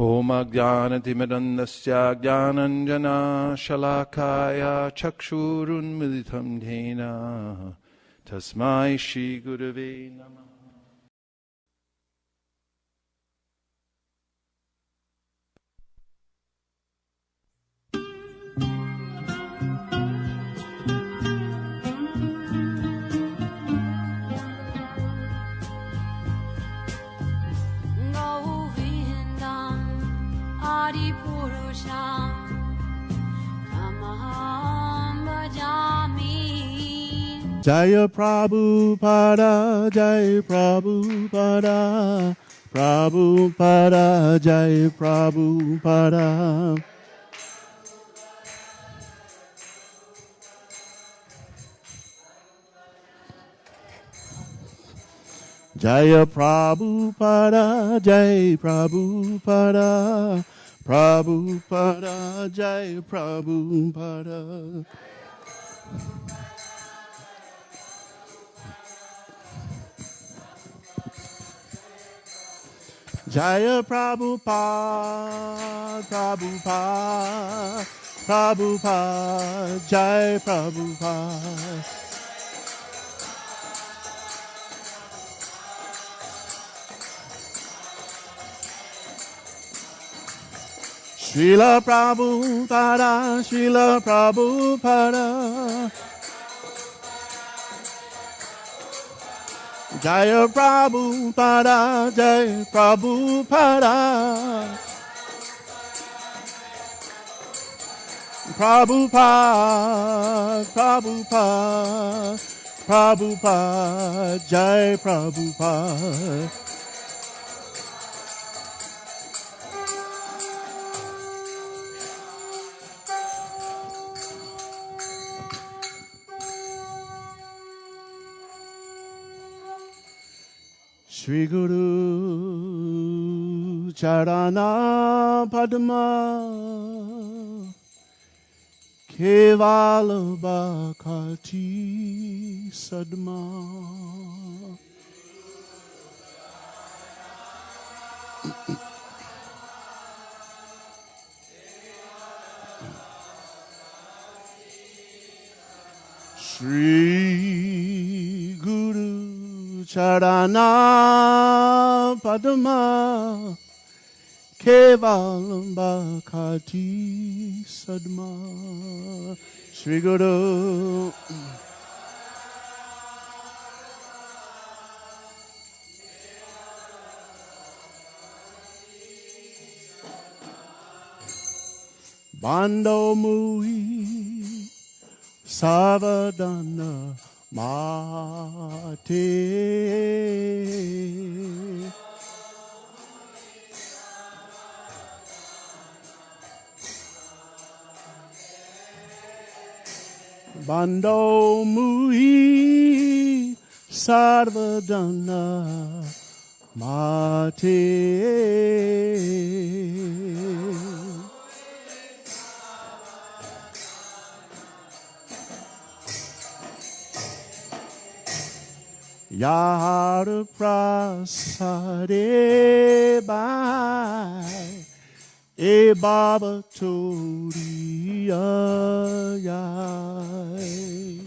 Om Ajnanatimidandasya Jnananjana Shalakaya Chakshurunmilitam Dhena Tasmai Shri Gurave Namah. Jaya Prabhupada, Jaya Prabhupada, Prabhupada, Jaya Prabhupada. Jaya Prabhupada, Jaya Prabhupada, Prabhupada, Jaya Prabhupada. Jaya Prabhupada, Prabhupada, Prabhupada, Jaya Prabhupada. Srila Prabhupada, Srila Prabhupada. Jaya Prabhupada, Jaya Prabhupada. Prabhupada, Prabhupada, Prabhupada, Jaya Prabhupada. Shri Guru Charana Padma Kevala Bhakti Sadma. Shri Guru Charana Padma Kevalam Bhakti Sadma. Shri Guru Bando Mui Savadana Mate. Bando Mui Sarvadana Mate. Yar prasade by e baba toriya yai.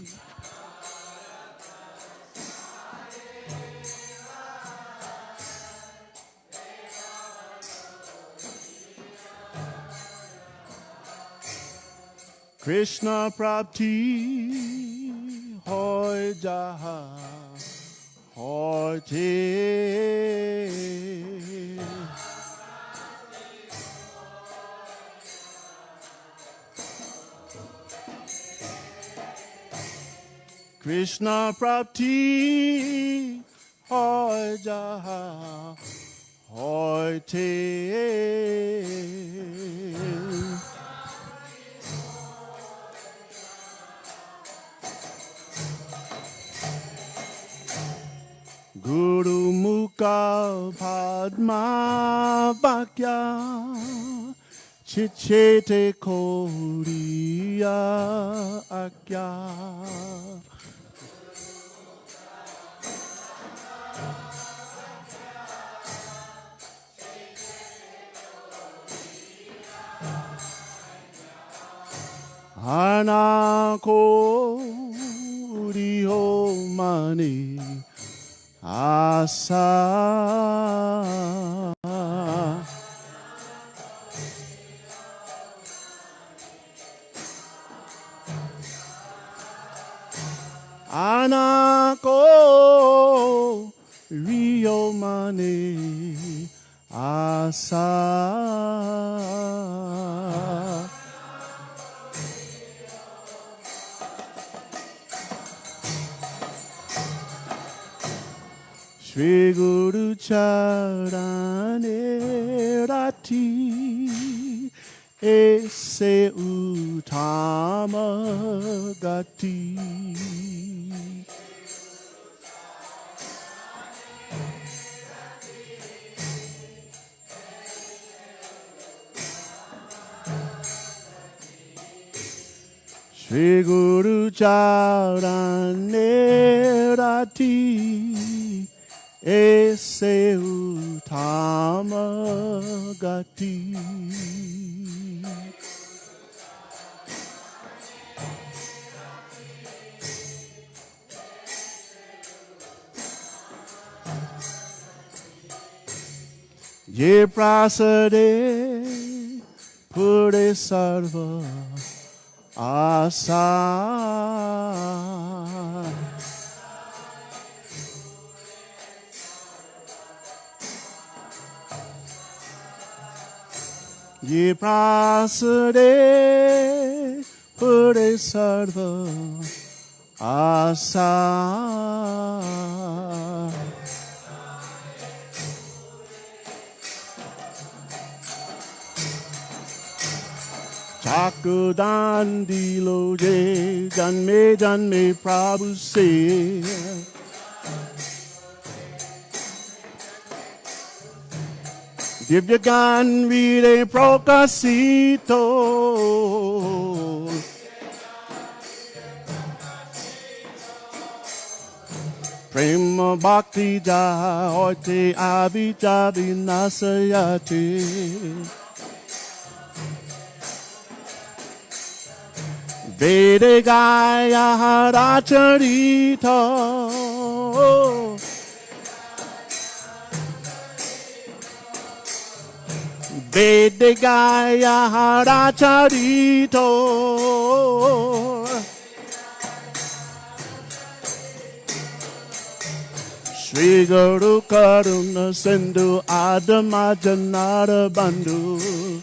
Krishna prapti hoy jaha hote. Krishna prapti hoy jaha hote. Guru Mukha Padma Vakya Chichete Koriya Akya. Anako Uriho Mani Asa Anako Rio Mani Asa Shri Guru Charane Rati Ese Utama Gati Shri Guru Charane Rati Ese Utama Gati Ye Prasade Pure Sarva Asa Ye Prasade Pure Sarva Asa Chakudan Dilo Je Janme Prabhu Se Divyagan Vire Prokasito Prema Bhakti Jahote Abhijabi Nasayate Vede Gaya Haracharita Vede Gaya Haracharita Shri Guru Karuna Sindhu Adama Janara Bandhu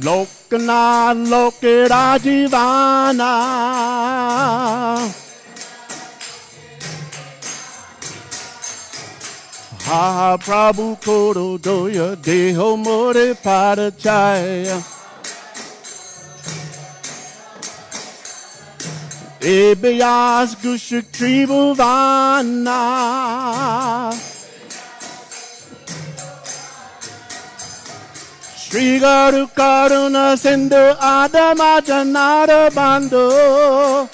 Lokanath Loke Rajivana Ha Prabhu Koro Doya Deho More Padachaya Ebayas Gushik Tribhuvana Shri Guru Karuna Sindhu Adama Janara Bandhu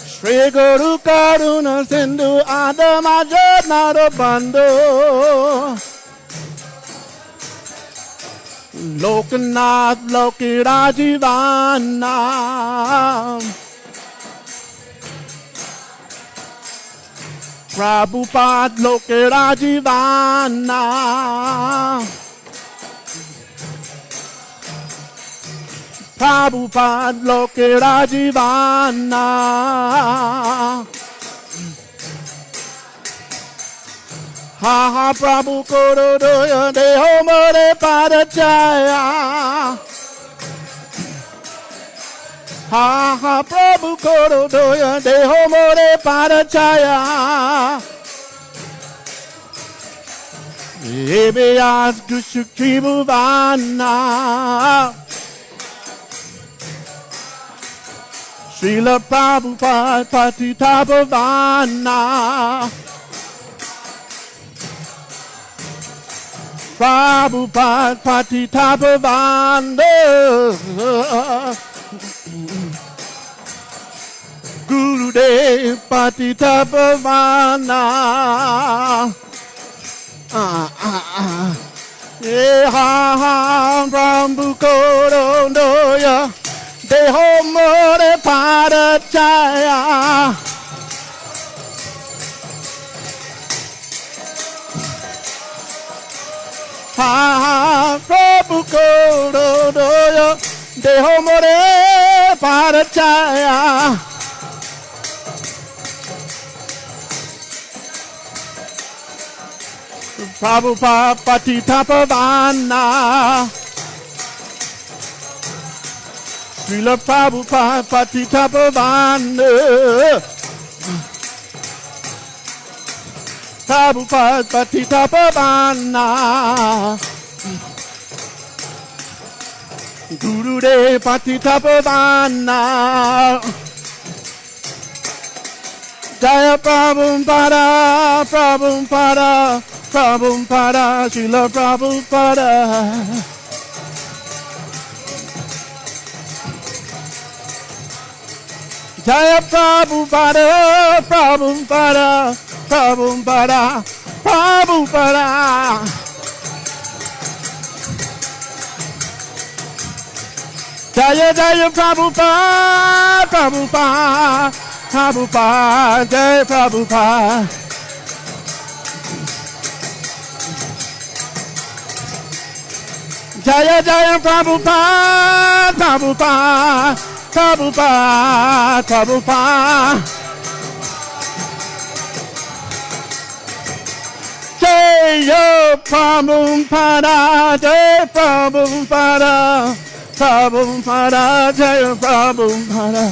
Shri Guru Karuna Sindhu Adama Janara Bandhu Lokanath Loke Rajivana Prabhupada Loke Rajivana Prabhupada Loke Rajivana Ha ha Prabhu Koro Doya Deho More Padachaya Ha ha Prabhu Koro Doya Deho More Padachaya Ebayas Gushuk Tribhuvana Srila Prabhupada Patita Bhavana Prabhupada Patita Bhavana Gurudev Patita Bhavana Prabhu Korodoya, Deho More Padachaya. Prabhu Korodoya, Deho More Padachaya. Prabhupada Patita Pavana. Srila Prabhupada Patita Pavana. Prabhupada Patita Pavana. Gurudev Patita Pavana. Jaya Prabhupada, Prabhupada, Prabhupada, Srila Prabhupada. Jaya Prabhupada, Prabhupada, Prabhupada, Prabhupada. Jaya Jaya Prabhupada, Prabhupada, Prabhupada, Jaya Prabhupada. Jaya Jaya Prabhupada, Prabhupada, Prabhupada, Prabhupada. Jaya Prabhupada, Jaya Prabhupada, Prabhupada, Jaya Prabhupada.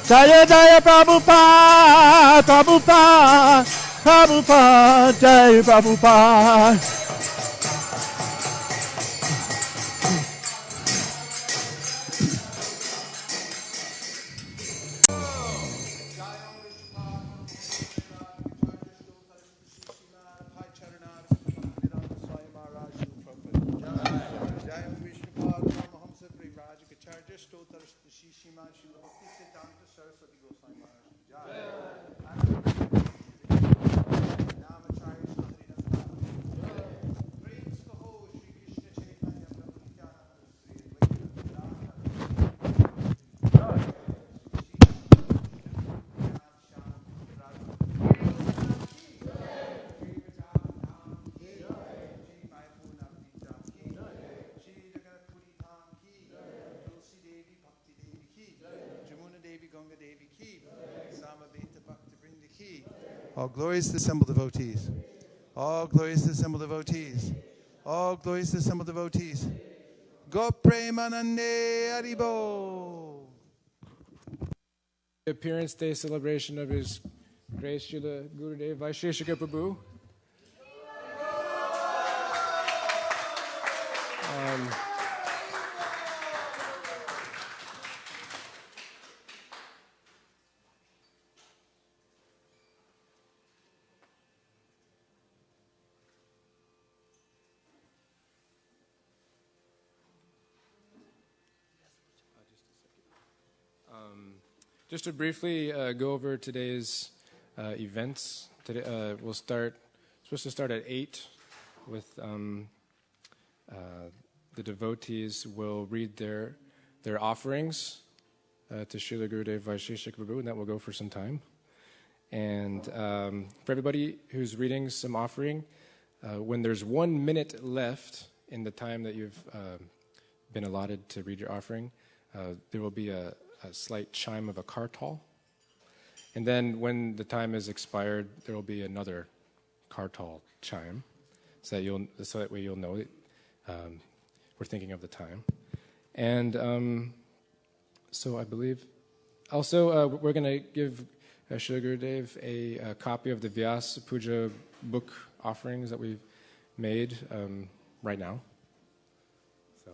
Jaya Jaya Prabhupada, Prabhupada, Prabhupada, Jaya Prabhupada. All glories to the assembled devotees. All glories to the assembled devotees. All glories to the assembled devotees. Go Premanande Haribo. Appearance Day celebration of His Grace Srila Gurudev Vaisesika Prabhu. Just to briefly go over today's events. Today supposed to start at 8 with the devotees will read their offerings to Srila Gurudev Vaisesika Prabhu, and that will go for some time. And for everybody who's reading some offering, when there's 1 minute left in the time that you've been allotted to read your offering, there will be a slight chime of a kartal. And then when the time is expired, there will be another kartal chime, so that way you'll know it. We're thinking of the time. And so I believe also we're going to give Srila Gurudev a copy of the Vyasa puja book offerings that we've made right now. So.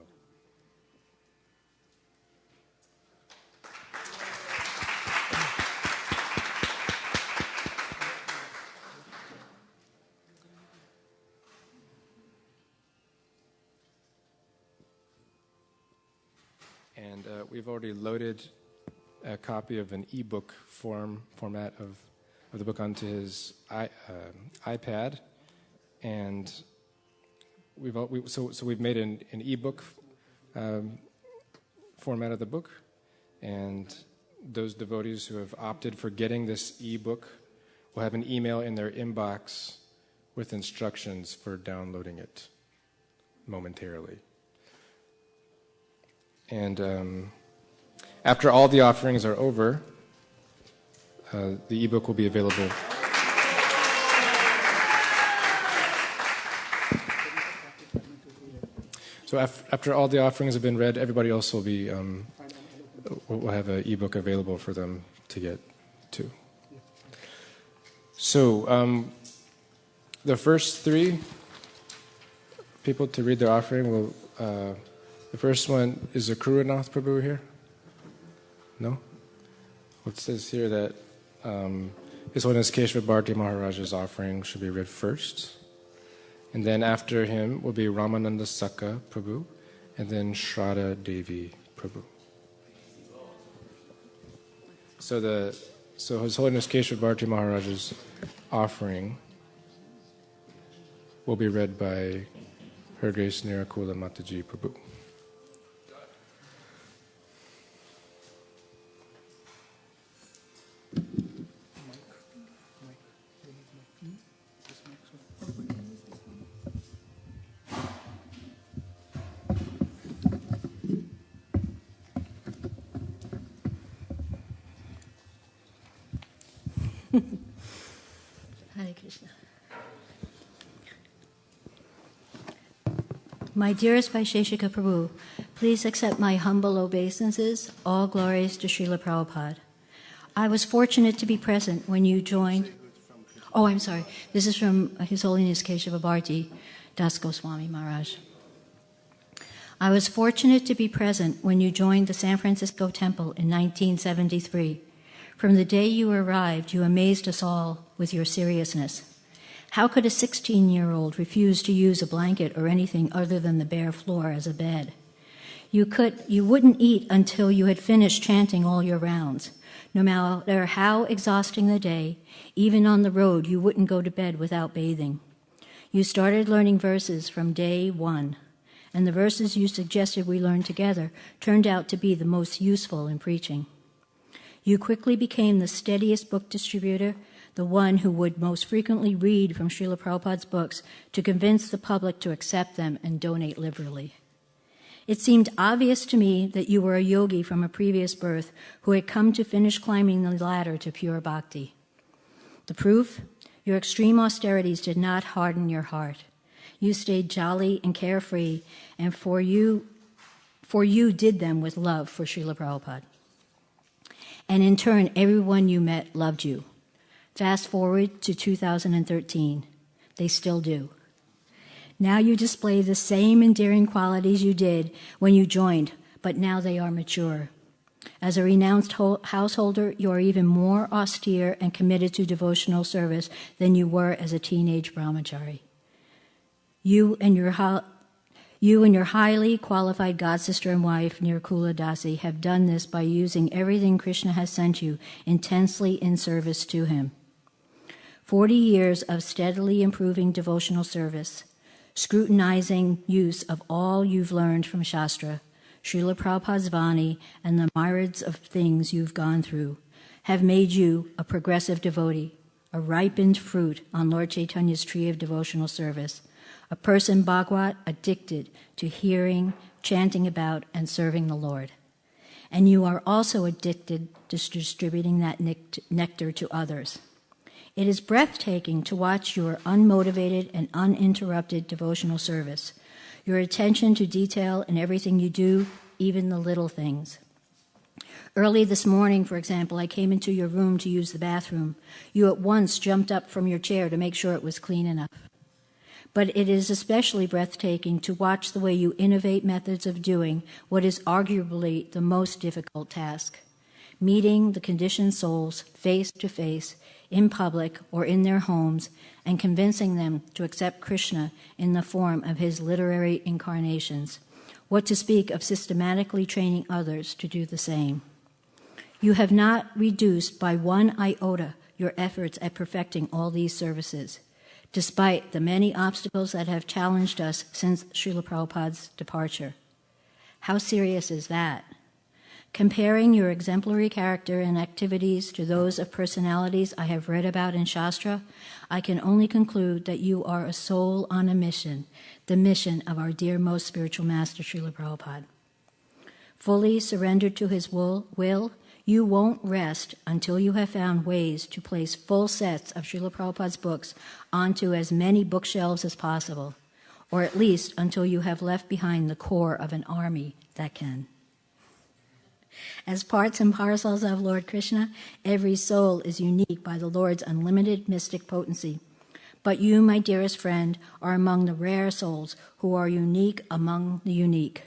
And we've already loaded a copy of an ebook format of the book onto his iPad, and we've made an ebook format of the book, and those devotees who have opted for getting this ebook will have an email in their inbox with instructions for downloading it momentarily. And after all the offerings are over, the ebook will be available. So after all the offerings have been read, everybody else will be will have an ebook available for them to get to. So the first three people to read their offering will. The first one is Akruranath Prabhu here. No? It says here that His Holiness Keshava Bharati Maharaja's offering should be read first. And then after him will be Ramananda Saka Prabhu, and then Shraddha Devi Prabhu. So His Holiness Keshava Bharati Maharaja's offering will be read by Her Grace Nirakula Mataji Prabhu. Hare Krishna. My dearest Vaisesika Prabhu, please accept my humble obeisances. All glories to Srila Prabhupada. I was fortunate to be present when you joined. Oh, I'm sorry. This is from His Holiness Keshava Bharati Das Goswami Maharaj. I was fortunate to be present when you joined the San Francisco Temple in 1973. From the day you arrived, you amazed us all with your seriousness. How could a 16-year-old refuse to use a blanket or anything other than the bare floor as a bed? You wouldn't eat until you had finished chanting all your rounds. No matter how exhausting the day, even on the road, you wouldn't go to bed without bathing. You started learning verses from day one, and the verses you suggested we learn together turned out to be the most useful in preaching. You quickly became the steadiest book distributor, the one who would most frequently read from Srila Prabhupada's books to convince the public to accept them and donate liberally. It seemed obvious to me that you were a yogi from a previous birth who had come to finish climbing the ladder to pure bhakti. The proof? Your extreme austerities did not harden your heart. You stayed jolly and carefree, and for you did them with love for Srila Prabhupada. And in turn, everyone you met loved you. Fast forward to 2013. They still do. Now you display the same endearing qualities you did when you joined, but now they are mature. As a renounced householder, you are even more austere and committed to devotional service than you were as a teenage brahmachari. You and your highly qualified godsister and wife, Nirakula Dasi, have done this by using everything Krishna has sent you intensely in service to him. 40 years of steadily improving devotional service, scrutinizing use of all you've learned from Shastra, Srila Prabhupada's Vani, and the myriads of things you've gone through, have made you a progressive devotee, a ripened fruit on Lord Chaitanya's tree of devotional service, a person Bhagwat addicted to hearing, chanting about, and serving the Lord. And you are also addicted to distributing that nectar to others. It is breathtaking to watch your unmotivated and uninterrupted devotional service, your attention to detail in everything you do, even the little things. Early this morning, for example, I came into your room to use the bathroom. You at once jumped up from your chair to make sure it was clean enough. But it is especially breathtaking to watch the way you innovate methods of doing what is arguably the most difficult task, meeting the conditioned souls face to face, in public or in their homes, and convincing them to accept Krishna in the form of his literary incarnations. What to speak of systematically training others to do the same. You have not reduced by one iota your efforts at perfecting all these services, despite the many obstacles that have challenged us since Srila Prabhupada's departure. How serious is that? Comparing your exemplary character and activities to those of personalities I have read about in Shastra, I can only conclude that you are a soul on a mission, the mission of our dear most spiritual master, Srila Prabhupada. Fully surrendered to his will, you won't rest until you have found ways to place full sets of Srila Prabhupada's books onto as many bookshelves as possible, or at least until you have left behind the core of an army that can. As parts and parcels of Lord Krishna, every soul is unique by the Lord's unlimited mystic potency. But you, my dearest friend, are among the rare souls who are unique among the unique.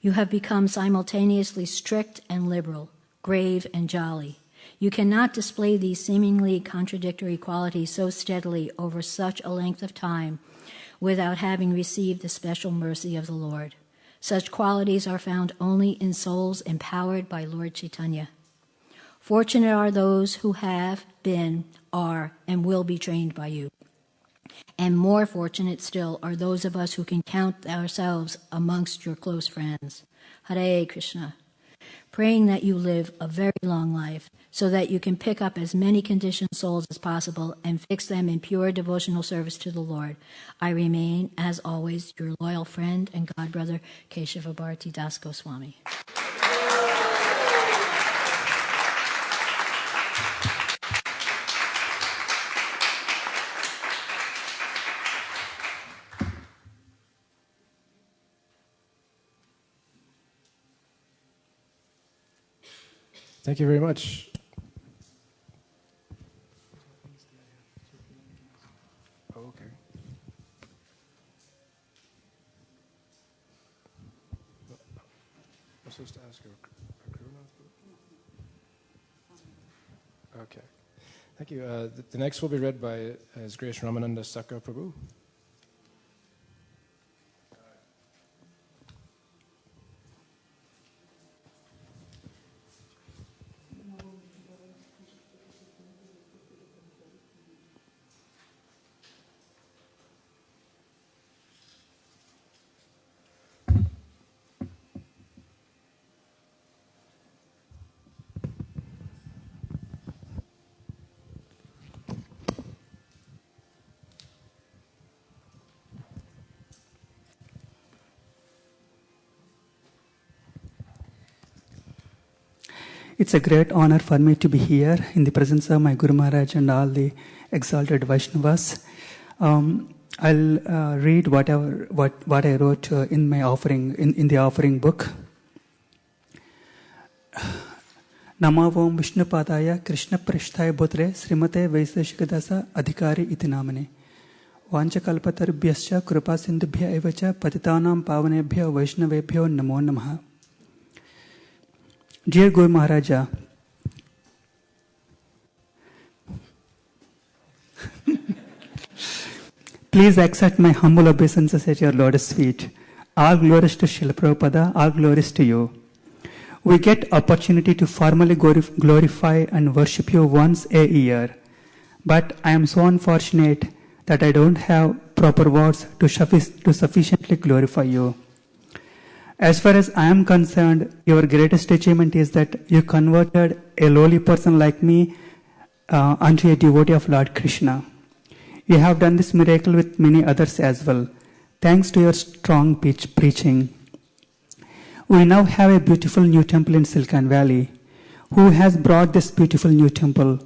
You have become simultaneously strict and liberal, grave and jolly. You cannot display these seemingly contradictory qualities so steadily over such a length of time without having received the special mercy of the Lord. Such qualities are found only in souls empowered by Lord Chaitanya. Fortunate are those who have been, are, and will be trained by you. And more fortunate still are those of us who can count ourselves amongst your close friends. Hare Krishna. Praying that you live a very long life so that you can pick up as many conditioned souls as possible and fix them in pure devotional service to the Lord. I remain, as always, your loyal friend and godbrother, Keshava Bharati Das Goswami. Thank you very much. Oh, okay. I'm supposed to ask a crew now? Okay. Thank you. The next will be read by His Grace Ramananda Saka Prabhu. It's a great honor for me to be here in the presence of my Guru Maharaj and all the exalted Vaishnavas. I'll read what I wrote in my offering, in the offering book. Namavom Vishnupadaya Krishna Prasthaya Bhutre Srimate Vaisesika Dasa Adhikari iti namane. Vanchakalpatarubhyascha Krupa Sindhubhya evacha Patitanam Pavanebhya Vaishnavebhyo Namo Namaha. Dear Guru Maharaja, please accept my humble obeisances at your lotus feet. All glories to Srila Prabhupada, all glories to you. We get opportunity to formally glorify and worship you once a year. But I am so unfortunate that I don't have proper words to sufficiently glorify you. As far as I am concerned, your greatest achievement is that you converted a lowly person like me unto a devotee of Lord Krishna. You have done this miracle with many others as well, thanks to your strong preaching. We now have a beautiful new temple in Silicon Valley. Who has brought this beautiful new temple?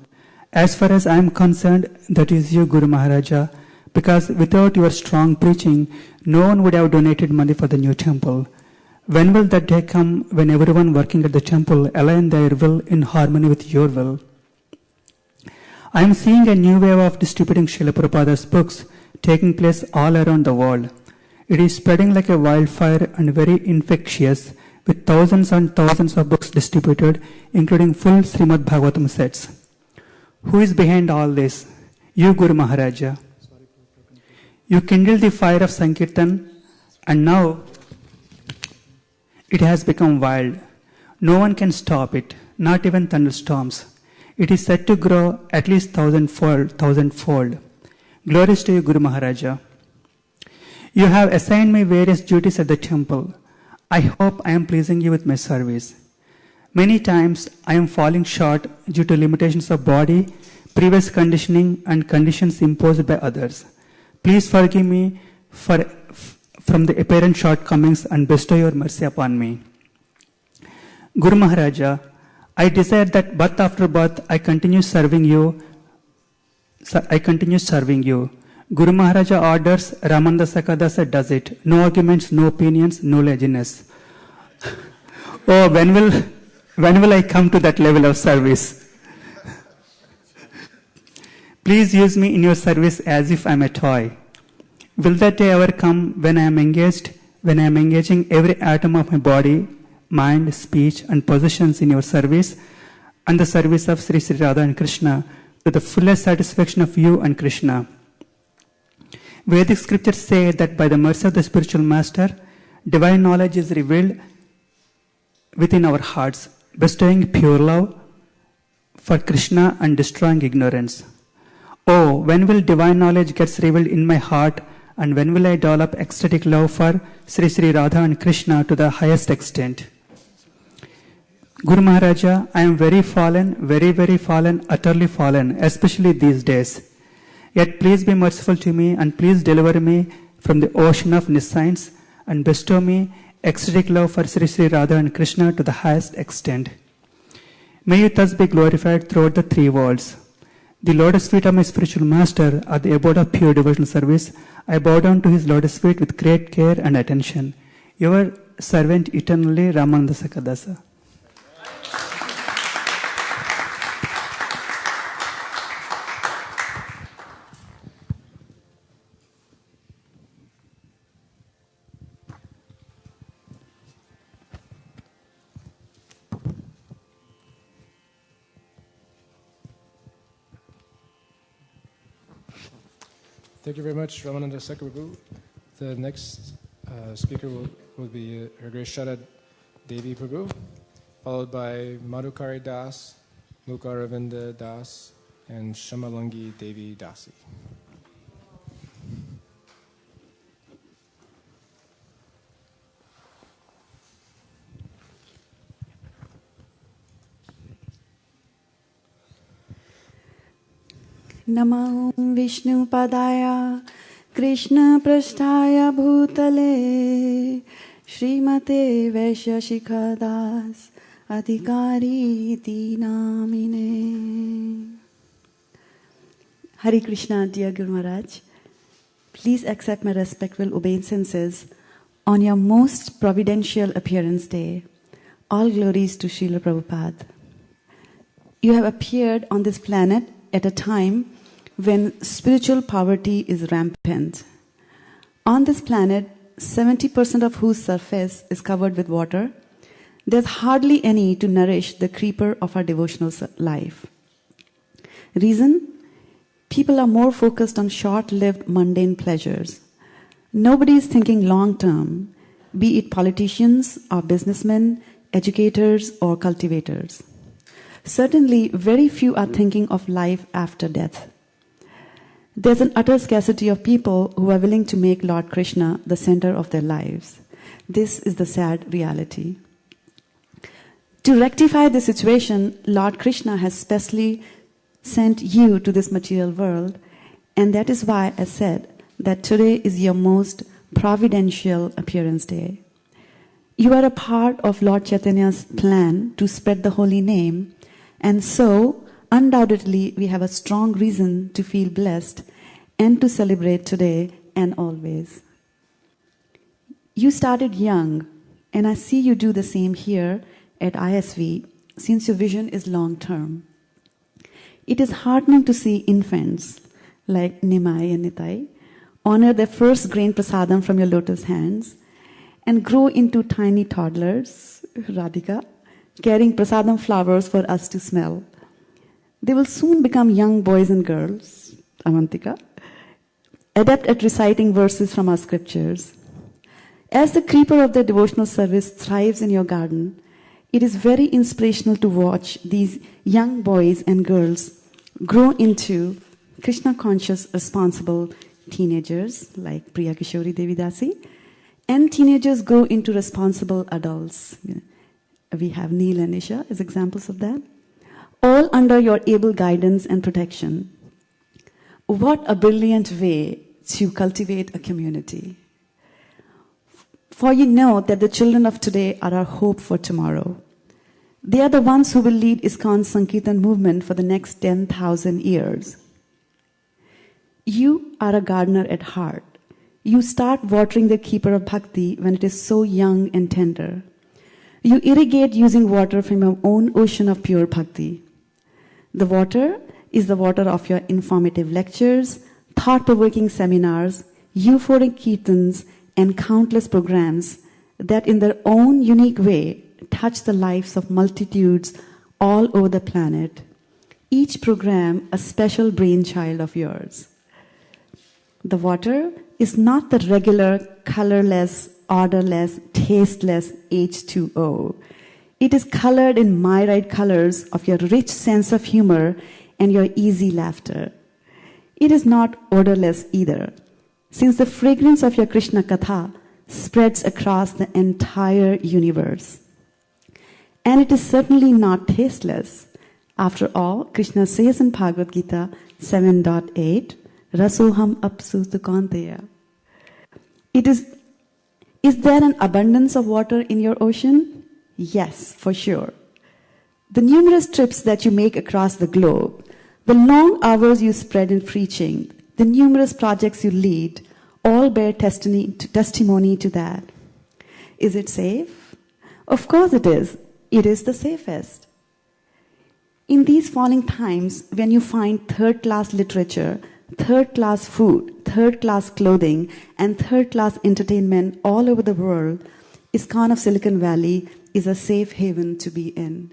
As far as I am concerned, that is you, Guru Maharaja, because without your strong preaching, no one would have donated money for the new temple. When will that day come when everyone working at the temple align their will in harmony with your will? I am seeing a new wave of distributing Srila Prabhupada's books taking place all around the world. It is spreading like a wildfire and very infectious, with thousands and thousands of books distributed, including full Srimad Bhagavatam sets. Who is behind all this? You, Guru Maharaja. You kindled the fire of Sankirtan, and now it has become wild. No one can stop it. not even thunderstorms. It is said to grow at least thousandfold. Glories to you, Guru Maharaja. You have assigned me various duties at the temple. I hope I am pleasing you with my service. Many times I am falling short due to limitations of body, previous conditioning, and conditions imposed by others. Please forgive me from the apparent shortcomings and bestow your mercy upon me. Guru Maharaja, I desire that birth after birth I continue serving you. Guru Maharaja orders, Dasa Dasa does it. No arguments, no opinions, no laziness. Oh, when will I come to that level of service? Please use me in your service as if I am a toy. Will that day ever come when I am engaging every atom of my body, mind, speech, and possessions in your service and the service of Sri Sri Radha and Krishna to the fullest satisfaction of you and Krishna? Vedic scriptures say that by the mercy of the spiritual master, divine knowledge is revealed within our hearts, bestowing pure love for Krishna and destroying ignorance. Oh, when will divine knowledge get revealed in my heart, and when will I develop ecstatic love for Sri Sri Radha and Krishna to the highest extent? Guru Maharaja, I am very fallen, very fallen, utterly fallen, especially these days. Yet please be merciful to me and please deliver me from the ocean of nescience and bestow me ecstatic love for Sri Sri Radha and Krishna to the highest extent. May you thus be glorified throughout the three worlds. The lotus feet of my spiritual master are the abode of pure devotional service. I bow down to his lotus feet with great care and attention. Your servant eternally, Dasa Dasa. Thank you very much, Ramananda Prabhu. The next speaker will be Her Grace Sharad Devi Prabhu, followed by Madhukari Das, Mukaravinda Das, and Shamalangi Devi Dasi. Namo Vishnu Padaya Krishna Prasthaya Bhutale Srimate Vaisesika Das Adhikari Iti Namine. Hare Krishna, dear Guru Maharaj. Please accept my respectful obeisances on your most providential appearance day. All glories to Srila Prabhupada. You have appeared on this planet at a time when spiritual poverty is rampant. On this planet, 70% of whose surface is covered with water, there's hardly any to nourish the creeper of our devotional life. Reason? People are more focused on short-lived mundane pleasures. Nobody is thinking long-term, be it politicians or businessmen, educators or cultivators. Certainly, very few are thinking of life after death. There's an utter scarcity of people who are willing to make Lord Krishna the center of their lives. This is the sad reality. To rectify the situation, Lord Krishna has specially sent you to this material world, and that is why I said that today is your most providential appearance day. You are a part of Lord Chaitanya's plan to spread the holy name, and so undoubtedly we have a strong reason to feel blessed and to celebrate today and always. You started young, and I see you do the same here at ISV, since your vision is long-term. It is heartening to see infants like Nimai and Nitai honor their first grain prasadam from your lotus hands and grow into tiny toddlers, Radhika, carrying prasadam flowers for us to smell. They will soon become young boys and girls, Avantika, adept at reciting verses from our scriptures. As the creeper of their devotional service thrives in your garden, It is very inspirational to watch these young boys and girls grow into Krishna-conscious, responsible teenagers like Priya Kishori Devi Dasi, and teenagers grow into responsible adults. We have Neil and Isha as examples of that. All under your able guidance and protection. What a brilliant way to cultivate a community. For you know that the children of today are our hope for tomorrow. They are the ones who will lead ISKCON's Sankirtan movement for the next 10,000 years. You are a gardener at heart. You start watering the keeper of bhakti when it is so young and tender. You irrigate using water from your own ocean of pure bhakti. The water is the water of your informative lectures, thought-provoking seminars, euphoric kirtans, and countless programs that in their own unique way touch the lives of multitudes all over the planet. Each program a special brainchild of yours. The water is not the regular, colorless, odorless, tasteless H2O. It is colored in myriad colors of your rich sense of humor and your easy laughter. It is not odorless either, since the fragrance of your Krishna Katha spreads across the entire universe. And it is certainly not tasteless. After all, Krishna says in Bhagavad Gita 7.8, Rasoham apsu tukanteya. Is there an abundance of water in your ocean? Yes, for sure. The numerous trips that you make across the globe, the long hours you spread in preaching, the numerous projects you lead, all bear testimony to that. Is it safe? Of course it is. It is the safest. In these falling times, when you find third-class literature, third-class food, third-class clothing, and third-class entertainment all over the world, ISKCON of Silicon Valley is a safe haven to be in.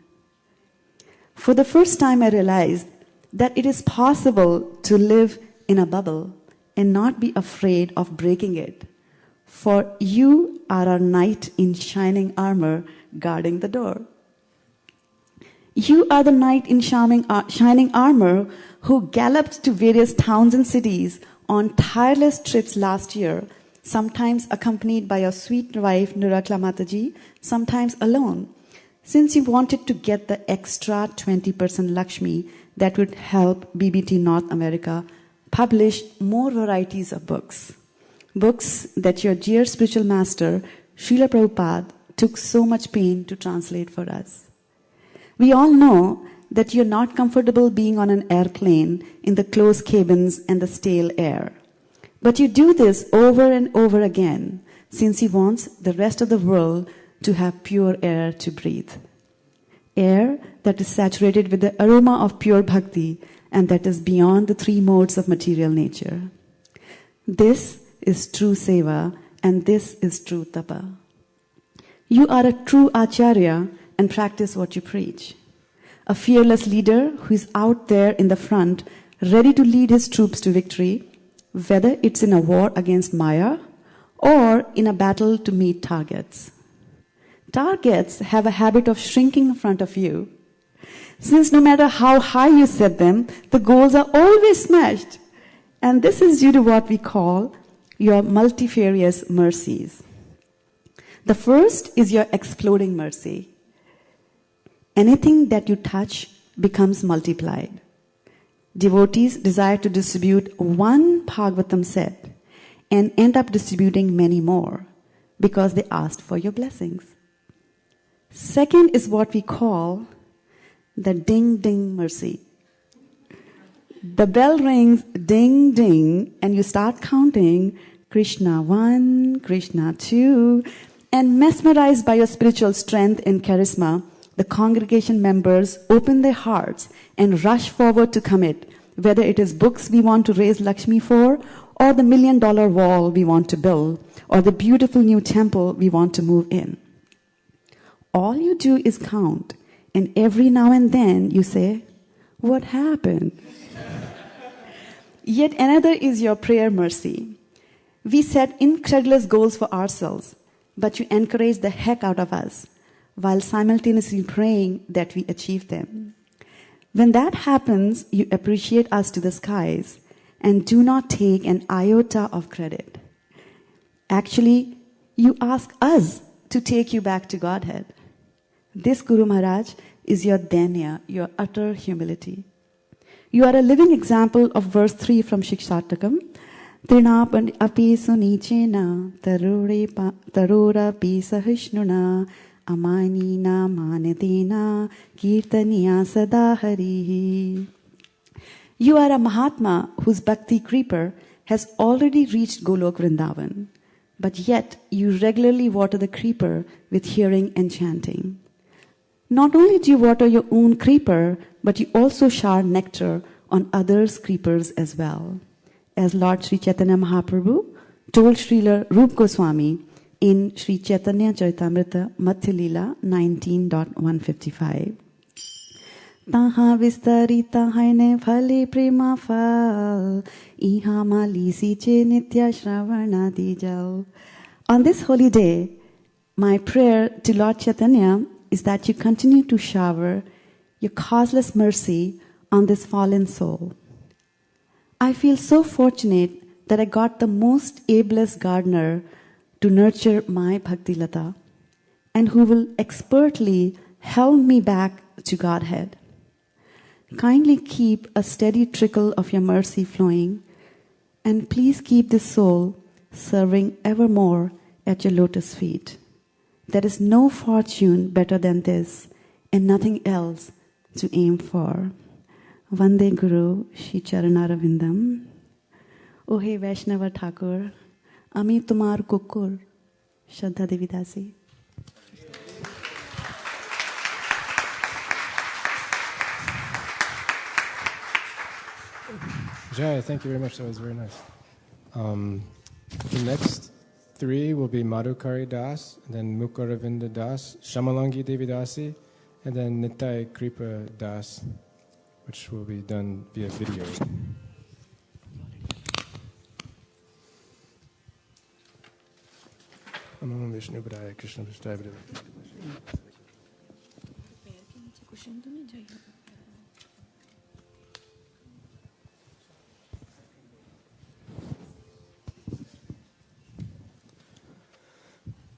For the first time, I realized that it is possible to live in a bubble and not be afraid of breaking it. For you are our knight in shining armor guarding the door. You are the knight in shining armor who galloped to various towns and cities on tireless trips last year, sometimes accompanied by your sweet wife Nurakla Mataji, sometimes alone, since you wanted to get the extra 20% Lakshmi that would help BBT North America publish more varieties of books. Books that your dear spiritual master, Srila Prabhupada, took so much pain to translate for us. We all know that you're not comfortable being on an airplane in the closed cabins and the stale air. But you do this over and over again, since he wants the rest of the world to have pure air to breathe. Air that is saturated with the aroma of pure bhakti and that is beyond the three modes of material nature. This is true seva and this is true tapa. You are a true acharya and practice what you preach. A fearless leader who is out there in the front, ready to lead his troops to victory, whether it's in a war against Maya or in a battle to meet targets. Targets have a habit of shrinking in front of you, since no matter how high you set them, the goals are always smashed. And this is due to what we call your multifarious mercies. The first is your exploding mercy. Anything that you touch becomes multiplied. Devotees desire to distribute one Bhagavatam set and end up distributing many more because they asked for your blessings. Second is what we call the ding-ding mercy. The bell rings ding-ding and you start counting Krishna 1, Krishna 2, and mesmerized by your spiritual strength and charisma, the congregation members open their hearts and rush forward to commit, whether it is books we want to raise Lakshmi for, or the $1 million wall we want to build, or the beautiful new temple we want to move in. All you do is count, and every now and then you say, what happened? Yet another is your prayer mercy. We set incredulous goals for ourselves, but you encourage the heck out of us. while simultaneously praying that we achieve them. When that happens, you appreciate us to the skies and do not take an iota of credit. Actually, you ask us to take you back to Godhead. This, Guru Maharaj, is your danya, your utter humility. You are a living example of verse 3 from Shikshatakam. Trinap api sunichena tarora pi sahishnuna amanina manadena kirtaniya sadaharihi. You are a Mahatma whose bhakti creeper has already reached Golok Vrindavan, but yet you regularly water the creeper with hearing and chanting. Not only do you water your own creeper, but you also shower nectar on others' creepers as well. As Lord Sri Chaitanya Mahaprabhu told Srila Rup Goswami in Sri Chaitanya Charitamrita Madhya Leela 19.155. Taha vistarita haine phale prema phal, iha malisi che nitya shravana dijal. On this holy day, my prayer to Lord Chaitanya is that you continue to shower your causeless mercy on this fallen soul. I feel so fortunate that I got the most ablest gardener to nurture my Bhakti Lata and who will expertly help me back to Godhead. Kindly keep a steady trickle of your mercy flowing, and please keep this soul serving evermore at your lotus feet. There is no fortune better than this, and nothing else to aim for. Vande Guru Shri Charanaravindam. O he Vaishnava Thakur, Ami Tumar Kukur, Shraddha Devi Dasi. Jai, thank you very much. That was very nice. The next three will be Madhukari Das, then Mukaravinda Das, Shamalangi Devi Dasi, and then Nitai Kripa Das, which will be done via video. Namo Vishnu Padaya Krishna Vishnu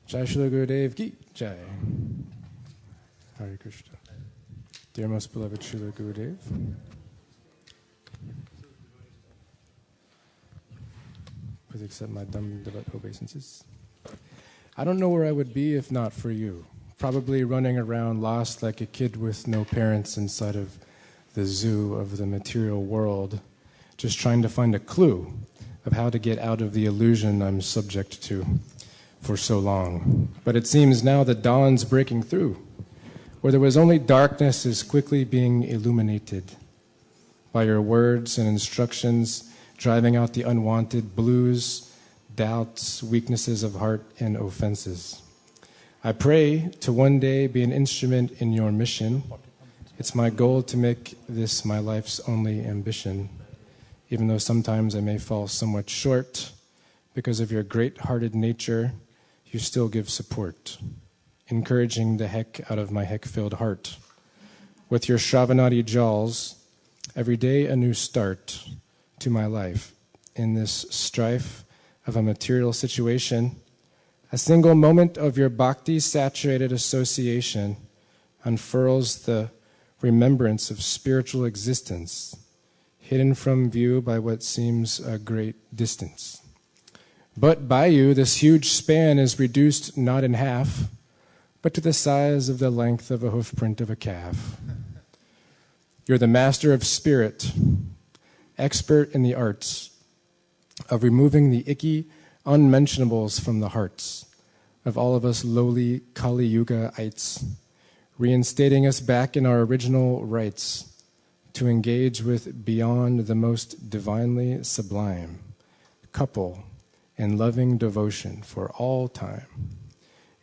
Jai Shri Gurudev Ki Jai. Hare Krishna. Dear most beloved Srila Gurudev, please accept my Dhamma obeisances. I don't know where I would be if not for you. Probably running around lost like a kid with no parents inside of the zoo of the material world, just trying to find a clue of how to get out of the illusion I'm subject to for so long. But it seems now the dawn's breaking through. Where there was only darkness is quickly being illuminated by your words and instructions, driving out the unwanted blues, doubts, weaknesses of heart, and offenses. I pray to one day be an instrument in your mission. It's my goal to make this my life's only ambition, even though sometimes I may fall somewhat short. Because of your great-hearted nature, you still give support, encouraging the heck out of my heck-filled heart. With your Shravanadi jaws, every day a new start to my life. In this strife of a material situation, a single moment of your bhakti-saturated association unfurls the remembrance of spiritual existence, hidden from view by what seems a great distance. But by you, this huge span is reduced not in half, but to the size of the length of a hoofprint of a calf. You're the master of spirit, expert in the arts of removing the icky unmentionables from the hearts of all of us lowly Kali Yuga-ites, reinstating us back in our original rights to engage with beyond the most divinely sublime couple in loving devotion for all time.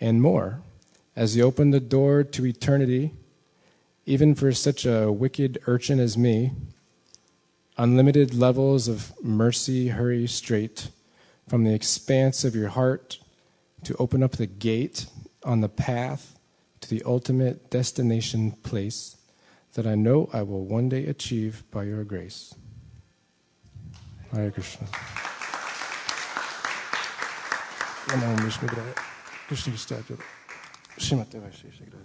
And more, as you open the door to eternity, even for such a wicked urchin as me, unlimited levels of mercy hurry straight from the expanse of your heart to open up the gate on the path to the ultimate destination place that I know I will one day achieve by your grace. Hare Krishna. Namo Vishnu Padaya. Krishna Statue. Srimate Vaisesika.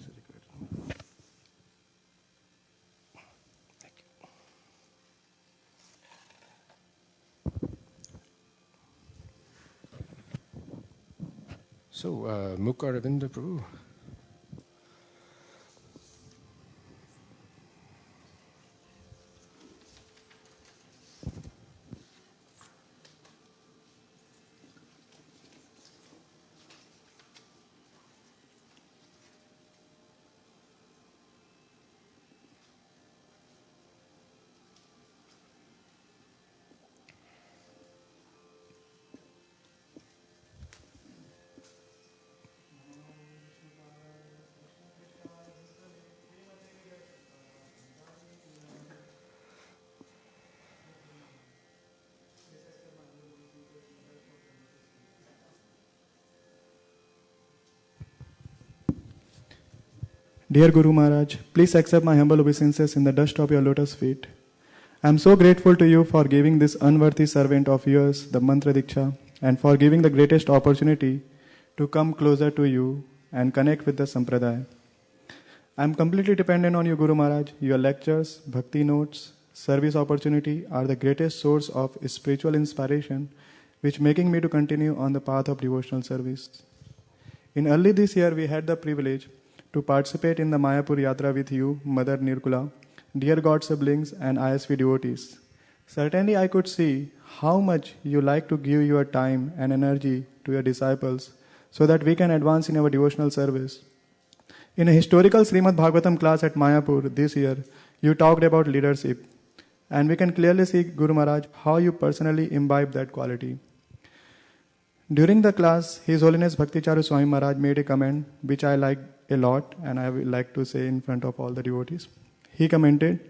So, Mukaravinda Prabhu. Dear Guru Maharaj, please accept my humble obeisances in the dust of your lotus feet. I am so grateful to you for giving this unworthy servant of yours the mantra diksha and for giving the greatest opportunity to come closer to you and connect with the sampradaya. I am completely dependent on you, Guru Maharaj. Your lectures, bhakti notes, service opportunity are the greatest source of spiritual inspiration which making me to continue on the path of devotional service. In early this year, we had the privilege to participate in the Mayapur Yatra with you, Mother Nirkula, dear God siblings and ISV devotees. Certainly I could see how much you like to give your time and energy to your disciples so that we can advance in our devotional service. In a historical Srimad Bhagavatam class at Mayapur this year, you talked about leadership. And we can clearly see, Guru Maharaj, how you personally imbibe that quality. During the class, His Holiness Bhakticharu Swami Maharaj made a comment which I liked a lot and I would like to say in front of all the devotees. He commented,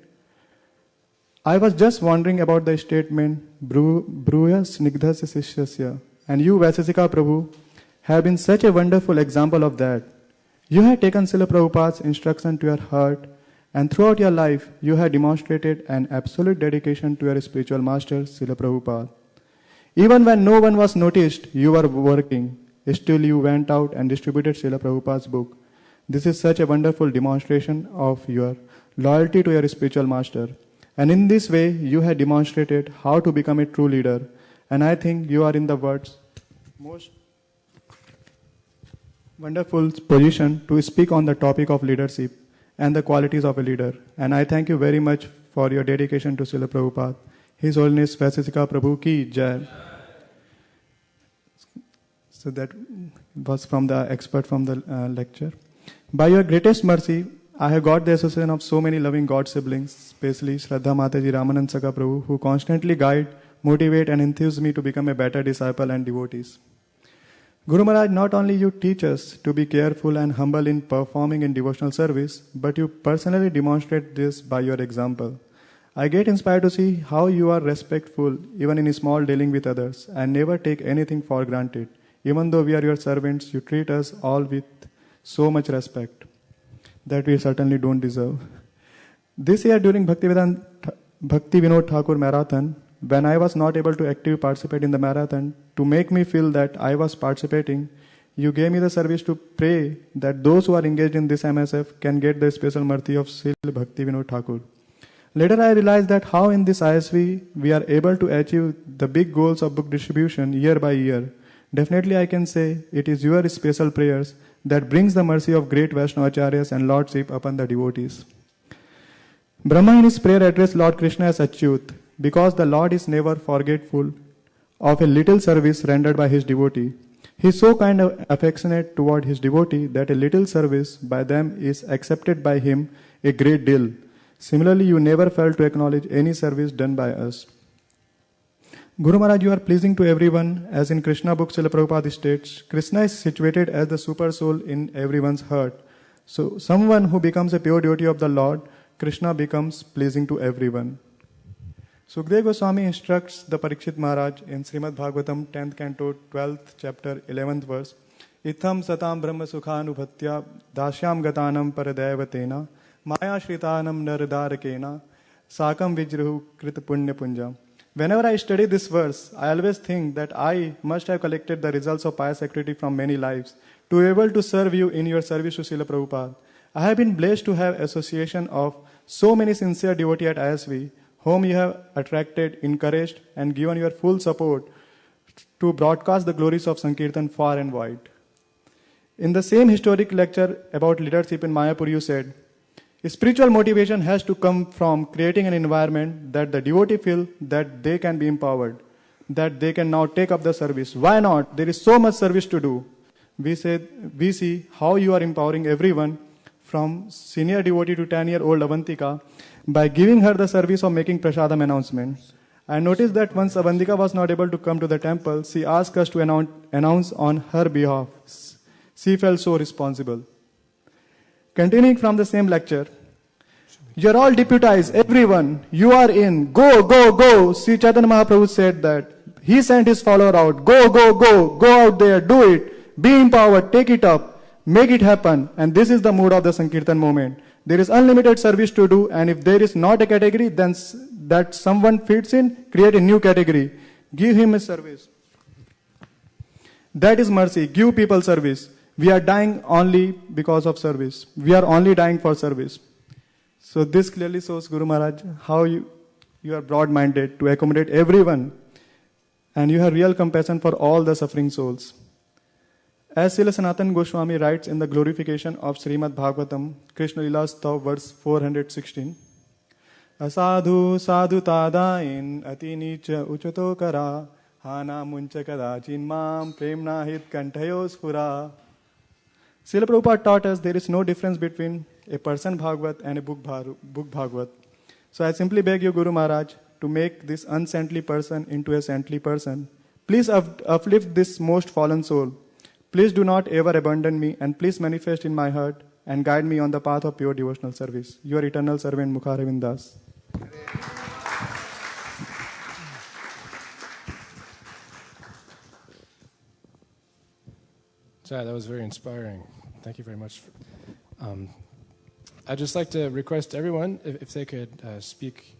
I was just wondering about the statement, Bruya Snigdhasya Sishyasya, and you, Vaisesika Prabhu, have been such a wonderful example of that. You have taken Srila Prabhupada's instruction to your heart, and throughout your life, you have demonstrated an absolute dedication to your spiritual master, Srila Prabhupada. Even when no one was noticed, you were working. Still, you went out and distributed Srila Prabhupada's book. This is such a wonderful demonstration of your loyalty to your spiritual master. And in this way, you have demonstrated how to become a true leader. And I think you are in the world's most wonderful position to speak on the topic of leadership and the qualities of a leader. And I thank you very much for your dedication to Srila Prabhupada. His Holiness Vaisesika Prabhu ki Jai. So that was from the expert from the lecture. By your greatest mercy, I have got the association of so many loving God siblings, especially Shraddha Mataji Ramanand Saka Prabhu, who constantly guide, motivate and enthuse me to become a better disciple and devotees. Guru Maharaj, not only you teach us to be careful and humble in performing in devotional service, but you personally demonstrate this by your example. I get inspired to see how you are respectful even in small dealing with others and never take anything for granted. Even though we are your servants, you treat us all with so much respect that we certainly don't deserve. This year during Bhakti Vinod Thakur Marathon, when I was not able to actively participate in the marathon, to make me feel that I was participating, you gave me the service to pray that those who are engaged in this MSF can get the special mercy of Sri Bhakti Vinod Thakur. Later I realized that how in this ISV we are able to achieve the big goals of book distribution year by year. Definitely I can say it is your special prayers that brings the mercy of great Vaishnava Acharyas and Lordship upon the devotees. Brahma in his prayer addressed Lord Krishna as Achyut because the Lord is never forgetful of a little service rendered by his devotee. He is so kind of affectionate toward his devotee that a little service by them is accepted by him a great deal. Similarly, you never fail to acknowledge any service done by us. Guru Maharaj, you are pleasing to everyone, as in Krishna book Srila Prabhupada states, Krishna is situated as the super soul in everyone's heart. So, someone who becomes a pure devotee of the Lord, Krishna becomes pleasing to everyone. Sukdev Goswami instructs the Parikshit Maharaj in Srimad Bhagavatam 10th canto 12th chapter 11th verse, Itham satam brahma sukhanubhatya dasyam gatanam paradaivatena maya shritanam naradarakena sakam vijruhu krita punya punjam. Whenever I study this verse, I always think that I must have collected the results of pious activity from many lives to be able to serve you in your service to Srila Prabhupada. I have been blessed to have association of so many sincere devotees at ISV, whom you have attracted, encouraged, and given your full support to broadcast the glories of Sankirtan far and wide. In the same historic lecture about leadership in Mayapur, you said, spiritual motivation has to come from creating an environment that the devotee feel that they can be empowered, that they can now take up the service. Why not? There is so much service to do. We see how you are empowering everyone from senior devotee to 10-year-old Avantika by giving her the service of making prasadam announcement. I noticed that once Avantika was not able to come to the temple, she asked us to announce on her behalf. She felt so responsible. Continuing from the same lecture, you are all deputized, everyone, you are in, go, go, go. Sri Chaitanya Mahaprabhu said that. He sent his follower out, go, go, go, go out there, do it, be empowered, take it up, make it happen. And this is the mood of the Sankirtan movement. There is unlimited service to do, and if there is not a category, then that someone fits in, create a new category. Give him a service. That is mercy, give people service. We are dying only because of service. We are only dying for service. So this clearly shows, Guru Maharaj, how you are broad-minded to accommodate everyone. And you have real compassion for all the suffering souls. As Srila Sanatana Goswami writes in the glorification of Srimad Bhagavatam, Krishna Lila Stav, verse 416, Asadhu sadhu tadain ati nicha uchato kara hana muncha kadachin mam premna hit kantayo spura. Srila Prabhupada taught us there is no difference between a person Bhagavat and a book Bhagavat. So I simply beg you, Guru Maharaj, to make this unsaintly person into a saintly person. Please uplift this most fallen soul. Please do not ever abandon me, and please manifest in my heart and guide me on the path of pure devotional service. Your eternal servant, Mukharavind Das. So that was very inspiring. Thank you very much. I'd just like to request everyone, if they could speak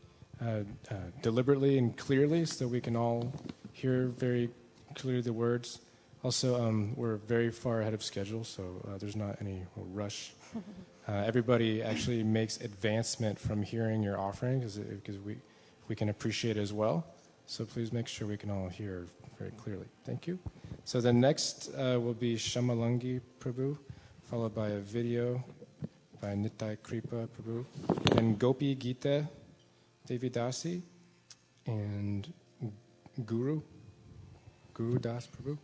deliberately and clearly so we can all hear very clearly the words. Also, we're very far ahead of schedule, so there's not any rush. Everybody actually makes advancement from hearing your offering because we can appreciate it as well. So please make sure we can all hear very clearly. Thank you. So the next will be Shamalangi Prabhu, followed by a video by Nitai Kripa Prabhu, and Gopi Gita Devi Dasi, and Guru Das Prabhu.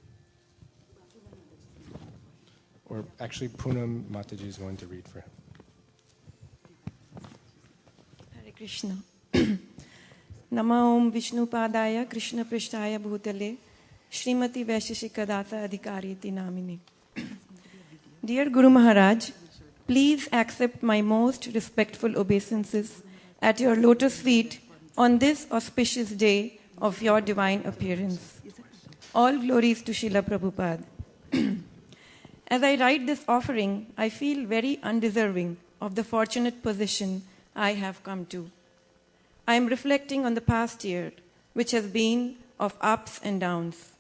Or actually Poonam Mataji is going to read for him. Hare Krishna. Nama Om Vishnu Padaya Krishna Prishtaya Bhutale Srimati Vaisesika Dasa Adhikariti Namini. Dear Guru Maharaj, please accept my most respectful obeisances at your lotus feet on this auspicious day of your divine appearance. All glories to Srila Prabhupada. As I write this offering, I feel very undeserving of the fortunate position I have come to. I am reflecting on the past year, which has been of ups and downs.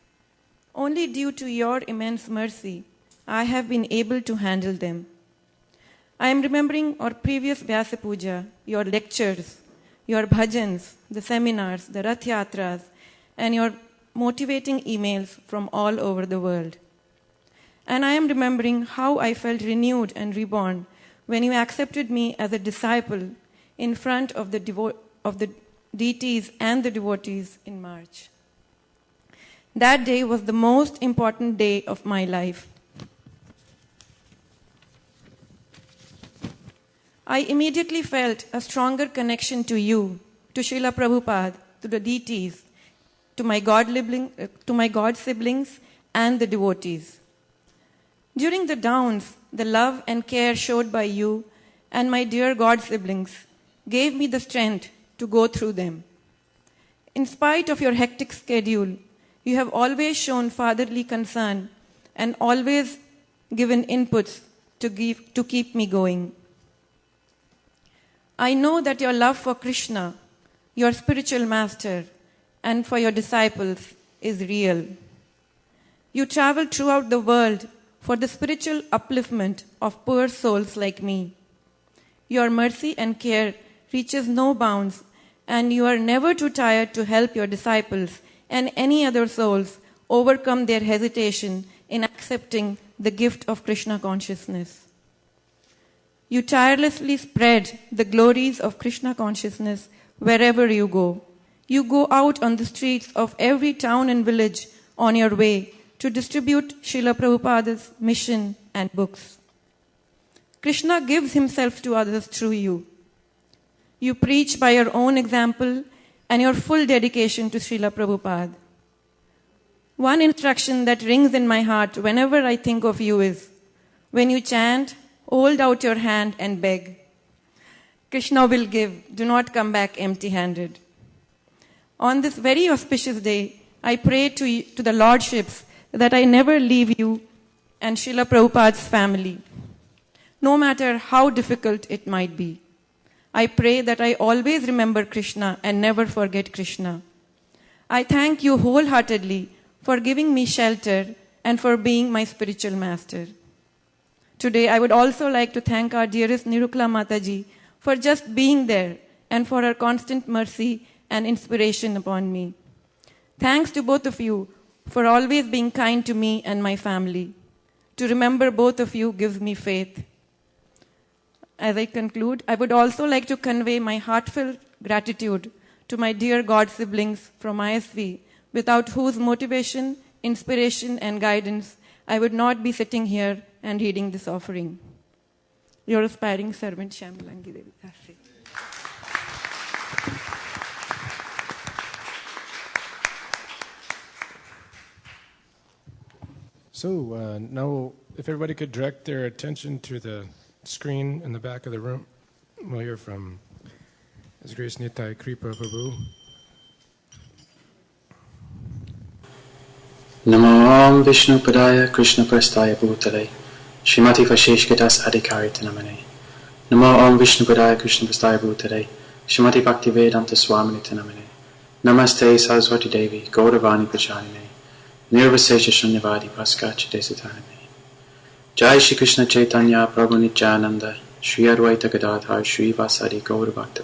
Only due to your immense mercy, I have been able to handle them. I am remembering our previous Vyasa puja, your lectures, your bhajans, the seminars, the Rath Yatras, and your motivating emails from all over the world. And I am remembering how I felt renewed and reborn when you accepted me as a disciple in front of the deities and the devotees in March. That day was the most important day of my life. I immediately felt a stronger connection to you, to Srila Prabhupada, to the deities, to my God siblings, and the devotees. During the downs, the love and care showed by you and my dear God siblings gave me the strength to go through them. In spite of your hectic schedule, you have always shown fatherly concern and always given inputs to keep me going. I know that your love for Krishna, your spiritual master, and for your disciples is real. You travel throughout the world for the spiritual upliftment of poor souls like me. Your mercy and care reaches no bounds, and you are never too tired to help your disciples and any other souls overcome their hesitation in accepting the gift of Krishna consciousness. You tirelessly spread the glories of Krishna consciousness wherever you go. You go out on the streets of every town and village on your way to distribute Srila Prabhupada's mission and books. Krishna gives himself to others through you. You preach by your own example and your full dedication to Srila Prabhupada. One instruction that rings in my heart whenever I think of you is, when you chant, hold out your hand and beg. Krishna will give. Do not come back empty-handed. On this very auspicious day, I pray to the Lordships that I never leave you and Srila Prabhupada's family, no matter how difficult it might be. I pray that I always remember Krishna and never forget Krishna. I thank you wholeheartedly for giving me shelter and for being my spiritual master. Today, I would also like to thank our dearest Nirukla Mataji for just being there and for her constant mercy and inspiration upon me. Thanks to both of you for always being kind to me and my family. To remember both of you gives me faith. As I conclude, I would also like to convey my heartfelt gratitude to my dear God siblings from ISV, without whose motivation, inspiration, and guidance I would not be sitting here and reading this offering. Your aspiring servant, Shyamulangi Devi Dasa. So now, if everybody could direct their attention to the screen in the back of the room, we'll hear from His Grace Nitai Kripa Prabhu. Namo Om Vishnu Padaya Krishna Prastaya Bhutale Srimati Vaisesika Dasa Adhikari Namane. Namo Om Vishnu Padaya Krishna Prastaya Bhutale Srimati Bhaktivedanta Swamini Namane. Namaste Saraswati Devi Gauravani Pracharine Nirvasesha Shunyavadi Paskachi Desataname. Jai Shri Krishna Chaitanya Prabhu Nityananda Shri Advaita Gadadhar Shri Vasari Gauravakta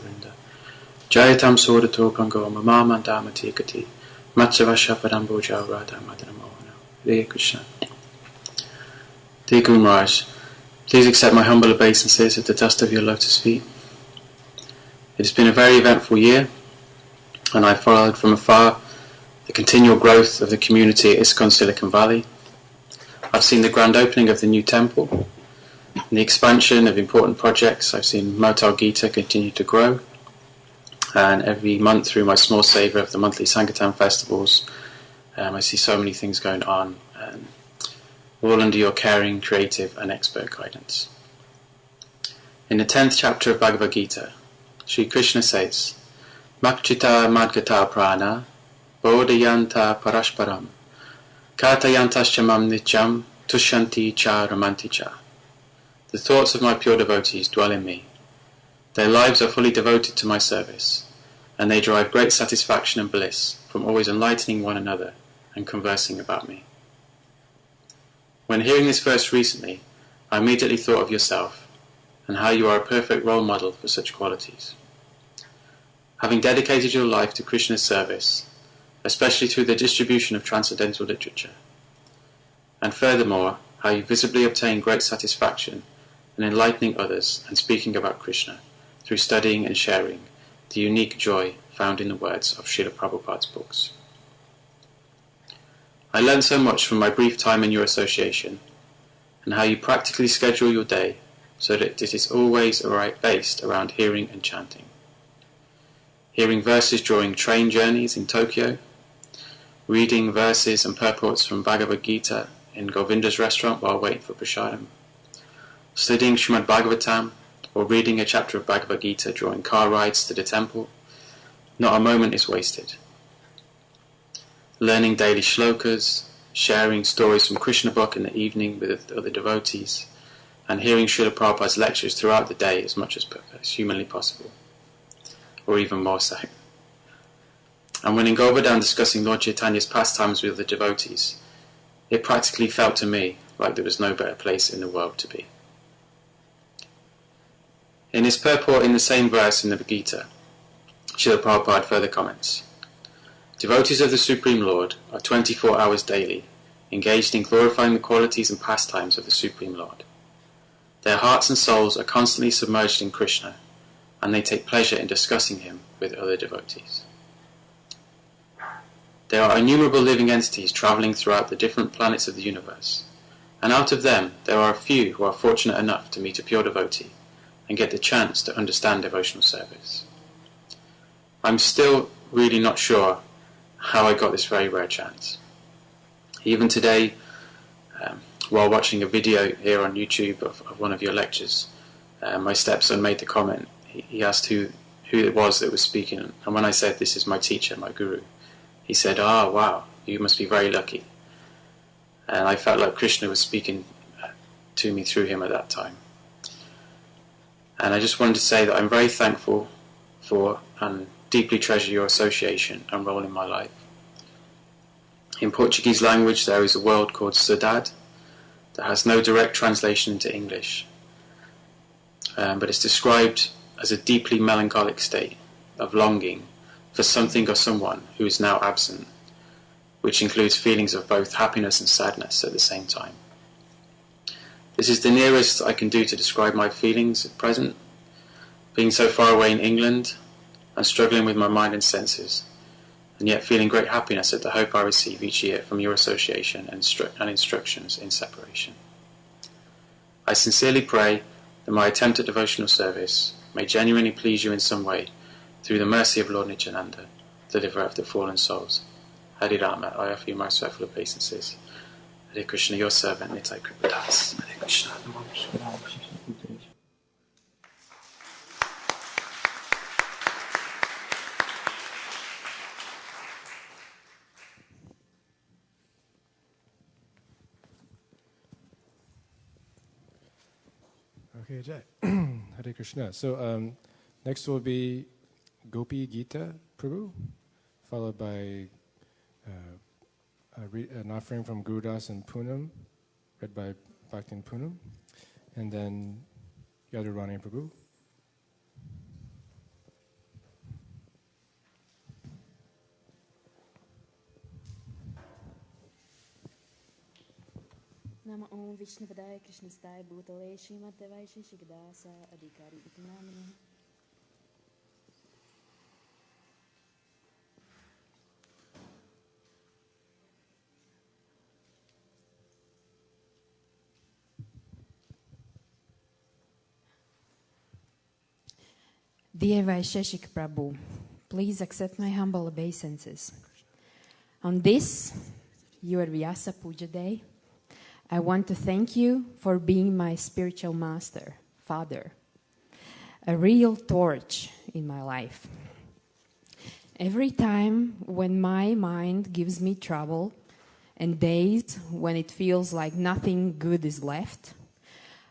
Jayatam Surato Pango Mama Mandamati Kati Matsavasha Padamboja Radha Madana Mohana. Hare Krishna. Dear Guru Maharaj, please accept my humble obeisances at the dust of your lotus feet. It has been a very eventful year, and I followed from afar the continual growth of the community at ISKCON Silicon Valley. I've seen the grand opening of the new temple, and the expansion of important projects. I've seen Motal Gita continue to grow, and every month through my small saver of the monthly Sankirtan festivals, I see so many things going on, all under your caring, creative and expert guidance. In the 10th chapter of Bhagavad Gita, Sri Krishna says, Makchita Madgata Prana Bodhayanta Parashparam Katayantaschamam Nityam Tushanti Cha Ramanti Cha. The thoughts of my pure devotees dwell in me. Their lives are fully devoted to my service, and they derive great satisfaction and bliss from always enlightening one another and conversing about me. When hearing this verse recently, I immediately thought of yourself and how you are a perfect role model for such qualities. Having dedicated your life to Krishna's service, especially through the distribution of transcendental literature, and furthermore, how you visibly obtain great satisfaction in enlightening others and speaking about Krishna through studying and sharing the unique joy found in the words of Srila Prabhupada's books. I learned so much from my brief time in your association, and how you practically schedule your day so that it is always based around hearing and chanting. Hearing verses during train journeys in Tokyo, reading verses and purports from Bhagavad Gita in Govinda's restaurant while waiting for prasadam, studying Srimad Bhagavatam, or reading a chapter of Bhagavad Gita during car rides to the temple. Not a moment is wasted. Learning daily shlokas, sharing stories from Krishna book in the evening with other devotees, and hearing Srila Prabhupada's lectures throughout the day as much as humanly possible, or even more so. And when in Govardhan discussing Lord Chaitanya's pastimes with the devotees, it practically felt to me like there was no better place in the world to be. In his purport in the same verse in the Gita, Srila Prabhupada further comments, devotees of the Supreme Lord are 24 hours daily engaged in glorifying the qualities and pastimes of the Supreme Lord. Their hearts and souls are constantly submerged in Krishna, and they take pleasure in discussing him with other devotees. There are innumerable living entities travelling throughout the different planets of the universe, and out of them there are a few who are fortunate enough to meet a pure devotee and get the chance to understand devotional service. I'm still really not sure how I got this very rare chance. Even today, while watching a video here on YouTube of one of your lectures, my stepson made the comment. He asked who it was that was speaking, and when I said, "This is my teacher, my guru," he said, "Ah, wow, you must be very lucky." And I felt like Krishna was speaking to me through him at that time. And I just wanted to say that I'm very thankful for and deeply treasure your association and role in my life. In Portuguese language there is a word called saudade that has no direct translation into English, but it's described as a deeply melancholic state of longing for something or someone who is now absent, which includes feelings of both happiness and sadness at the same time. This is the nearest I can do to describe my feelings at present, being so far away in England and struggling with my mind and senses, and yet feeling great happiness at the hope I receive each year from your association and instructions in separation. I sincerely pray that my attempt at devotional service may genuinely please you in some way through the mercy of Lord Nityananda, deliverer of the fallen souls. Hare Rama, I offer you my respectful obeisances. Hare Krishna, your servant, Nitai Kripadas. Hare Krishna. Okay, Jai. Hare Krishna. So next will be Gopi Gita Prabhu, followed by an offering from Guru Dasa and Poonam, read by Bhakti and Poonam, and then Yadurani Prabhu. Nama Om Vishnu Padaya Krishna Staya Bhutale Srimate Vaisesika Dasa Adhikari Iti Namini. Dear Vaisesika Prabhu, please accept my humble obeisances. On this, your Vyasa puja day, I want to thank you for being my spiritual master, father, a real torch in my life. Every time when my mind gives me trouble and days when it feels like nothing good is left,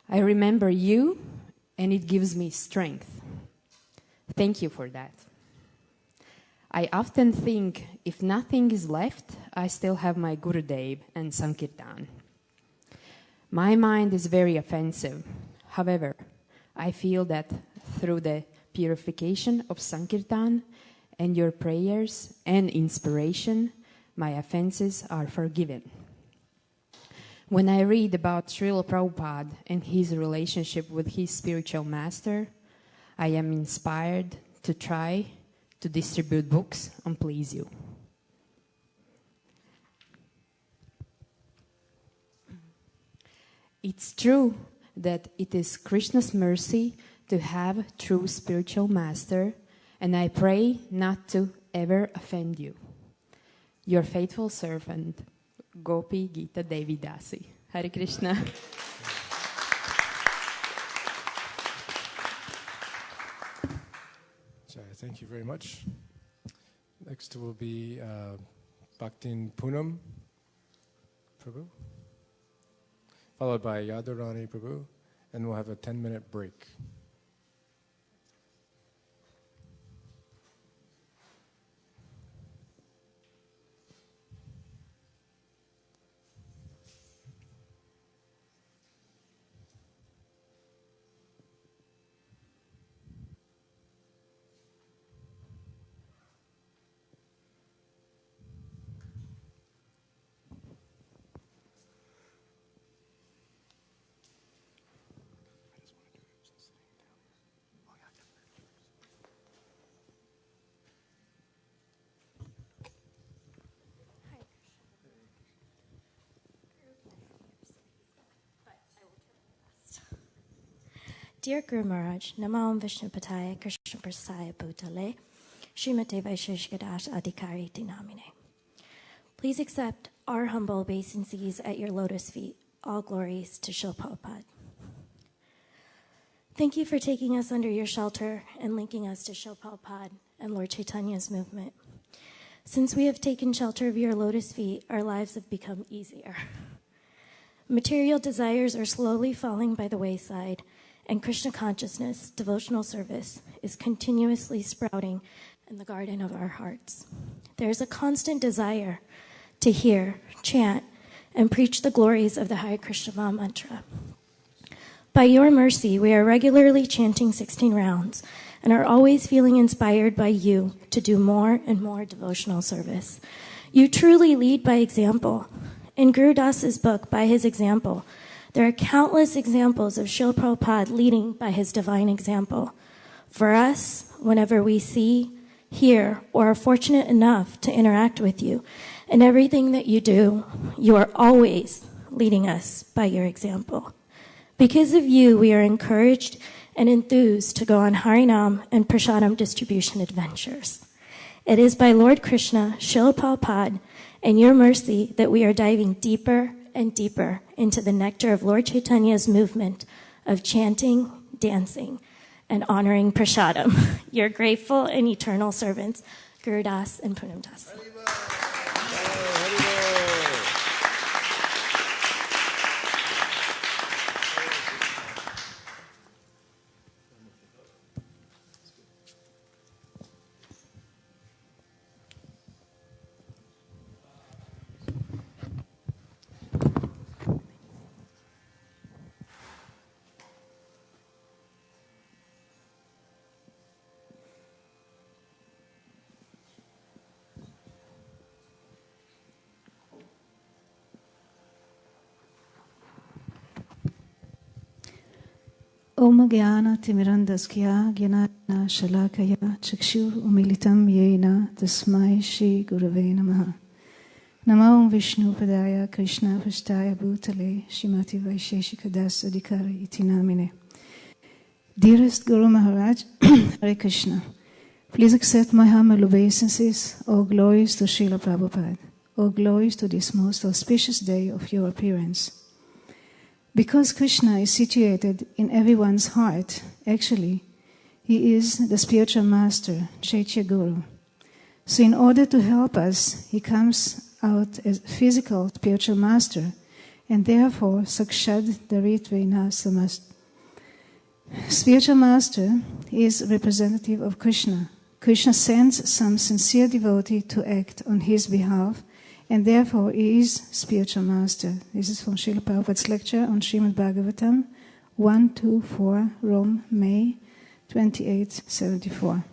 I remember you and it gives me strength. Thank you for that. I often think if nothing is left, I still have my Gurudev and Sankirtan. My mind is very offensive. However, I feel that through the purification of Sankirtan and your prayers and inspiration, my offenses are forgiven. When I read about Srila Prabhupada and his relationship with his spiritual master, I am inspired to try to distribute books and please you. It's true that it is Krishna's mercy to have true spiritual master, and I pray not to ever offend you. Your faithful servant, Gopi Gita Devi Dasi. Hare Krishna. Thank you very much. Next will be Bhaktin Poonam, Prabhu, followed by Yadurani Prabhu, and we'll have a 10-minute break. Dear Guru Maharaj, Namam Vishnu Pataya Krishna Prasaya Bhutale, Srimate Vaisesika Dasa Adhikari Tinamine. Please accept our humble obeisances at your lotus feet. All glories to Srila Prabhupada. Thank you for taking us under your shelter and linking us to Srila Prabhupada and Lord Chaitanya's movement. Since we have taken shelter of your lotus feet, our lives have become easier. Material desires are slowly falling by the wayside, and Krishna consciousness, devotional service, is continuously sprouting in the garden of our hearts. There is a constant desire to hear, chant, and preach the glories of the Hare Krishna Maha Mantra. By your mercy, we are regularly chanting 16 rounds and are always feeling inspired by you to do more and more devotional service. You truly lead by example. In Guru Dasa's book, By His Example, there are countless examples of Srila Prabhupada leading by his divine example. For us, whenever we see, hear, or are fortunate enough to interact with you, in everything that you do, you are always leading us by your example. Because of you, we are encouraged and enthused to go on Harinam and Prasadam distribution adventures. It is by Lord Krishna, Srila Prabhupada, and your mercy that we are diving deeper and deeper into the nectar of Lord Chaitanya's movement of chanting, dancing, and honoring Prasadam. Your grateful and eternal servants, Guru Das and Punam Das. Om Gyana Timirandaskya Gyanana Shalakaya Chakshu Umilitam Yena Tasmai Shri Gurave Namaha. Namo Vishnu Padaya Krishna Prasthaya Bhutale Srimati Vaisesika Dasa Adhikari Iti Namine. Dearest Guru Maharaj, Hare Krishna, please accept my humble obeisances. All glories to Srila Prabhupada. All glories to this most auspicious day of your appearance. Because Krishna is situated in everyone's heart, actually, he is the spiritual master, Chaitya Guru. So in order to help us, he comes out as physical spiritual master, and therefore Sakshad Daritve Samast. Spiritual master is representative of Krishna. Krishna sends some sincere devotee to act on his behalf, and therefore he is spiritual master. This is from Srila Prabhupada's lecture on Srimad Bhagavatam, 124, Rome, May 2874.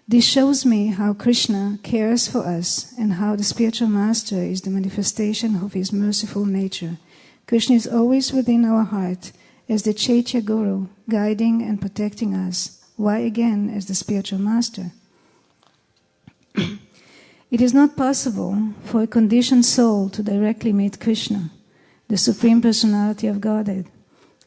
This shows me how Krishna cares for us and how the spiritual master is the manifestation of his merciful nature. Krishna is always within our heart as the Chaitya Guru, guiding and protecting us. Why again as the spiritual master? It is not possible for a conditioned soul to directly meet Krishna, the Supreme Personality of Godhead.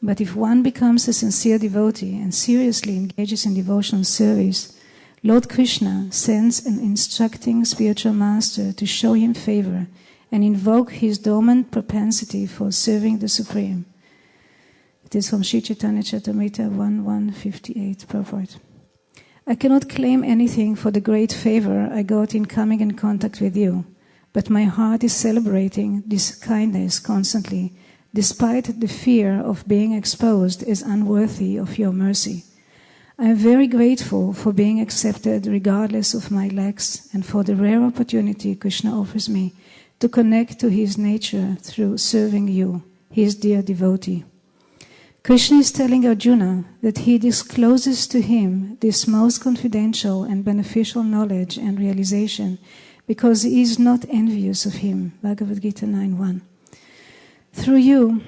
But if one becomes a sincere devotee and seriously engages in devotional service, Lord Krishna sends an instructing spiritual master to show him favor and invoke his dormant propensity for serving the Supreme. It is from Sri Chaitanya Charitamrita 1:158 purport. I cannot claim anything for the great favor I got in coming in contact with you. but my heart is celebrating this kindness constantly, despite the fear of being exposed as unworthy of your mercy. I am very grateful for being accepted regardless of my lacks and for the rare opportunity Krishna offers me to connect to his nature through serving you, his dear devotee. Krishna is telling Arjuna that he discloses to him this most confidential and beneficial knowledge and realization because he is not envious of him. Bhagavad Gita 9.1. Through you,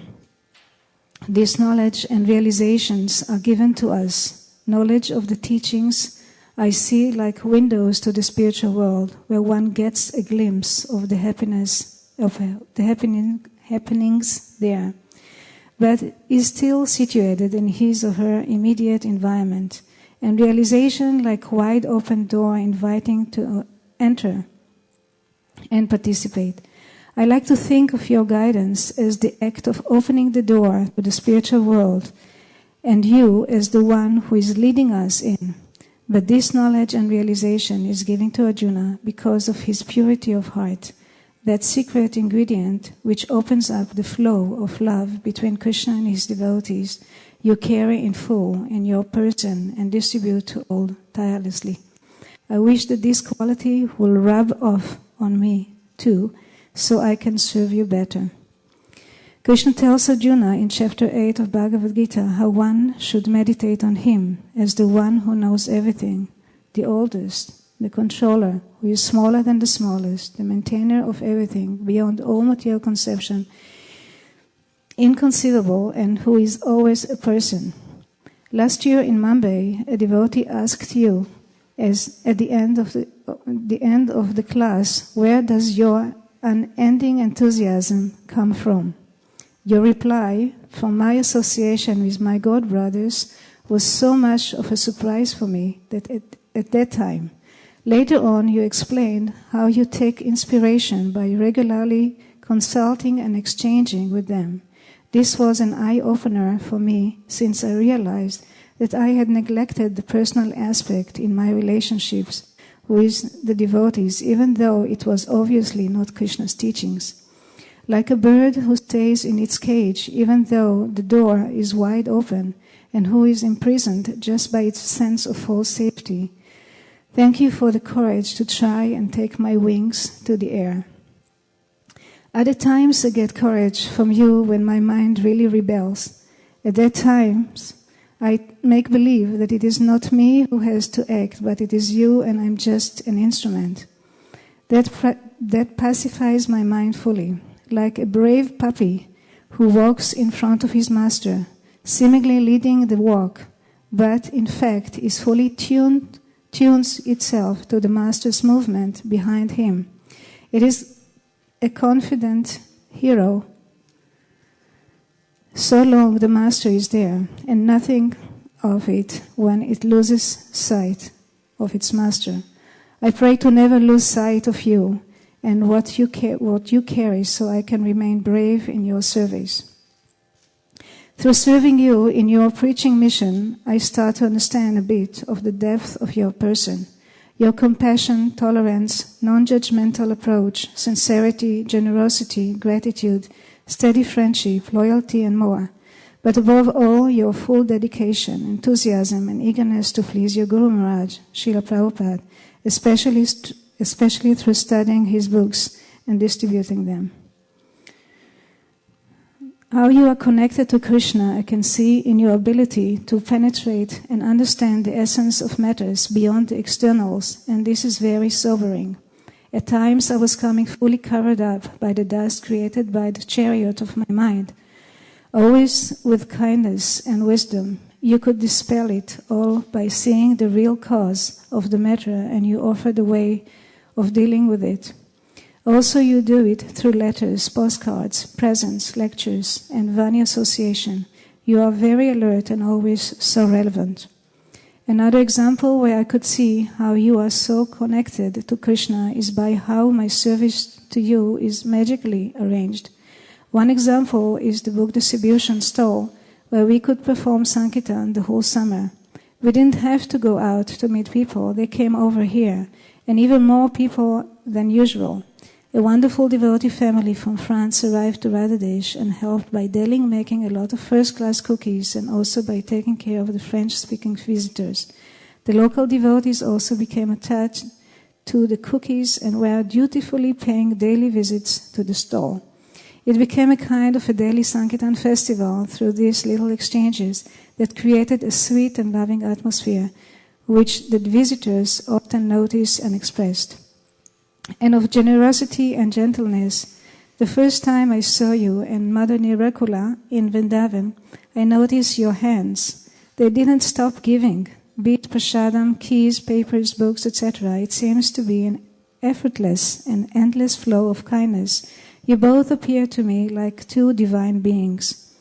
this knowledge and realizations are given to us. Knowledge of the teachings I see like windows to the spiritual world, where one gets a glimpse of the happiness of the happenings there, but is still situated in his or her immediate environment, and realization like wide open door inviting to enter and participate. I like to think of your guidance as the act of opening the door to the spiritual world, and you as the one who is leading us in. But this knowledge and realization is given to Arjuna because of his purity of heart, that secret ingredient which opens up the flow of love between Krishna and his devotees, you carry in full in your person and distribute to all tirelessly. I wish that this quality will rub off on me too, so I can serve you better. Krishna tells Arjuna in chapter 8 of Bhagavad Gita how one should meditate on him as the one who knows everything, the oldest, the controller, who is smaller than the smallest, the maintainer of everything beyond all material conception, inconceivable, and who is always a person. Last year in Mumbai, a devotee asked you, as at the end of the class, where does your unending enthusiasm come from? Your reply, from my association with my God brothers, was so much of a surprise for me that at that time. Later on, you explained how you take inspiration by regularly consulting and exchanging with them. This was an eye-opener for me, since I realized that I had neglected the personal aspect in my relationships with the devotees, even though it was obviously not Krishna's teachings. Like a bird who stays in its cage, even though the door is wide open, and who is imprisoned just by its sense of false safety. Thank you for the courage to try and take my wings to the air. Other times I get courage from you when my mind really rebels. At that times, I make believe that it is not me who has to act, but it is you and I'm just an instrument. That pacifies my mind fully, like a brave puppy who walks in front of his master, seemingly leading the walk, but in fact is fully tunes itself to the master's movement behind him. It is a confident hero so long the master is there, and nothing of it when it loses sight of its master. I pray to never lose sight of you and what you carry, so I can remain brave in your service. Through serving you in your preaching mission, I start to understand a bit of the depth of your person. Your compassion, tolerance, non-judgmental approach, sincerity, generosity, gratitude, steady friendship, loyalty, and more. But above all, your full dedication, enthusiasm, and eagerness to please your Guru Maharaj, Srila Prabhupada, especially through studying his books and distributing them. How you are connected to Krishna, I can see in your ability to penetrate and understand the essence of matters beyond the externals, and this is very sobering. At times I was coming fully covered up by the dust created by the chariot of my mind. Always with kindness and wisdom, you could dispel it all by seeing the real cause of the matter, and you offer the way of dealing with it. Also, you do it through letters, postcards, presents, lectures, and Vani association. You are very alert and always so relevant. Another example where I could see how you are so connected to Krishna is by how my service to you is magically arranged. One example is the book distribution stall, where we could perform Sankirtan the whole summer. We didn't have to go out to meet people. They came over here, and even more people than usual. A wonderful devotee family from France arrived to Radhadesh and helped by daily making a lot of first-class cookies and also by taking care of the French-speaking visitors. The local devotees also became attached to the cookies and were dutifully paying daily visits to the stall. It became a kind of a daily Sankirtan festival through these little exchanges that created a sweet and loving atmosphere, which the visitors often noticed and expressed. And of generosity and gentleness, the first time I saw you and Mother Nirakula in Vrindavan, I noticed your hands. They didn't stop giving, be it prasadam, keys, papers, books, etc. It seems to be an effortless and endless flow of kindness. You both appear to me like two divine beings.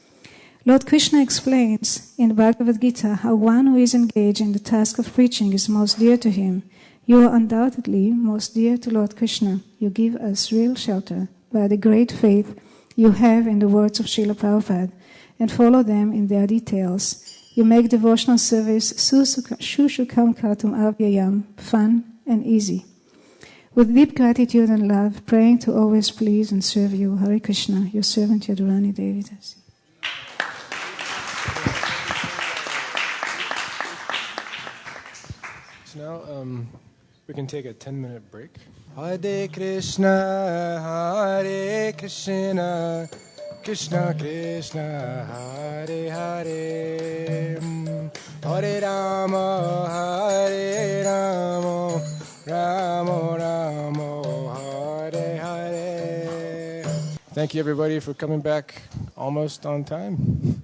Lord Krishna explains in Bhagavad Gita how one who is engaged in the task of preaching is most dear to him. You are undoubtedly most dear to Lord Krishna. You give us real shelter by the great faith you have in the words of Srila Prabhupada and follow them in their details. You make devotional service shushukam katum avyayam, fun and easy. With deep gratitude and love, praying to always please and serve you, Hare Krishna, your servant Yadurani Devi Dasi. So now we can take a 10-minute break. Hare Krishna, Krishna Krishna, Hare Hare, Hare Rama, Rama Rama, Hare Hare. Thank you, everybody, for coming back almost on time.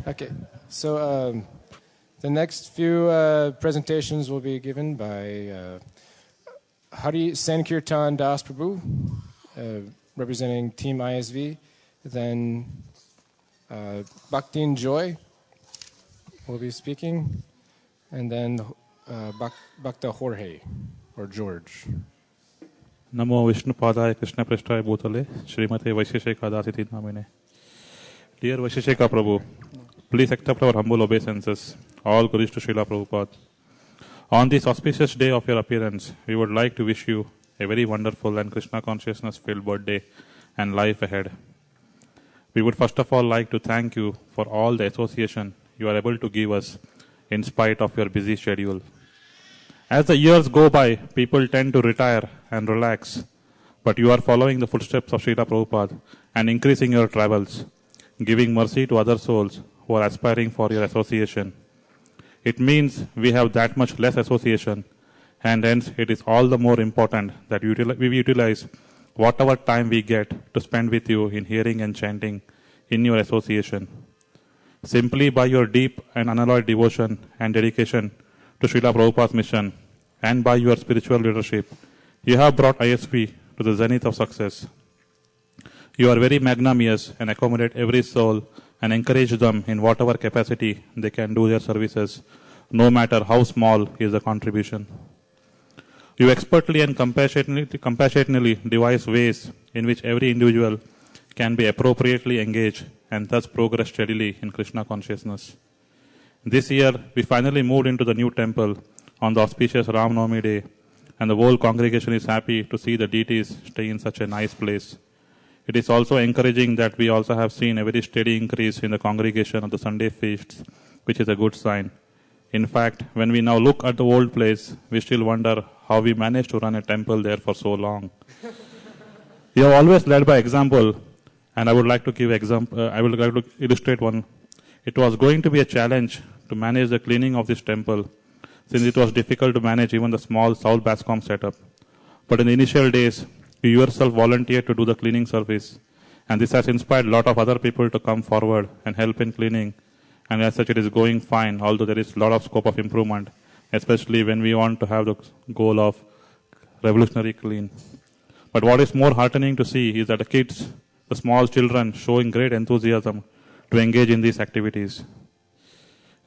Okay, so the next few presentations will be given by Hari Sankirtan Das Prabhu, representing Team ISV. Then Bhaktin Joy will be speaking, and then Bhakta Jorge, or George. Namo Vishnu Padaya Krishna Prasthaya Bhutale Srimate Vaisesika Dasiti Namine. Dear Vaisesika Prabhu, please accept our humble obeisances. All glories to Srila Prabhupada. On this auspicious day of your appearance, we would like to wish you a very wonderful and Krishna consciousness filled birthday and life ahead. We would first of all like to thank you for all the association you are able to give us in spite of your busy schedule. As the years go by, people tend to retire and relax, but you are following the footsteps of Srila Prabhupada and increasing your travels, giving mercy to other souls who are aspiring for your association. It means we have that much less association, and hence it is all the more important that we utilize whatever time we get to spend with you in hearing and chanting in your association. Simply by your deep and unalloyed devotion and dedication to Srila Prabhupada's mission, and by your spiritual leadership, you have brought ISV to the zenith of success. You are very magnanimous and accommodate every soul and encourage them in whatever capacity they can do their services, no matter how small is the contribution. You expertly and compassionately devise ways in which every individual can be appropriately engaged and thus progress steadily in Krishna consciousness. This year, we finally moved into the new temple on the auspicious Ram Navami day, and the whole congregation is happy to see the deities stay in such a nice place. It is also encouraging that we also have seen a very steady increase in the congregation of the Sunday feasts, which is a good sign. In fact, when we now look at the old place, we still wonder how we managed to run a temple there for so long. You have always led by example, and I would like to illustrate one. It was going to be a challenge to manage the cleaning of this temple, since it was difficult to manage even the small South Bascom setup. But in the initial days, you yourself volunteered to do the cleaning service, and this has inspired a lot of other people to come forward and help in cleaning, and as such it is going fine, although there is a lot of scope of improvement, especially when we want to have the goal of revolutionary clean. But what is more heartening to see is that the kids, the small children, showing great enthusiasm to engage in these activities.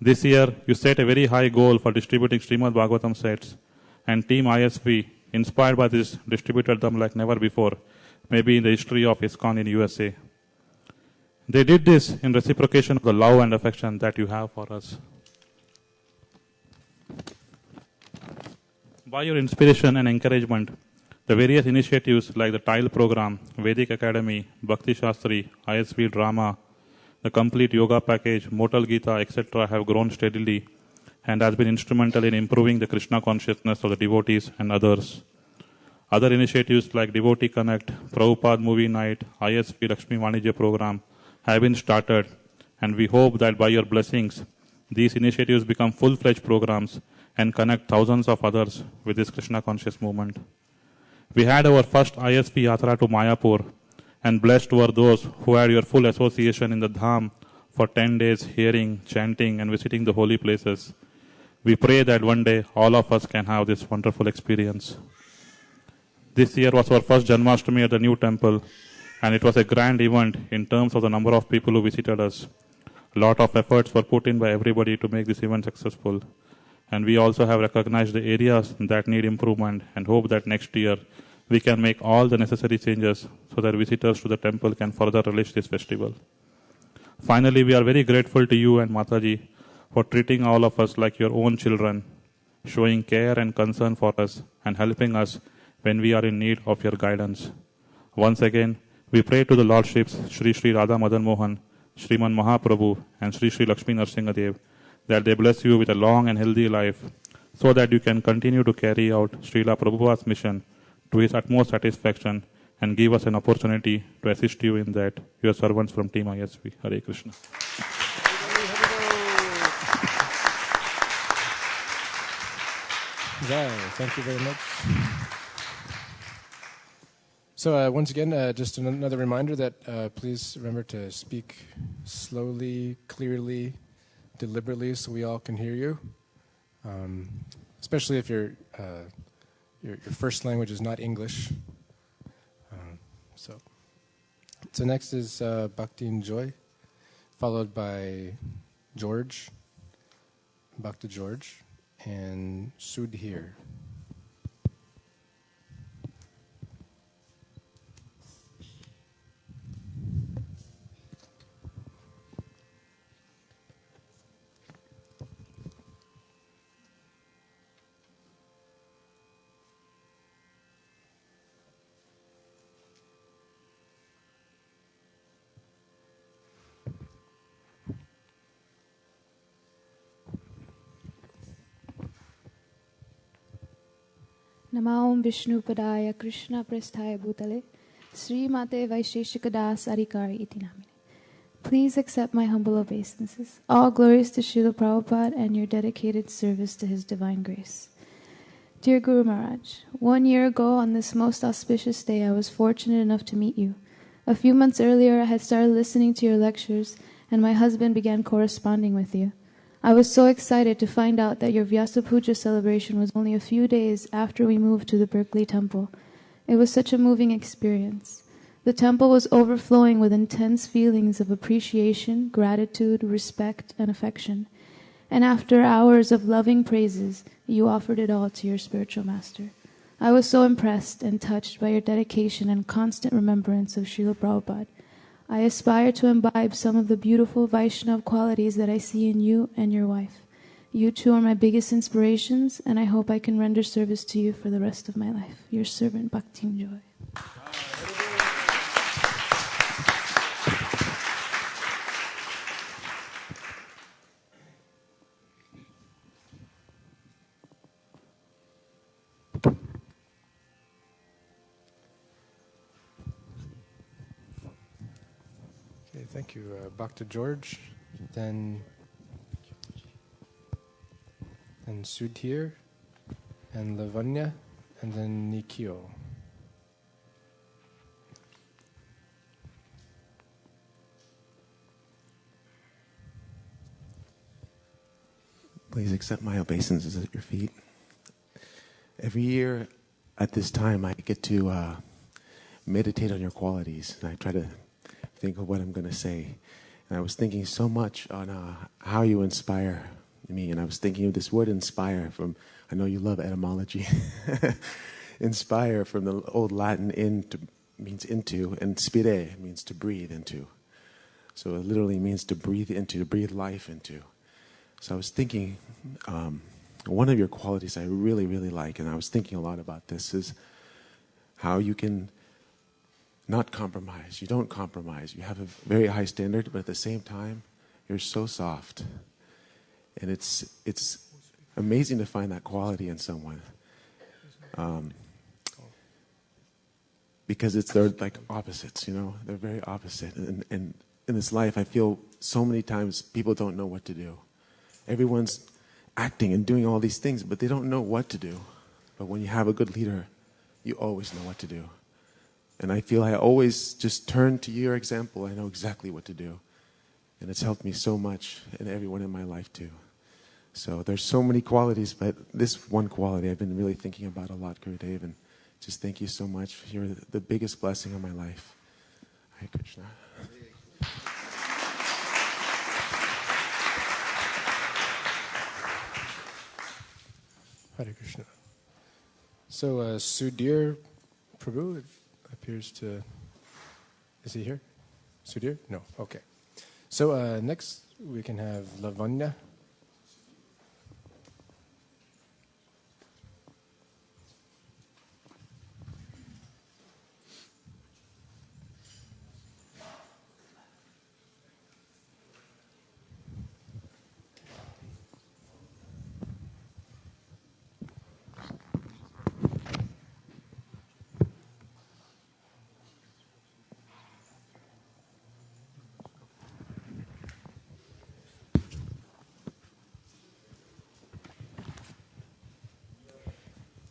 This year, you set a very high goal for distributing Srimad Bhagavatam sets, and Team ISV, inspired by this, distributed them like never before, maybe in the history of ISKCON in USA. They did this in reciprocation of the love and affection that you have for us. By your inspiration and encouragement, The various initiatives like the Tile Program, Vedic Academy, Bhakti Shastri, ISV Drama, the complete yoga package, Mortal Gita, etc. have grown steadily and has been instrumental in improving the Krishna consciousness of the devotees and others. Other initiatives like Devotee Connect, Prabhupada Movie Night, ISV Lakshmi Vanijya Program have been started, and we hope that by your blessings, these initiatives become full-fledged programs and connect thousands of others with this Krishna conscious movement. We had our first ISV Yatra to Mayapur, and blessed were those who had your full association in the Dham for 10 days, hearing, chanting, and visiting the holy places. We pray that one day all of us can have this wonderful experience. This year was our first Janmashtami at the new temple, and it was a grand event in terms of the number of people who visited us. A lot of efforts were put in by everybody to make this event successful. And we also have recognized the areas that need improvement and hope that next year we can make all the necessary changes so that visitors to the temple can further relish this festival. Finally, we are very grateful to you and Mataji for treating all of us like your own children, showing care and concern for us and helping us when we are in need of your guidance. Once again, we pray to the Lordships Sri Sri Radha Madan Mohan, Sriman Mahaprabhu and Sri Sri Lakshmi Nrsingadev that they bless you with a long and healthy life so that you can continue to carry out Srila Prabhupada's mission to his utmost satisfaction and give us an opportunity to assist you in that, your servants from Team ISV. Hare Krishna. Yeah, thank you very much. So once again, just another reminder that please remember to speak slowly, clearly, deliberately, so we all can hear you. Especially if your first language is not English. So next is Bhakti and Joy, followed by George, Bhakti George, and Sudhir. Namaom Vishnu Padaya Krishna Prasthaya Bhutale Sri Mate Vaisesika Dasa Adhikari iti namine. Please accept my humble obeisances. All glories to Srila Prabhupada and your dedicated service to His divine grace. Dear Guru Maharaj, 1 year ago on this most auspicious day I was fortunate enough to meet you. A few months earlier I had started listening to your lectures and my husband began corresponding with you. I was so excited to find out that your Vyasa puja celebration was only a few days after we moved to the Berkeley temple. It was such a moving experience. The temple was overflowing with intense feelings of appreciation, gratitude, respect, and affection. And after hours of loving praises, you offered it all to your spiritual master. I was so impressed and touched by your dedication and constant remembrance of Srila Prabhupada. I aspire to imbibe some of the beautiful Vaishnava qualities that I see in you and your wife. You two are my biggest inspirations, and I hope I can render service to you for the rest of my life. Your servant, Bhakti and Joy. Thank you, Bhakti George, then Sudhir, and Lavanya, and then Nikio. Please accept my obeisances at your feet. Every year at this time, I get to meditate on your qualities, and I try to think of what I'm going to say. And I was thinking so much on how you inspire me, and I was thinking of this word inspire from, I know you love etymology, inspire from the old Latin means into, and spire means to breathe into. So it literally means to breathe into, to breathe life into. So I was thinking, one of your qualities I really, really like, and I was thinking a lot about this, is how you can not compromise. You don't compromise. You have a very high standard, but at the same time, you're so soft. And it's amazing to find that quality in someone. Because they're like opposites, They're very opposite. And in this life, I feel so many times people don't know what to do. Everyone's acting and doing all these things, but they don't know what to do. But when you have a good leader, you always know what to do. And I feel I always just turn to your example. I know exactly what to do. And it's helped me so much, and everyone in my life too. So there's so many qualities, but this one quality I've been really thinking about a lot, Gurudev, and just thank you so much. You're the biggest blessing of my life. Hare Krishna. Hare Krishna. So Sudhir Prabhu appears to... Is he here? Sudhir? No. Okay. So next we can have Lavanya.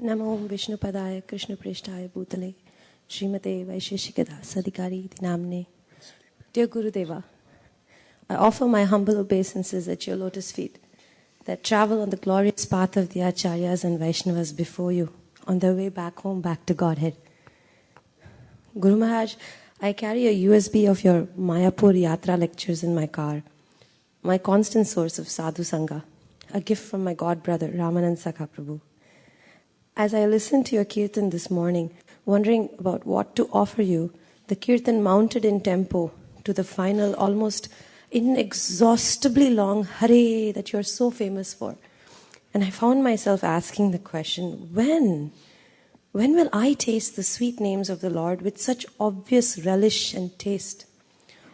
Namo Vishnu Padaya Krishna Prishtaya Bhutale Srimate Vaisesika Dasa Adhikari Namne. Dear Gurudeva, I offer my humble obeisances at your lotus feet that travel on the glorious path of the Acharyas and Vaishnavas before you on their way back home, back to Godhead. Guru Maharaj, I carry a USB of your Mayapur Yatra lectures in my car, my constant source of sadhu sangha, a gift from my god brother Ramanand Sakha Prabhu. As I listened to your kirtan this morning, wondering about what to offer you, the kirtan mounted in tempo to the final, almost inexhaustibly long Hare that you're so famous for. And I found myself asking the question, when will I taste the sweet names of the Lord with such obvious relish and taste?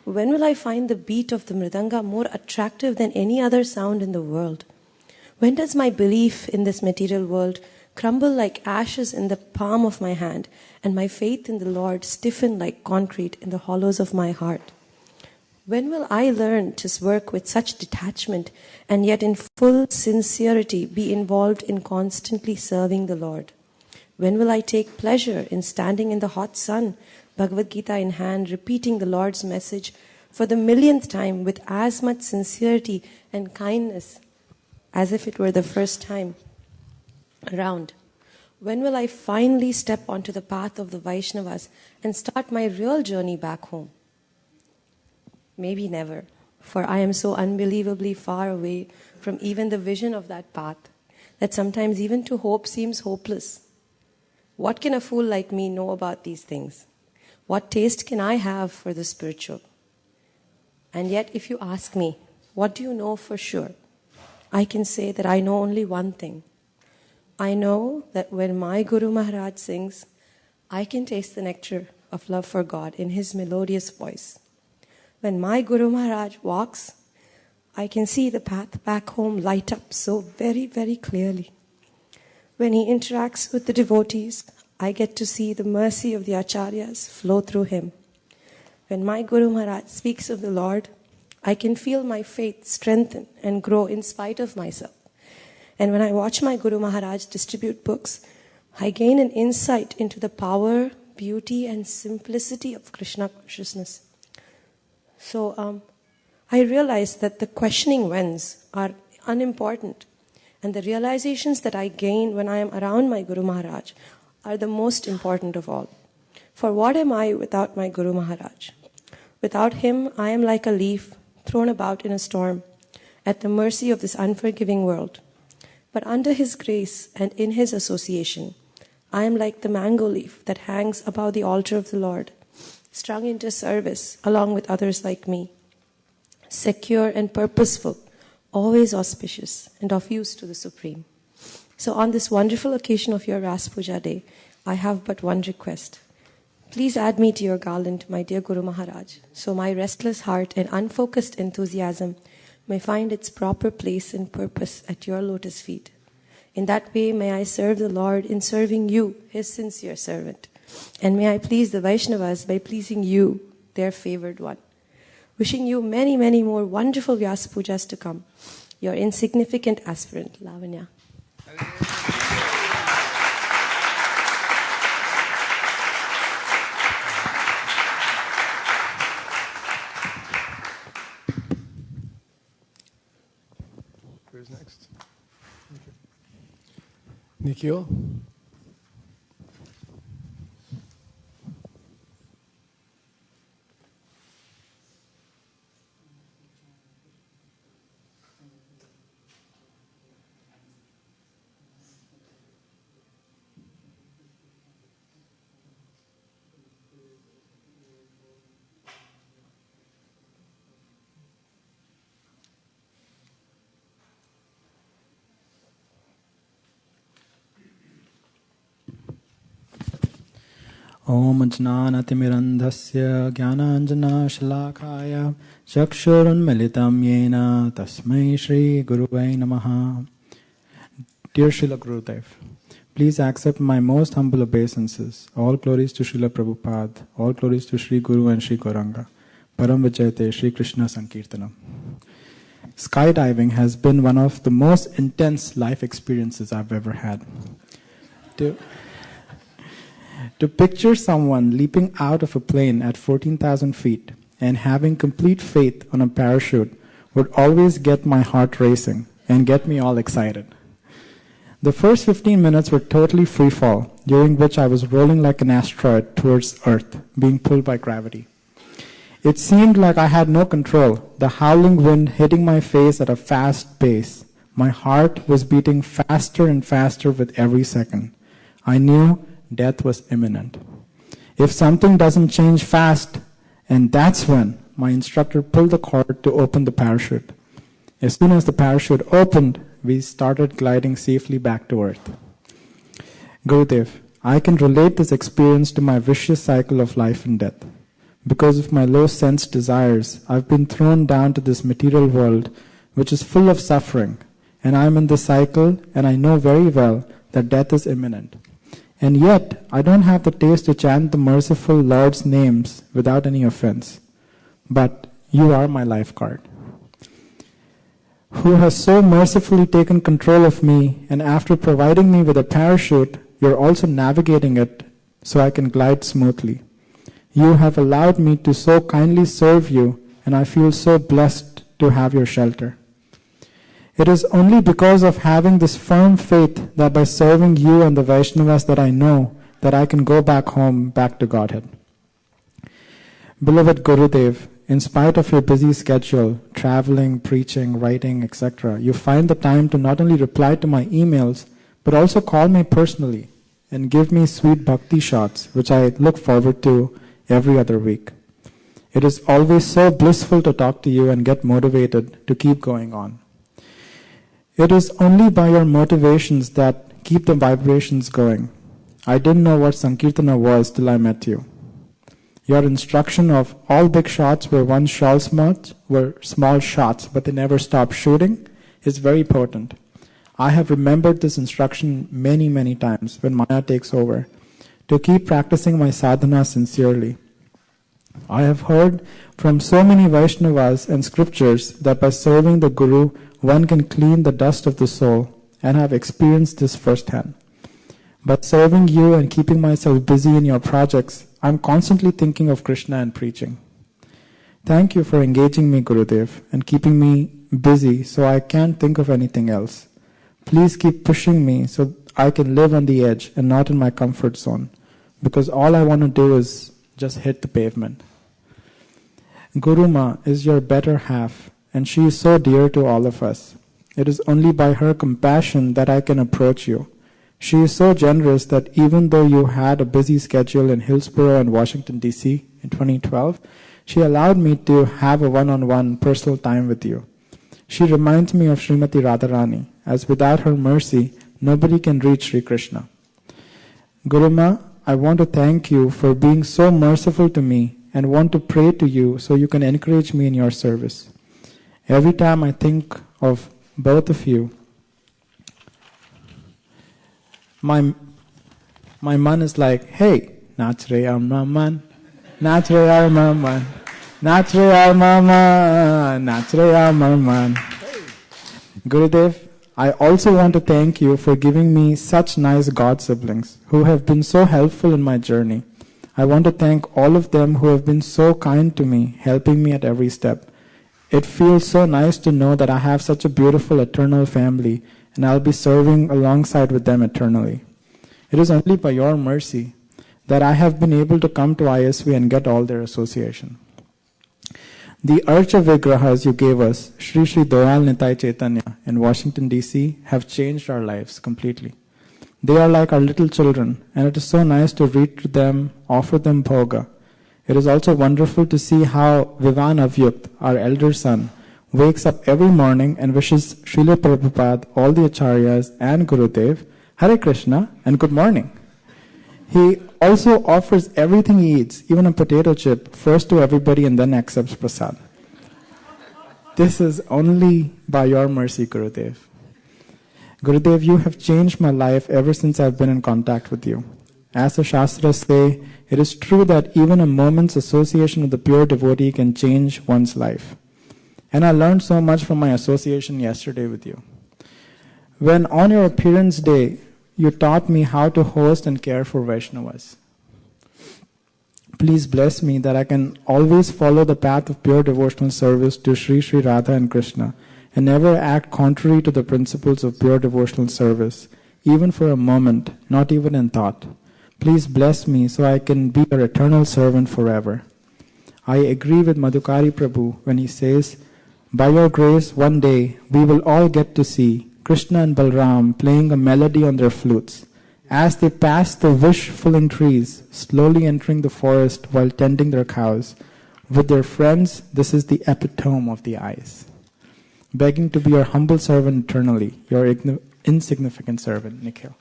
When will I find the beat of the mridanga more attractive than any other sound in the world? When does my belief in this material world crumble like ashes in the palm of my hand, and my faith in the Lord stiffen like concrete in the hollows of my heart? When will I learn to work with such detachment and yet in full sincerity be involved in constantly serving the Lord? When will I take pleasure in standing in the hot sun, Bhagavad Gita in hand, repeating the Lord's message for the millionth time with as much sincerity and kindness as if it were the first time around? When will I finally step onto the path of the Vaishnavas and start my real journey back home? Maybe never, for I am so unbelievably far away from even the vision of that path that sometimes even to hope seems hopeless. What can a fool like me know about these things? What taste can I have for the spiritual? And yet, if you ask me, what do you know for sure? I can say that I know only one thing. I know that when my Guru Maharaj sings, I can taste the nectar of love for God in his melodious voice. When my Guru Maharaj walks, I can see the path back home light up so very, very clearly. When he interacts with the devotees, I get to see the mercy of the Acharyas flow through him. When my Guru Maharaj speaks of the Lord, I can feel my faith strengthen and grow in spite of myself. And when I watch my Guru Maharaj distribute books, I gain an insight into the power, beauty, and simplicity of Krishna consciousness. So I realize that the questioning whens are unimportant, and the realizations that I gain when I am around my Guru Maharaj are the most important of all. For what am I without my Guru Maharaj? Without him, I am like a leaf thrown about in a storm, at the mercy of this unforgiving world. But under his grace and in his association, I am like the mango leaf that hangs above the altar of the Lord, strung into service along with others like me, secure and purposeful, always auspicious and of use to the Supreme. So on this wonderful occasion of your Vyasa Puja day, I have but one request. Please add me to your garland, my dear Guru Maharaj, so my restless heart and unfocused enthusiasm may find its proper place and purpose at your lotus feet. In that way, may I serve the Lord in serving you, his sincere servant. And may I please the Vaishnavas by pleasing you, their favored one. Wishing you many, many more wonderful Vyasa pujas to come. Your insignificant aspirant, Lavanya. Who's next? Nikhil. Om Ajnanatimirandhasya Jnananjana Shalakaya Chakshurunmilitam Yena Tasmai Shri Guruvai Namaha. Dear Srila Gurudev, please accept my most humble obeisances. All glories to Srila Prabhupada, all glories to Sri Guru and Sri Gauranga. Param Vijayate Sri Krishna Sankirtanam. Skydiving has been one of the most intense life experiences I've ever had. To picture someone leaping out of a plane at 14,000 feet and having complete faith on a parachute would always get my heart racing and get me all excited. The first 15 minutes were totally free fall, during which I was rolling like an asteroid towards Earth, being pulled by gravity. It seemed like I had no control, the howling wind hitting my face at a fast pace. My heart was beating faster and faster with every second. I knew death was imminent. If something doesn't change fast, and that's when my instructor pulled the cord to open the parachute. As soon as the parachute opened, we started gliding safely back to Earth. Gurudev, I can relate this experience to my vicious cycle of life and death. Because of my low sense desires, I've been thrown down to this material world which is full of suffering, and I'm in this cycle, and I know very well that death is imminent. And yet, I don't have the taste to chant the merciful Lord's names without any offense. But you are my lifeguard, who has so mercifully taken control of me, and after providing me with a parachute, you're also navigating it so I can glide smoothly. You have allowed me to so kindly serve you, and I feel so blessed to have your shelter. It is only because of having this firm faith that by serving you and the Vaishnavas that I know that I can go back home, back to Godhead. Beloved Gurudev, in spite of your busy schedule, traveling, preaching, writing, etc., you find the time to not only reply to my emails, but also call me personally and give me sweet bhakti shots, which I look forward to every other week. It is always so blissful to talk to you and get motivated to keep going on. It is only by your motivations that keep the vibrations going. I didn't know what Sankirtana was till I met you. Your instruction of all big shots were small shots, but they never stop shooting is very potent. I have remembered this instruction many, many times when Maya takes over, to keep practicing my sadhana sincerely. I have heard from so many Vaishnavas and scriptures that by serving the Guru, one can clean the dust of the soul, and have experienced this firsthand. By serving you and keeping myself busy in your projects, I'm constantly thinking of Krishna and preaching. Thank you for engaging me, Gurudev, and keeping me busy so I can't think of anything else. Please keep pushing me so I can live on the edge and not in my comfort zone, because all I want to do is just hit the pavement. Guruma is your better half, and she is so dear to all of us. It is only by her compassion that I can approach you. She is so generous that even though you had a busy schedule in Hillsborough and Washington, D.C. in 2012, she allowed me to have a one-on-one personal time with you. She reminds me of Srimati Radharani, as without her mercy, nobody can reach Sri Krishna. Guruma, I want to thank you for being so merciful to me and want to pray to you so you can encourage me in your service. Every time I think of both of you, my man is like, hey, nach re aar man, nach re aar man, nach re aar mama, nach re aar man. Gurudev, I also want to thank you for giving me such nice God siblings who have been so helpful in my journey. I want to thank all of them who have been so kind to me, helping me at every step. It feels so nice to know that I have such a beautiful eternal family and I'll be serving alongside with them eternally. It is only by your mercy that I have been able to come to ISV and get all their association. The Archa Vigrahas you gave us, Sri Sri Doyal Nitai Chaitanya in Washington DC, have changed our lives completely. They are like our little children, and it is so nice to read to them, offer them bhoga. It is also wonderful to see how Vivan Avyukt, our elder son, wakes up every morning and wishes Srila Prabhupada, all the Acharyas and Gurudev, Hare Krishna and good morning. He also offers everything he eats, even a potato chip, first to everybody and then accepts prasad. This is only by your mercy, Gurudev. Gurudev, you have changed my life ever since I've been in contact with you. As the Shastras say, it is true that even a moment's association with the pure devotee can change one's life. And I learned so much from my association yesterday with you. When on your appearance day, you taught me how to host and care for Vaishnavas. Please bless me that I can always follow the path of pure devotional service to Sri Sri Radha and Krishna and never act contrary to the principles of pure devotional service, even for a moment, not even in thought. Please bless me so I can be your eternal servant forever. I agree with Madhukari Prabhu when he says, by your grace, one day we will all get to see Krishna and Balram playing a melody on their flutes as they pass the wish-fulfilling trees, slowly entering the forest while tending their cows. With their friends, this is the epitome of the eyes. Begging to be your humble servant eternally, your insignificant servant, Nikhil.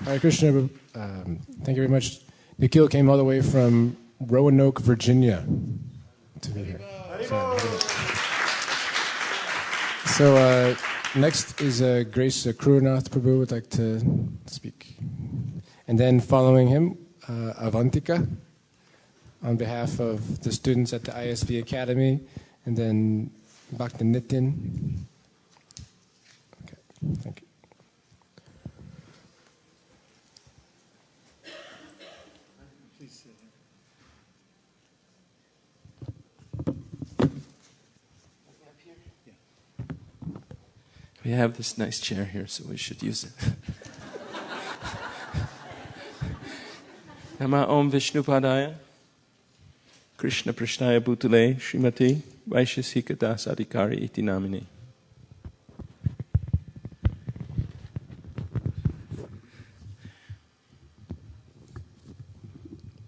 Hare Krishna, thank you very much. Nikhil came all the way from Roanoke, Virginia to be here. So next is Grace Krunath Prabhu would like to speak. And then following him, Avantika on behalf of the students at the ISV Academy, and then Bhakti Nitin. Okay, thank you. We have this nice chair here, so we should use it. Nama Om Vishnu Padaya, Krishna Prishnaya Bhutale, Srimati Vaisesika Dasa Adhikari Iti Namine.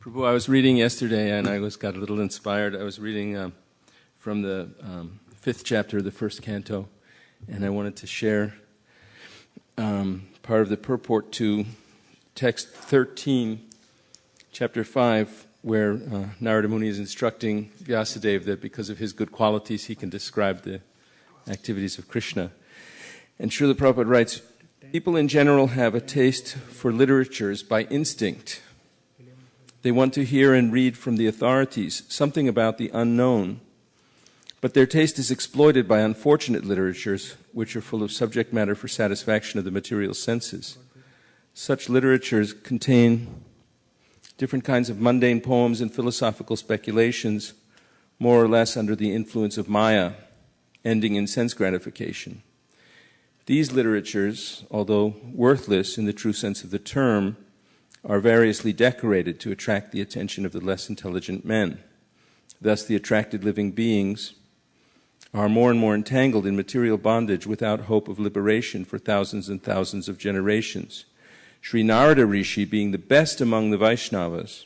Prabhu, I was reading yesterday and I got a little inspired. I was reading from the 5th chapter of the 1st canto, and I wanted to share part of the purport to text 13, chapter 5, where Narada Muni is instructing Vyasadeva that because of his good qualities he can describe the activities of Krishna. And Srila Prabhupada writes, people in general have a taste for literatures by instinct. They want to hear and read from the authorities something about the unknown. But their taste is exploited by unfortunate literatures, which are full of subject matter for satisfaction of the material senses. Such literatures contain different kinds of mundane poems and philosophical speculations, more or less under the influence of Maya, ending in sense gratification. These literatures, although worthless in the true sense of the term, are variously decorated to attract the attention of the less intelligent men. Thus, the attracted living beings are more and more entangled in material bondage without hope of liberation for thousands and thousands of generations. Sri Narada Rishi, being the best among the Vaishnavas,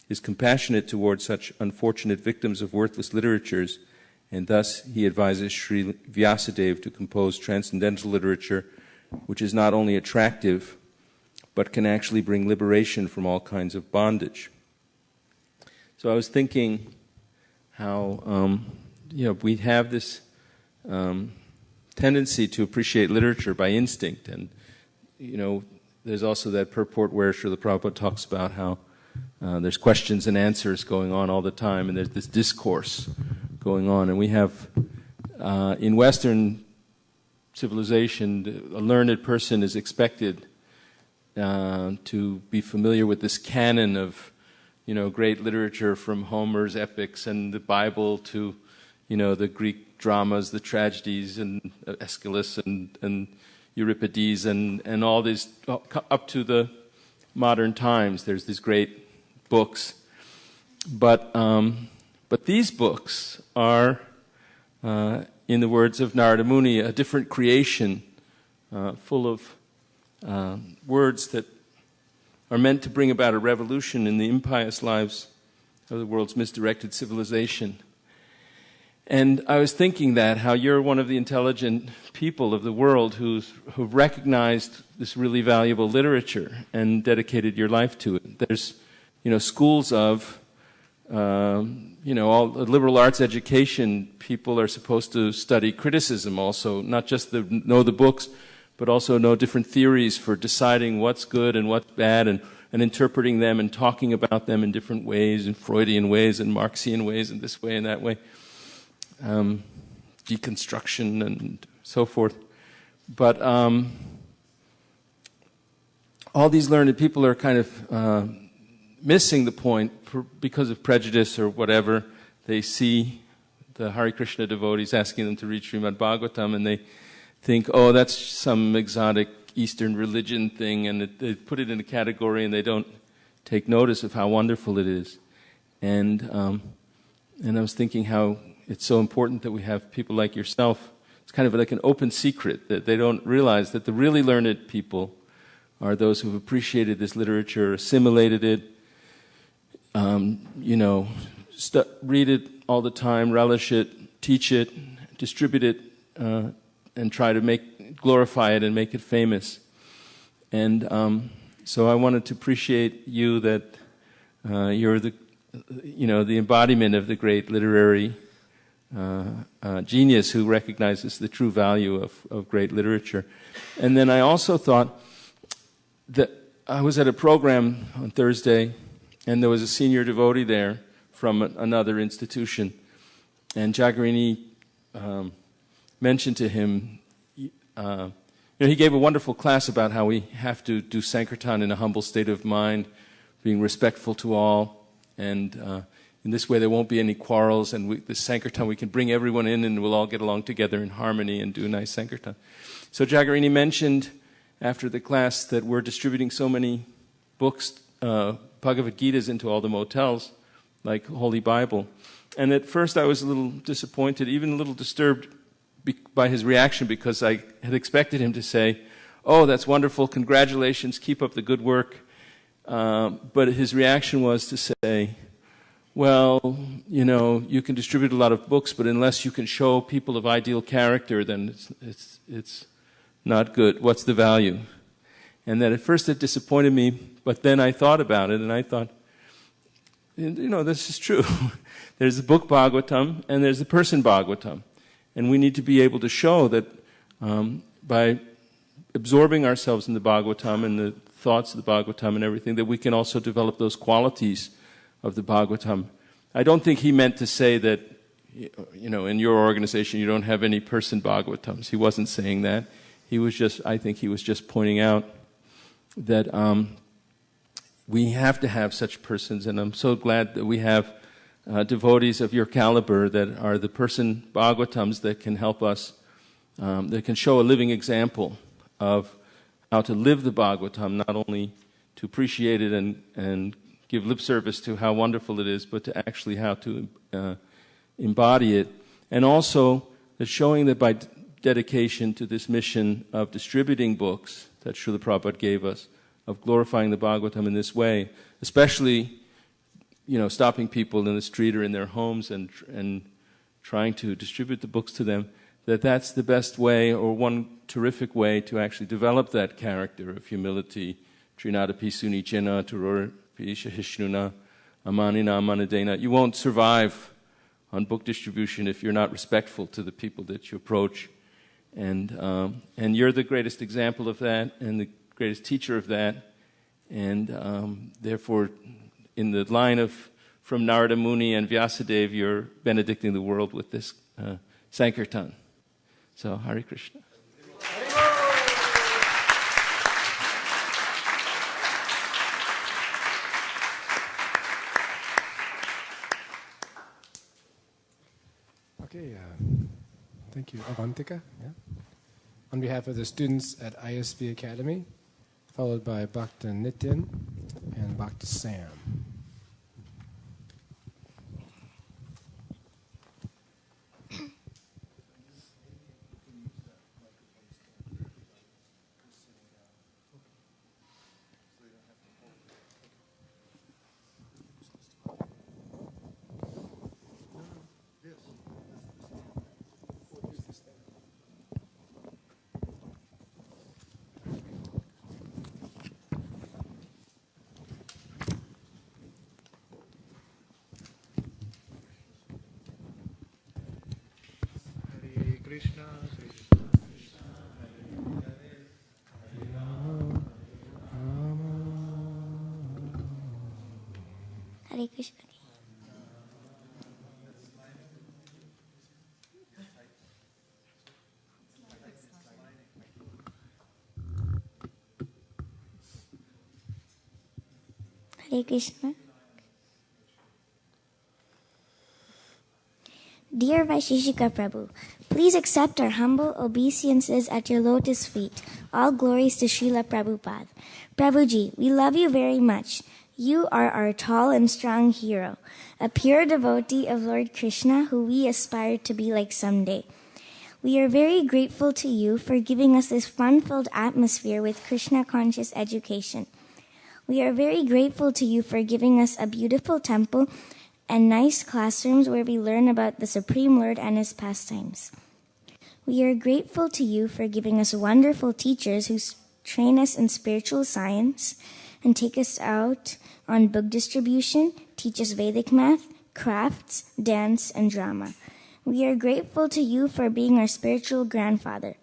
is compassionate towards such unfortunate victims of worthless literatures and thus he advises Sri Vyasadeva to compose transcendental literature which is not only attractive, but can actually bring liberation from all kinds of bondage. So I was thinking how, we have this tendency to appreciate literature by instinct, and, there's also that purport where Srila Prabhupada talks about how there's questions and answers going on all the time, and there's this discourse going on. And we have, in Western civilization, a learned person is expected to be familiar with this canon of, great literature from Homer's epics and the Bible to, the Greek dramas, the tragedies, and Aeschylus and Euripides and all these, up to the modern times. There's these great books, but these books are, in the words of Narada Muni, a different creation, full of words that are meant to bring about a revolution in the impious lives of the world's misdirected civilization. And I was thinking that how you're one of the intelligent people of the world who've recognized this really valuable literature and dedicated your life to it. There's, schools of, all liberal arts education. People are supposed to study criticism also, not just know the books, but also know different theories for deciding what's good and what's bad, and interpreting them and talking about them in different ways, in Freudian ways and Marxian ways, and this way and that way. Deconstruction and so forth. But all these learned people are kind of missing the point because of prejudice or whatever. They see the Hare Krishna devotees asking them to read Srimad Bhagavatam, and they think, oh, that's some exotic Eastern religion thing, and they put it in a category, and they don't take notice of how wonderful it is. And I was thinking how it's so important that we have people like yourself. It's kind of like an open secret that they don't realize that the really learned people are those who've appreciated this literature, assimilated it, read it all the time, relish it, teach it, distribute it, and try to glorify it and make it famous. And so I wanted to appreciate you that you're the embodiment of the great literary genius who recognizes the true value of great literature. And then I also thought that I was at a program on Thursday, and there was a senior devotee there from another institution, and Jagarini mentioned to him, he gave a wonderful class about how we have to do Sankirtan in a humble state of mind, being respectful to all, and in this way there won't be any quarrels, and this Sankirtan we can bring everyone in and we'll all get along together in harmony and do a nice Sankirtan. So Jagarini mentioned after the class that we're distributing so many books, Bhagavad Gitas, into all the motels, like Holy Bible. And at first I was a little disappointed, even a little disturbed by his reaction, because I had expected him to say, oh, that's wonderful, congratulations, keep up the good work. But his reaction was to say, well, you can distribute a lot of books, but unless you can show people of ideal character, then it's not good. What's the value? And that at first it disappointed me, but then I thought about it, and I thought, this is true. There's the book Bhagavatam, and there's the person Bhagavatam. And we need to be able to show that by absorbing ourselves in the Bhagavatam and the thoughts of the Bhagavatam and everything, that we can also develop those qualities of the Bhagavatam. I don't think he meant to say that, in your organization you don't have any person Bhagavatams. He wasn't saying that. I think he was just pointing out that we have to have such persons, and I'm so glad that we have devotees of your caliber that are the person Bhagavatams that can help us, that can show a living example of how to live the Bhagavatam, not only to appreciate it and give lip service to how wonderful it is, but to actually how to embody it. And also that showing that by dedication to this mission of distributing books that Srila Prabhupada gave us, of glorifying the Bhagavatam in this way, especially stopping people in the street or in their homes and trying to distribute the books to them, that's the best way, or one terrific way, to actually develop that character of humility. Trinada pisuni chena turor pisha hishnuna amanina amanadena. You won't survive on book distribution if you're not respectful to the people that you approach. And you're the greatest example of that and the greatest teacher of that. And therefore, in the line of from Narada Muni and Vyasadeva, you're benedicting the world with this Sankirtan. So, Hare Krishna. Okay, thank you. Avantika, yeah. On behalf of the students at ISV Academy, followed by Bhakta Nitin and Bhakta Sam. Hare Krishna. Hare Krishna. Dear Vaisesika Prabhu, please accept our humble obeisances at your lotus feet. All glories to Srila Prabhupada. Prabhuji, we love you very much. You are our tall and strong hero, a pure devotee of Lord Krishna who we aspire to be like someday. We are very grateful to you for giving us this fun-filled atmosphere with Krishna-conscious education. We are very grateful to you for giving us a beautiful temple and nice classrooms where we learn about the Supreme Lord and His pastimes. We are grateful to you for giving us wonderful teachers who train us in spiritual science and take us out on book distribution, teach us Vedic math, crafts, dance, and drama. We are grateful to you for being our spiritual grandfather.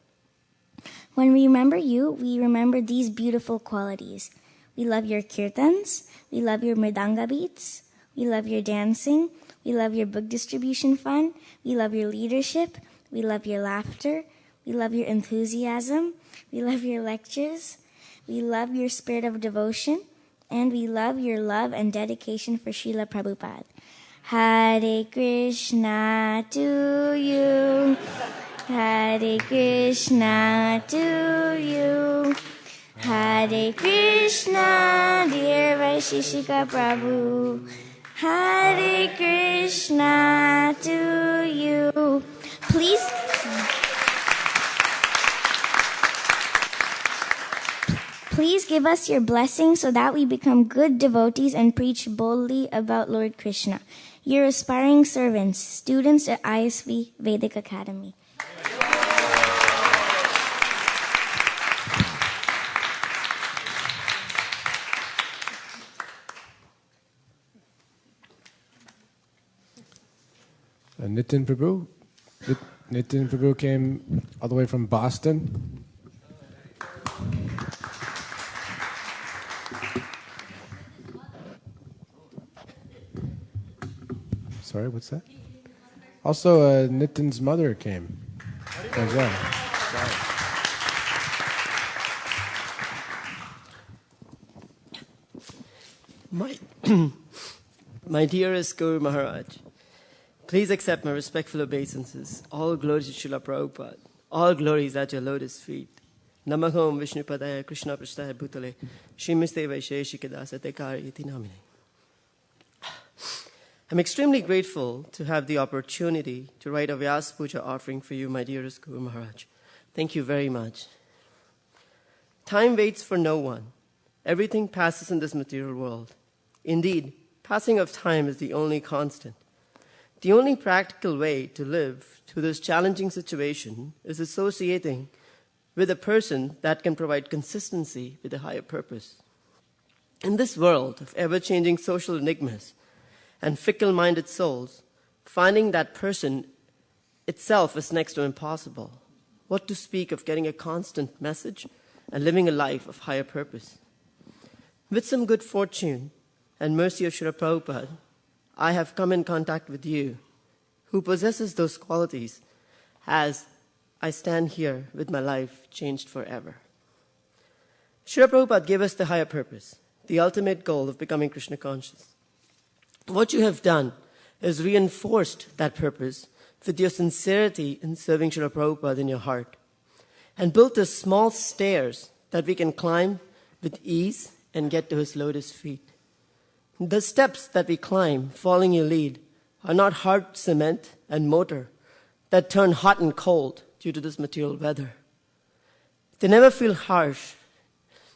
When we remember you, we remember these beautiful qualities. We love your kirtans, we love your mridanga beats, we love your dancing, we love your book distribution fun, we love your leadership, we love your laughter, we love your enthusiasm, we love your lectures, we love your spirit of devotion, and we love your love and dedication for Srila Prabhupada. Hare Krishna to you, Hare Krishna to you, Hare Krishna, dear Vaisesika Prabhu, Hare Krishna to you. Please give us your blessing so that we become good devotees and preach boldly about Lord Krishna. Your aspiring servants, students at ISV Vedic Academy. Nitin Prabhu. Nitin Prabhu came all the way from Boston. Sorry, what's that? Also, Nitin's mother came as well. My dearest Guru Maharaj, please accept my respectful obeisances. All glories to Srila Prabhupada. All glories at your lotus feet. Namahom Vishnu Padaya Krishna Prasthaya Bhutale Srimate Vaisesika Dasa Dekari Iti Namine. I'm extremely grateful to have the opportunity to write a Vyasa puja offering for you, my dearest Guru Maharaj. Thank you very much. Time waits for no one. Everything passes in this material world. Indeed, passing of time is the only constant. the only practical way to live through this challenging situation is associating with a person that can provide consistency with a higher purpose. In this world of ever-changing social enigmas and fickle-minded souls, finding that person itself is next to impossible. What to speak of getting a constant message and living a life of higher purpose. With some good fortune and mercy of Srila Prabhupada, I have come in contact with you, who possesses those qualities, as I stand here with my life changed forever. Srila Prabhupada gave us the higher purpose, the ultimate goal of becoming Krishna conscious. What you have done is reinforced that purpose with your sincerity in serving Srila Prabhupada in your heart, and built us small stairs that we can climb with ease and get to his lotus feet. The steps that we climb, following your lead, are not hard cement and mortar that turn hot and cold due to this material weather. They never feel harsh,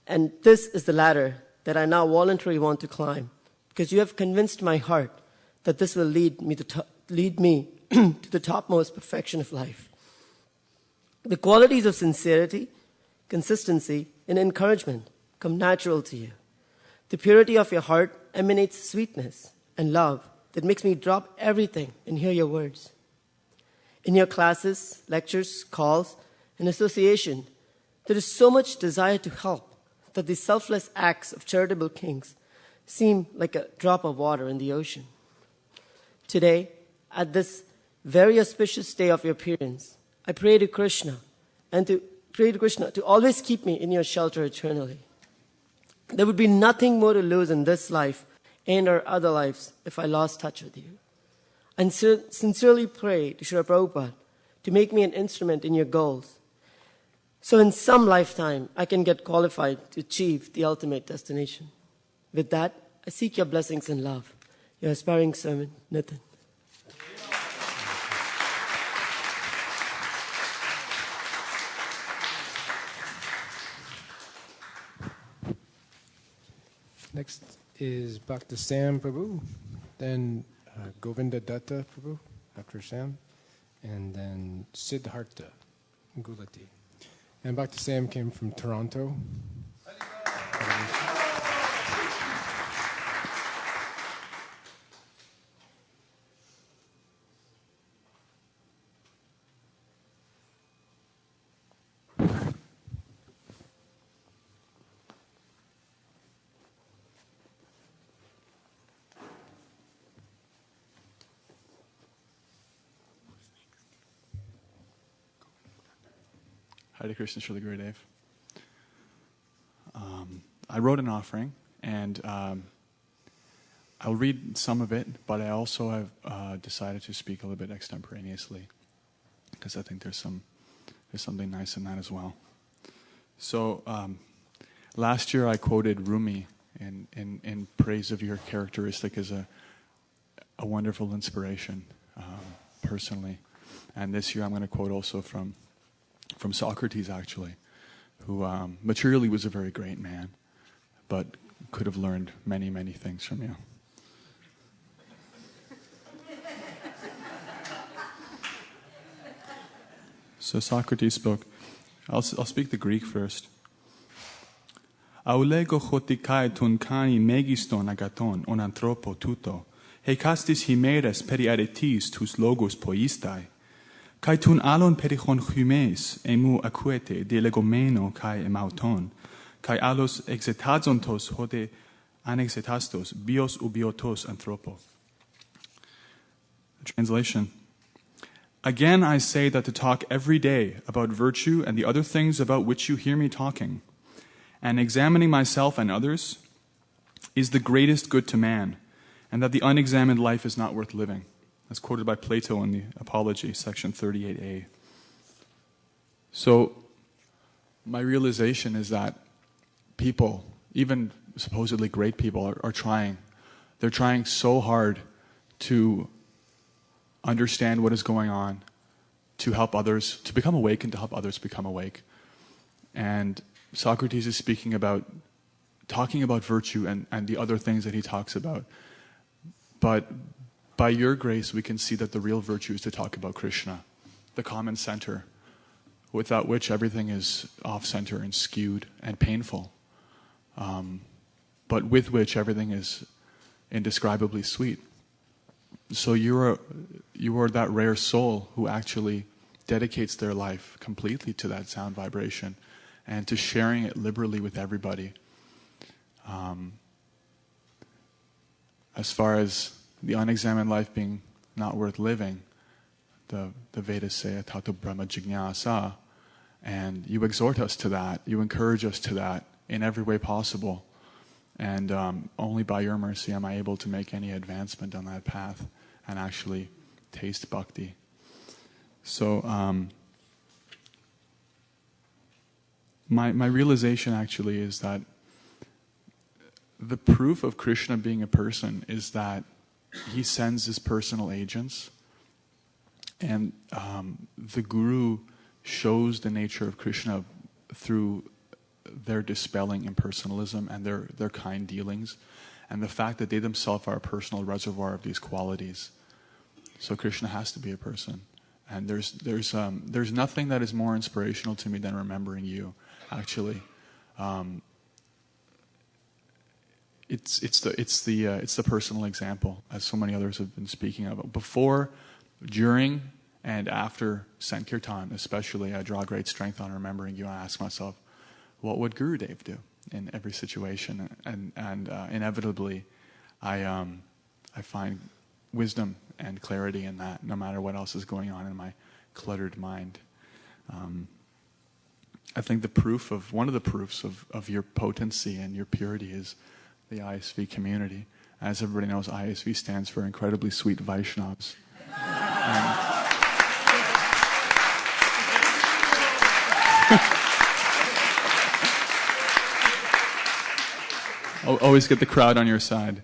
and this is the ladder that I now voluntarily want to climb, because you have convinced my heart that this will lead me to the topmost perfection of life. The qualities of sincerity, consistency, and encouragement come natural to you. The purity of your heart emanates sweetness and love that makes me drop everything and hear your words. In your classes, lectures, calls, and association, there is so much desire to help that the selfless acts of charitable kings seem like a drop of water in the ocean. Today, at this very auspicious day of your appearance, I pray to Krishna to always keep me in your shelter eternally. There would be nothing more to lose in this life and or other lives if I lost touch with you. And sincerely pray to Srila Prabhupada to make me an instrument in your goals, so in some lifetime I can get qualified to achieve the ultimate destination. With that, I seek your blessings and love. Your aspiring servant, Nitin. Next is Bhakta Sam Prabhu, then Govinda Datta Prabhu after Sam, and then Siddhartha Gulati. And Bhakta Sam came from Toronto. Hare Krishna, Srila Gurudev. I wrote an offering, and I'll read some of it, but I also have decided to speak a little bit extemporaneously, because I think there's something nice in that as well. So last year I quoted Rumi in praise of your characteristic as a wonderful inspiration, personally. And this year I'm going to quote also from Socrates, actually, who materially was a very great man, but could have learned many, many things from you. So Socrates spoke. I'll speak the Greek first. Aulego chotikai ton kani megiston agaton on anthropo tuto, hekastis himeres periaretis tus logos poistai, kai tun alon perichon chumes emu acuete de legomeno kai emauton, kai alos exetazontos hode anexetastos bios ubiotos anthropo. Translation. Again I say that to talk every day about virtue and the other things about which you hear me talking, and examining myself and others, is the greatest good to man, and that the unexamined life is not worth living. That's quoted by Plato in the Apology, section 38a. So, my realization is that people, even supposedly great people, are trying. They're trying so hard to understand what is going on, to help others, to become awake and to help others become awake. And Socrates is talking about virtue and the other things that he talks about. But by your grace, we can see that the real virtue is to talk about Krishna, the common center, without which everything is off-center and skewed and painful, but with which everything is indescribably sweet. So you are that rare soul who actually dedicates their life completely to that sound vibration and to sharing it liberally with everybody. As far as the unexamined life being not worth living, the Vedas say, Tato Brahma Jignasa, and you exhort us to that, you encourage us to that in every way possible. And only by your mercy am I able to make any advancement on that path and actually taste bhakti. So my realization actually is that the proof of Krishna being a person is that he sends his personal agents, and the Guru shows the nature of Krishna through their dispelling impersonalism and their kind dealings, and the fact that they themselves are a personal reservoir of these qualities. So Krishna has to be a person, and there's nothing that is more inspirational to me than remembering you. Actually, it's the personal example, as so many others have been speaking of. Before, during, and after Sankirtan, especially, I draw great strength on remembering you. I ask myself, what would Gurudev do in every situation? And inevitably, I find wisdom and clarity in that, no matter what else is going on in my cluttered mind. I think one of the proofs of your potency and your purity is the ISV community. As everybody knows, ISV stands for Incredibly Sweet Vaishnavas. Always get the crowd on your side.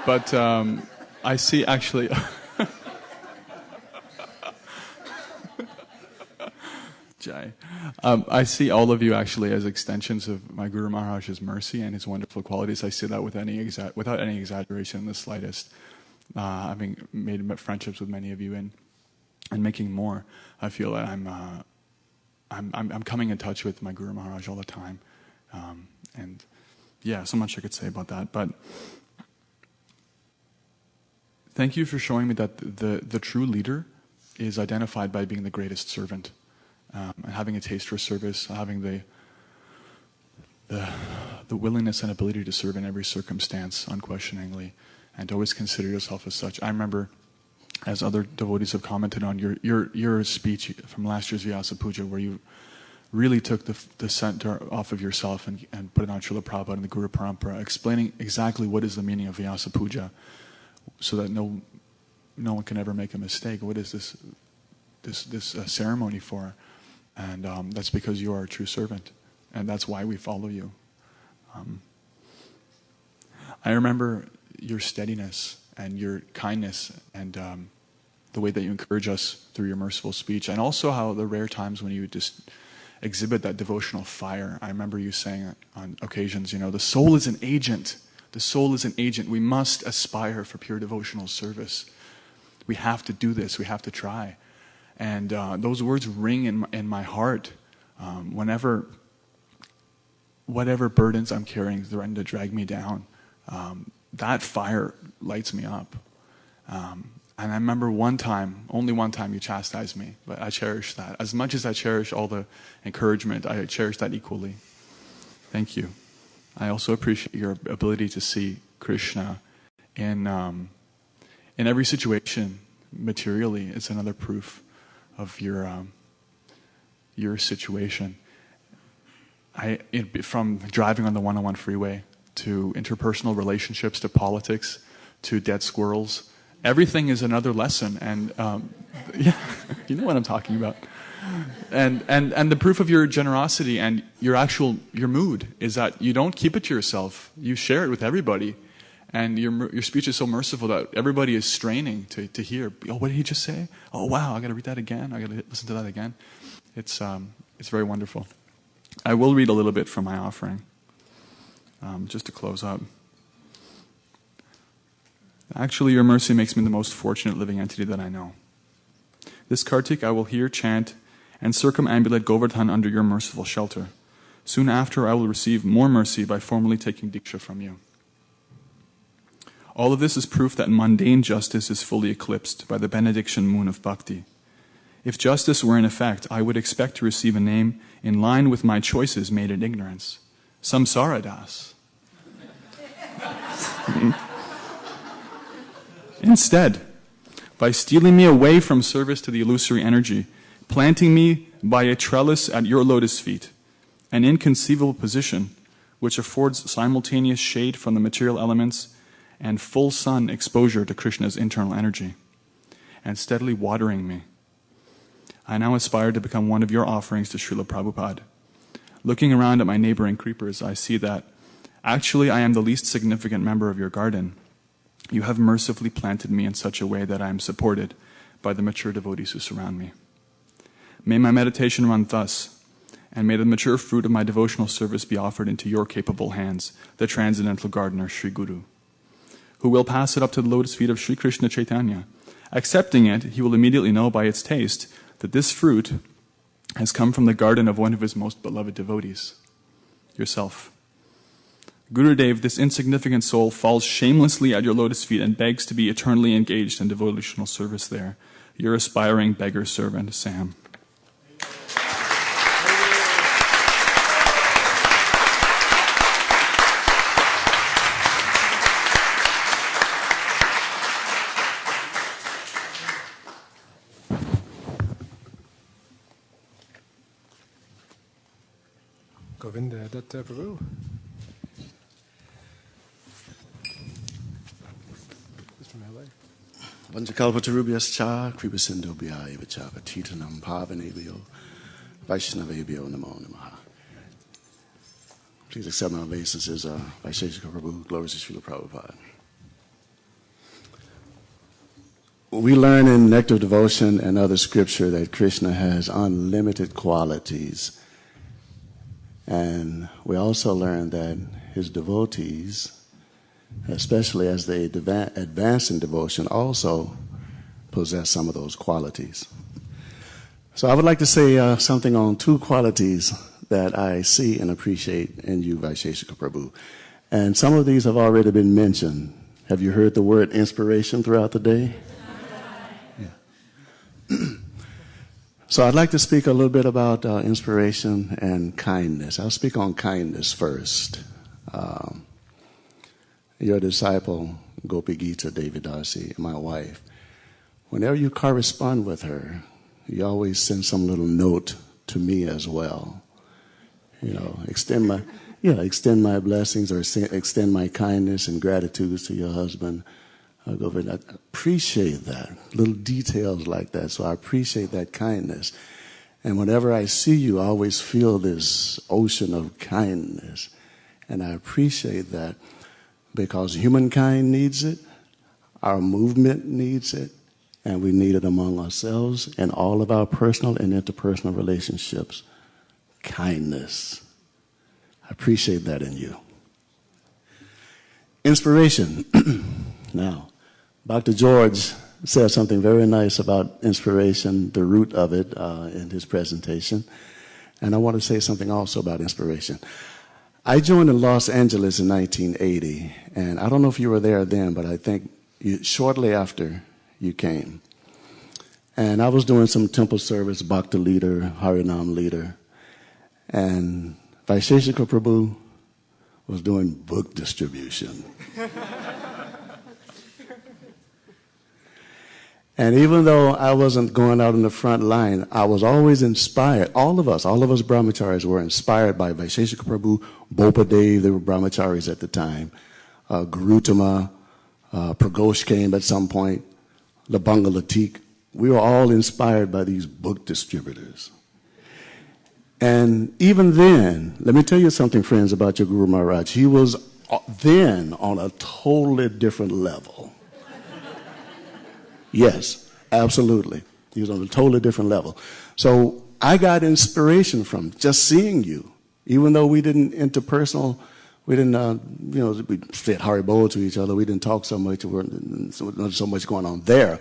But I see actually... Jai. I see all of you actually as extensions of my Guru Maharaj's mercy and his wonderful qualities. I say that without any exaggeration in the slightest. Having made friendships with many of you and making more, I feel that I'm coming in touch with my Guru Maharaj all the time. And yeah, so much I could say about that. But thank you for showing me that the true leader is identified by being the greatest servant. And having a taste for service, having the willingness and ability to serve in every circumstance, unquestioningly, and to always consider yourself as such. I remember, as other devotees have commented on, your speech from last year's Vyasa puja, where you really took the center off of yourself and put it on Srila Prabhupada and the Guru Parampara, explaining exactly what is the meaning of Vyasa puja, so that no one can ever make a mistake. What is this ceremony for? And that's because you are a true servant. And that's why we follow you. I remember your steadiness and your kindness and the way that you encourage us through your merciful speech. And also how the rare times when you just exhibit that devotional fire. I remember you saying on occasions, the soul is an agent. The soul is an agent. We must aspire for pure devotional service. We have to do this. We have to try. And those words ring in my heart whenever whatever burdens I'm carrying threaten to drag me down. That fire lights me up. And I remember only one time you chastised me, but I cherish that. As much as I cherish all the encouragement, I cherish that equally. Thank you. I also appreciate your ability to see Krishna in every situation materially. It's another proof of your situation. From driving on the 101 freeway to interpersonal relationships to politics to dead squirrels, everything is another lesson. And yeah, you know what I'm talking about. And the proof of your generosity and your mood is that you don't keep it to yourself. You share it with everybody. And your speech is so merciful that everybody is straining to hear. Oh, what did he just say? Oh, wow, I got to read that again. I got to listen to that again. It's very wonderful. I will read a little bit from my offering, just to close up. Actually, your mercy makes me the most fortunate living entity that I know. This Kartik I will hear, chant, and circumambulate Govardhan under your merciful shelter. Soon after, I will receive more mercy by formally taking Diksha from you. All of this is proof that mundane justice is fully eclipsed by the benediction moon of bhakti. If justice were in effect, I would expect to receive a name in line with my choices made in ignorance. Samsara Das. Instead, by stealing me away from service to the illusory energy, planting me by a trellis at your lotus feet, an inconceivable position which affords simultaneous shade from the material elements and full sun exposure to Krishna's internal energy, and steadily watering me, I now aspire to become one of your offerings to Srila Prabhupada. Looking around at my neighboring creepers, I see that actually I am the least significant member of your garden. You have mercifully planted me in such a way that I am supported by the mature devotees who surround me. May my meditation run thus, and may the mature fruit of my devotional service be offered into your capable hands, the transcendental gardener, Sri Guru, who will pass it up to the lotus feet of Sri Krishna Chaitanya. Accepting it, he will immediately know by its taste that this fruit has come from the garden of one of his most beloved devotees, yourself. Gurudev, this insignificant soul, falls shamelessly at your lotus feet and begs to be eternally engaged in devotional service there. Your aspiring beggar servant, Sam. Govinda Datta Prabhu. This from LA. Vanchakalpatarubhyascha kripasindobhya evacha patitanam pavanebhyo Vaishnavebhyo namo namaha. Please accept my obeisances, Vaisesika Prabhu, glories to Srila Prabhupada. We learn in Nectar Devotion and other scripture that Krishna has unlimited qualities. And we also learn that his devotees, especially as they advance in devotion, also possess some of those qualities. So I would like to say something on two qualities that I see and appreciate in you, Vaisesika Prabhu. And some of these have already been mentioned. Have you heard the word inspiration throughout the day? Yeah. So I'd like to speak a little bit about inspiration and kindness. I'll speak on kindness first. Your disciple, Gopi Gita Devi Dasi, my wife, whenever you correspond with her, you always send some little note to me as well. You know, extend my blessings or extend my kindness and gratitude to your husband. I appreciate that, little details like that. So I appreciate that kindness. And whenever I see you, I always feel this ocean of kindness. And I appreciate that because humankind needs it, our movement needs it, and we need it among ourselves and all of our personal and interpersonal relationships. Kindness. I appreciate that in you. Inspiration. Now, Dr. George said something very nice about inspiration, the root of it, in his presentation. And I want to say something also about inspiration. I joined in Los Angeles in 1980, and I don't know if you were there then, but I think shortly after you came. And I was doing some temple service, Bhakti leader, Harinam leader, and Vaisesika Prabhu was doing book distribution. And even though I wasn't going out in the front line, I was always inspired. All of us brahmacharis were inspired by Vaisesika Prabhu, Bopadev, they were brahmacharis at the time, Garutama, Pragosh came at some point, Labanga Latik. We were all inspired by these book distributors. And even then, let me tell you something, friends, about your Guru Maharaj. He was then on a totally different level. Yes, absolutely. He was on a totally different level. So I got inspiration from just seeing you. Even though we We didn't, we said Haribo to each other. We didn't talk so much. There wasn't so much going on there.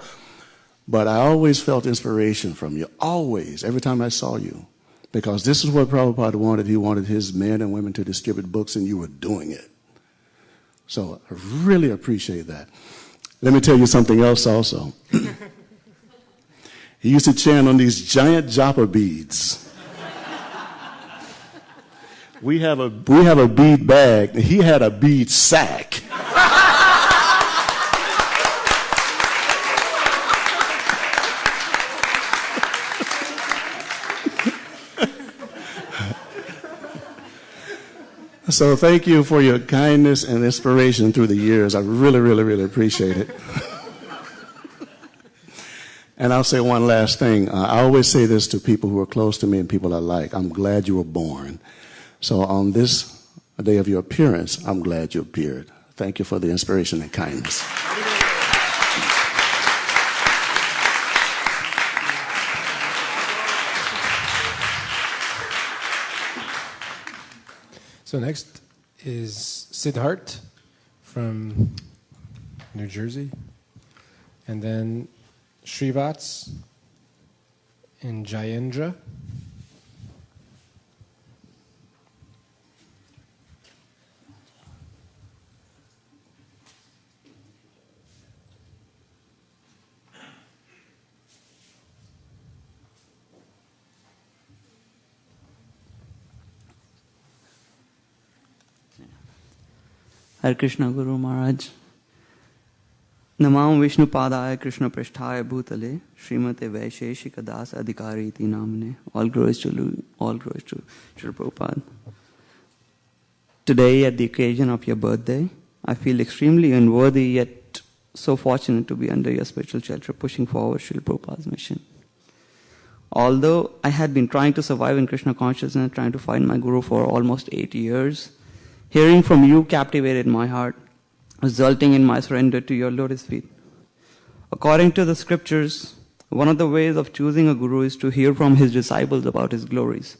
But I always felt inspiration from you, always, every time I saw you. Because this is what Prabhupada wanted. He wanted his men and women to distribute books, and you were doing it. So I really appreciate that. Let me tell you something else also. He used to chant on these giant japa beads. We have a bead bag, and he had a bead sack. So thank you for your kindness and inspiration through the years. I really, really, really appreciate it. And I'll say one last thing. I always say this to people who are close to me and people I like. I'm glad you were born. So on this day of your appearance, I'm glad you appeared. Thank you for the inspiration and kindness. So next is Siddhart from New Jersey, and then Srivats and Jayendra. Hare Krishna Guru Maharaj. Namam Vishnu Padaya Krishna Prasthaya Bhutale Srimate Vaisesika Dasa Adhikari Iti Namane. All glories to Srila Prabhupada. Today, at the occasion of your birthday, I feel extremely unworthy yet so fortunate to be under your spiritual shelter pushing forward Srila Prabhupada's mission. Although I had been trying to survive in Krishna consciousness, trying to find my Guru for almost 8 years, hearing from you captivated my heart, resulting in my surrender to your lotus feet. According to the scriptures, one of the ways of choosing a guru is to hear from his disciples about his glories.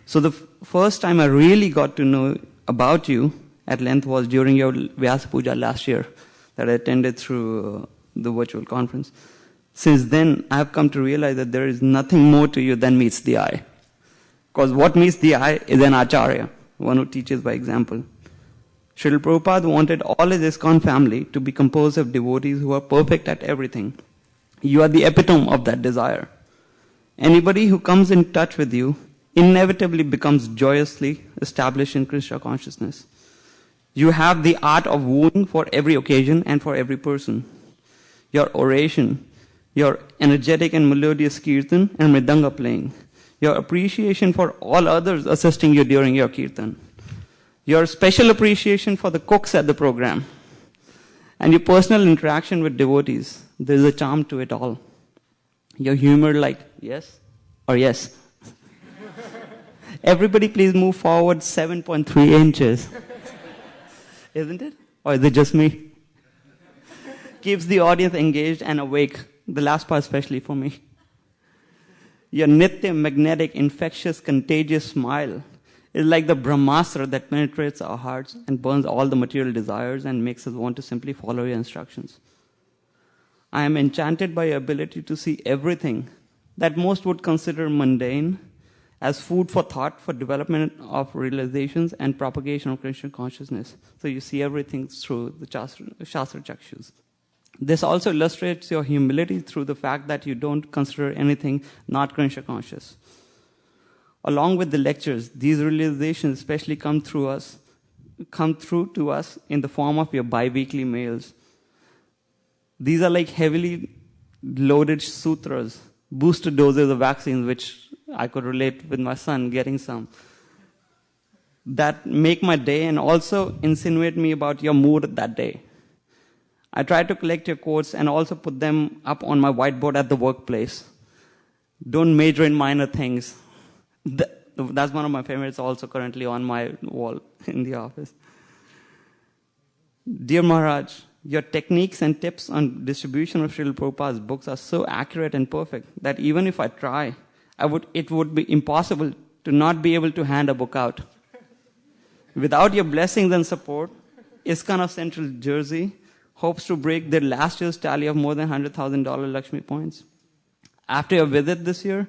So the first time I really got to know about you at length was during your Vyasa puja last year that I attended through the virtual conference. Since then, I have come to realize that there is nothing more to you than meets the eye. Because what meets the eye is an acharya, one who teaches by example. Srila Prabhupada wanted all his ISKCON family to be composed of devotees who are perfect at everything. You are the epitome of that desire. Anybody who comes in touch with you inevitably becomes joyously established in Krishna consciousness. You have the art of wooing for every occasion and for every person. Your oration, your energetic and melodious kirtan and mridanga playing, your appreciation for all others assisting you during your kirtan, your special appreciation for the cooks at the program, and your personal interaction with devotees. There is a charm to it all. Your humor like, yes or yes. Everybody please move forward 7.3 inches. Isn't it? Or is it just me? Keeps the audience engaged and awake. The last part especially for me. Your nitya, magnetic, infectious, contagious smile is like the Brahmastra that penetrates our hearts and burns all the material desires and makes us want to simply follow your instructions. I am enchanted by your ability to see everything that most would consider mundane as food for thought for development of realizations and propagation of Krishna consciousness. So you see everything through the Shastra Chakshus. This also illustrates your humility through the fact that you don't consider anything not Krishna conscious. Along with the lectures, these realizations especially come through to us in the form of your bi-weekly mails. These are like heavily loaded sutras, booster doses of vaccines, which I could relate with my son getting some, that make my day and also insinuate me about your mood that day. I try to collect your quotes and also put them up on my whiteboard at the workplace. Don't major in minor things. That's one of my favorites, also currently on my wall in the office. Dear Maharaj, your techniques and tips on distribution of Srila Prabhupada's books are so accurate and perfect that even if I try, it would be impossible to not be able to hand a book out. Without your blessings and support, ISKCON of Central Jersey hopes to break their last year's tally of more than $100,000 Lakshmi points. After your visit this year,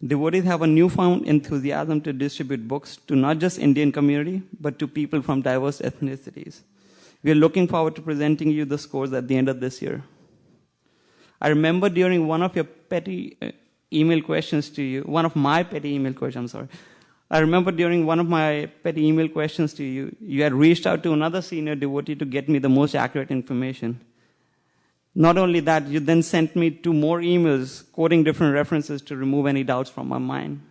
devotees have a newfound enthusiasm to distribute books to not just Indian community, but to people from diverse ethnicities. We are looking forward to presenting you the scores at the end of this year. I remember during one of your petty email questions to you, I remember during one of my petty email questions to you, you had reached out to another senior devotee to get me the most accurate information. Not only that, you then sent me 2 more emails quoting different references to remove any doubts from my mind.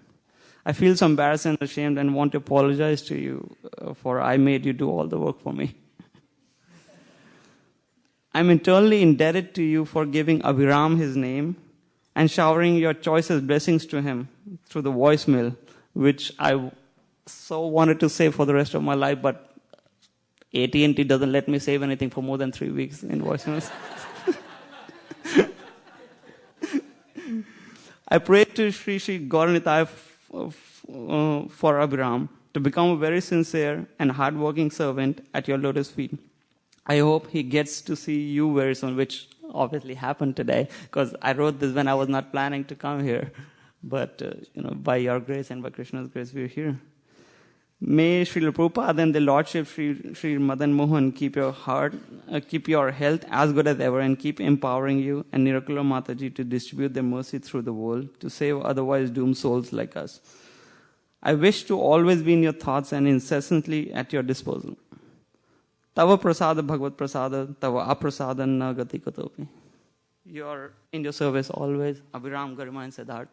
I feel so embarrassed and ashamed and want to apologize to you for I made you do all the work for me. I'm eternally indebted to you for giving Abhiram his name and showering your choicest blessings to him through the voicemail, which I so wanted to save for the rest of my life, but AT&T doesn't let me save anything for more than 3 weeks in voicemails. I prayed to Sri Gauranitai for Abhiram to become a very sincere and hardworking servant at your lotus feet. I hope he gets to see you very soon, which obviously happened today, because I wrote this when I was not planning to come here. But, by your grace and by Krishna's grace, we're here. May Srila Prabhupada and the Lordship Sri Madan Mohan keep your health as good as ever and keep empowering you and Nirakula Mataji to distribute their mercy through the world to save otherwise doomed souls like us. I wish to always be in your thoughts and incessantly at your disposal. Tava prasada bhagavad prasada, tava aprasada na gati katopi. You are in your service always. Abhiram, Garima and Siddharth.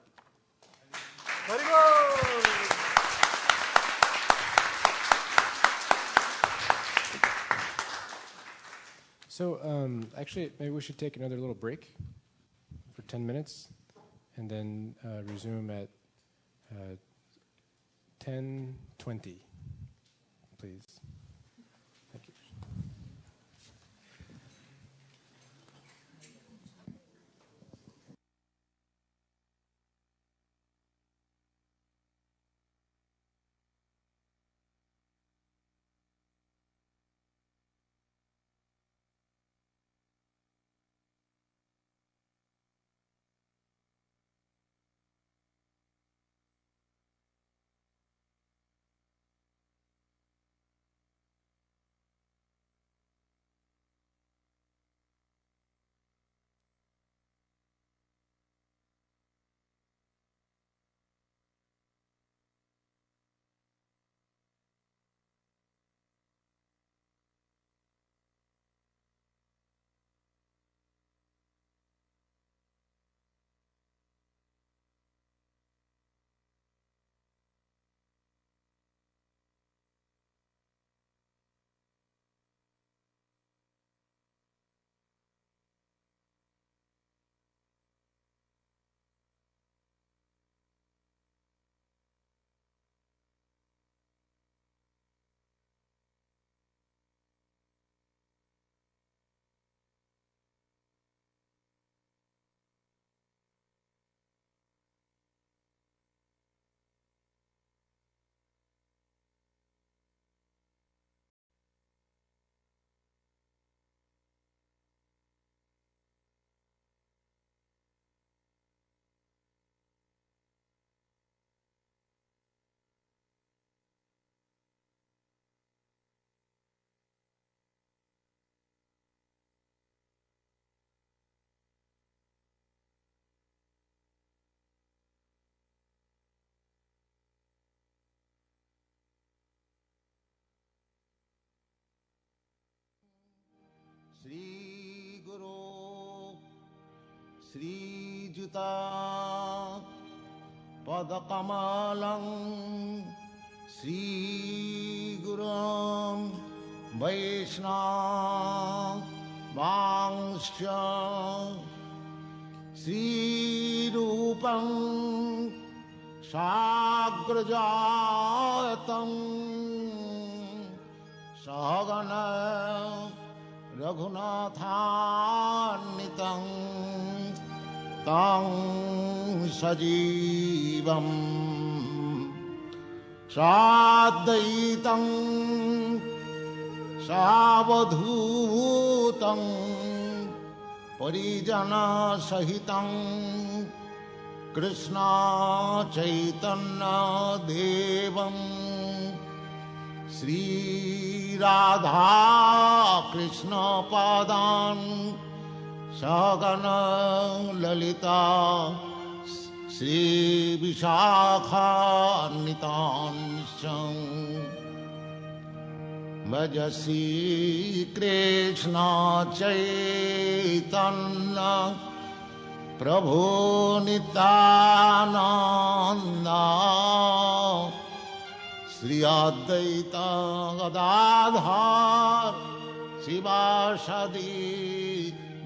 So actually, maybe we should take another little break for 10 minutes and then resume at 10:20, please. Thank you. Sri Guru Sri Juta Padakamalam Sri Gurum Vaishnava Vangsha Sri Rupam Sagrajatam Sahagana Raghunathannitam Tang Sajivam साद्वैतं सावधूतं परिजनसहितं Krishna Chaitanya देवं श्री राधा कृष्ण पादान् सगण ललिता श्री विशाखान्वितांश्च भज श्री कृष्ण चैतन्य प्रभु नित्यानंद श्री अद्वैत गदाधर शिवासदि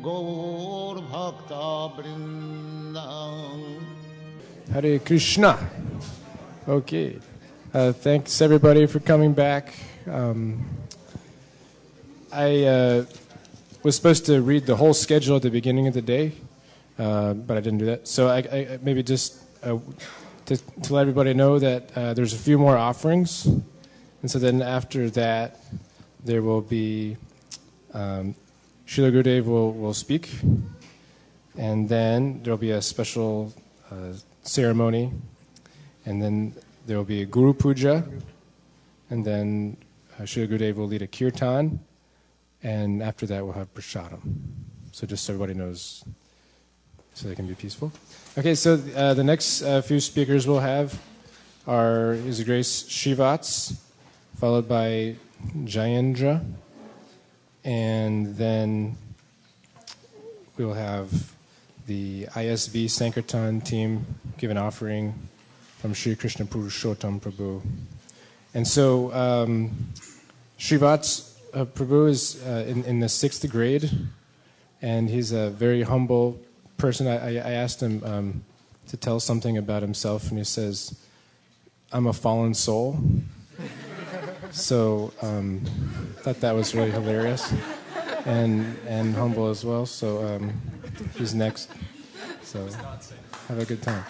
गौर भक्त वृंद. Hare Krishna. Okay. Thanks everybody for coming back. I was supposed to read the whole schedule at the beginning of the day, but I didn't do that. So I maybe just to let everybody know that there's a few more offerings. And so then after that, there will be, Srila Gurudev will speak. And then there will be a special ceremony. And then there will be a Guru puja. And then Srila Gurudev will lead a kirtan. And after that, we'll have prasadam. So just so everybody knows, so they can be peaceful. Okay, so the next few speakers we'll have are His Grace Shivats, followed by Jayendra, and then we'll have the ISV Sankirtan team give an offering from Sri Krishna Purushottam Prabhu. And so Shivats Prabhu is in the 6th grade, and he's a very humble person. I asked him to tell something about himself, and he says, "I'm a fallen soul." So thought that was really hilarious and humble as well. So he's next. So have a good time.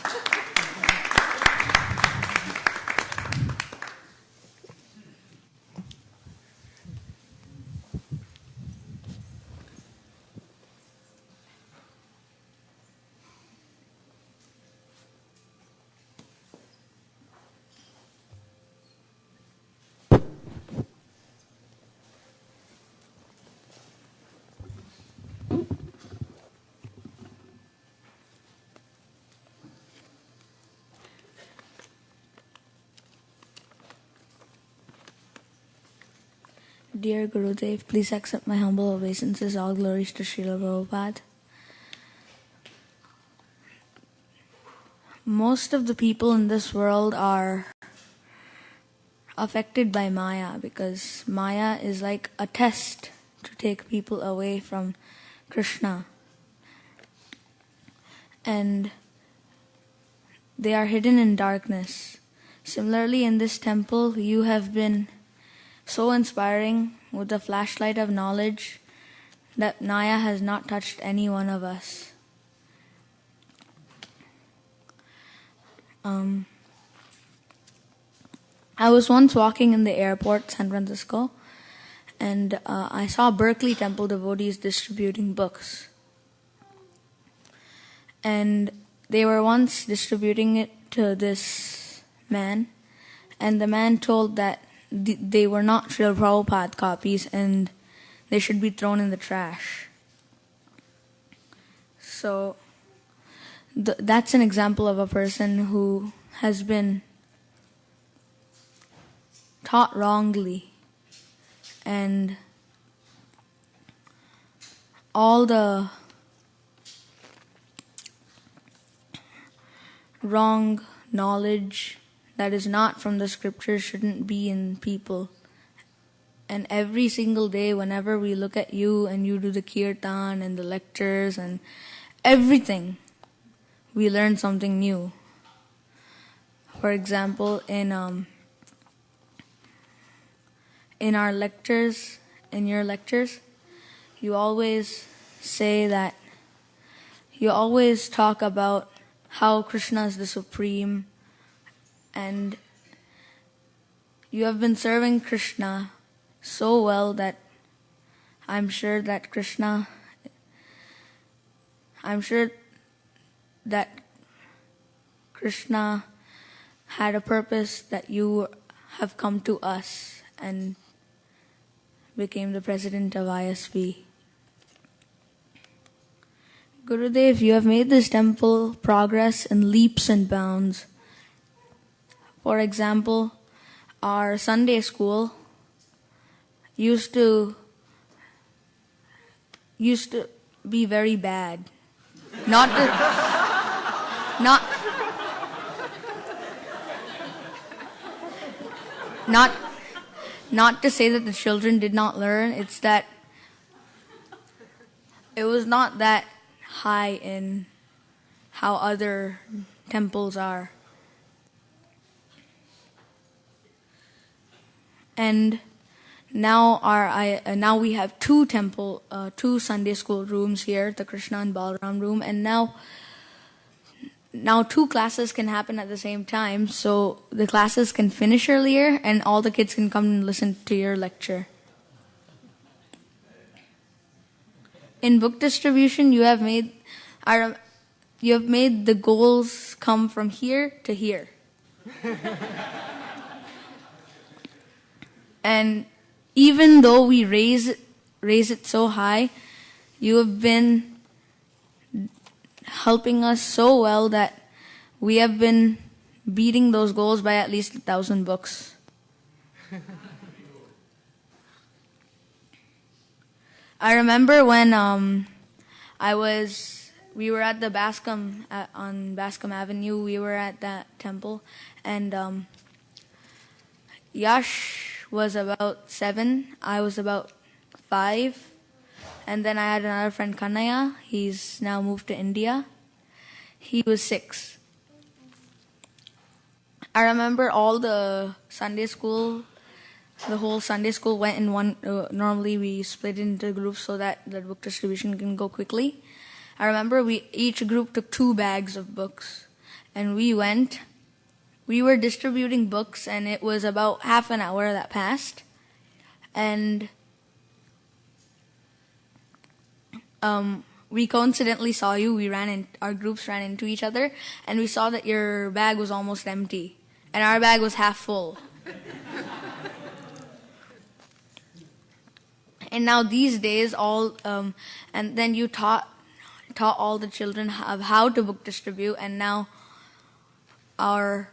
Dear Gurudev, please accept my humble obeisances. All glories to Srila Prabhupada. Most of the people in this world are affected by Maya, because Maya is like a test to take people away from Krishna. And they are hidden in darkness. Similarly, in this temple, you have been so inspiring with the flashlight of knowledge that Maya has not touched any one of us. I was once walking in the airport, San Francisco, and I saw Berkeley Temple devotees distributing books. And they were once distributing it to this man, and the man told that they were not Srila Prabhupada copies and they should be thrown in the trash. So that's an example of a person who has been taught wrongly, and all the wrong knowledge that is not from the scriptures shouldn't be in people. And every single day, whenever we look at you and you do the kirtan and the lectures and everything, we learn something new. For example, in our lectures, in your lectures, you always say that, you always talk about how Krishna is the supreme, and you have been serving Krishna so well that I'm sure that Krishna had a purpose that you have come to us and became the president of ISV. Gurudev, you have made this temple progress in leaps and bounds. For example, our Sunday school used to be very bad. Not to say that the children did not learn, it's that it was not that high in how other temples are. And now we have two Sunday school rooms here, the Krishna and Balaram room, and now two classes can happen at the same time, so the classes can finish earlier and all the kids can come and listen to your lecture. In book distribution, you have made the goals come from here to here. And even though we raise it so high, you have been helping us so well that we have been beating those goals by at least 1,000 books. I remember when we were at the Bascom on Bascom Avenue. We were at that temple, and Yash was about 7. I was about 5. And then I had another friend, Kanaya. He's now moved to India. He was 6. I remember all the Sunday school, the whole Sunday school went in one. Normally we split into groups so that the book distribution can go quickly. I remember each group took 2 bags of books. And we were distributing books, and it was about half an hour that passed. And we coincidentally saw you. Our groups ran into each other, and we saw that your bag was almost empty, and our bag was half full. And now these days, and then you taught all the children how to book distribute, and now our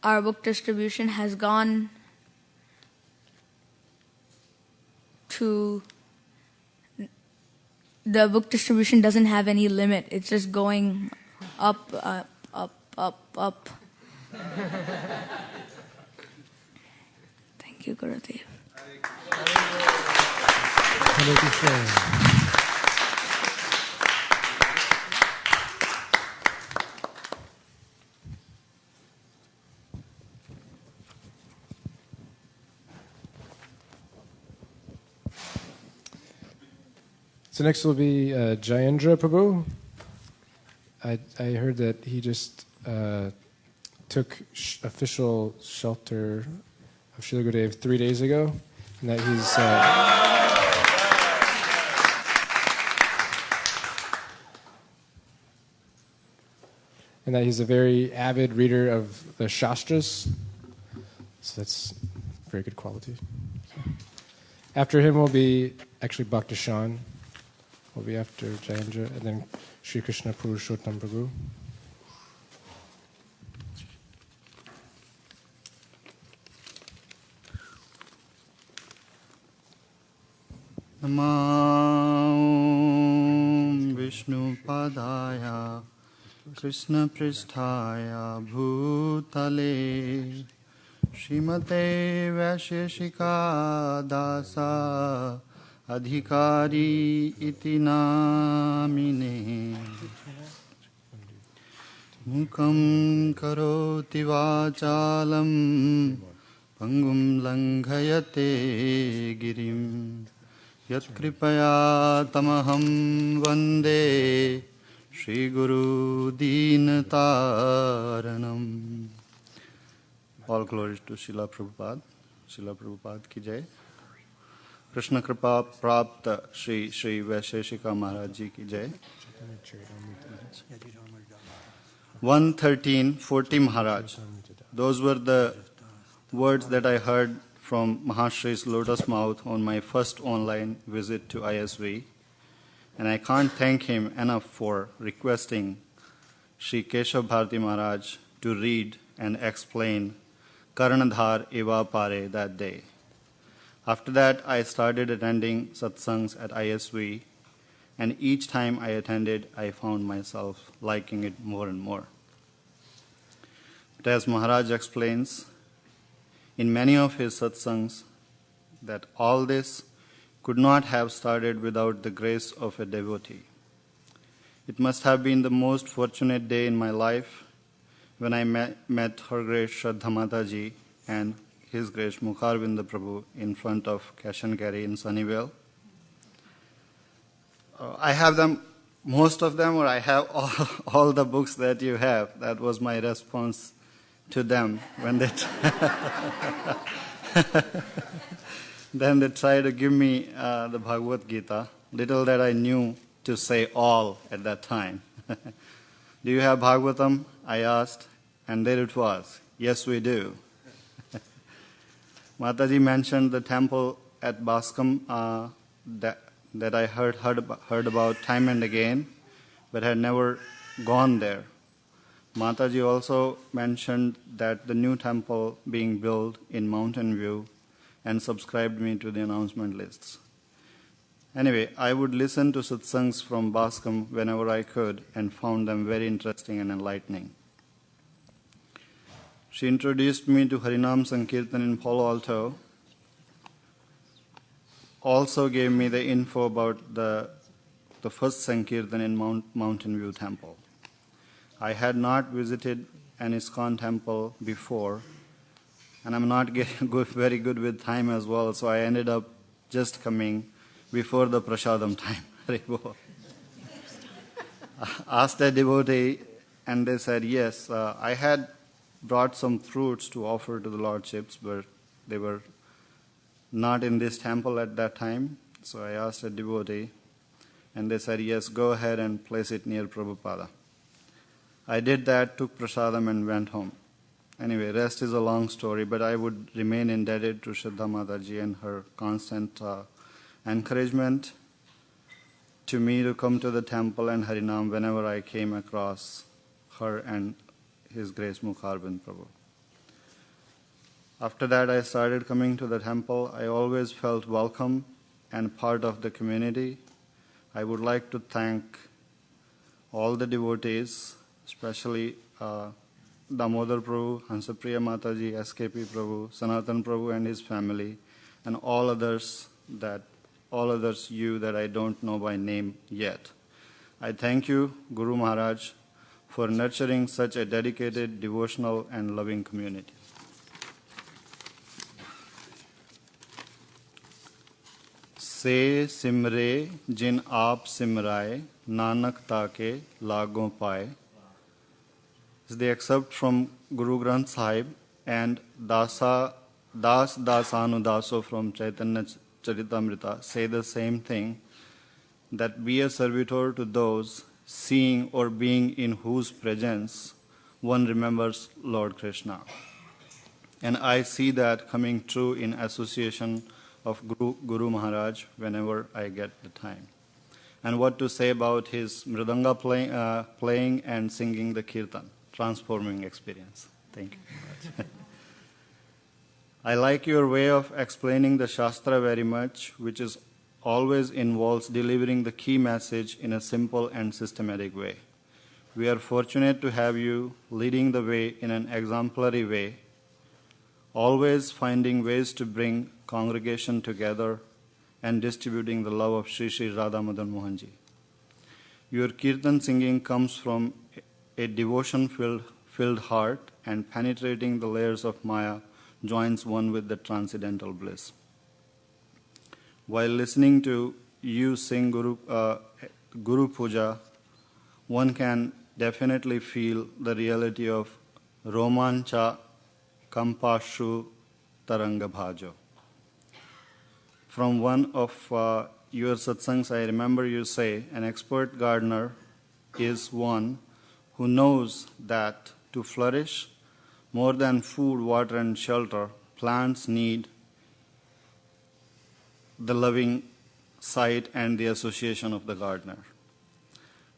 book distribution has gone to. The book distribution doesn't have any limit. It's just going up, up, up. Thank you, Gurudev. Hare Krishna. So next will be Jayendra Prabhu. I heard that he just took official shelter of Srila Gurudev 3 days ago, and that he's a very avid reader of the Shastras. So that's very good quality. After him will be actually Bhakti Shan. Will be after Jayendra, and then Sri Krishna Purushottam Prabhu. Namah Vishnu Padaya Krishna Pristhaya Bhutale Srimate Vaisesika Dasa Adhikari iti namine Mukam karoti vachalam Pangum langhayate girim Yat kripaya tamaham vande Shri Guru Dinataranam. All glories to Srila Prabhupada. Srila Prabhupada ki jai. Krishna Kripa Prapta Shri Vaisesika Maharaj Ji ki jai. 113:40 Maharaj. Those were the words that I heard from Mahashri's lotus mouth on my first online visit to ISV. And I can't thank him enough for requesting Sri Keshav Bharati Maharaj to read and explain Karnadhar Eva Pare that day. After that, I started attending satsangs at ISV, and each time I attended, I found myself liking it more and more. But as Maharaj explains, in many of his satsangs, that all this could not have started without the grace of a devotee. It must have been the most fortunate day in my life when I met Her Grace Shraddha Mataji and His Grace Mukharvinda Prabhu in front of Cash and Carry in Sunnyvale. I have them, most of them, or I have all the books that you have. That was my response to them when they then they tried to give me the Bhagavad Gita, little that I knew to say all at that time. Do you have Bhagavatam? I asked, and there it was. Yes, we do. Mataji mentioned the temple at Bascom that I heard about time and again, but had never gone there. Mataji also mentioned that the new temple being built in Mountain View and subscribed me to the announcement lists. Anyway, I would listen to satsangs from Bascom whenever I could and found them very interesting and enlightening. She introduced me to Harinam Sankirtan in Palo Alto, also gave me the info about the first Sankirtan in Mountain View Temple. I had not visited an ISKCON temple before, and I'm not very good with time as well, so I ended up just coming before the prasadam time. Asked a devotee, and they said, yes, I had brought some fruits to offer to the lordships, but they were not in this temple at that time. So I asked a devotee, and they said, yes, go ahead and place it near Prabhupada. I did that, took prasadam, and went home. Anyway, rest is a long story, but I would remain indebted to Shraddha Mataji and her constant encouragement to me to come to the temple and Harinam whenever I came across her and His Grace Mukharvinda Prabhu. After that, I started coming to the temple. I always felt welcome and part of the community. I would like to thank all the devotees, especially Damodar Prabhu, Hansapriya Mataji, SKP Prabhu, Sanatan Prabhu and his family, and all others you that I don't know by name yet. I thank you, Guru Maharaj, for nurturing such a dedicated, devotional and loving community. Se simre jin aap simraye, nanak taake lagon paye. Is the excerpt from Guru Granth Sahib and Dasa Dasanu Daso from Chaitanya Charitamrita say the same thing, that be a servitor to those seeing or being in whose presence one remembers Lord Krishna. And I see that coming true in association of Guru Maharaj whenever I get the time. And what to say about his mridanga playing and singing the kirtan. Transforming experience. Thank you. I like your way of explaining the Shastra very much, which is always involves delivering the key message in a simple and systematic way. We are fortunate to have you leading the way in an exemplary way, always finding ways to bring congregation together and distributing the love of Sri Sri Radha Madan Mohanji. Your kirtan singing comes from a devotion-filled heart, and penetrating the layers of Maya joins one with the transcendental bliss. While listening to you sing Guru Puja, one can definitely feel the reality of Romancha Kampashu Taranga Bhajo. From one of your satsangs, I remember you say, an expert gardener is one who knows that to flourish, more than food, water, and shelter, plants need the loving sight and the association of the gardener.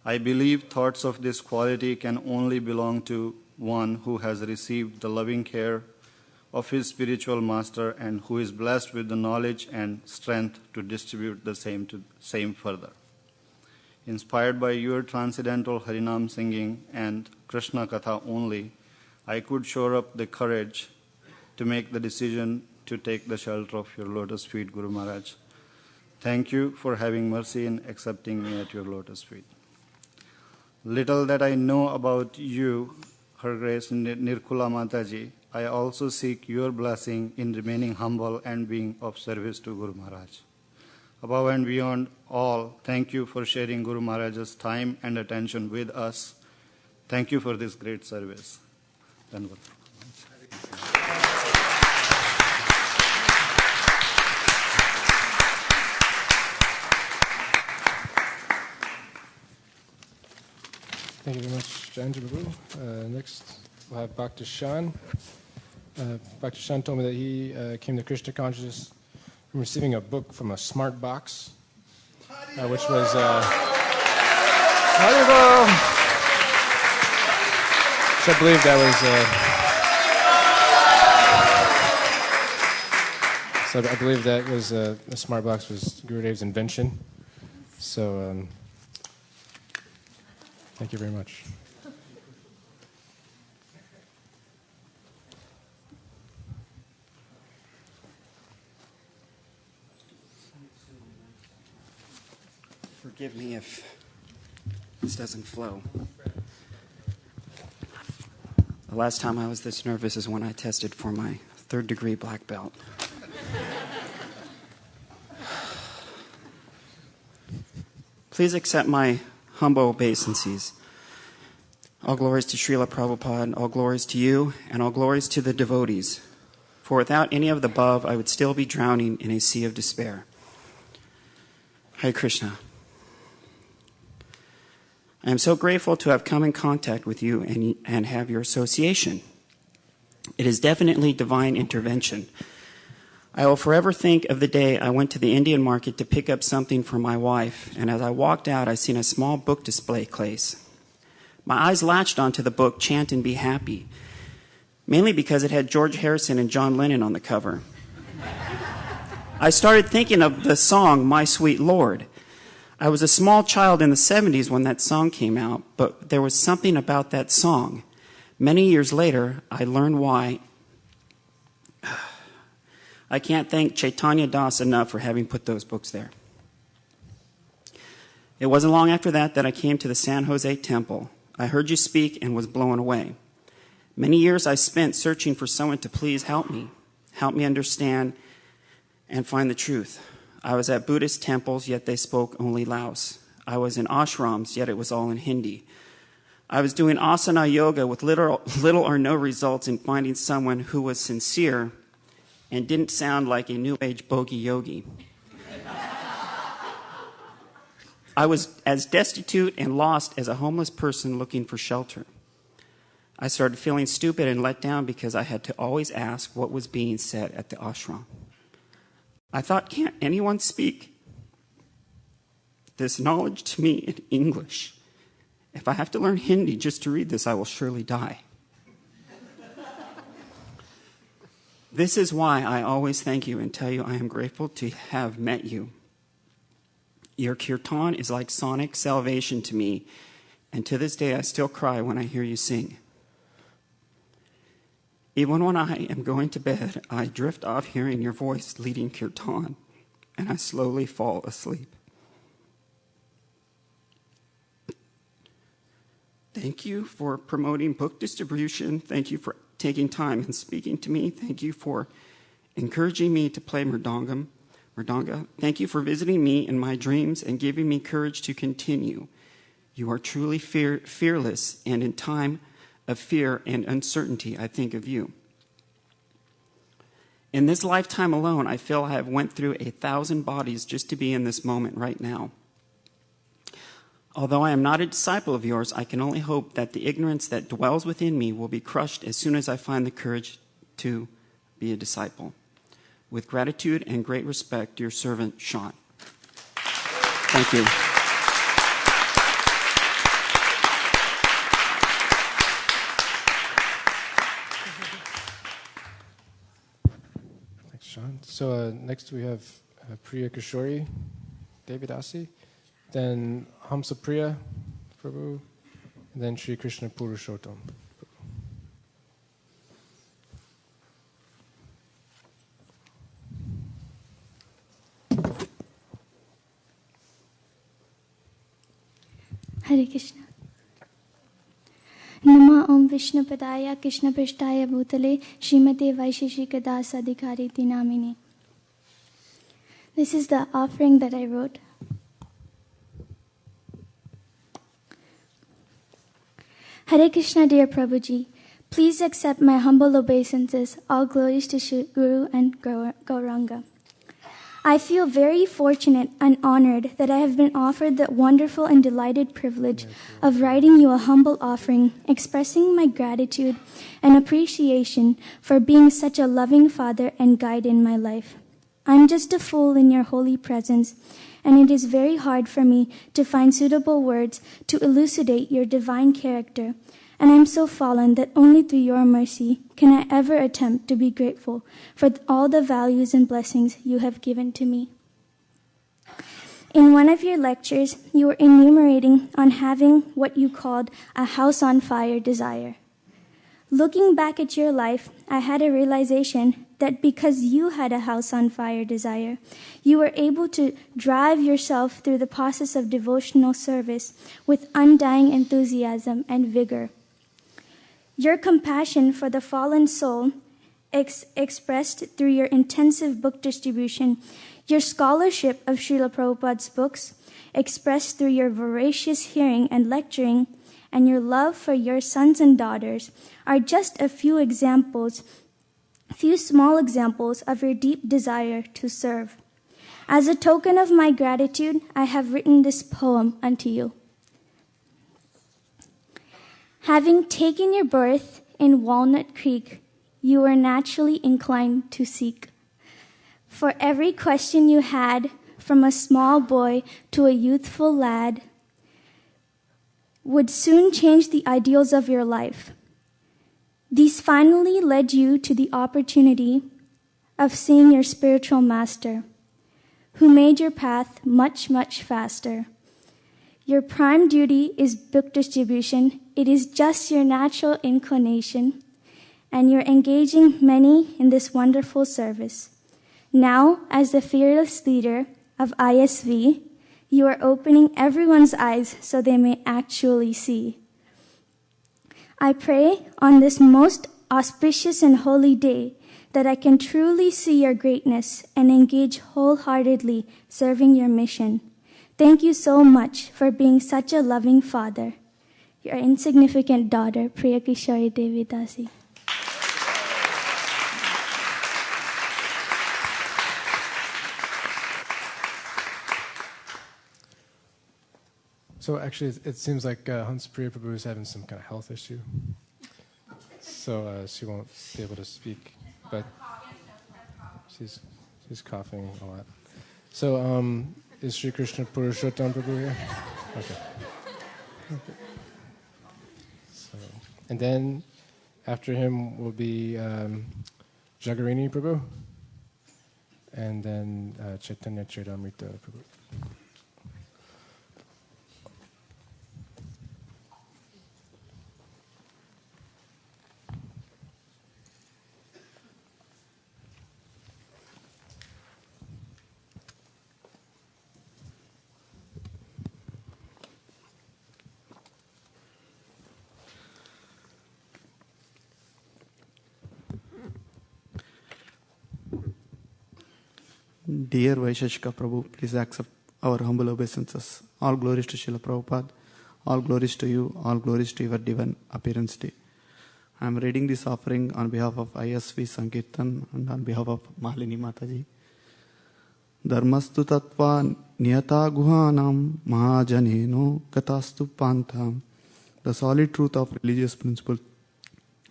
I believe thoughts of this quality can only belong to one who has received the loving care of his spiritual master and who is blessed with the knowledge and strength to distribute the same further. Inspired by your transcendental Harinam singing and Krishna Katha only, I could shore up the courage to make the decision to take the shelter of your lotus feet, Guru Maharaj. Thank you for having mercy in accepting me at your lotus feet. Little that I know about you, Her Grace Nirkula Mataji, I also seek your blessing in remaining humble and being of service to Guru Maharaj. Above and beyond all, thank you for sharing Guru Maharaj's time and attention with us. Thank you for this great service. Dhanavad. Thank you very much, Jayendra Prabhu. Next, we'll have Bhakti Shan. Bhakti Shan told me that he came to Krishna consciousness from receiving a book from a smart box, which was Haribo. So I believe that was the smart box was Gurudev's invention. So thank you very much. Forgive me if this doesn't flow. The last time I was this nervous is when I tested for my 3rd degree black belt. Please accept my humble obeisances. All glories to Srila Prabhupada, all glories to you, and all glories to the devotees. For without any of the above, I would still be drowning in a sea of despair. Hare Krishna. I am so grateful to have come in contact with you and have your association. It is definitely divine intervention. I will forever think of the day I went to the Indian market to pick up something for my wife, and as I walked out, I seen a small book display case. My eyes latched onto the book, Chant and Be Happy, mainly because it had George Harrison and John Lennon on the cover. I started thinking of the song, My Sweet Lord. I was a small child in the 70s when that song came out, but there was something about that song. Many years later, I learned why. I can't thank Chaitanya Das enough for having put those books there. It wasn't long after that I came to the San Jose Temple. I heard you speak and was blown away. Many years I spent searching for someone to please help me understand and find the truth. I was at Buddhist temples, yet they spoke only Laos. I was in ashrams, yet it was all in Hindi. I was doing asana yoga with little or no results in finding someone who was sincere and didn't sound like a New Age bogey yogi. I was as destitute and lost as a homeless person looking for shelter. I started feeling stupid and let down because I had to always ask what was being said at the ashram. I thought, can't anyone speak this knowledge to me in English? If I have to learn Hindi just to read this, I will surely die. This is why I always thank you and tell you I am grateful to have met you. Your kirtan is like sonic salvation to me, and to this day I still cry when I hear you sing. Even when I am going to bed, I drift off hearing your voice leading kirtan, and I slowly fall asleep. Thank you for promoting book distribution. Thank you for taking time and speaking to me. Thank you for encouraging me to play mridanga. Thank you for visiting me in my dreams and giving me courage to continue. You are truly fearless, and in time of fear and uncertainty, I think of you. In this lifetime alone, I feel I have went through 1,000 bodies just to be in this moment right now. Although I am not a disciple of yours, I can only hope that the ignorance that dwells within me will be crushed as soon as I find the courage to be a disciple. With gratitude and great respect, your servant, Sean. Thank you. Thanks, Sean. So next we have Priya Kishori, David Dasi, then Hamsa Priya, Prabhu, and then Sri Krishna Purushottam. Hare Krishna. Nama Om Vishnu Padaya Krishna Prishtaya Bhutale Srimate Vaisesika Dasa Adhikariti Namine. This is the offering that I wrote. Hare Krishna, dear Prabhuji. Please accept my humble obeisances. All glories to Guru and Gauranga. I feel very fortunate and honored that I have been offered the wonderful and delighted privilege of writing you a humble offering, expressing my gratitude and appreciation for being such a loving father and guide in my life. I'm just a fool in your holy presence, and it is very hard for me to find suitable words to elucidate your divine character. And I'm so fallen that only through your mercy can I ever attempt to be grateful for all the values and blessings you have given to me. In one of your lectures, you were enumerating on having what you called a house on fire desire. Looking back at your life, I had a realization that because you had a house on fire desire, you were able to drive yourself through the process of devotional service with undying enthusiasm and vigor. Your compassion for the fallen soul expressed through your intensive book distribution, your scholarship of Srila Prabhupada's books expressed through your voracious hearing and lecturing, and your love for your sons and daughters are just a few small examples of your deep desire to serve. As a token of my gratitude, I have written this poem unto you. Having taken your birth in Walnut Creek, you were naturally inclined to seek. For every question you had, from a small boy to a youthful lad, would soon change the ideals of your life. These finally led you to the opportunity of seeing your spiritual master, who made your path much, much faster. Your prime duty is book distribution. It is just your natural inclination, and you're engaging many in this wonderful service. Now, as the fearless leader of ISV, you are opening everyone's eyes so they may actually see. I pray on this most auspicious and holy day that I can truly see your greatness and engage wholeheartedly serving your mission. Thank you so much for being such a loving father. Your insignificant daughter, Priya Kishori Devi Dasi. So actually, it seems like Hans Priya Prabhu is having some kind of health issue. So she won't be able to speak, but she's coughing a lot. So is Sri Krishna Purushottam Prabhu here? Okay. So, and then after him will be Jagarini Prabhu, and then Chaitanya Chaitamrita Prabhu. Dear Vaisesika Prabhu, please accept our humble obeisances. All glories to Srila Prabhupada. All glories to you. All glories to your divine appearance day. I'm reading this offering on behalf of ISV Sankirtan and on behalf of Malini Mataji. Dharmastu tattva niyata guhanam mahajaneno katastu pantam. The solid truth of religious principle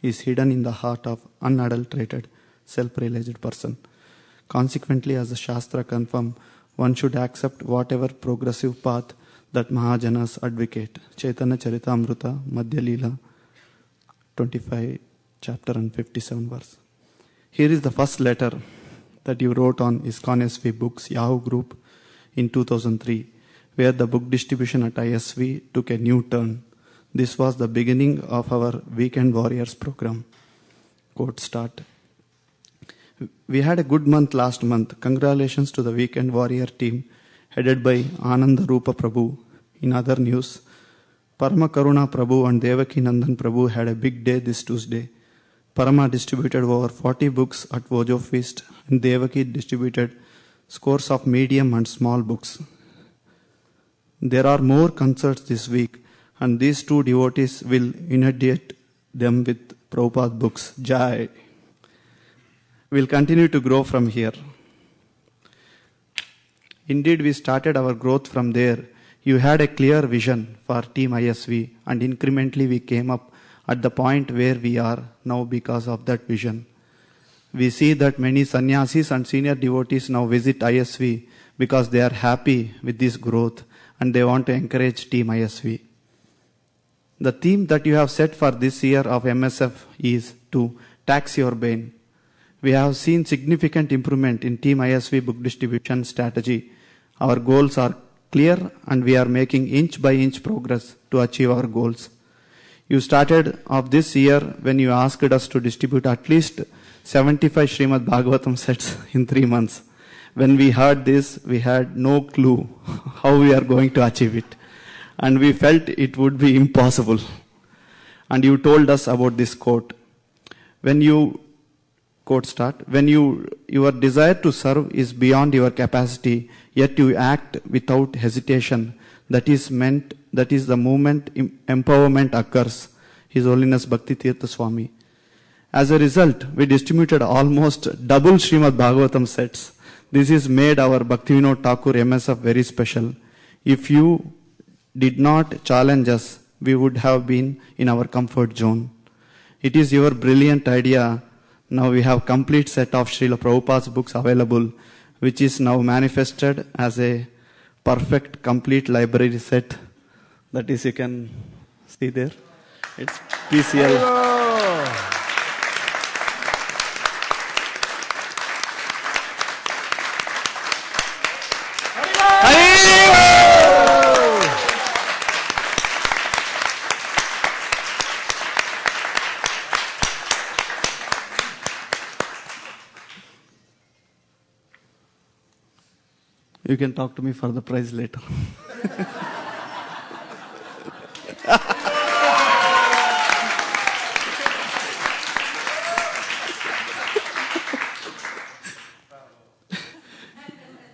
is hidden in the heart of unadulterated, self-realized person. Consequently, as the Shastra confirm, one should accept whatever progressive path that Mahajanas advocate. Chaitanya Charitamrita, Madhya Leela, 25 chapter and 57 verse. Here is the first letter that you wrote on ISKCON SV Books Yahoo group in 2003, where the book distribution at ISV took a new turn. This was the beginning of our Weekend Warriors program. Quote start. We had a good month last month. Congratulations to the Weekend Warrior team headed by Ananda Rupa Prabhu. In other news, Parama Karuna Prabhu and Devaki Nandan Prabhu had a big day this Tuesday. Parama distributed over 40 books at Vojo Feast and Devaki distributed scores of medium and small books. There are more concerts this week and these two devotees will inundate them with Prabhupada books. Jai. We'll continue to grow from here. Indeed, we started our growth from there. You had a clear vision for Team ISV and incrementally we came up at the point where we are now because of that vision. We see that many sannyasis and senior devotees now visit ISV because they are happy with this growth and they want to encourage Team ISV. The theme that you have set for this year of MSF is to tax your brain. We have seen significant improvement in Team ISV book distribution strategy. Our goals are clear and we are making inch by inch progress to achieve our goals. You started off this year when you asked us to distribute at least 75 Srimad Bhagavatam sets in 3 months. When we heard this, we had no clue how we are going to achieve it. And we felt it would be impossible. And you told us about this quote. Quote start. When your desire to serve is beyond your capacity, yet you act without hesitation, that is the moment empowerment occurs. His Holiness Bhakti Tirtha Swami. As a result, we distributed almost double Srimad Bhagavatam sets. This has made our Bhaktivinoda Thakur MSF very special. If you did not challenge us, we would have been in our comfort zone. It is your brilliant idea. Now we have complete set of Srila Prabhupada's books available, which is now manifested as a perfect complete library set. That is, you can see there. It's PCL. You can talk to me for the prize later.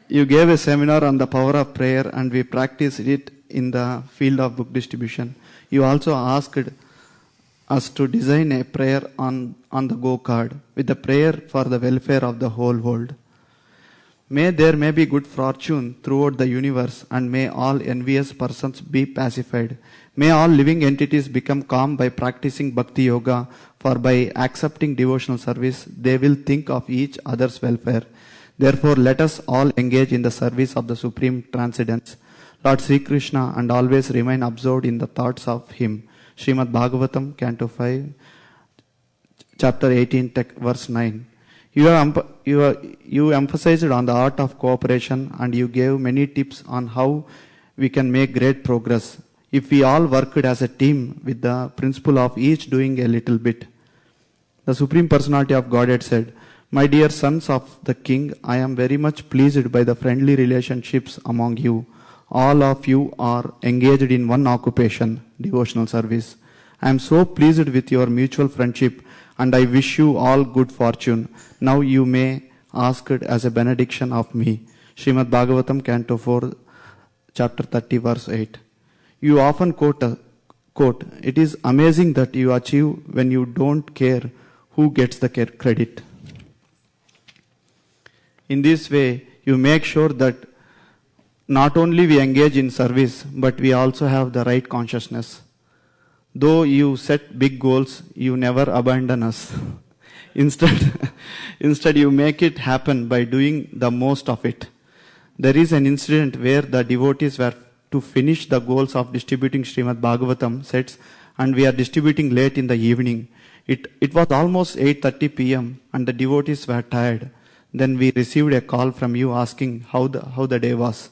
You gave a seminar on the power of prayer and we practiced it in the field of book distribution. You also asked us to design a prayer on the go card with a prayer for the welfare of the whole world. May there may be good fortune throughout the universe and may all envious persons be pacified. May all living entities become calm by practicing bhakti yoga, for by accepting devotional service, they will think of each other's welfare. Therefore, let us all engage in the service of the Supreme Transcendence, Lord Sri Krishna, and always remain absorbed in the thoughts of Him. Srimad Bhagavatam, Canto 5, Chapter 18, Verse 9. You emphasized on the art of cooperation and you gave many tips on how we can make great progress if we all worked as a team with the principle of each doing a little bit. The Supreme Personality of Godhead said, "My dear sons of the King, I am very much pleased by the friendly relationships among you. All of you are engaged in one occupation, devotional service. I am so pleased with your mutual friendship and I wish you all good fortune. Now you may ask it as a benediction of me." Srimad Bhagavatam, Canto 4, Chapter 30, Verse 8. You often quote Quote, "It is amazing that you achieve when you don't care who gets the credit. In this way, you make sure that not only we engage in service, but we also have the right consciousness. Though you set big goals, you never abandon us. Instead, you make it happen by doing the most of it. There is an incident where the devotees were to finish the goals of distributing Srimad Bhagavatam sets, and we are distributing late in the evening. It was almost 8:30 p.m. and the devotees were tired. Then we received a call from you asking how the day was.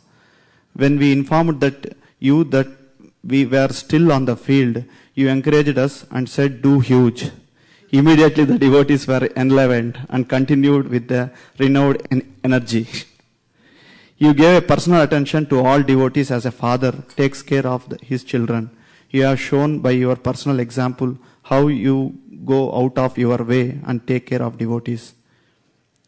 When we informed that we were still on the field, you encouraged us and said, 'Do huge.' Immediately the devotees were enlivened and continued with the renewed energy. You gave a personal attention to all devotees as a father takes care of his children. You have shown by your personal example how you go out of your way and take care of devotees.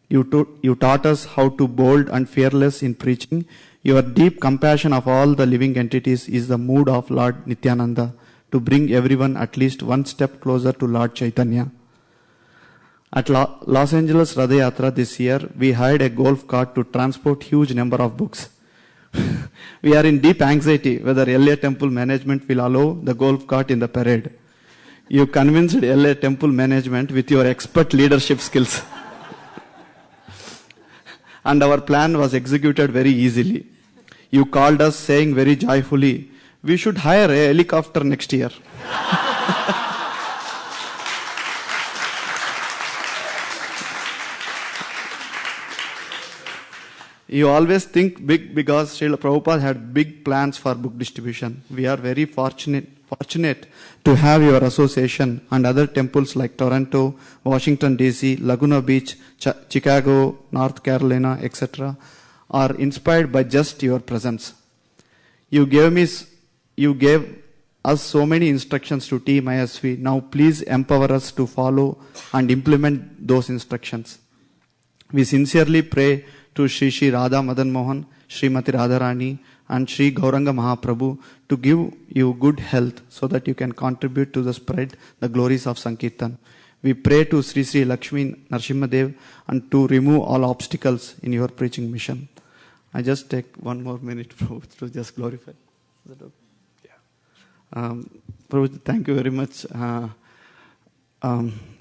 You taught us how to bold and fearless in preaching. Your deep compassion of all the living entities is the mood of Lord Nityananda to bring everyone at least one step closer to Lord Chaitanya. At Los Angeles Radha Yatra this year, we hired a golf cart to transport huge number of books. We are in deep anxiety whether LA Temple management will allow the golf cart in the parade. You convinced LA Temple management with your expert leadership skills. And our plan was executed very easily. You called us saying very joyfully, "We should hire a helicopter next year." You always think big because Srila Prabhupada had big plans for book distribution. We are very fortunate to have your association, and other temples like Toronto, Washington DC, Laguna Beach, Chicago, North Carolina, etc. are inspired by just your presence. You gave us so many instructions to Team ISV. Now please empower us to follow and implement those instructions. We sincerely pray to Shri Radha Madan Mohan, Srimati Radharani, and Sri Gauranga Mahaprabhu to give you good health so that you can contribute to the spread the glories of Sankirtan. We pray to Sri Sri Lakshmi Narsimhadev and to remove all obstacles in your preaching mission. I just take one more minute to just glorify. Is that okay? Yeah. Prabhu, thank you very much.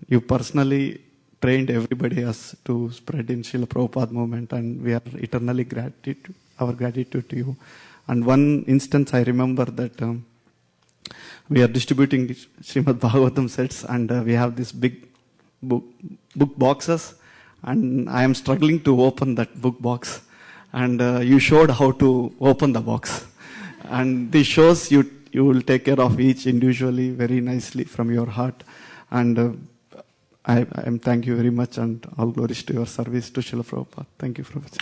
You personally trained everybody else to spread in Srila Prabhupada movement, and we are eternally our gratitude to you. And one instance I remember that we are distributing Srimad Bhagavatam sets, and we have these big book boxes, and I am struggling to open that book box, and you showed how to open the box, and this shows you will take care of each individually very nicely from your heart, and I thank you very much, and all glories to your service to Srila Prabhupada. Thank you, Prabhupada.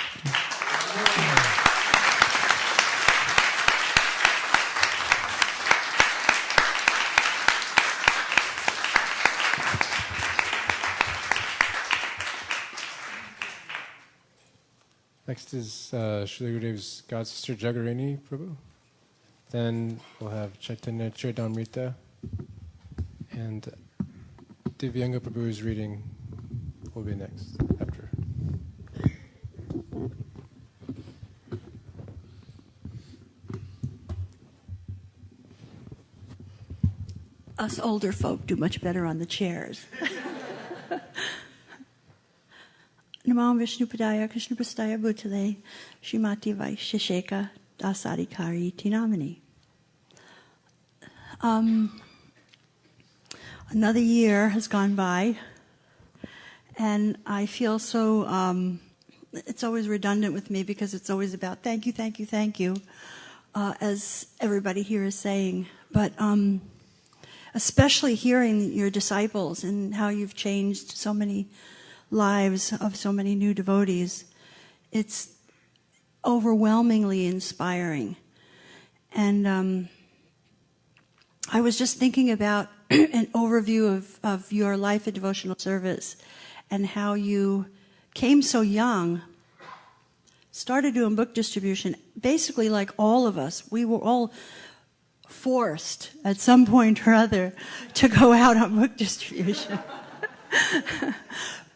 Next is Srila Gurudev's God Sister Jagarini Prabhu. Then we'll have Chaitanya Charitamrita, and Divyanga Prabhu's reading will be next after. Us older folk do much better on the chairs. Namo Vishnu Padaya Krishna Prastaya Bhutale Srimati Vaisesika Dasa Tinamani. Another year has gone by, and I feel so, it's always redundant with me because it's always about thank you, thank you, thank you, as everybody here is saying. But especially hearing your disciples and how you've changed so many lives of so many new devotees, it's overwhelmingly inspiring. And I was just thinking about an overview of your life of devotional service and how you came so young, started doing book distribution, basically like all of us. We were all forced at some point or other to go out on book distribution.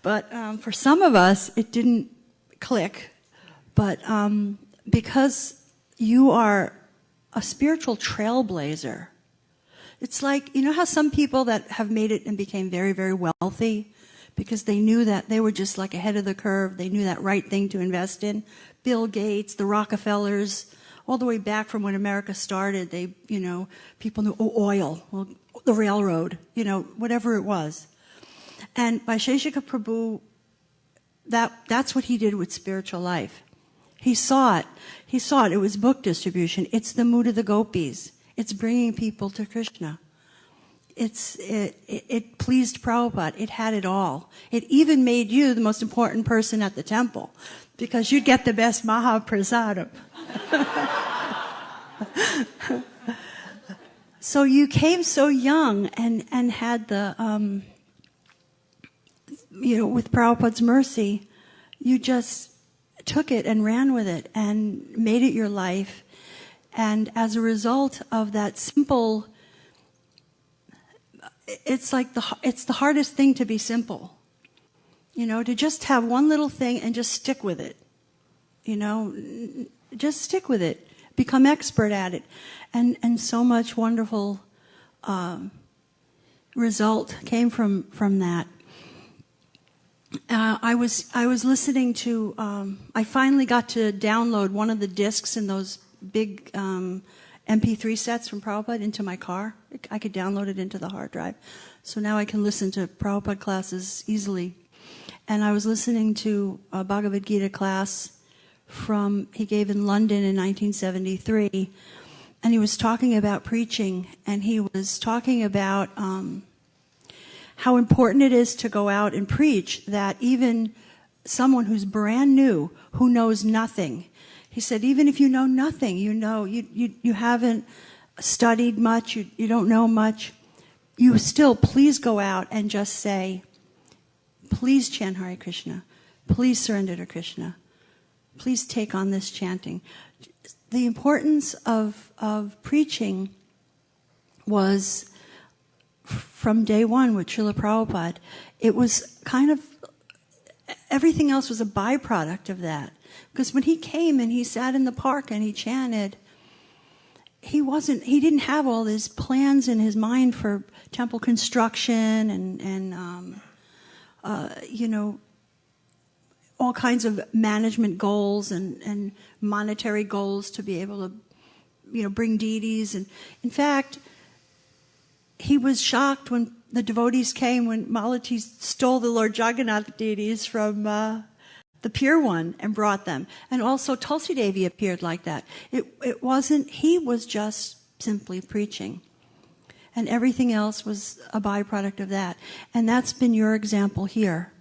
But for some of us, it didn't click. But because you are a spiritual trailblazer, it's like, you know how some people that have made it and became very, very wealthy because they knew that they were just like ahead of the curve. They knew that right thing to invest in. Bill Gates, the Rockefellers, all the way back from when America started, they, people knew, oil, well, the railroad, whatever it was. And Vaisesika Prabhu, that's what he did with spiritual life. He saw it. It was book distribution. It's the mood of the gopis. It's bringing people to Krishna. It pleased Prabhupada. It had it all. It even made you the most important person at the temple because you'd get the best Mahaprasadam. So you came so young and had the, with Prabhupada's mercy, you just took it and ran with it and made it your life. And as a result of that simple, it's the hardest thing to be simple. To just have one little thing and just stick with it. Just stick with it. Become expert at it. And so much wonderful result came from that. I was listening to, I finally got to download one of the discs in those big MP3 sets from Prabhupada into my car. I could download it into the hard drive. So now I can listen to Prabhupada classes easily. And I was listening to a Bhagavad Gita class he gave in London in 1973. And he was talking about preaching. And he was talking about how important it is to go out and preach, that even someone who's brand new, who knows nothing, he said, even if you know nothing, you haven't studied much, you don't know much, you still please go out and just say, please chant Hare Krishna, please surrender to Krishna, please take on this chanting. The importance of preaching was from day one with Srila Prabhupada. It was kind of, everything else was a byproduct of that. Because when he came and he sat in the park and he chanted, he didn't have all these plans in his mind for temple construction and all kinds of management goals and monetary goals to be able to, bring deities. And in fact, he was shocked when the devotees came when Malati stole the Lord Jagannath deities from the Pure One and brought them. And also Tulsi Devi appeared like that. It wasn't, he was just simply preaching. And everything else was a byproduct of that. And that's been your example here.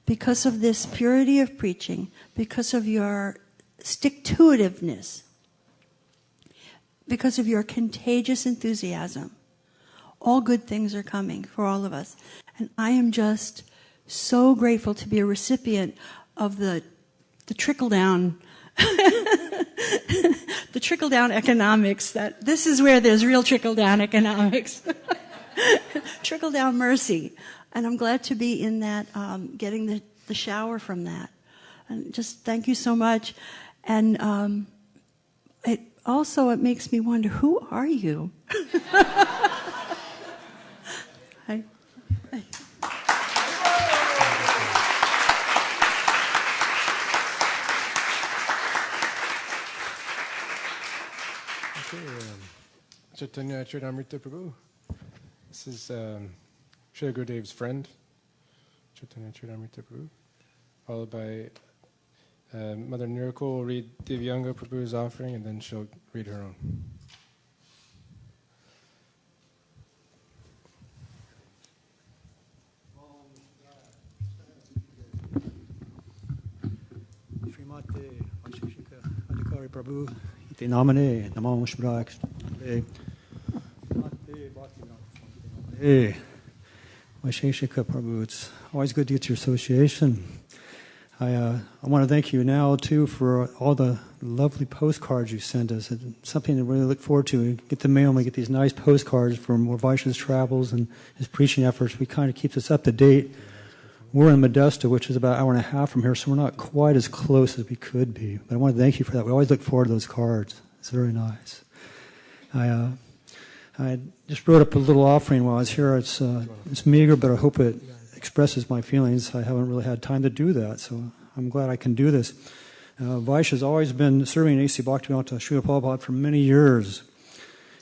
Because of this purity of preaching, because of your stick-to-itiveness, because of your contagious enthusiasm, all good things are coming for all of us. And I am just so grateful to be a recipient of the trickle-down the trickle-down economics. That this is where there's real trickle-down economics. Trickle-down mercy. And I'm glad to be in that, getting the shower from that. And just thank you so much. And it makes me wonder, who are you? Hi. Hi. Chaitanya Charitamrita Prabhu. This is Srila Gurudev's friend, Chaitanya Charitamrita Prabhu, followed by Mother Nirukul will read Divyanga Prabhu's offering, and then she'll read her own. Srimate Vaisesika Adhikari Prabhu iti namane namo shmra Vaisesika Prabhu. It's always good to get your association. I want to thank you now, too, for all the lovely postcards you sent us. It's something to really look forward to. We get the mail and we get these nice postcards from Vaisha's travels and his preaching efforts. We kind of keeps us up to date. We're in Modesto, which is about an hour and a half from here, so we're not quite as close as we could be. But I want to thank you for that. We always look forward to those cards. It's very nice. I just wrote up a little offering while I was here. It's meager, but I hope it expresses my feelings. I haven't really had time to do that, so I'm glad I can do this. Vaisha has always been serving A.C. Bhaktivedanta Srila Prabhupada for many years.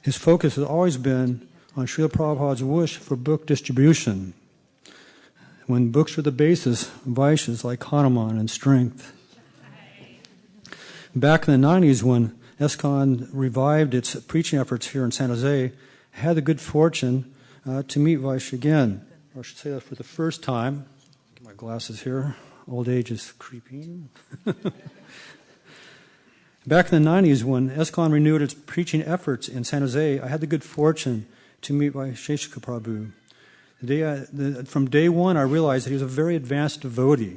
His focus has always been on Srila Prabhupada's wish for book distribution. When books are the basis, Vaisha is like Hanuman in strength. Back in the 90s, when ISKCON revived its preaching efforts here in San Jose, I had the good fortune to meet Vaisha again. Or I should say that for the first time. Get my glasses here. Old age is creeping. Back in the 90s, when ISKCON renewed its preaching efforts in San Jose, I had the good fortune to meet Vaisesika Prabhu. From day one, I realized that he was a very advanced devotee.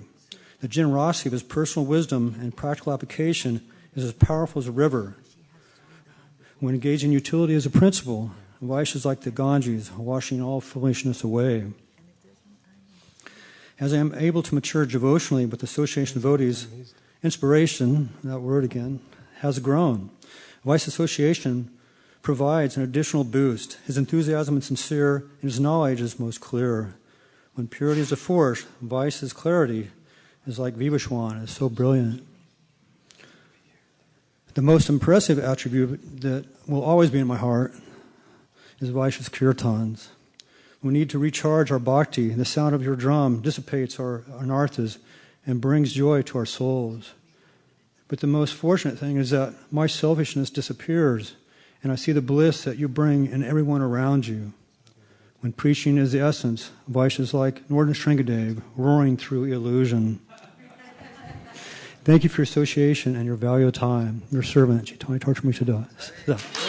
The generosity of his personal wisdom and practical application is as powerful as a river. When engaged in utility as a principle, Vaisha is like the Ganges, washing all foolishness away. As I am able to mature devotionally with the association of devotees, inspiration, that word again, has grown. Vaisha association provides an additional boost. His enthusiasm is sincere, and his knowledge is most clear. When purity is a force, Vaisha's clarity is like Vibhashwan, is so brilliant. The most impressive attribute that will always be in my heart is Vaisha's kirtans. We need to recharge our bhakti. The sound of your drum dissipates our anarthas and brings joy to our souls. But the most fortunate thing is that my selfishness disappears, and I see the bliss that you bring in everyone around you. When preaching is the essence, Vaisha is like Northern Shringadev, roaring through illusion. Thank you for your association and your valuable time. Your servant, Chaitanya Tartramita Dasa.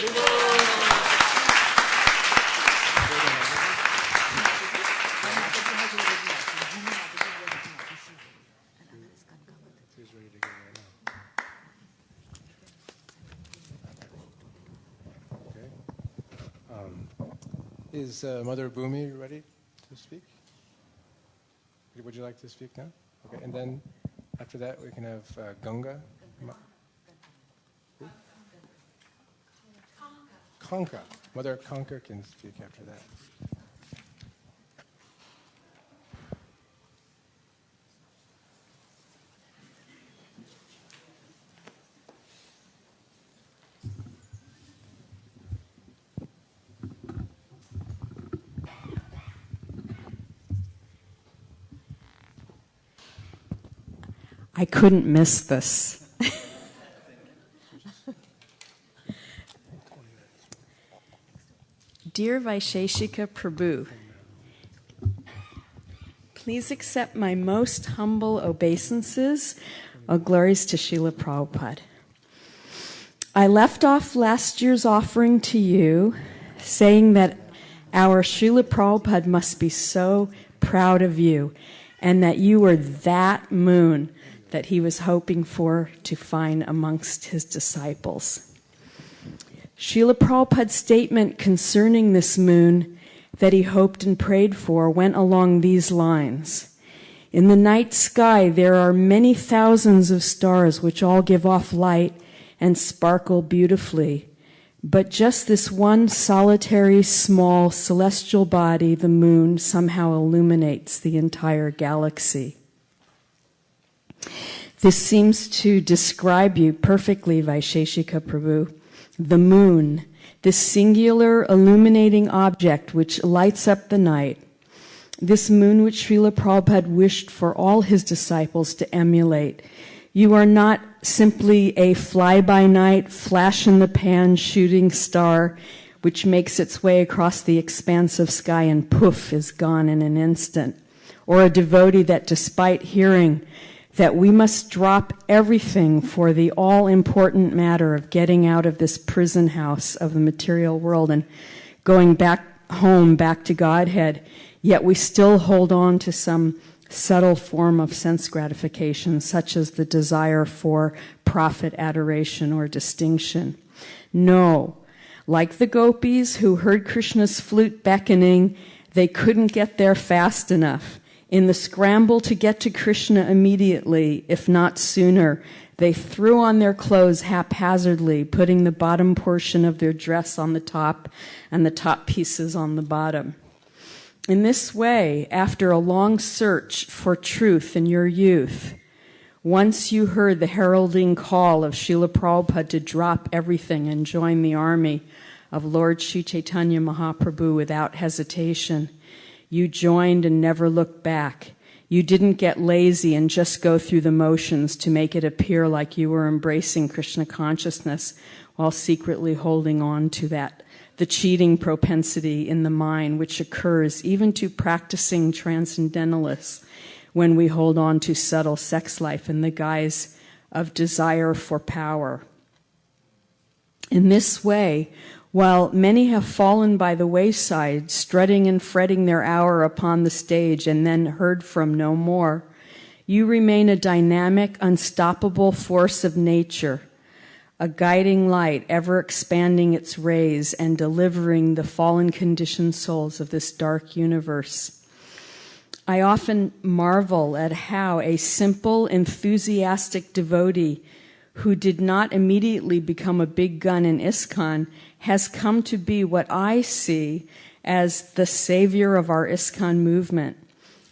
Is Mother Bhumi ready to speak? Would you like to speak now? Okay, and then after that we can have Ganga. Kanka. Mother Kanka can speak after that. I couldn't miss this. Dear Vaisesika Prabhu, please accept my most humble obeisances. All glories to Srila Prabhupada. I left off last year's offering to you, saying that our Srila Prabhupada must be so proud of you, and that you were that moon that he was hoping for to find amongst his disciples. Srila Prabhupada's statement concerning this moon that he hoped and prayed for went along these lines. In the night sky there are many thousands of stars which all give off light and sparkle beautifully, but just this one solitary small celestial body, the moon, somehow illuminates the entire galaxy. This seems to describe you perfectly, Vaisesika Prabhu. The moon, this singular illuminating object which lights up the night. This moon which Srila Prabhupada wished for all his disciples to emulate. You are not simply a fly-by-night, flash-in-the-pan shooting star which makes its way across the expanse of sky and poof, is gone in an instant. Or a devotee that despite hearing that we must drop everything for the all-important matter of getting out of this prison house of the material world and going back home, back to Godhead, yet we still hold on to some subtle form of sense gratification, such as the desire for profit, adoration, or distinction. No, like the gopis who heard Krishna's flute beckoning, they couldn't get there fast enough. In the scramble to get to Krishna immediately, if not sooner, they threw on their clothes haphazardly, putting the bottom portion of their dress on the top and the top pieces on the bottom. In this way, after a long search for truth in your youth, once you heard the heralding call of Srila Prabhupada to drop everything and join the army of Lord Sri Chaitanya Mahaprabhu without hesitation, you joined and never looked back. You didn't get lazy and just go through the motions to make it appear like you were embracing Krishna consciousness while secretly holding on to the cheating propensity in the mind, which occurs even to practicing transcendentalists when we hold on to subtle sex life in the guise of desire for power. In this way, while many have fallen by the wayside, strutting and fretting their hour upon the stage and then heard from no more, you remain a dynamic, unstoppable force of nature, a guiding light ever expanding its rays and delivering the fallen conditioned souls of this dark universe. I often marvel at how a simple, enthusiastic devotee who did not immediately become a big gun in ISKCON has come to be what I see as the savior of our ISKCON movement.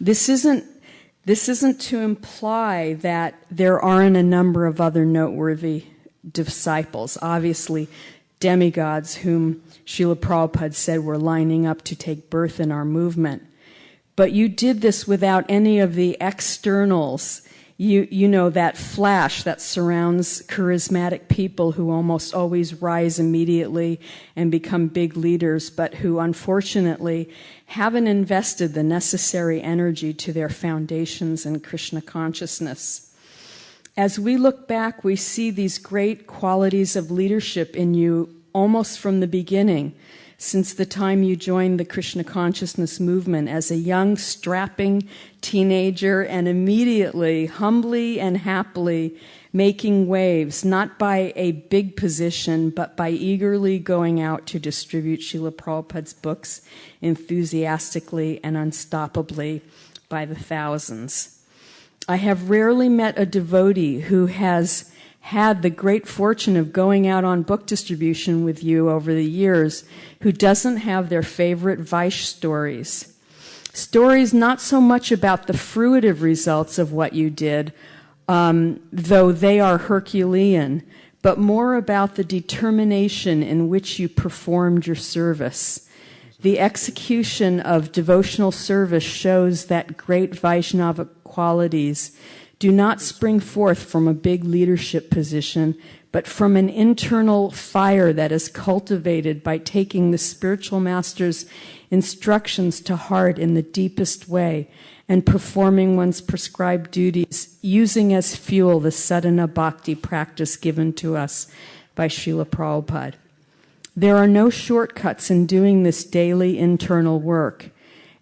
This isn't to imply that there aren't a number of other noteworthy disciples, obviously demigods whom Srila Prabhupada said were lining up to take birth in our movement. But you did this without any of the externals. You know, that flash that surrounds charismatic people who almost always rise immediately and become big leaders, but who unfortunately haven't invested the necessary energy to their foundations in Krishna consciousness. As we look back, we see these great qualities of leadership in you almost from the beginning, since the time you joined the Krishna consciousness movement as a young, strapping teenager and immediately, humbly and happily making waves, not by a big position, but by eagerly going out to distribute Srila Prabhupada's books enthusiastically and unstoppably by the thousands. I have rarely met a devotee who has had the great fortune of going out on book distribution with you over the years who doesn't have their favorite Vaishe stories. Stories not so much about the fruitive results of what you did, though they are Herculean, but more about the determination in which you performed your service. The execution of devotional service shows that great Vaishnava qualities do not spring forth from a big leadership position, but from an internal fire that is cultivated by taking the spiritual master's instructions to heart in the deepest way and performing one's prescribed duties, using as fuel the sadhana bhakti practice given to us by Srila Prabhupada. There are no shortcuts in doing this daily internal work.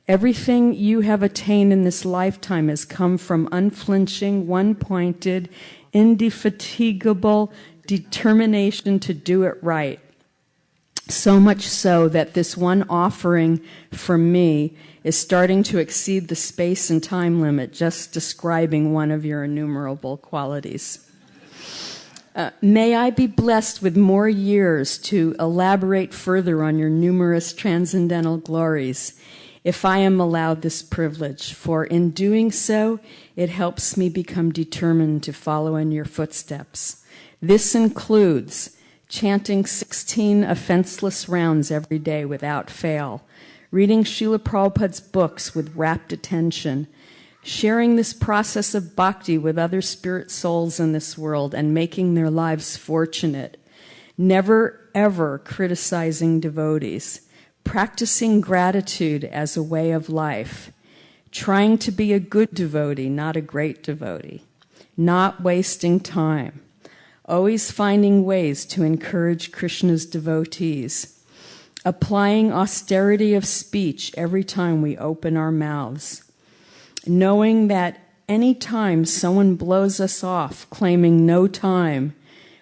Everything you have attained in this lifetime has come from unflinching, one-pointed, indefatigable determination to do it right. So much so that this one offering from me is starting to exceed the space and time limit, just describing one of your innumerable qualities. May I be blessed with more years to elaborate further on your numerous transcendental glories, if I am allowed this privilege, for in doing so, it helps me become determined to follow in your footsteps. This includes chanting 16 offenseless rounds every day without fail, reading Srila Prabhupada's books with rapt attention, sharing this process of bhakti with other spirit souls in this world and making their lives fortunate, never ever criticizing devotees, practicing gratitude as a way of life, trying to be a good devotee, not a great devotee, not wasting time, always finding ways to encourage Krishna's devotees, applying austerity of speech every time we open our mouths, knowing that any time someone blows us off claiming no time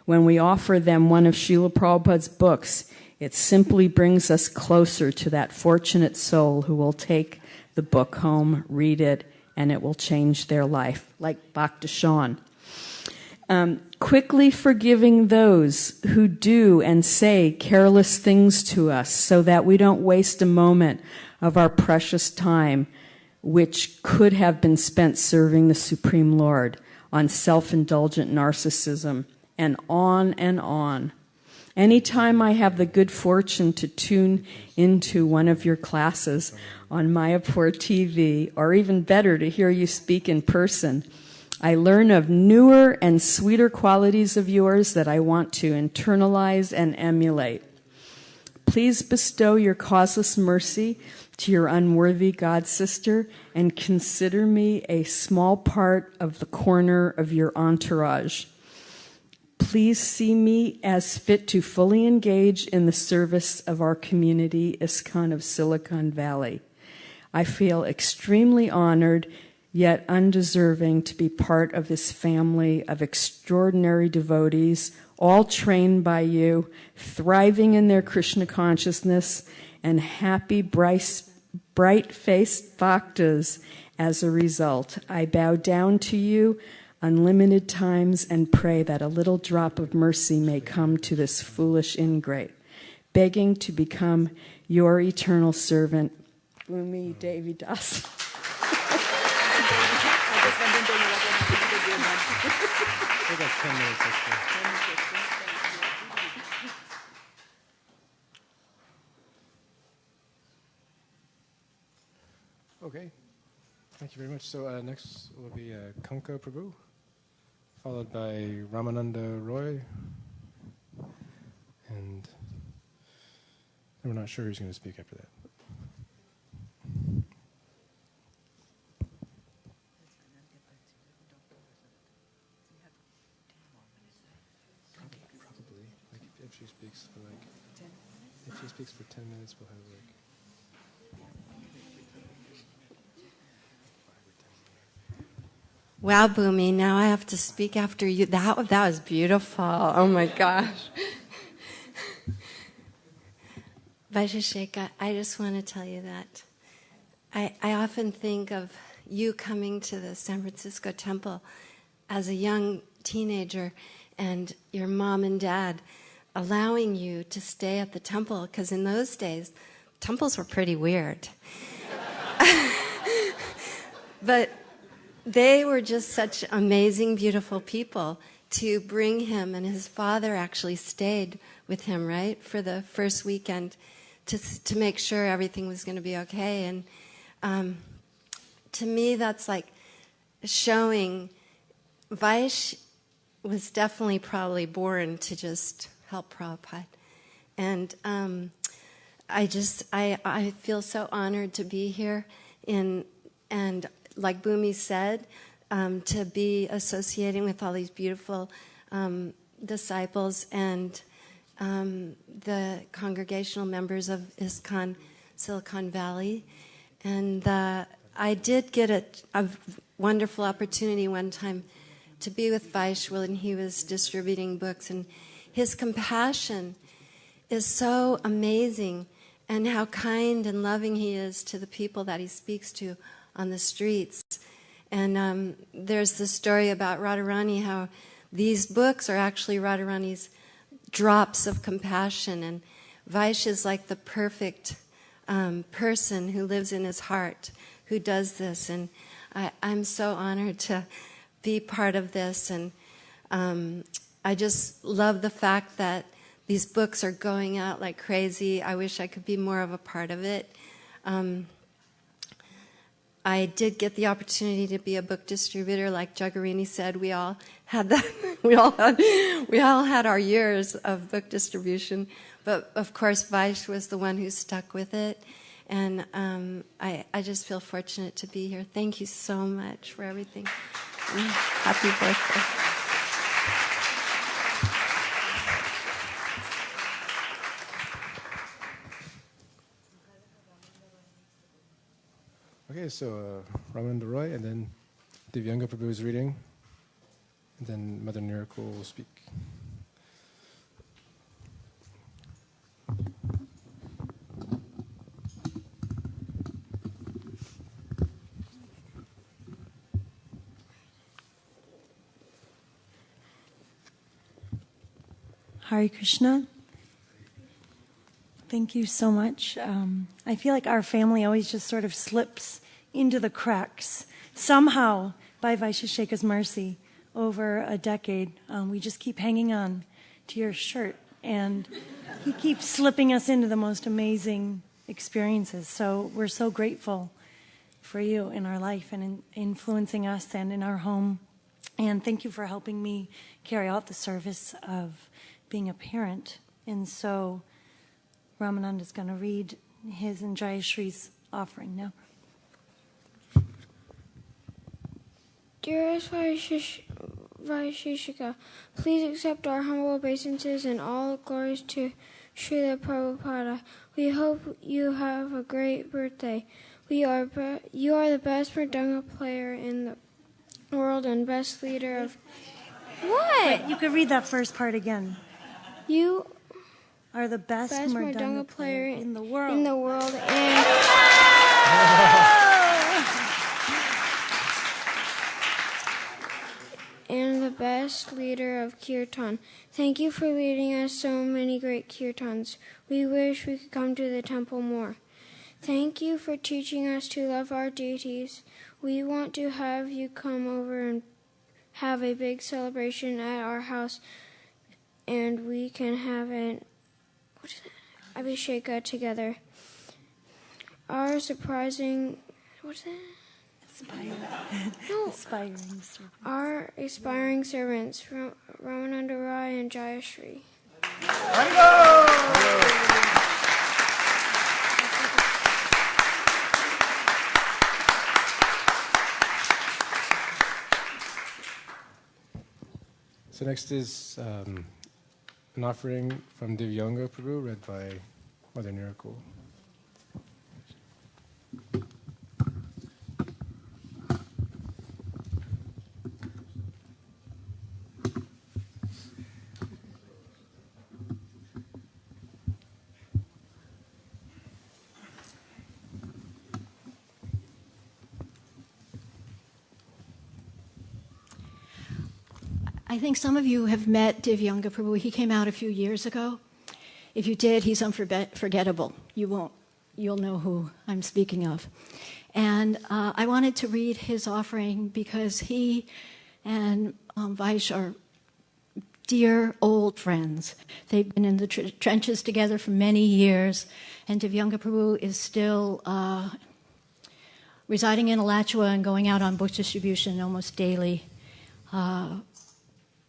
when we offer them one of Srila Prabhupada's books, it simply brings us closer to that fortunate soul who will take the book home, read it, and it will change their life, like Bhakta Sean. Quickly forgiving those who do and say careless things to us so that we don't waste a moment of our precious time, which could have been spent serving the Supreme Lord, on self-indulgent narcissism, and on and on. Anytime I have the good fortune to tune into one of your classes on Mayapur TV, or even better, to hear you speak in person, I learn of newer and sweeter qualities of yours that I want to internalize and emulate. Please bestow your causeless mercy to your unworthy God sister and consider me a small part of the corner of your entourage. Please see me as fit to fully engage in the service of our community, ISKCON of Silicon Valley. I feel extremely honored, yet undeserving, to be part of this family of extraordinary devotees, all trained by you, thriving in their Krishna consciousness, and happy, bright-faced bhaktas as a result. I bow down to you unlimited times and pray that a little drop of mercy may come to this foolish ingrate, begging to become your eternal servant, Bhumi Devi Dasa. Okay, thank you very much. So next will be Kanka Prabhu, followed by Ramananda Roy, and we're not sure who's going to speak after that. Probably. Like if she speaks for if she speaks for 10 minutes, we'll have Wow, Bhumi, now I have to speak after you. That was beautiful. Oh my gosh. Vaisesika, I just want to tell you that I often think of you coming to the San Francisco temple as a young teenager and your mom and dad allowing you to stay at the temple, because in those days, temples were pretty weird. But they were just such amazing, beautiful people to bring him, and his father actually stayed with him, right, for the first weekend to make sure everything was going to be okay. And to me, that's like showing Vaish was definitely probably born to just help Prabhupada. And I feel so honored to be here and like Bhumi said, to be associating with all these beautiful disciples and the congregational members of ISKCON Silicon Valley. And I did get a wonderful opportunity one time to be with Vaish when he was distributing books. And his compassion is so amazing, and how kind and loving he is to the people that he speaks to on the streets. And there's the story about Radharani, how these books are actually Radharani's drops of compassion, and Vaish is like the perfect person who lives in his heart, who does this. And I'm so honored to be part of this, and I just love the fact that these books are going out like crazy. I wish I could be more of a part of it. I did get the opportunity to be a book distributor, like Jagarini said. We all had that. we all had our years of book distribution, but of course, Vaish was the one who stuck with it, and I just feel fortunate to be here. Thank you so much for everything. Happy birthday. Okay, so Ramananda Roy, and then Divyanga Prabhu is reading, and then Mother Miracle will speak. Hare Krishna. Thank you so much. I feel like our family always just sort of slips into the cracks. Somehow, by Vaisesika's mercy, over a decade, we just keep hanging on to your shirt. And he keeps slipping us into the most amazing experiences. So we're so grateful for you in our life and in influencing us and in our home. And thank you for helping me carry out the service of being a parent. And so Ramananda is going to read his and Jayashree's offering now. Dearest Vaisesika, please accept our humble obeisances and all glories to Srila Prabhupada. We hope you have a great birthday. You are the best mridanga player in the world and best leader of... What? Wait, you could read that first part again. You are the best mridanga player in the world. And the best leader of kirtan. Thank you for leading us so many great kirtans. We wish we could come to the temple more. Thank you for teaching us to love our deities. We want to have you come over and have a big celebration at our house, and we can have an Abhisheka together. Our surprising... What's that? Our aspiring servants, Ramananda Rai and Jayashree. So next is an offering from Divyanga Prabhu, read by Mother Miracle. I think some of you have met Divyanga Prabhu. He came out a few years ago. If you did, he's unforgettable. You'll know who I'm speaking of. And I wanted to read his offering because he and Vaish are dear old friends. They've been in the trenches together for many years, and Divyanga Prabhu is still residing in Alachua and going out on book distribution almost daily.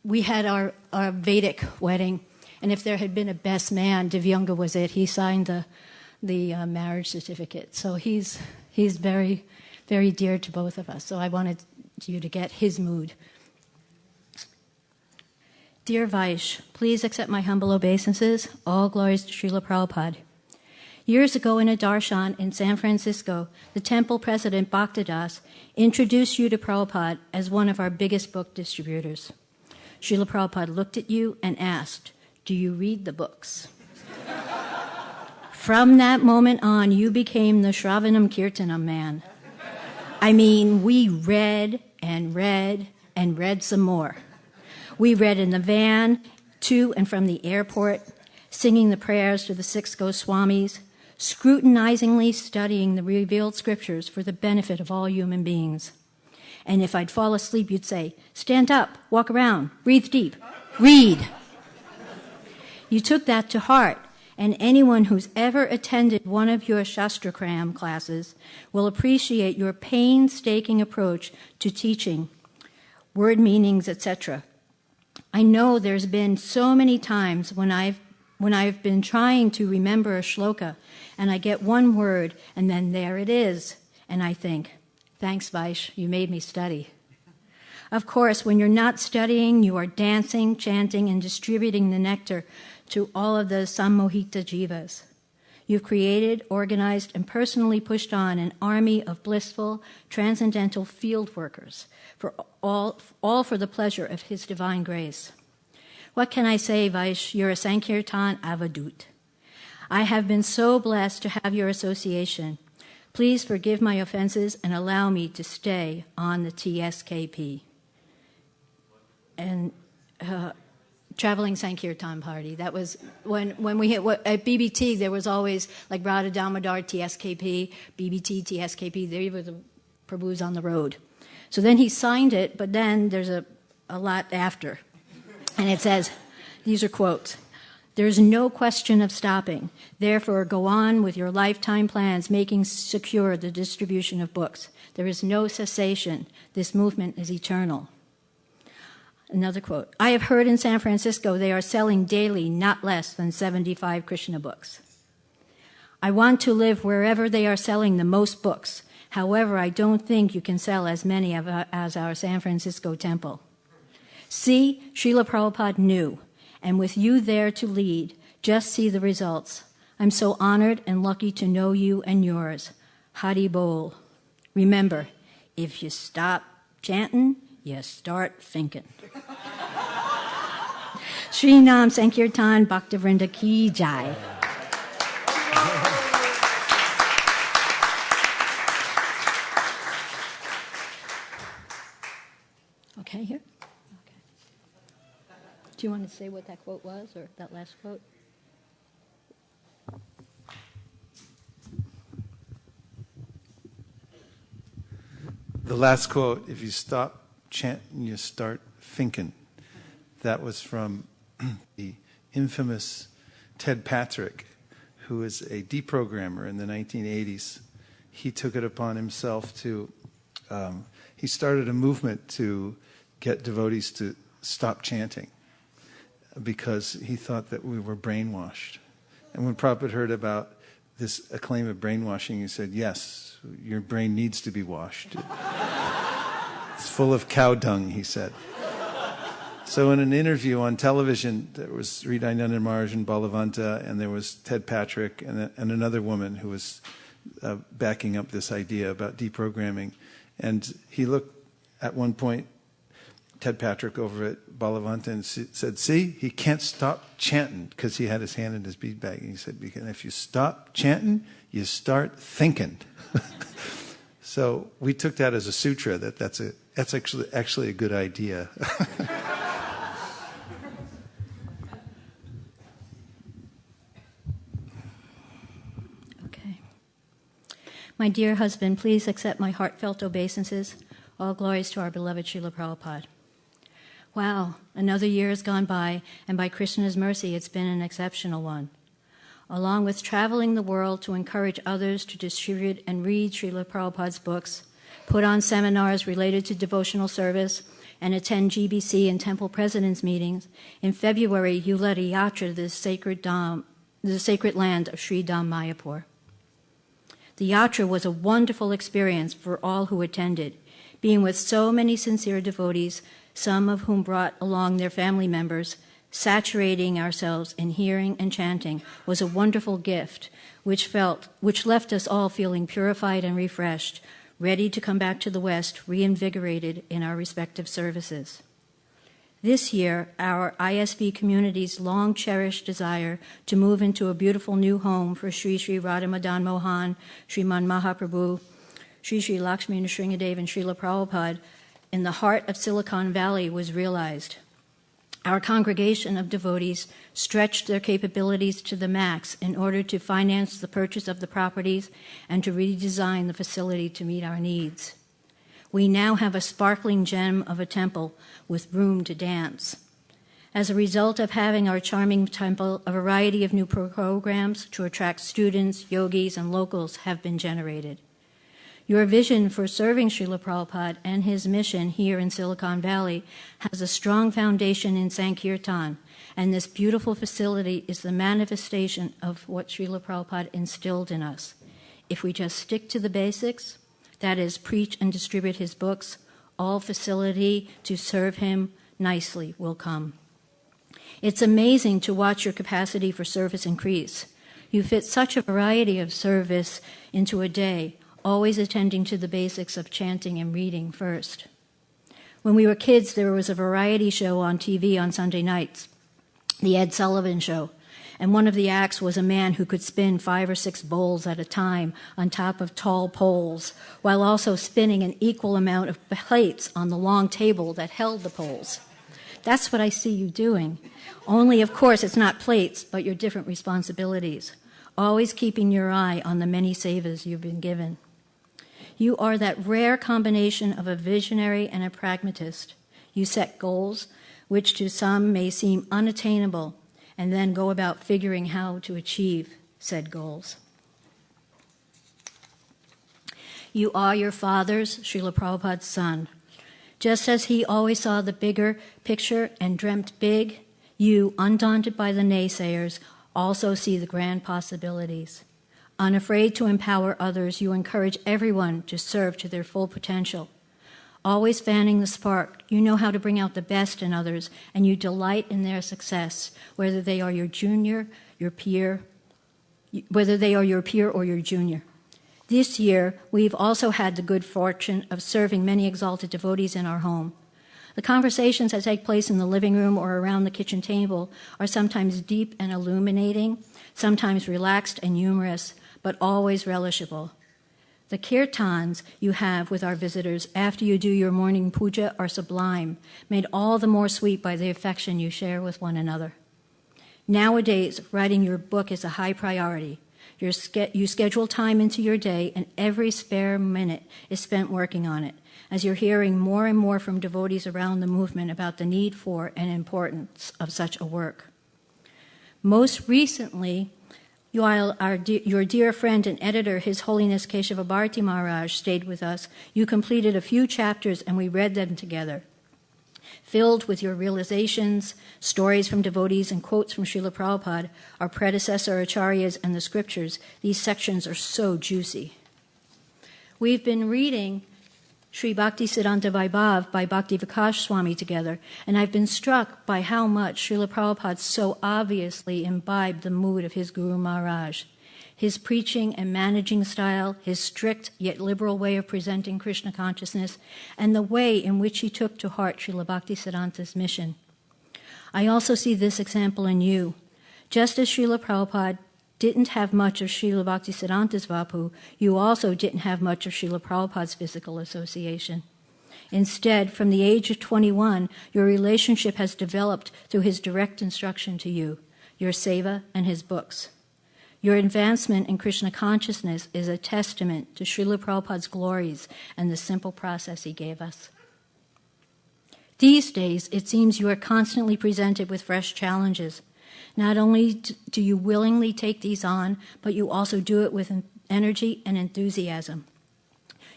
We had our Vedic wedding, and if there had been a best man, Divyanga was it. He signed the marriage certificate. So he's very, very dear to both of us. So I wanted you to get his mood. Dear Vaish, please accept my humble obeisances. All glories to Srila Prabhupada. Years ago in a darshan in San Francisco, the temple president Bhaktadas introduced you to Prabhupada as one of our biggest book distributors. Srila Prabhupada looked at you and asked, "Do you read the books?" From that moment on, you became the Shravanam Kirtanam man. I mean, we read and read and read some more. We read in the van, to and from the airport, singing the prayers to the 6 Goswamis, scrutinizingly studying the revealed scriptures for the benefit of all human beings. And if I'd fall asleep, you'd say, "Stand up, walk around, breathe deep, read." You took that to heart, and anyone who's ever attended one of your Shastrakram classes will appreciate your painstaking approach to teaching, word meanings, etc. I know there's been so many times when I've been trying to remember a shloka, and I get one word, and then there it is, and I think, "Thanks, Vaish, you made me study." Of course, when you're not studying, you are dancing, chanting, and distributing the nectar to all of the sammohita jivas. You've created, organized, and personally pushed on an army of blissful, transcendental field workers, for all for the pleasure of His divine grace. What can I say, Vaish? You're a Sankirtan Avadut. I have been so blessed to have your association. Please forgive my offenses and allow me to stay on the TSKP. And traveling Sankirtan party. That was when we hit at BBT. There was always like Radha Damodar TSKP, BBT TSKP. They were the Prabhus on the road. So then he signed it, but then there's a lot after, and it says, these are quotes. There's no question of stopping. Therefore, go on with your lifetime plans, making secure the distribution of books. There is no cessation. This movement is eternal. Another quote. I have heard in San Francisco they are selling daily not less than 75 Krishna books. I want to live wherever they are selling the most books. However, I don't think you can sell as many as our San Francisco temple. See, Srila Prabhupada knew. And with you there to lead, just see the results. I'm so honored and lucky to know you and yours. Hari Bol. Remember, if you stop chanting, you start thinking. Shri Nam Sankirtan Bhaktavrinda Ki Jai. Okay, here. Do you want to say what that quote was, or that last quote? The last quote, if you stop chanting, you start thinking. That was from the infamous Ted Patrick, who was a deprogrammer in the 1980s. He took it upon himself to, he started a movement to get devotees to stop chanting, because he thought that we were brainwashed. And when Prabhupada heard about this claim of brainwashing, he said, yes, your brain needs to be washed. It's full of cow dung, he said. So in an interview on television, there was Sri Dayananda Maharaj and Balavanta, and there was Ted Patrick and another woman who was backing up this idea about deprogramming. And he looked at one point, Ted Patrick over at Balavanta, and said, see, he can't stop chanting, because he had his hand in his bead bag. And he said, because if you stop chanting, you start thinking. So we took that as a sutra, that's actually a good idea. Okay. My dear husband, please accept my heartfelt obeisances. All glories to our beloved Srila Prabhupada. Wow, another year has gone by, and by Krishna's mercy, it's been an exceptional one. Along with traveling the world to encourage others to distribute and read Srila Prabhupada's books, put on seminars related to devotional service, and attend GBC and temple presidents' meetings, in February you led a yatra to the sacred land of Sri Dham Mayapur. The yatra was a wonderful experience for all who attended, being with so many sincere devotees, some of whom brought along their family members. Saturating ourselves in hearing and chanting was a wonderful gift, which left us all feeling purified and refreshed, ready to come back to the West, reinvigorated in our respective services. This year, our ISV community's long-cherished desire to move into a beautiful new home for Sri Sri Radha Madan Mohan, Sriman Mahaprabhu, Sri Sri Lakshmi Nrsingadev, and Srila Prabhupada in the heart of Silicon Valley was realized. Our congregation of devotees stretched their capabilities to the max in order to finance the purchase of the properties and to redesign the facility to meet our needs. We now have a sparkling gem of a temple with room to dance. As a result of having our charming temple, a variety of new programs to attract students, yogis, and locals have been generated. Your vision for serving Srila Prabhupada and his mission here in Silicon Valley has a strong foundation in Sankirtan, and this beautiful facility is the manifestation of what Srila Prabhupada instilled in us. If we just stick to the basics, that is, preach and distribute his books, all facility to serve him nicely will come. It's amazing to watch your capacity for service increase. You fit such a variety of service into a day, always attending to the basics of chanting and reading first. When we were kids, there was a variety show on TV on Sunday nights, the Ed Sullivan Show, and one of the acts was a man who could spin 5 or 6 bowls at a time on top of tall poles, while also spinning an equal amount of plates on the long table that held the poles. That's what I see you doing. Only, of course, it's not plates, but your different responsibilities, always keeping your eye on the many sevas you've been given. You are that rare combination of a visionary and a pragmatist. You set goals, which to some may seem unattainable, and then go about figuring how to achieve said goals. You are your father's, Srila Prabhupada's son. Just as he always saw the bigger picture and dreamt big, you, undaunted by the naysayers, also see the grand possibilities. Unafraid to empower others, you encourage everyone to serve to their full potential. Always fanning the spark, you know how to bring out the best in others, and you delight in their success, whether they are your junior, your peer, whether they are your peer or your junior. This year, we've also had the good fortune of serving many exalted devotees in our home. The conversations that take place in the living room or around the kitchen table are sometimes deep and illuminating, sometimes relaxed and humorous, but always relishable. The kirtans you have with our visitors after you do your morning puja are sublime, made all the more sweet by the affection you share with one another. Nowadays, writing your book is a high priority. You schedule time into your day, and every spare minute is spent working on it, as you're hearing more and more from devotees around the movement about the need for and importance of such a work. Most recently, while your dear friend and editor, His Holiness Keshava Bharati Maharaj, stayed with us, you completed a few chapters and we read them together. Filled with your realizations, stories from devotees, and quotes from Srila Prabhupada, our predecessor acharyas, and the scriptures, these sections are so juicy. We've been reading Sri Bhakti Siddhanta Vaibhav by Bhakti Vikas Swami together, and I've been struck by how much Srila Prabhupada so obviously imbibed the mood of his Guru Maharaj. His preaching and managing style, his strict yet liberal way of presenting Krishna consciousness, and the way in which he took to heart Srila Bhakti Siddhanta's mission. I also see this example in you. Just as Srila Prabhupada didn't have much of Srila Bhakti Siddhanta's vapu, you also didn't have much of Srila Prabhupada's physical association. Instead, from the age of 21, your relationship has developed through his direct instruction to you, your seva, and his books. Your advancement in Krishna consciousness is a testament to Srila Prabhupada's glories and the simple process he gave us. These days, it seems you are constantly presented with fresh challenges. Not only do you willingly take these on, but you also do it with energy and enthusiasm.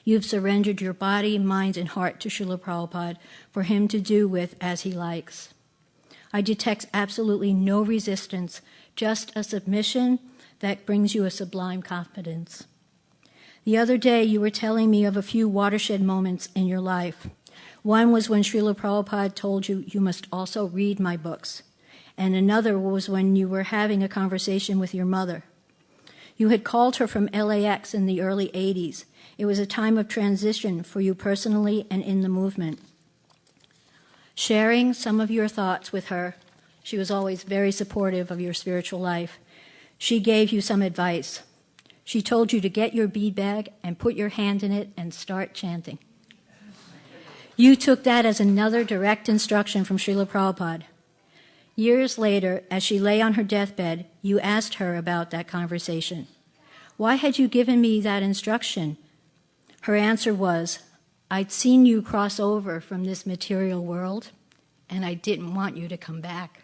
You've surrendered your body, mind, and heart to Srila Prabhupada for him to do with as he likes. I detect absolutely no resistance, just a submission that brings you a sublime confidence. The other day, you were telling me of a few watershed moments in your life. One was when Srila Prabhupada told you, you must also read my books. And another was when you were having a conversation with your mother. You had called her from LAX in the early 80s. It was a time of transition for you personally and in the movement. Sharing some of your thoughts with her, she was always very supportive of your spiritual life. She gave you some advice. She told you to get your bead bag and put your hand in it and start chanting. You took that as another direct instruction from Srila Prabhupada. Years later, as she lay on her deathbed, you asked her about that conversation. Why had you given me that instruction? Her answer was, I'd seen you cross over from this material world, and I didn't want you to come back.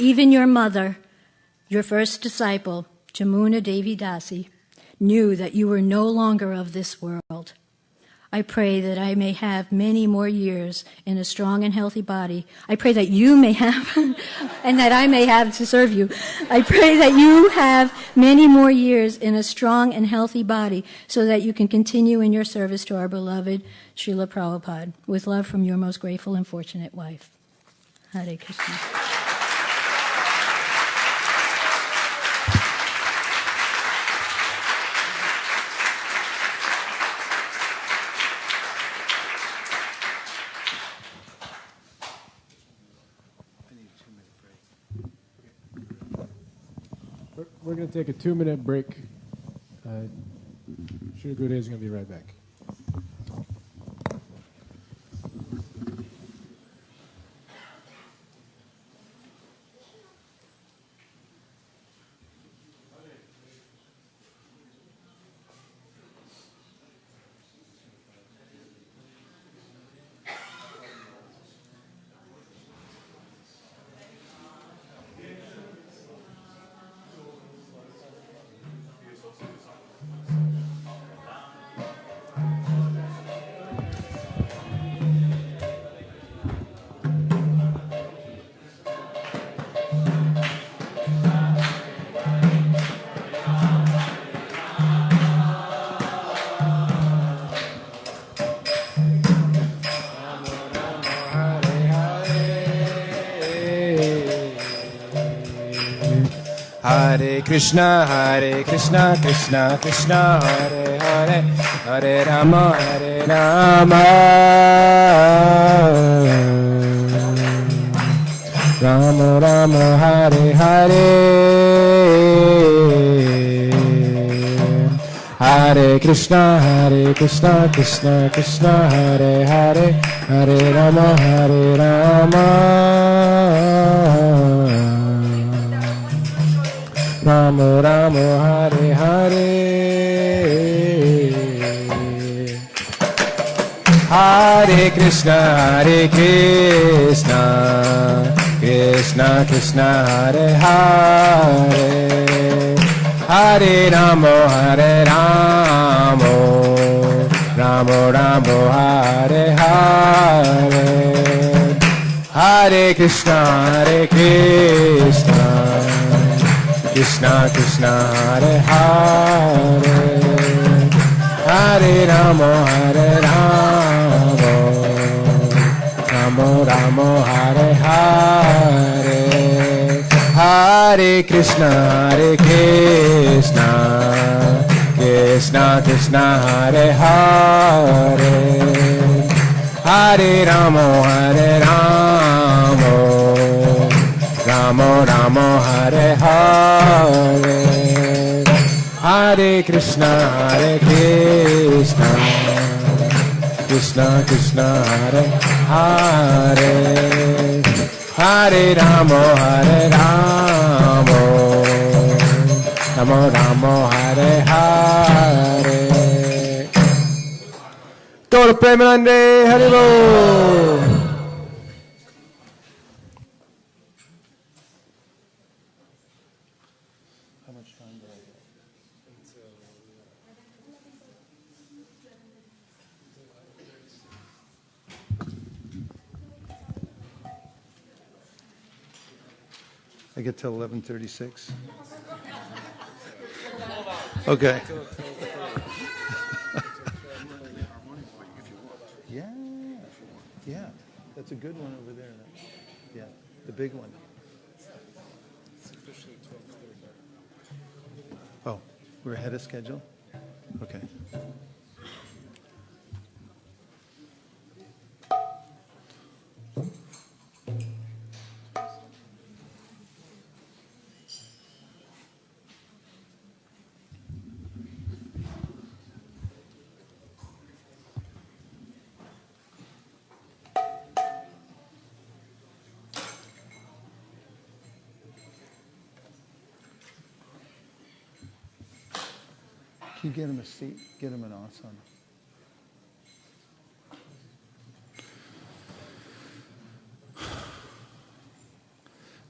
Even your mother, your first disciple, Jamuna Devi Dasi, knew that you were no longer of this world. I pray that I may have many more years in a strong and healthy body. I pray that you may have, and that I may have to serve you. I pray that you have many more years in a strong and healthy body so that you can continue in your service to our beloved Srila Prabhupada. With love from your most grateful and fortunate wife. Hare Krishna. We're going to take a 2-minute break. Sri Gurudev is going to be right back. Hare Krishna, Krishna Krishna, Hare Hare, Hare Rama, Rama Rama, Hare Hare, Hare Krishna, Krishna Krishna, Hare Hare, Hare Rama, Rama Rama, Hare Hare, Hare Krishna, Krishna Krishna, Hare Hare, Hare Rama, Rama Rama, Hare Hare, Hare Krishna, Krishna Krishna, Hare Hare, Hare Rama, Rama Rama, Hare Hare, Hare Krishna, Krishna Krishna, Hare Hare, Hare Rama, Rama Rama, Hare Hare, Hare Krishna, Krishna Krishna, Hare Hare, Hare Rama, Rama Rama, Hare Hare. Gaura Premanande, Hare Bol. I get till 11:36. Okay. Yeah, that's a good one over there. Yeah, the big one. Oh, we're ahead of schedule? Okay. Can you get him a seat? Get him an asana.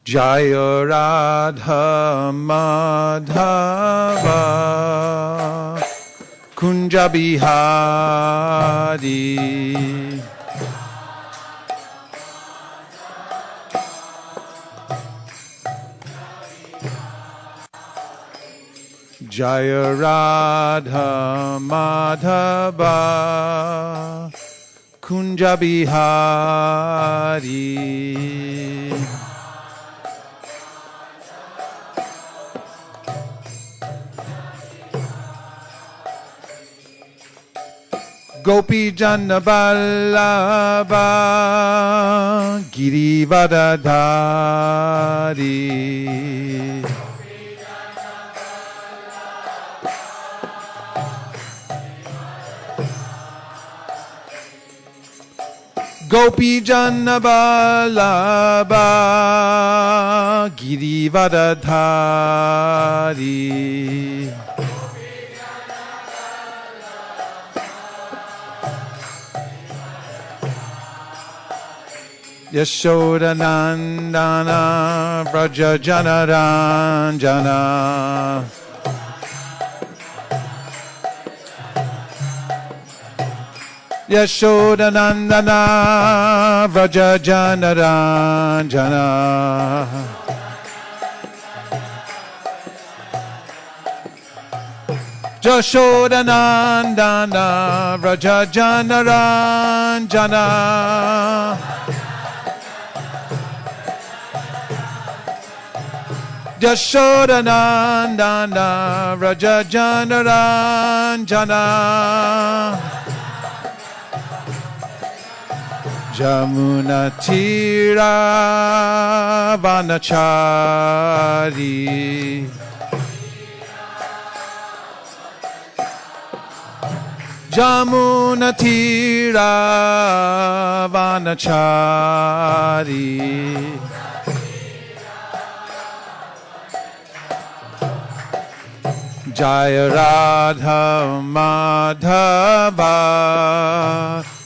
Jaya Radha Madhava Kunja Bihari. Jaya Radha Madhava Kunja Bihari. Gopi Jana Vallabha Girivadadhari. Gopi Jana Vallabha Girivadadhari. Yashoda Nandana Vraja Janaranjana. Yashoda Nandana Vraja Janaranjana. Yashoda Nandana Vraja Janaranjana. Yashoda Nandana Vraja Janaranjana. Jamuna Tira Vanachari. Jamuna Tira Vanachari. Jaya Radha Madhava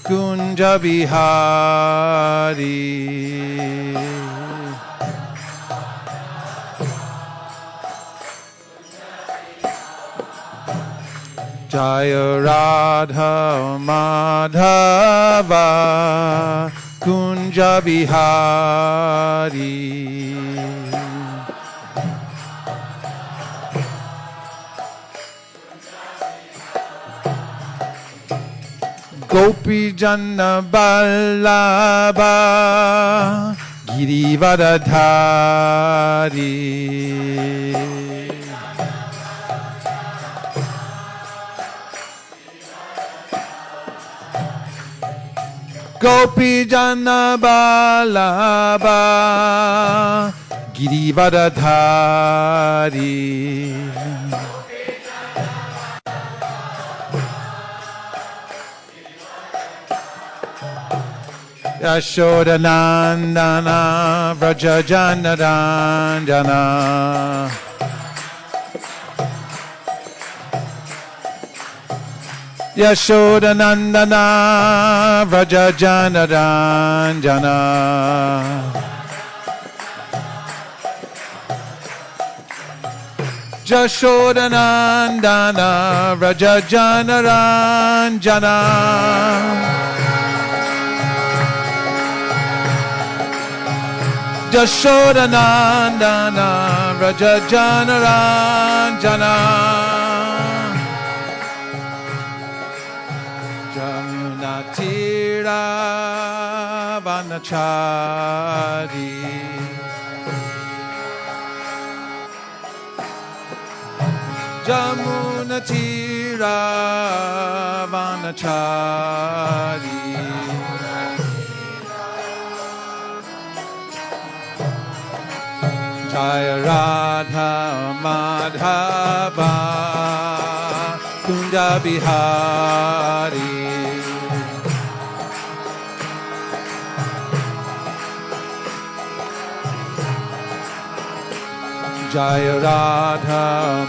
Kunja Bihari. Jaya Radha Madhava Kunja Bihari. Gopi Jana Vallabha Girivadadhari. Gopi Jana Vallabha Girivadadhari. Yashoda Nandana Vraja Janaranjana. Yashoda Nandana Vraja Janaranjana. Yashoda Nandana Vraja Janaranjana. Yashoda Nandana Vraja Janaranjana. Jamuna Tira Vanachari. Jamuna Tira Vanachari. Jaya Radha Madhava Kunja Bihari. Jaya Radha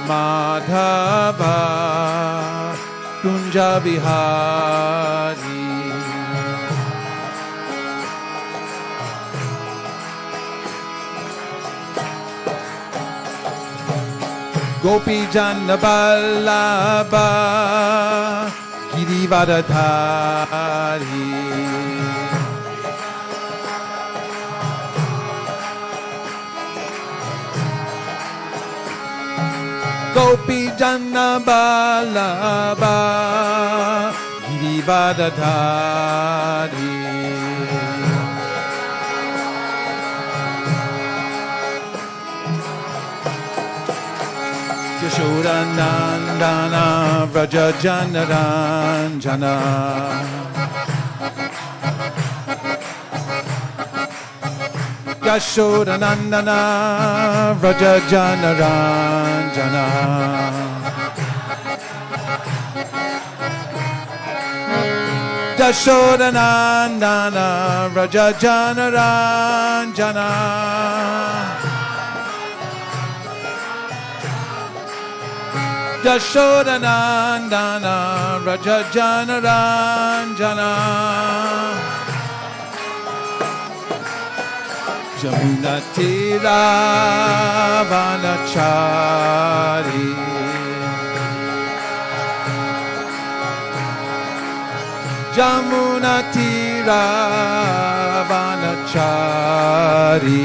Madhava Kunja Bihari. Gopi Jana Vallabha Girivardhari. Gopi Jana Vallabha Girivardhari. Yashoda Nandana Vraja Janaranjana. Yashoda Nandana Vraja Janaranjana. Yashoda Nandana Vraja Janaranjana. Yashoda Nandana Vraja Janaranjana. Jamuna Tira Vanachari. Jamuna Tira Vanachari.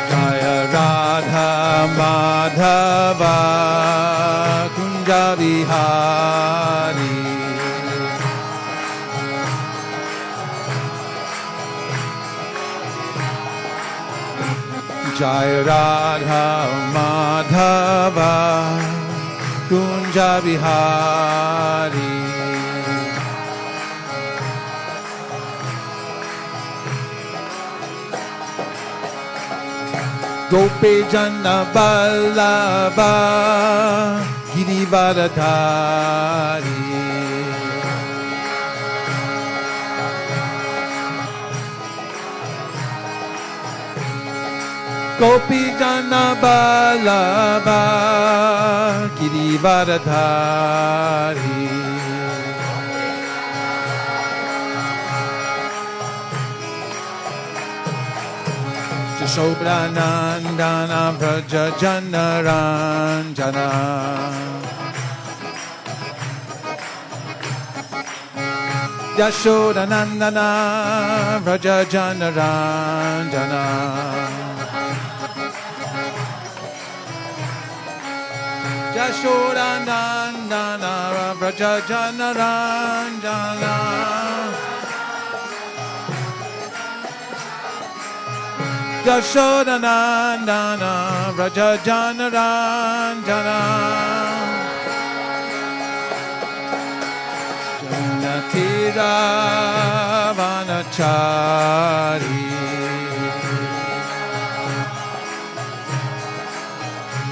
Jaya Radha Madhava Kunja Vihari. Jaya Radha Madhava Kunja Vihari. Gopi Jana Vallabha Girivardhari. Gopi Jana Vallabha Girivardhari. Yashoda Nandana Vraja Janaranjana. Yashoda Nandana Vraja Janaranjana. Yashoda Nandana Vraja Janaranjana. Yashoda Nandana Vraja Janaranjana. Janatira Vanachari.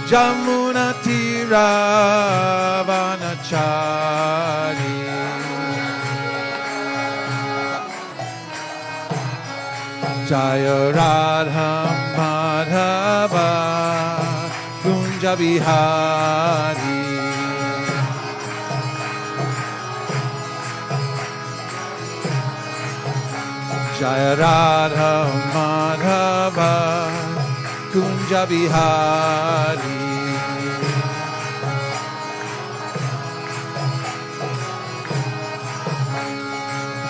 Jamuna Tira Vanachari. Jaya Radha Madhava Kunja Vihari. Jaya Radha Madhava Kunja Vihari.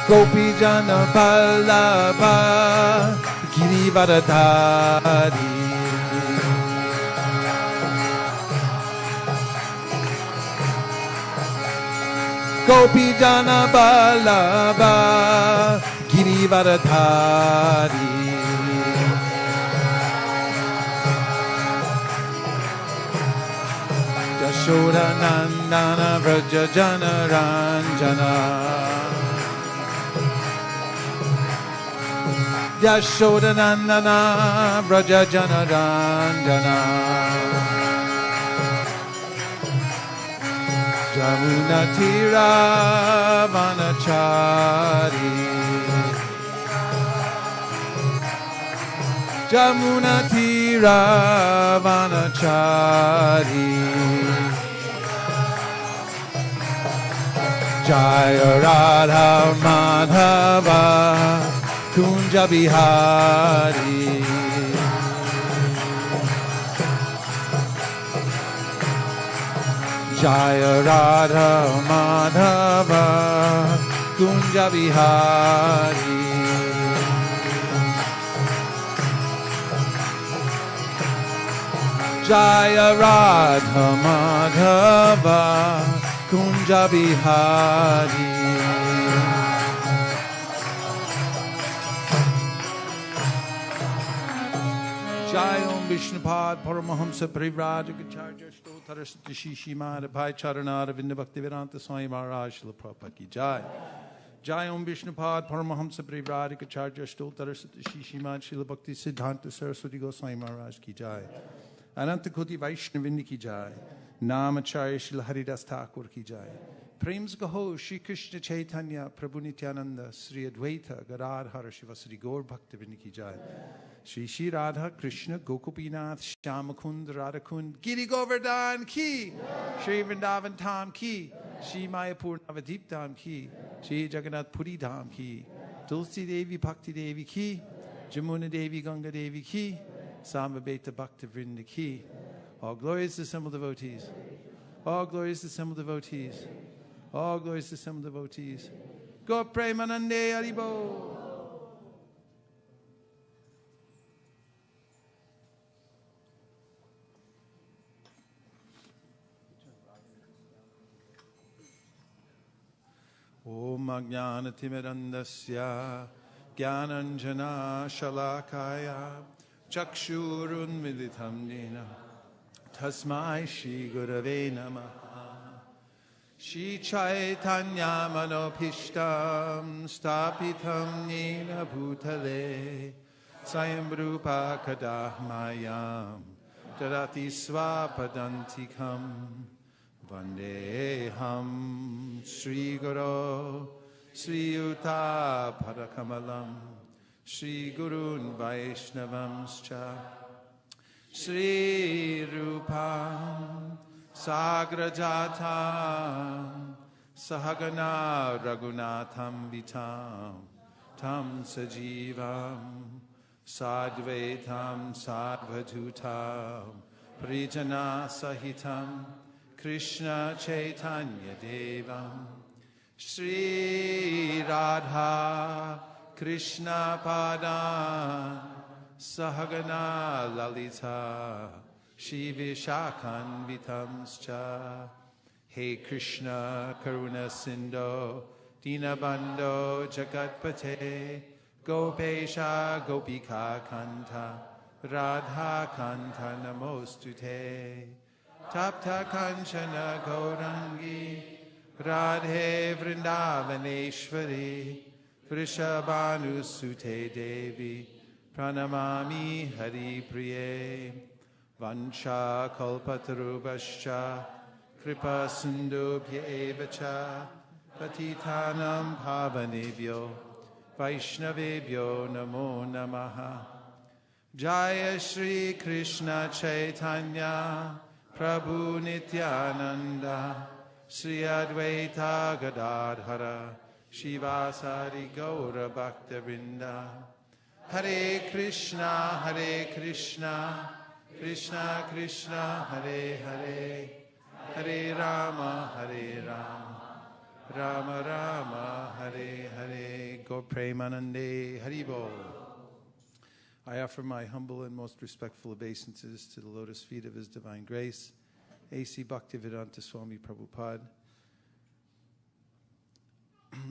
Gopi Jana Vallabha Girivardhari. Gopi Jana Vallabha Girivardhari. Yashoda Nandana Vraja Janaranjana. Yashoda Nandana Vraja Janaranjana. Jamuna Tira Vanachari. Jamuna Tira Vanachari. Jaya Radha Madhava Kunja Vihari. Jaya Radha Madhava Kunja Bihari. Jaya Radha Madhava Kunja Bihari. Jai Om Vishnupad Paramahamsa Parivrajakacharya Stotarasati Shishimad Bhai Charanara Vinda Bhaktivedanta Swami Maharaj Srila Prabhupada Ki Jai. Jai Om Vishnupad Paramahamsa Parivrajakacharya Stotarasati Shishimad Srila Bhakti Siddhanta Saraswati Goswami Maharaj Ki Jai. Ananta Koti Vaishnavindi Ki Jai. Namacharya Srila Haridas Thakur Ki Jai. Prems Gaho Shri Krishna Chaitanya Prabhu Nityananda Sri Advaita Gadadhara Shivasri Gaur Bhaktivinoda Ki Jai. Shri Shri Radha Krishna Gokupinath Shyamakund Radhakund Giri Govardhan Ki. Shri Vrindavan Dham Ki. Shri Mayapur Navadip Dham Ki. Shri Jagannath Puri Dham Ki. Tulsi Devi Bhakti Devi Ki. Jamuna Devi Ganga Devi Ki. Samabeta Bhakta Vrinda Ki. All glories to assembled devotees. All glories to assembled devotees. All glories to assembled devotees. Go Premanande Haribo. Om Ajnanatimirandasya Gyananjana Shalakaya Chakshurunmilitam Jena Tasmai Shri Gurave Namaha. Shri Chaitanya Manopishtam Stapitam Nina Bhutale Sayambrupa Kadahmayam Dadati Swapadantikam Vandeham Sri Guru Sri Yuta Padakamalam Sri Gurun Vaishnavamscha Sri Rupam Sagrajatam Sahagana Raghunatham Vitam Tam Sajivam Sadvaitam Sadvajutam Prijana Sahitam Krishna Chaitanya Devam Sri Radha Krishna Padan Sahagana Lalita Shri Vishakhan Vitamscha. Hey Krishna Karuna Sindho Dinabandho Jagatpate Gopesha Gopika Kanta Radha Kanta Namostute Tapta Kanchana Gaurangi Radhe Vrindavaneshwari Vrishabhanu Sute Devi Pranamami Hari Priye Vancha Kalpatarubhascha Kripa Sindhubhya Evacha Patitanam Pavanebhyo Vaishnavebhyo Namo Namaha. Jaya Shri Krishna Chaitanya Prabhu Nityananda Sri Advaita Gadadhara Shivasari Gaura Bhakta Vrinda. Hare Krishna Krishna Krishna Hare Hare Hare Rama Rama Rama Hare Hare. Go Premanande Haribo. I offer my humble and most respectful obeisances to the lotus feet of His Divine Grace, A.C. Bhaktivedanta Swami Prabhupada,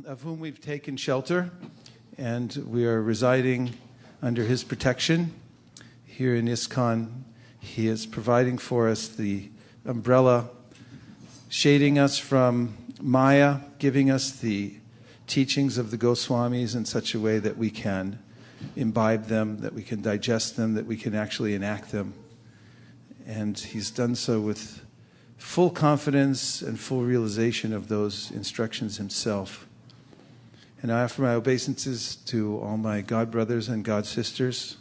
of whom we've taken shelter, and we are residing under His protection here in ISKCON. He is providing for us the umbrella, shading us from Maya, giving us the teachings of the Goswamis in such a way that we can imbibe them, that we can digest them, that we can actually enact them. And He's done so with full confidence and full realization of those instructions Himself. And I offer my obeisances to all my God brothers and God sisters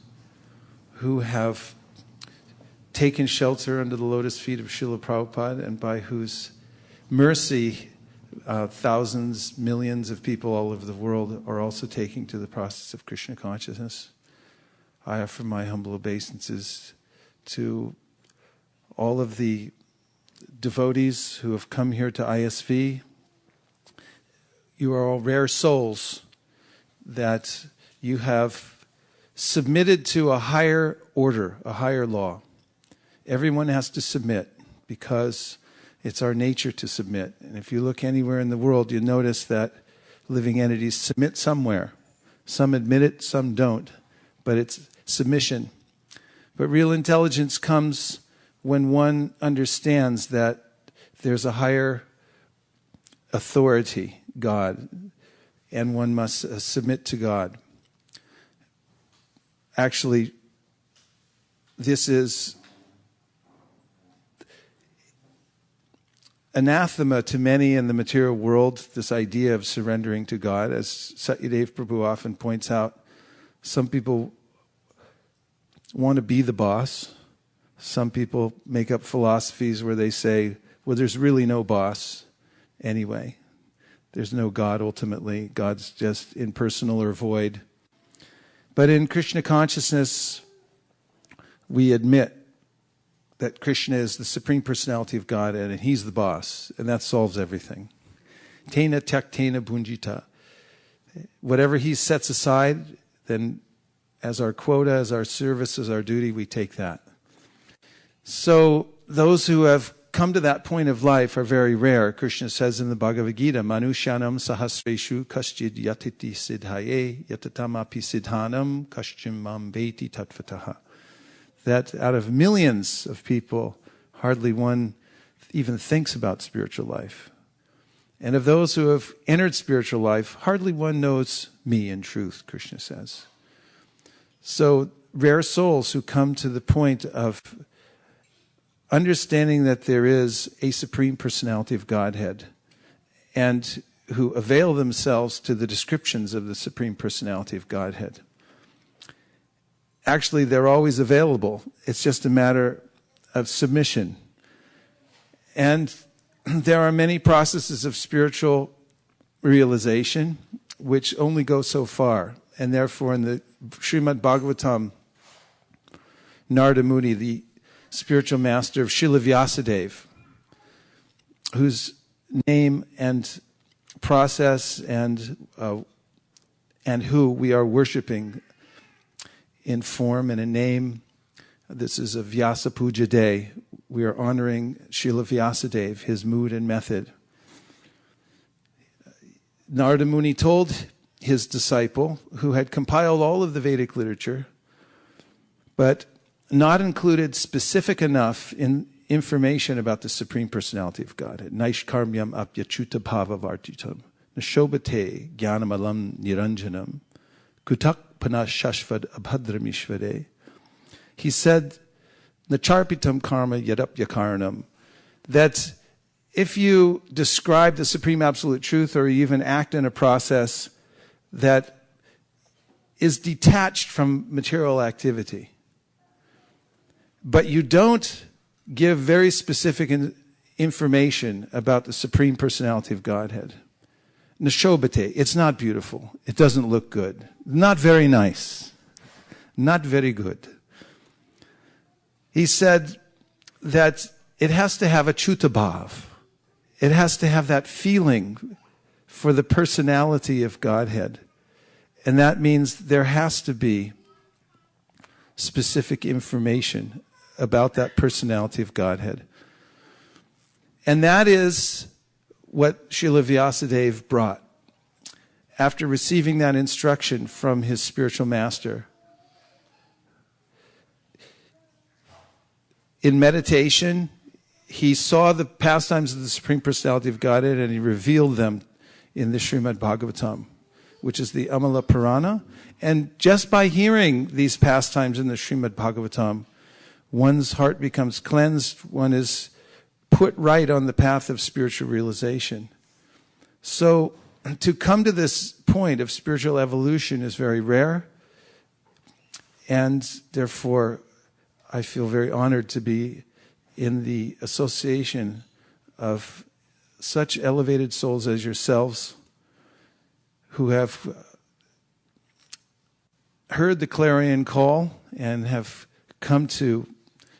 who have taken shelter under the lotus feet of Srila Prabhupada, and by whose mercy thousands, millions of people all over the world are also taking to the process of Krishna consciousness. I offer my humble obeisances to all of the devotees who have come here to ISV. You are all rare souls that you have submitted to a higher order, a higher law. Everyone has to submit because it's our nature to submit. And if you look anywhere in the world, you notice that living entities submit somewhere. Some admit it, some don't, but it's submission. But real intelligence comes when one understands that there's a higher authority, God, and one must submit to God. Actually, this is anathema to many in the material world, this idea of surrendering to God. As Satyadev Prabhu often points out, some people want to be the boss. Some people make up philosophies where they say, well, there's really no boss anyway. There's no God ultimately. God's just impersonal or void. But in Krishna consciousness, we admit that Krishna is the Supreme Personality of God and He's the boss, and that solves everything. Tena tyaktena bhunjita. Whatever He sets aside, then as our quota, as our service, as our duty, we take that. So those who have come to that point of life are very rare. Krishna says in the Bhagavad Gita, Manushyanam sahasreshu kaschid yatiti siddhaye yatatamapi siddhanam kaschim mam veti tatvataha. That out of millions of people, hardly one even thinks about spiritual life. And of those who have entered spiritual life, hardly one knows me in truth, Krishna says. So rare souls who come to the point of understanding that there is a Supreme Personality of Godhead and who avail themselves to the descriptions of the Supreme Personality of Godhead. Actually, they're always available. It's just a matter of submission. And there are many processes of spiritual realization which only go so far. And therefore, in the Srimad Bhagavatam, Narada Muni, the spiritual master of Srila Vyasadeva, whose name and process and who we are worshiping in form and in name. This is a Vyasa puja day. We are honoring Srila Vyasadeva, his mood and method. Narada Muni told his disciple, who had compiled all of the Vedic literature, but not included specific enough in information about the Supreme Personality of Godhead. Naishkarmyam apyachuta bhava vartitam. Nashobate jnanamalam niranjanam. Kutak panashashvad abhadramishvade. He said, Nacharpitam karma yadapyakaranam. That if you describe the Supreme Absolute Truth or you even act in a process that is detached from material activity, but you don't give very specific information about the Supreme Personality of Godhead, Nashobate, it's not beautiful. It doesn't look good. Not very nice. Not very good. He said that it has to have a chutabhav. It has to have that feeling for the personality of Godhead. And that means there has to be specific information about that personality of Godhead. And that is what Srila Vyasadeva brought. After receiving that instruction from his spiritual master, in meditation, he saw the pastimes of the Supreme Personality of Godhead and he revealed them in the Srimad Bhagavatam, which is the Amala Purana. And just by hearing these pastimes in the Srimad Bhagavatam, one's heart becomes cleansed, one is put right on the path of spiritual realization. So to come to this point of spiritual evolution is very rare, and therefore I feel very honored to be in the association of such elevated souls as yourselves who have heard the clarion call and have come to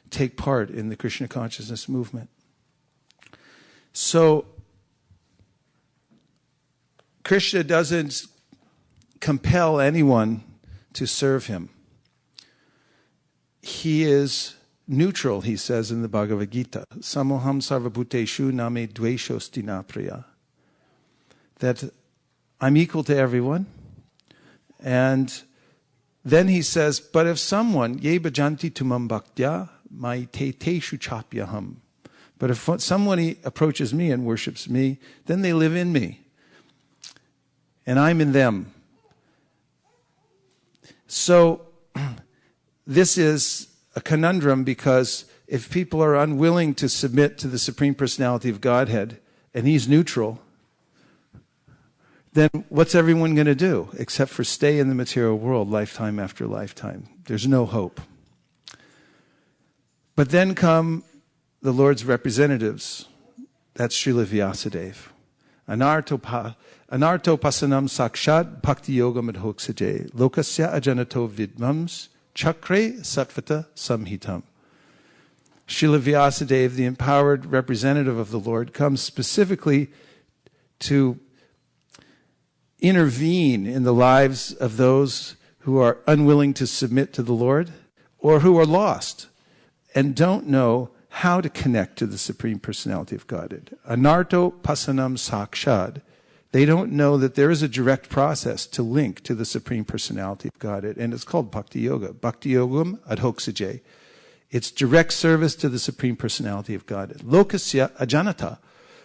take part in the Krishna consciousness movement. So Krishna doesn't compel anyone to serve him. He is neutral, he says in the Bhagavad Gita. Samoham sarvabhuteshu name dveshosti priya. That I'm equal to everyone. And then he says, but if someone, ye bhajanti tumam bhaktya, mai te teshu chapyaham. But if somebody approaches me and worships me, then they live in me. And I'm in them. So, this is a conundrum because if people are unwilling to submit to the Supreme Personality of Godhead, and he's neutral, then what's everyone going to do except for stay in the material world lifetime after lifetime? There's no hope. But then come the Lord's representatives. That's Srila Vyasadeva. Anarto pasanam sakshat bhakti yoga madhoksaje lokasya ajanato vidmams chakre satvata samhitam. Srila Vyasadeva, the empowered representative of the Lord, comes specifically to intervene in the lives of those who are unwilling to submit to the Lord or who are lost and don't know how to connect to the Supreme Personality of Godhead. Anarto pasanam sakshad. They don't know that there is a direct process to link to the Supreme Personality of Godhead, and it's called Bhakti Yoga. Bhakti Yogam adhoksaje. It's direct service to the Supreme Personality of Godhead. Lokasya ajanata.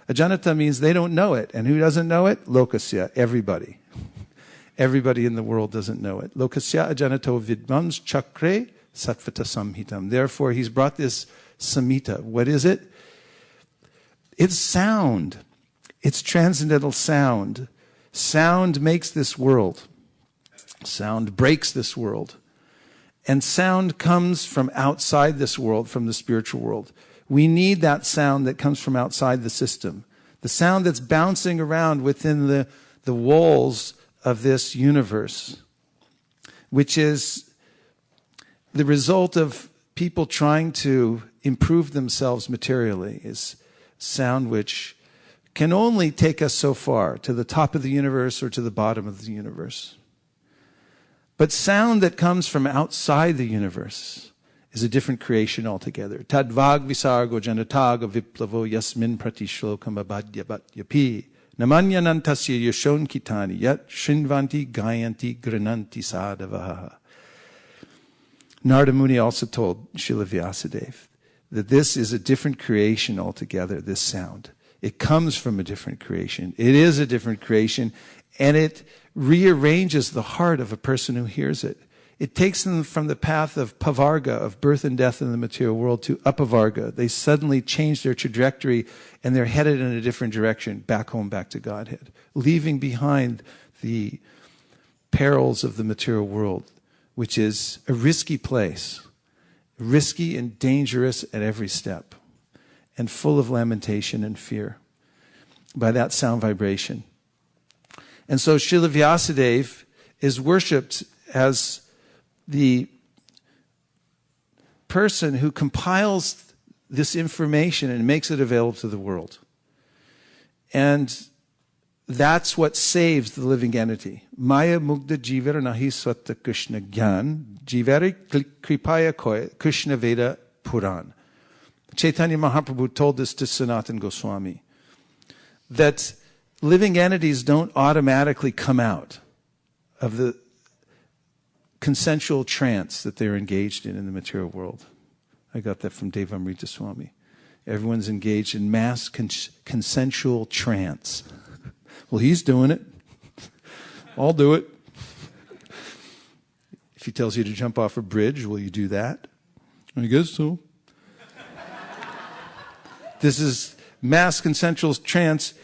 Ajanata means they don't know it. And who doesn't know it? Lokasya, everybody. Everybody in the world doesn't know it. Lokasya ajanato vidmams chakre satvata samhitam. Therefore, he's brought this samhita. What is it? It's sound. It's transcendental sound. Sound makes this world. Sound breaks this world. And sound comes from outside this world, from the spiritual world. We need that sound that comes from outside the system. The sound that's bouncing around within the walls of this universe, which is the result of people trying to improve themselves materially, is sound which can only take us so far, to the top of the universe or to the bottom of the universe. But sound that comes from outside the universe is a different creation altogether. Tadvag visargo janataga viplavo yasmin pratishlokam abhadyapi namanyanantasya yashon kitani yat shinvanti gayanti grananti sadavaha. Narada Muni also told Srila Vyasadeva that this is a different creation altogether, this sound. It comes from a different creation. It is a different creation, and it rearranges the heart of a person who hears it. It takes them from the path of pavarga, of birth and death in the material world, to apavarga. They suddenly change their trajectory, and they're headed in a different direction, back home, back to Godhead, leaving behind the perils of the material world, which is a risky place, risky and dangerous at every step, and full of lamentation and fear by that sound vibration. And so Srila Vyasadeva is worshipped as the person who compiles this information and makes it available to the world. And that's what saves the living entity. Maya mugda jivar nahi swatta Krishna gyan, jivari kripaya koy Krishna Veda Puran. Chaitanya Mahaprabhu told this to Sanatana Goswami, that living entities don't automatically come out of the consensual trance that they're engaged in the material world. I got that from Devamrita Swami. Everyone's engaged in mass consensual trance. Well, he's doing it. I'll do it. If he tells you to jump off a bridge, will you do that? I guess so. This is mass consensual trance.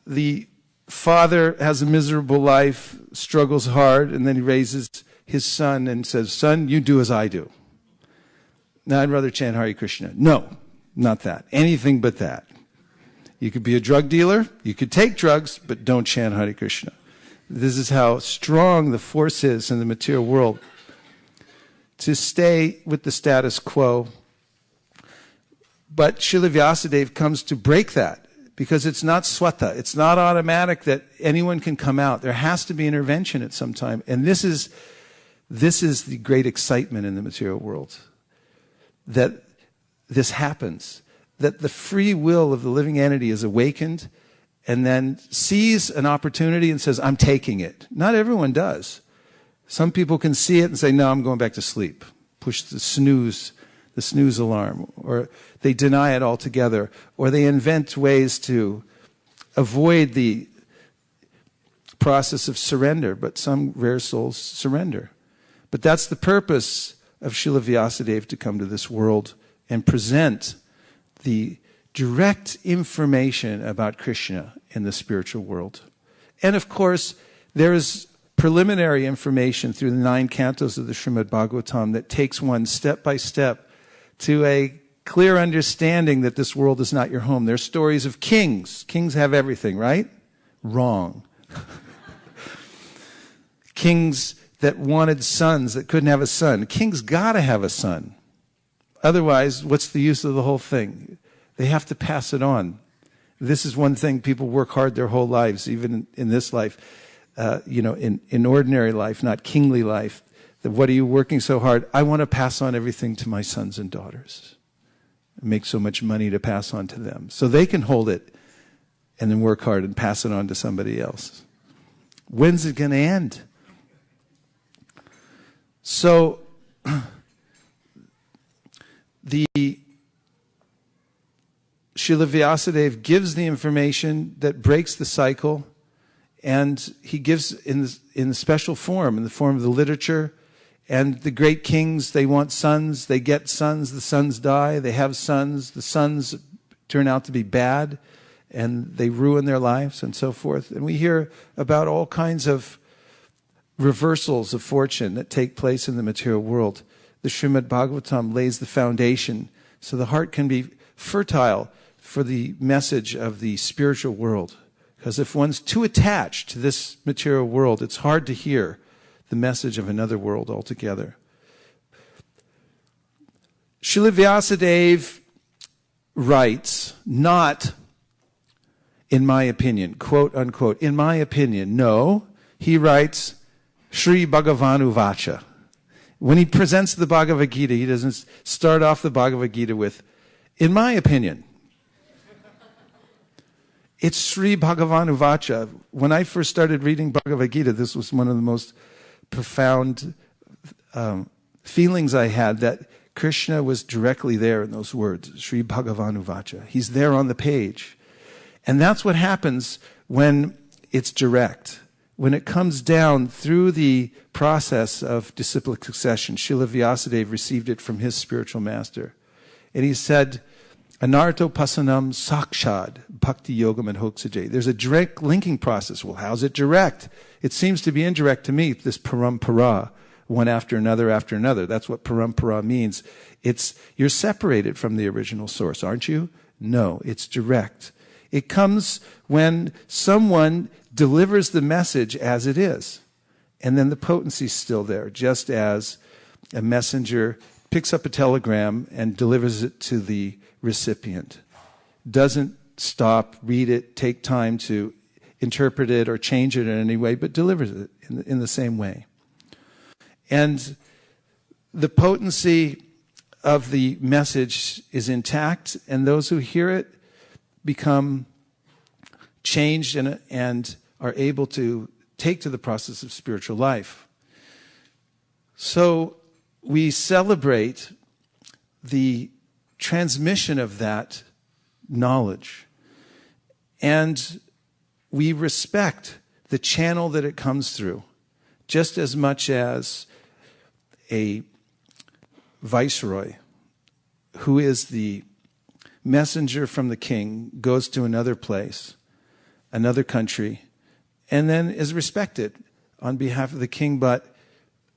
The father has a miserable life, struggles hard, and then he raises his son and says, son, you do as I do. Now, I'd rather chant Hare Krishna. No, not that. Anything but that. You could be a drug dealer, you could take drugs, but don't chant Hare Krishna. This is how strong the force is in the material world to stay with the status quo. But Srila Vyasadeva comes to break that, Because it's not swata. It's not automatic that anyone can come out. There has to be intervention at some time. And this is the great excitement in the material world. That this happens. That the free will of the living entity is awakened and then sees an opportunity and says, I'm taking it. Not everyone does. Some people can see it and say, no, I'm going back to sleep. Push the snooze alarm. Or they deny it altogether. Or they invent ways to avoid the process of surrender. But some rare souls surrender. But that's the purpose of Srila Vyasadeva, to come to this world and present the direct information about Krishna in the spiritual world. And of course, there is preliminary information through the 9 cantos of the Srimad Bhagavatam that takes one step by step to a clear understanding that this world is not your home. There are stories of kings. Kings have everything, right? Wrong. Kings that wanted sons that couldn't have a son. Kings gotta have a son. Otherwise, what's the use of the whole thing? They have to pass it on. This is one thing people work hard their whole lives, even in this life, in ordinary life, not kingly life. What are you working so hard? I want to pass on everything to my sons and daughters. Make so much money to pass on to them. So they can hold it and then work hard and pass it on to somebody else. When's it going to end? So, the Srila Vyasadeva gives the information that breaks the cycle, and he gives in the special form, in the form of the literature. And the great kings, they want sons, they get sons, the sons die, they have sons, the sons turn out to be bad, and they ruin their lives, and so forth. And we hear about all kinds of reversals of fortune that take place in the material world. The Srimad Bhagavatam lays the foundation so the heart can be fertile for the message of the spiritual world. Because if one's too attached to this material world, it's hard to hear the message of another world altogether. Srila Vyasadeva writes, not, in my opinion, quote unquote, in my opinion, no, he writes, Sri Bhagavanu Vacha. When he presents the Bhagavad Gita, he doesn't start off the Bhagavad Gita with, in my opinion. It's Sri Bhagavanu Vacha. When I first started reading Bhagavad Gita, this was one of the most profound feelings I had, that Krishna was directly there in those words, Sri Bhagavanu Vacha. He's there on the page. And that's what happens when it's direct. When it comes down through the process of disciplic succession. Srila Vyasadeva received it from his spiritual master. And he said, Anarto pasanam sakshad bhakti yogam and hoksajay. There's a direct linking process. Well, how's it direct? It seems to be indirect to me, this parampara, one after another after another. That's what parampara means. You're separated from the original source, aren't you? No, it's direct. It comes when someone delivers the message as it is. And then the potency's still there, just as a messenger picks up a telegram and delivers it to the recipient. Doesn't stop, read it, take time to interpret it or change it in any way, but delivers it in the same way. And the potency of the message is intact, and those who hear it become changed and are able to take to the process of spiritual life. So we celebrate the transmission of that knowledge, and we respect the channel that it comes through, just as much as a viceroy, who is the messenger from the king, goes to another place, another country, and then is respected on behalf of the king. But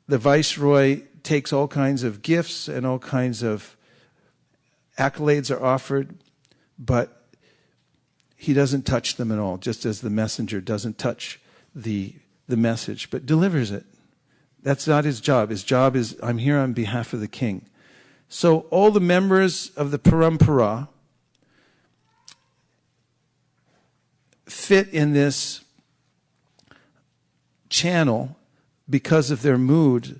the viceroy takes all kinds of gifts and all kinds of accolades are offered, but he doesn't touch them at all, just as the messenger doesn't touch the message, but delivers it. That's not his job. His job is, I'm here on behalf of the king. So all the members of the parampara fit in this channel because of their mood,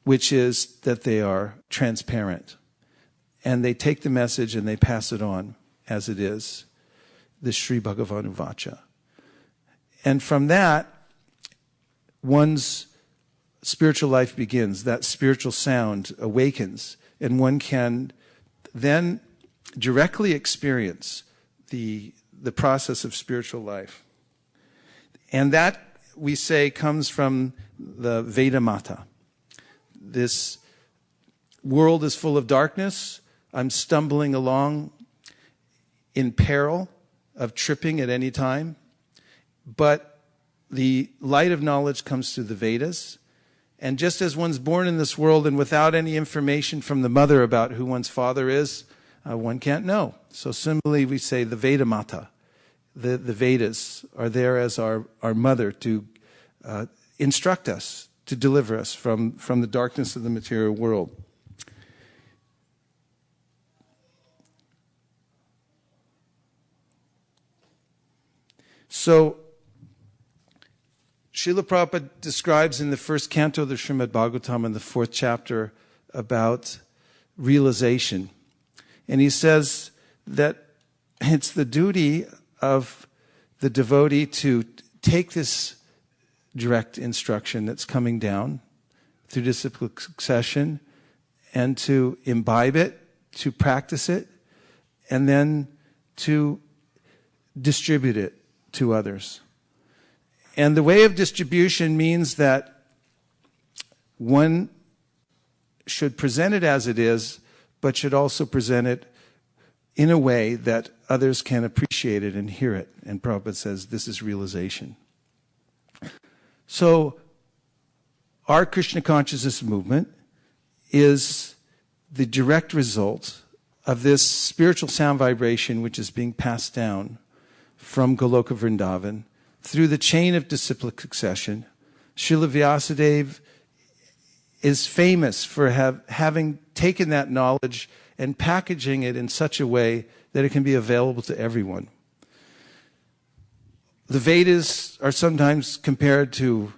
which is that they are transparent. And they take the message and they pass it on as it is, the Sri Bhagavanu Vacha. And from that, one's spiritual life begins. That spiritual sound awakens, and one can then directly experience the process of spiritual life. And that, we say, comes from the Veda Mata. This world is full of darkness. I'm stumbling along in peril of tripping at any time. But the light of knowledge comes through the Vedas. And just as one's born in this world and without any information from the mother about who one's father is, one can't know. So similarly, we say the Veda Mata. The Vedas are there as our mother to instruct us, to deliver us from the darkness of the material world. So, Srila Prabhupada describes in the first canto of the Srimad Bhagavatam in the 4th chapter about realization. And he says that it's the duty of the devotee to take this direct instruction that's coming down through disciplic succession and to imbibe it, to practice it, and then to distribute it to others. And the way of distribution means that one should present it as it is, but should also present it in a way that others can appreciate it and hear it. And Prabhupada says this is realization. So our Krishna consciousness movement is the direct result of this spiritual sound vibration which is being passed down from Goloka Vrindavan through the chain of disciplic succession. Srila Vyasadeva is famous for having taken that knowledge and packaging it in such a way that it can be available to everyone. The Vedas are sometimes compared to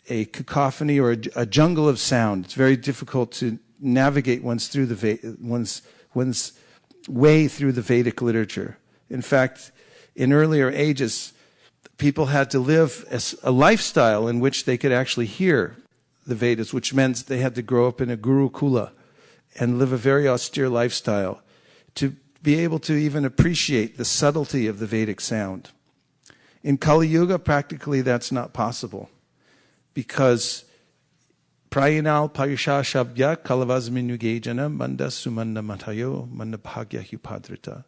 a cacophony or a jungle of sound. It's very difficult to navigate one's way through the Vedic literature. In fact, in earlier ages, people had to live a lifestyle in which they could actually hear the Vedas, which meant they had to grow up in a gurukula and live a very austere lifestyle to be able to even appreciate the subtlety of the Vedic sound. In Kali Yuga, practically that's not possible because Prayanal Payusha Shabya Kalavazminugejana Manda Sumanda Matayo Manda Bhagya Hupadrita.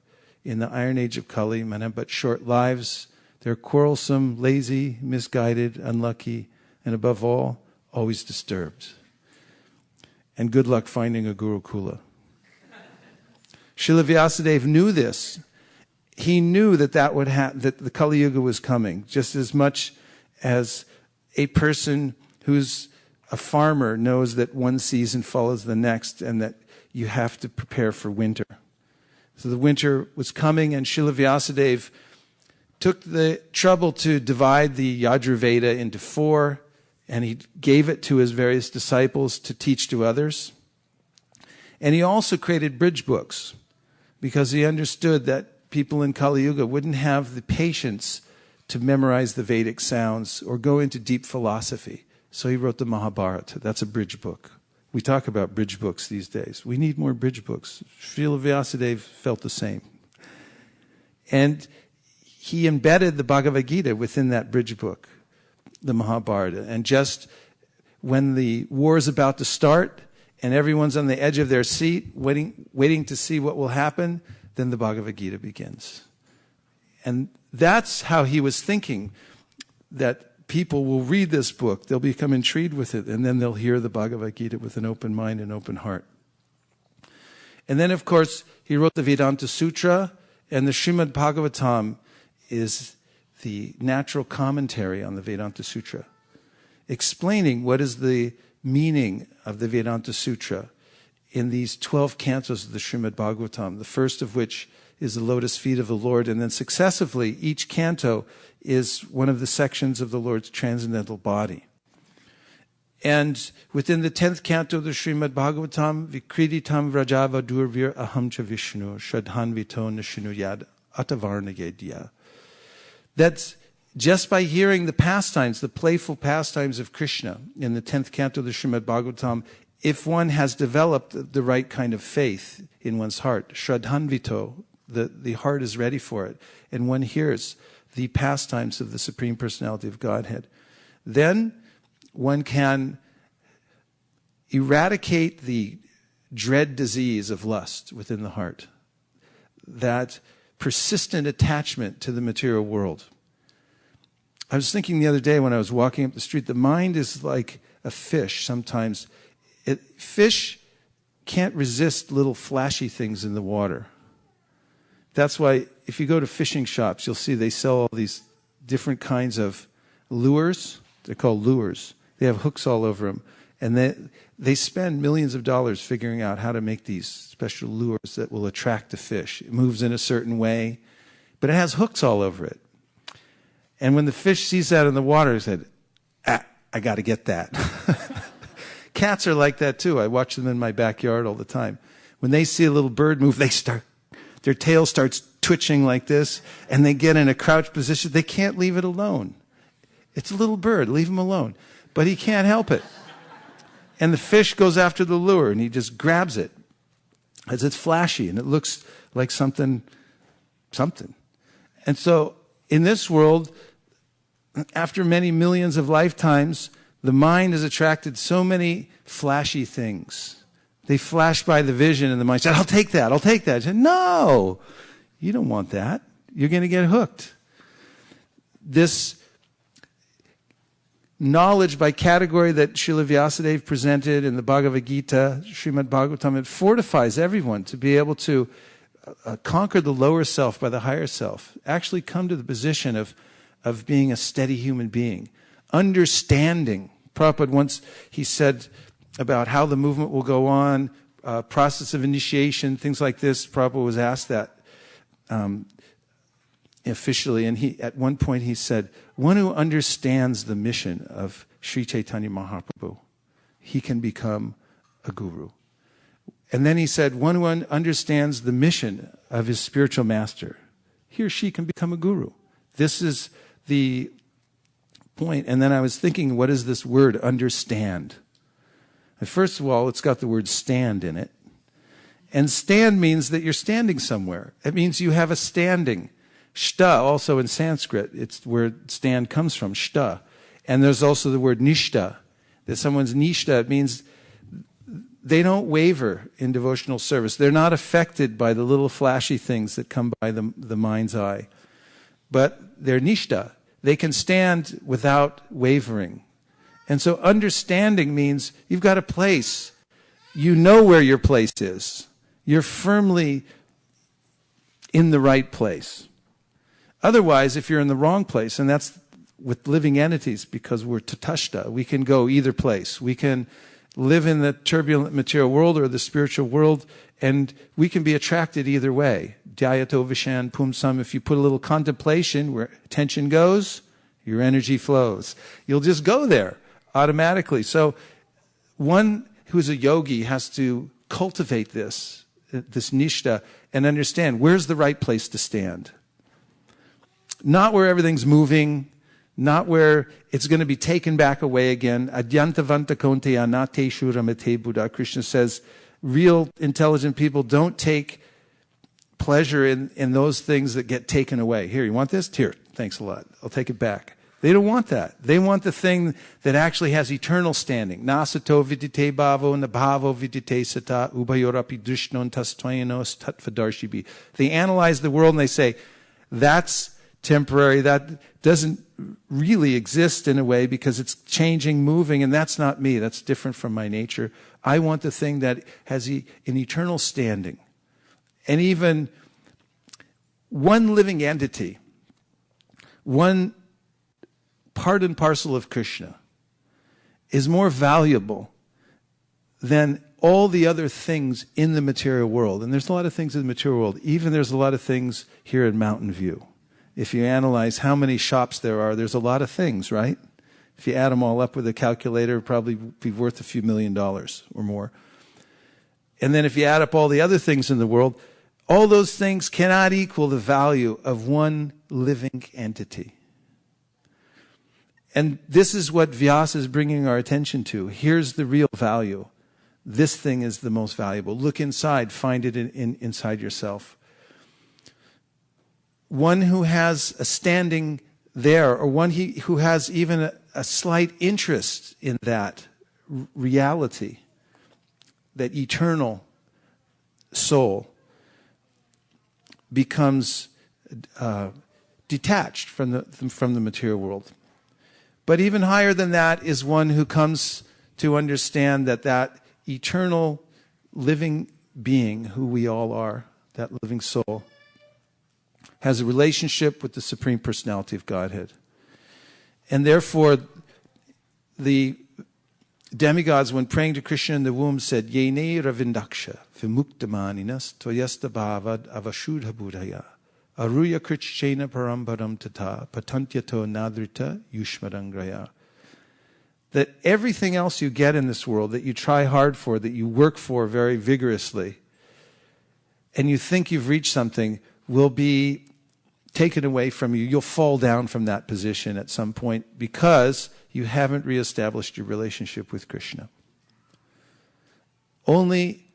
In the Iron Age of Kali, men have but short lives. They're quarrelsome, lazy, misguided, unlucky, and above all, always disturbed. And good luck finding a Gurukula. Srila Vyasadeva knew this. He knew that that the Kali Yuga was coming, just as much as a person who's a farmer knows that one season follows the next and that you have to prepare for winter. So the winter was coming, and Srila Vyasadeva took the trouble to divide the Yajurveda into 4, and he gave it to his various disciples to teach to others. And he also created bridge books because he understood that people in Kali Yuga wouldn't have the patience to memorize the Vedic sounds or go into deep philosophy. So he wrote the Mahabharata. That's a bridge book. We talk about bridge books these days. We need more bridge books. Srila Vyasadeva felt the same. And he embedded the Bhagavad Gita within that bridge book, the Mahabharata. And just when the war is about to start and everyone's on the edge of their seat waiting to see what will happen, then the Bhagavad Gita begins. And that's how he was thinking, that people will read this book, they'll become intrigued with it, and then they'll hear the Bhagavad Gita with an open mind and open heart. And then, of course, he wrote the Vedanta Sutra, and the Srimad Bhagavatam is the natural commentary on the Vedanta Sutra, explaining what is the meaning of the Vedanta Sutra in these 12 cantos of the Srimad Bhagavatam, the first of which is the lotus feet of the Lord. And then successively, each canto is one of the sections of the Lord's transcendental body. And within the 10th canto of the Srimad Bhagavatam, Vikriditam Vrajava Durvir Ahamcha Vishnu, Shadhanvito Nishinu Yad Atavarnagedya. That's just by hearing the pastimes, the playful pastimes of Krishna in the 10th canto of the Srimad Bhagavatam, if one has developed the right kind of faith in one's heart, Shradhanvito, the heart is ready for it, and one hears the pastimes of the Supreme Personality of Godhead, then one can eradicate the dread disease of lust within the heart, that persistent attachment to the material world. I was thinking the other day when I was walking up the street, the mind is like a fish sometimes. Fish can't resist little flashy things in the water. That's why if you go to fishing shops, you'll see they sell all these different kinds of lures. They're called lures. They have hooks all over them. And they spend millions of dollars figuring out how to make these special lures that will attract the fish. It moves in a certain way, but it has hooks all over it. And when the fish sees that in the water, it said, I got to get that. Cats are like that too. I watch them in my backyard all the time. When they see a little bird move, their tail starts twitching like this, and they get in a crouched position. They can't leave it alone. It's a little bird. Leave him alone. But he can't help it. And the fish goes after the lure, and he just grabs it as it's flashy, and it looks like something. And so in this world, after many millions of lifetimes, the mind has attracted so many flashy things. They flash by the vision, and the mind said, I'll take that. I said, no, you don't want that. You're going to get hooked. This knowledge by category that Srila Vyasadeva presented in the Bhagavad Gita, Srimad Bhagavatam, it fortifies everyone to be able to conquer the lower self by the higher self, actually come to the position of being a steady human being, understanding. Prabhupada once, he said about how the movement will go on, process of initiation, things like this. Prabhupada was asked that officially, and at one point he said, one who understands the mission of Sri Chaitanya Mahaprabhu, he can become a guru. And then he said, one who understands the mission of his spiritual master, he or she can become a guru. This is the point. And then I was thinking, what is this word, understand? And first of all, it's got the word stand in it. And stand means that you're standing somewhere. It means you have a standing. Shta, also in Sanskrit, it's where stand comes from, shta. And there's also the word nishta, that someone's nishta. It means they don't waver in devotional service. They're not affected by the little flashy things that come by the mind's eye. But they're nishta. They can stand without wavering. And so understanding means you've got a place. You know where your place is. You're firmly in the right place. Otherwise, if you're in the wrong place, and that's with living entities, because we're tatashta, we can go either place. We can live in the turbulent material world or the spiritual world, and we can be attracted either way. Dhyato vishan pumsam, if you put a little contemplation where attention goes, your energy flows. You'll just go there automatically. So one who's a yogi has to cultivate this nishta, and understand where's the right place to stand. Not where everything's moving, not where it's going to be taken back away again. Adyantavanta konte anate shuramate Buddha. Krishna says, real intelligent people don't take pleasure in those things that get taken away. Here, you want this? Here, thanks a lot. I'll take it back. They don't want that. They want the thing that actually has eternal standing. Nasato vidite bhavo nabhavo vidite sata ubayorapi drishnon tastvayanos tattvadarshibhi. They analyze the world and they say, that's temporary, that doesn't really exist in a way because it's changing, moving, and that's not me. That's different from my nature. I want the thing that has an eternal standing. And even one living entity, one part and parcel of Krishna, is more valuable than all the other things in the material world. And there's a lot of things in the material world. Even there's a lot of things here in Mountain View. If you analyze how many shops there are, there's a lot of things, right? If you add them all up with a calculator, it'd probably be worth a few $1 million or more. And then if you add up all the other things in the world, all those things cannot equal the value of one living entity. And this is what Vyasa is bringing our attention to. Here's the real value. This thing is the most valuable. Look inside, find it inside yourself. One who has a standing there, or one who has even a slight interest in that reality, that eternal soul, becomes detached from the material world. But even higher than that is one who comes to understand that eternal living being, who we all are, that living soul, has a relationship with the Supreme Personality of Godhead. And therefore, the demigods, when praying to Krishna in the womb, said, Yene ravindaksha vimuktamaninas toyasta bhavad avashudha buddhaya aruya krichena parambaram tata patantyato nadrita yushmadangraya. That everything else you get in this world, that you try hard for, that you work for very vigorously, and you think you've reached something, will be taken away from you. You'll fall down from that position at some point because you haven't reestablished your relationship with Krishna. Only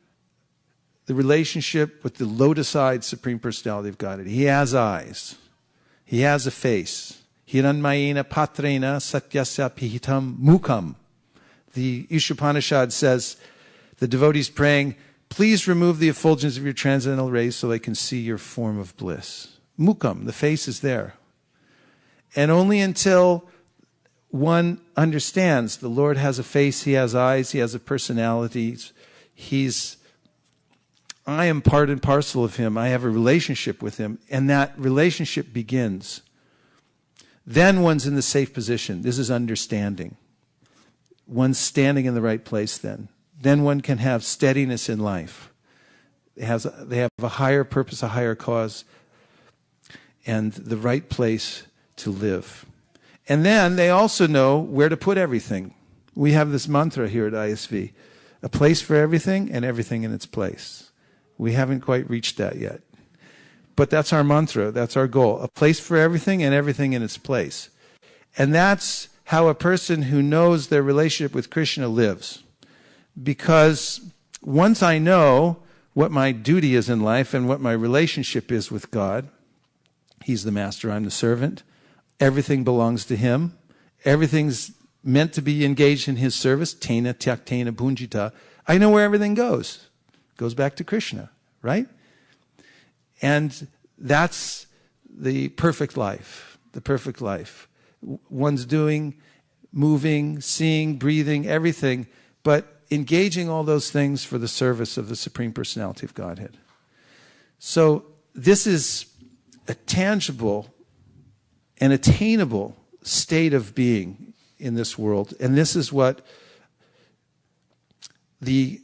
the relationship with the lotus-eyed Supreme Personality of Godhead. He has eyes. He has a face. Hiranmayena patrena satyasya pihitam mukam. The Ishopanishad says, the devotees praying, please remove the effulgence of your transcendental rays so they can see your form of bliss. Mukam, the face is there. And only until one understands the Lord has a face, He has eyes, He has a personality, I am part and parcel of Him, I have a relationship with Him, and that relationship begins. Then one's in the safe position. This is understanding. One's standing in the right place then. Then one can have steadiness in life. They have a higher purpose, a higher cause, and the right place to live. And then they also know where to put everything. We have this mantra here at ISV, a place for everything and everything in its place. We haven't quite reached that yet. But that's our mantra, that's our goal, a place for everything and everything in its place. And that's how a person who knows their relationship with Krishna lives. Because once I know what my duty is in life and what my relationship is with God, He's the master, I'm the servant. Everything belongs to Him. Everything's meant to be engaged in His service. Tena tyaktena bhunjita. I know where everything goes. It goes back to Krishna, right? And that's the perfect life. The perfect life. One's doing, moving, seeing, breathing, everything, but engaging all those things for the service of the Supreme Personality of Godhead. So this is a tangible and attainable state of being in this world. And this is what the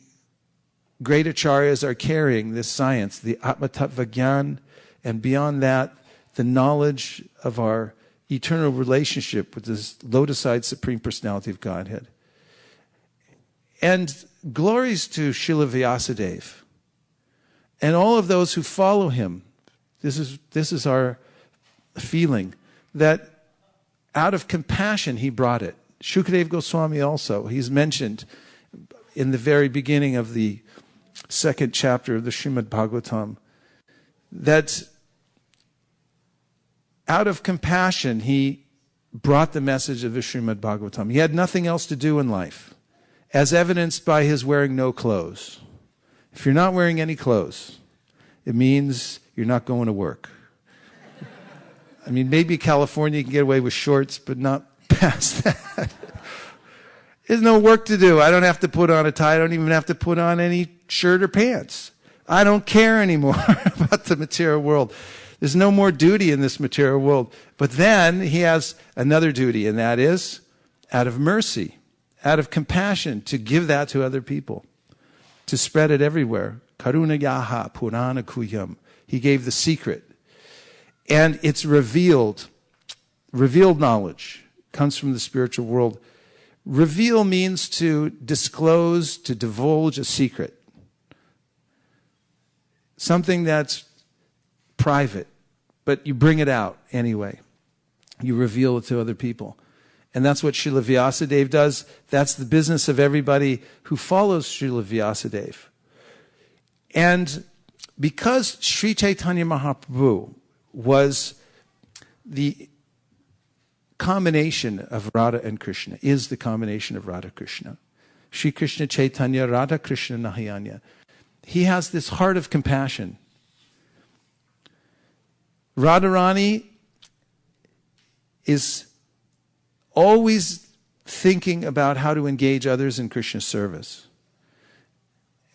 great acharyas are carrying, this science, the Atma-tattva Gyan, and beyond that, the knowledge of our eternal relationship with this lotus-eyed Supreme Personality of Godhead. And glories to Srila Vyasadeva and all of those who follow him. This is our feeling, that out of compassion he brought it. Shukadeva Goswami also, he's mentioned in the very beginning of the second chapter of the Srimad Bhagavatam, that out of compassion he brought the message of the Srimad Bhagavatam. He had nothing else to do in life, as evidenced by his wearing no clothes. If you're not wearing any clothes, it means you're not going to work. I mean, maybe California you can get away with shorts, but not past that. There's no work to do. I don't have to put on a tie. I don't even have to put on any shirt or pants. I don't care anymore about the material world. There's no more duty in this material world. But then he has another duty, and that is out of mercy, out of compassion, to give that to other people. to spread it everywhere. Karuna Yaha Purana Kuyam. He gave the secret. And it's revealed. Revealed knowledge comes from the spiritual world. Reveal means to disclose, to divulge a secret. Something that's private, but you bring it out anyway. You reveal it to other people. And that's what Srila Vyasadeva does. That's the business of everybody who follows Srila Vyasadeva. And because Sri Chaitanya Mahaprabhu was the combination of Radha and Krishna, is the combination of Radha Krishna. Sri Krishna Chaitanya, Radha Krishna Nahayanya. He has this heart of compassion. Radharani is always thinking about how to engage others in Krishna's service.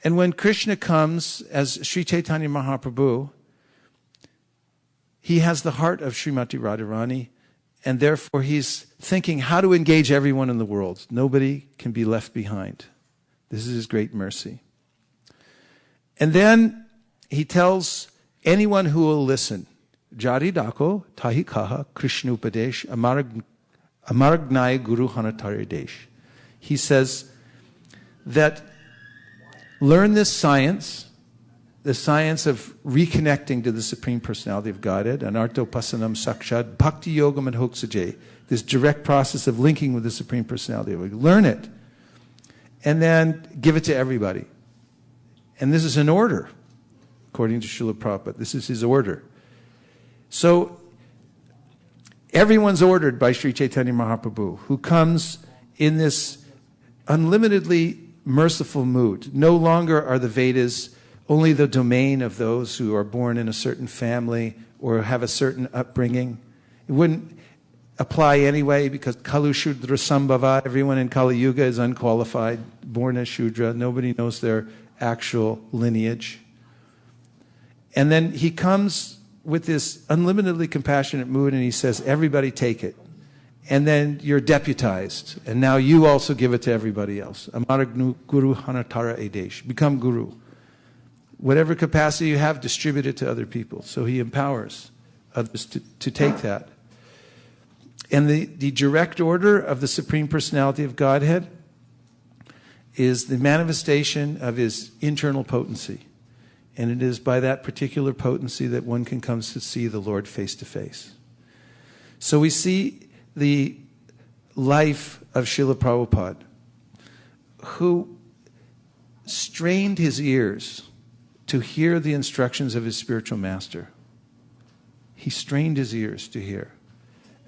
And when Krishna comes as Sri Chaitanya Mahaprabhu, he has the heart of Srimati Radharani, and therefore he's thinking how to engage everyone in the world. Nobody can be left behind. This is his great mercy. And then he tells anyone who will listen, Jari Dako, Tahi Kaha, Krishna Upadesh, Amaragnaya Guru Hanatari Desh. He says that learn this science, the science of reconnecting to the Supreme Personality of Godhead, Anarto Pasanam Sakshad, Bhakti Yogam and Hoksajay, this direct process of linking with the Supreme Personality of God. Learn it, and then give it to everybody. And this is an order, according to Srila Prabhupada. This is his order. So, everyone's ordered by Sri Chaitanya Mahaprabhu, who comes in this unlimitedly merciful mood. No longer are the Vedas only the domain of those who are born in a certain family or have a certain upbringing. It wouldn't apply anyway because Kalu Shudra Sambhava, everyone in Kali Yuga is unqualified, born as Shudra. Nobody knows their actual lineage. And then he comes with this unlimitedly compassionate mood and he says, everybody take it. And then you're deputized. And now you also give it to everybody else. Amaragnu Guru Hanatara Edesh. Become Guru. Whatever capacity you have, distribute it to other people. So he empowers others to take that. And the direct order of the Supreme Personality of Godhead is the manifestation of his internal potency. And it is by that particular potency that one can come to see the Lord face to face. So we see the life of Srila Prabhupada, who strained his ears to hear the instructions of his spiritual master. He strained his ears to hear.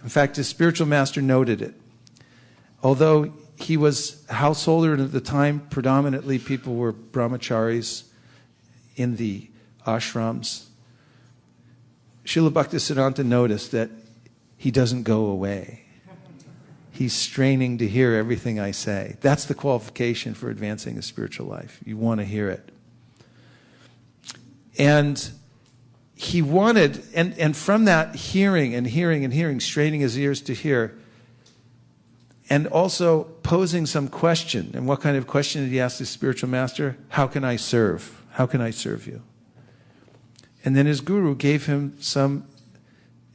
In fact, his spiritual master noted it. Although he was a householder, and at the time predominantly people were brahmacharis in the ashrams, Srila Bhaktisiddhanta noticed that he doesn't go away. He's straining to hear everything I say. That's the qualification for advancing a spiritual life. You want to hear it. And he wanted, and from that hearing, straining his ears to hear, and also posing some question. And what kind of question did he ask his spiritual master? How can I serve? How can I serve you? And then his guru gave him some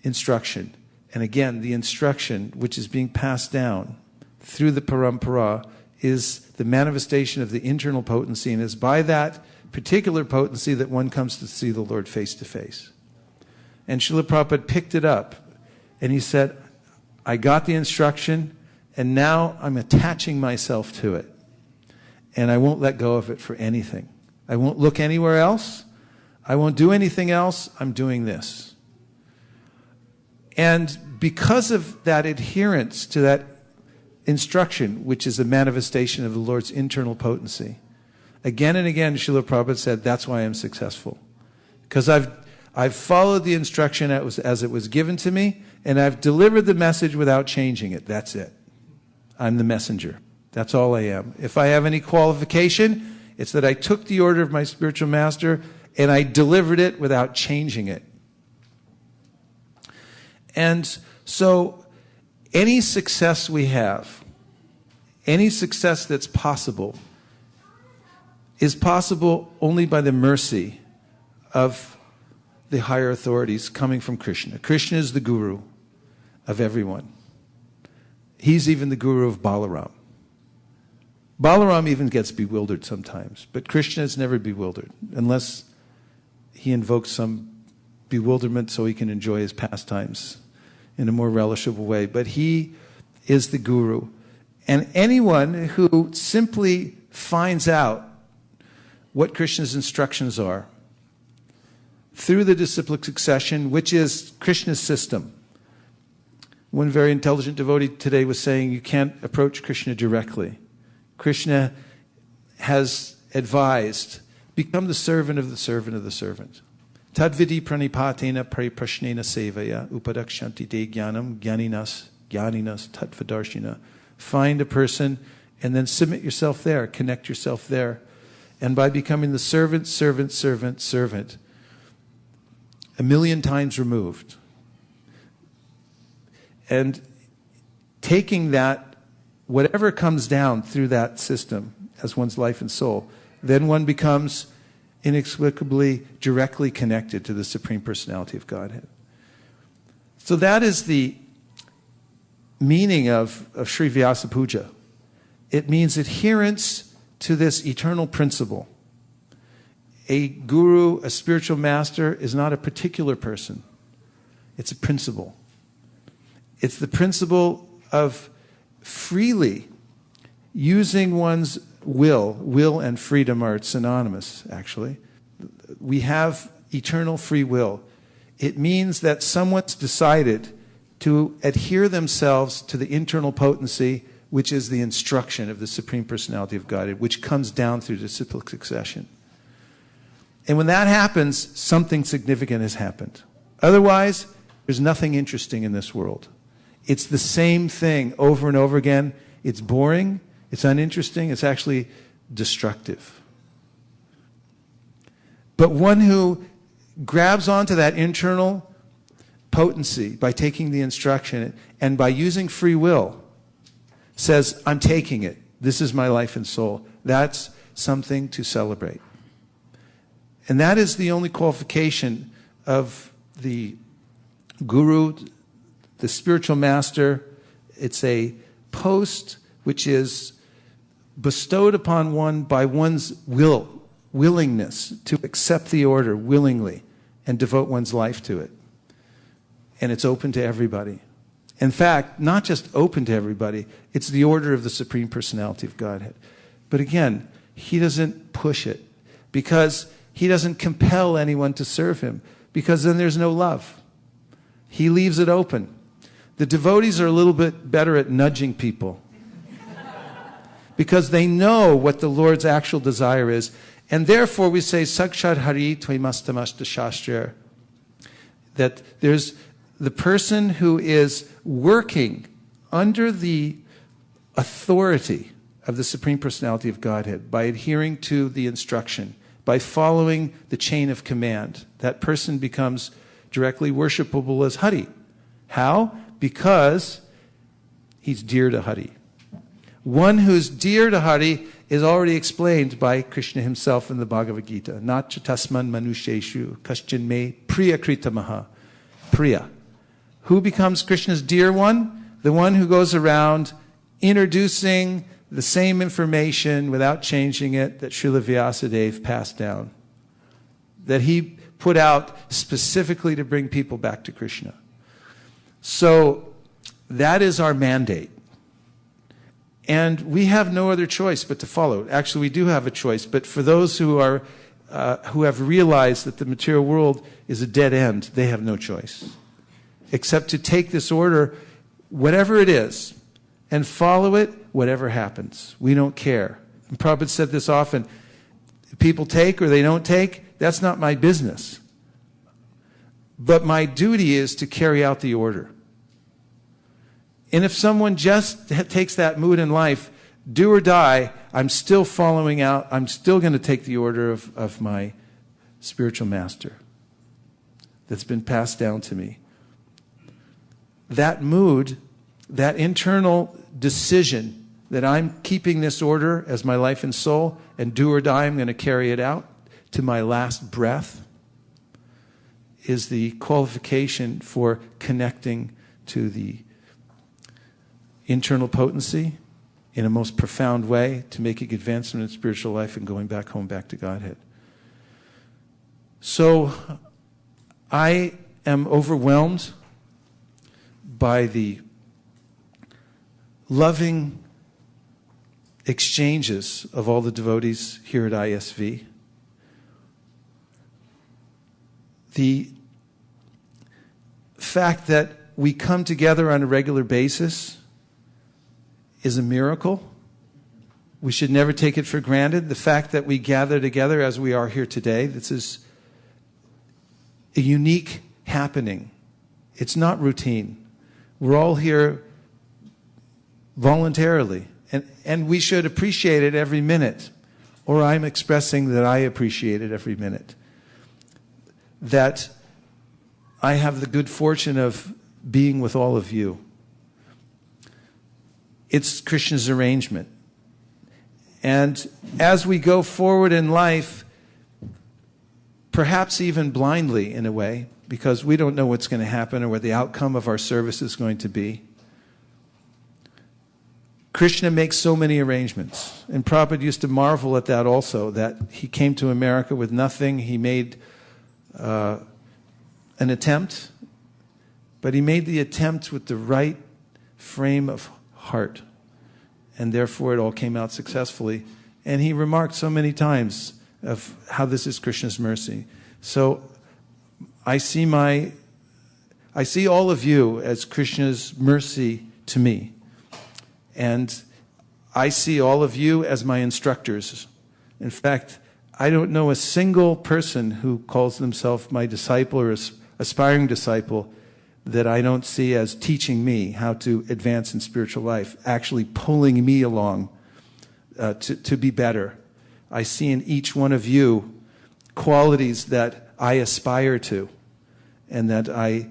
instruction. And again, the instruction which is being passed down through the parampara is the manifestation of the internal potency, and is by that particular potency that one comes to see the Lord face to face. And Srila Prabhupada picked it up and he said, I got the instruction and now I'm attaching myself to it. And I won't let go of it for anything. I won't look anywhere else. I won't do anything else. I'm doing this. And because of that adherence to that instruction, which is a manifestation of the Lord's internal potency, again and again, Srila Prabhupada said, that's why I'm successful. Because I've followed the instruction as it was given to me, and I've delivered the message without changing it. That's it. I'm the messenger. That's all I am. If I have any qualification, it's that I took the order of my spiritual master and I delivered it without changing it. And so any success we have, any success that's possible, is possible only by the mercy of the higher authorities coming from Krishna. Krishna is the guru of everyone. He's even the guru of Balaram. Balaram even gets bewildered sometimes, but Krishna is never bewildered unless he invokes some bewilderment so he can enjoy his pastimes in a more relishable way. But he is the guru. And anyone who simply finds out what Krishna's instructions are through the disciplic succession, which is Krishna's system. One very intelligent devotee today was saying you can't approach Krishna directly. Krishna has advised, become the servant of the servant of the servant. Tadvidi pranipatena pariprashnena sevaya upadakshanti te jnanam jnaninas tattvadarshina. Find a person and then submit yourself there, connect yourself there. And by becoming the servant, servant, servant, servant, 1,000,000 times removed, and taking that, whatever comes down through that system as one's life and soul, then one becomes inexplicably directly connected to the Supreme Personality of Godhead. So that is the meaning of Sri Vyasa puja. It means adherence to this eternal principle. A guru, a spiritual master, is not a particular person. It's a principle. It's the principle of freely using one's will. Will and freedom are synonymous, actually. We have eternal free will. It means that someone's decided to adhere themselves to the internal potency, which is the instruction of the Supreme Personality of Godhead, which comes down through disciplic succession. And when that happens, something significant has happened. Otherwise, there's nothing interesting in this world. It's the same thing over and over again. It's boring, it's uninteresting, it's actually destructive. But one who grabs onto that internal potency by taking the instruction and by using free will says, I'm taking it. This is my life and soul. That's something to celebrate. And that is the only qualification of the guru, the spiritual master. It's a post which is bestowed upon one by one's willingness to accept the order willingly and devote one's life to it. And it's open to everybody. In fact, not just open to everybody, it's the order of the Supreme Personality of Godhead. But again, he doesn't push it because he doesn't compel anyone to serve him, because then there's no love. He leaves it open. The devotees are a little bit better at nudging people because they know what the Lord's actual desire is. And therefore we say, Sakshad Hari Tvaimastamashta Shastra, that there's the person who is working under the authority of the Supreme Personality of Godhead by adhering to the instruction, by following the chain of command. That person becomes directly worshipable as Hari. How? Because he's dear to Hari. One who's dear to Hari is already explained by Krishna himself in the Bhagavad Gita. Nacha tasman manusheshu kaschin me priya kritamaha. Priya. Who becomes Krishna's dear one? The one who goes around introducing the same information without changing it that Srila Vyasadeva passed down. That he put out specifically to bring people back to Krishna. So that is our mandate. And we have no other choice but to follow it. Actually, we do have a choice, but for those who have realized that the material world is a dead end, they have no choice except to take this order, whatever it is, and follow it, whatever happens. We don't care. And Prabhupada said this often, if people take or they don't take, that's not my business. But my duty is to carry out the order. And if someone just takes that mood in life, do or die, I'm still following out, I'm still going to take the order of my spiritual master that's been passed down to me. That mood, that internal decision that I'm keeping this order as my life and soul, and do or die, I'm going to carry it out to my last breath, is the qualification for connecting to the internal potency in a most profound way, to making advancement in spiritual life and going back home, back to Godhead. So I am overwhelmed by the loving exchanges of all the devotees here at ISV. The fact that we come together on a regular basis is a miracle. We should never take it for granted. The fact that we gather together as we are here today, this is a unique happening. It's not routine. We're all here voluntarily, and we should appreciate it every minute. Or I'm expressing that I appreciate it every minute. That I have the good fortune of being with all of you. It's Krishna's arrangement. And as we go forward in life, perhaps even blindly in a way, because we don't know what's going to happen or what the outcome of our service is going to be, Krishna makes so many arrangements. And Prabhupada used to marvel at that also, that he came to America with nothing. He made an attempt, but he made the attempt with the right frame of heart, and therefore it all came out successfully. And he remarked so many times of how this is Krishna's mercy. So I see all of you as Krishna's mercy to me, and I see all of you as my instructors. In fact, I don't know a single person who calls themselves my disciple or aspiring disciple that I don't see as teaching me how to advance in spiritual life, actually pulling me along to be better. I see in each one of you qualities that I aspire to, and that I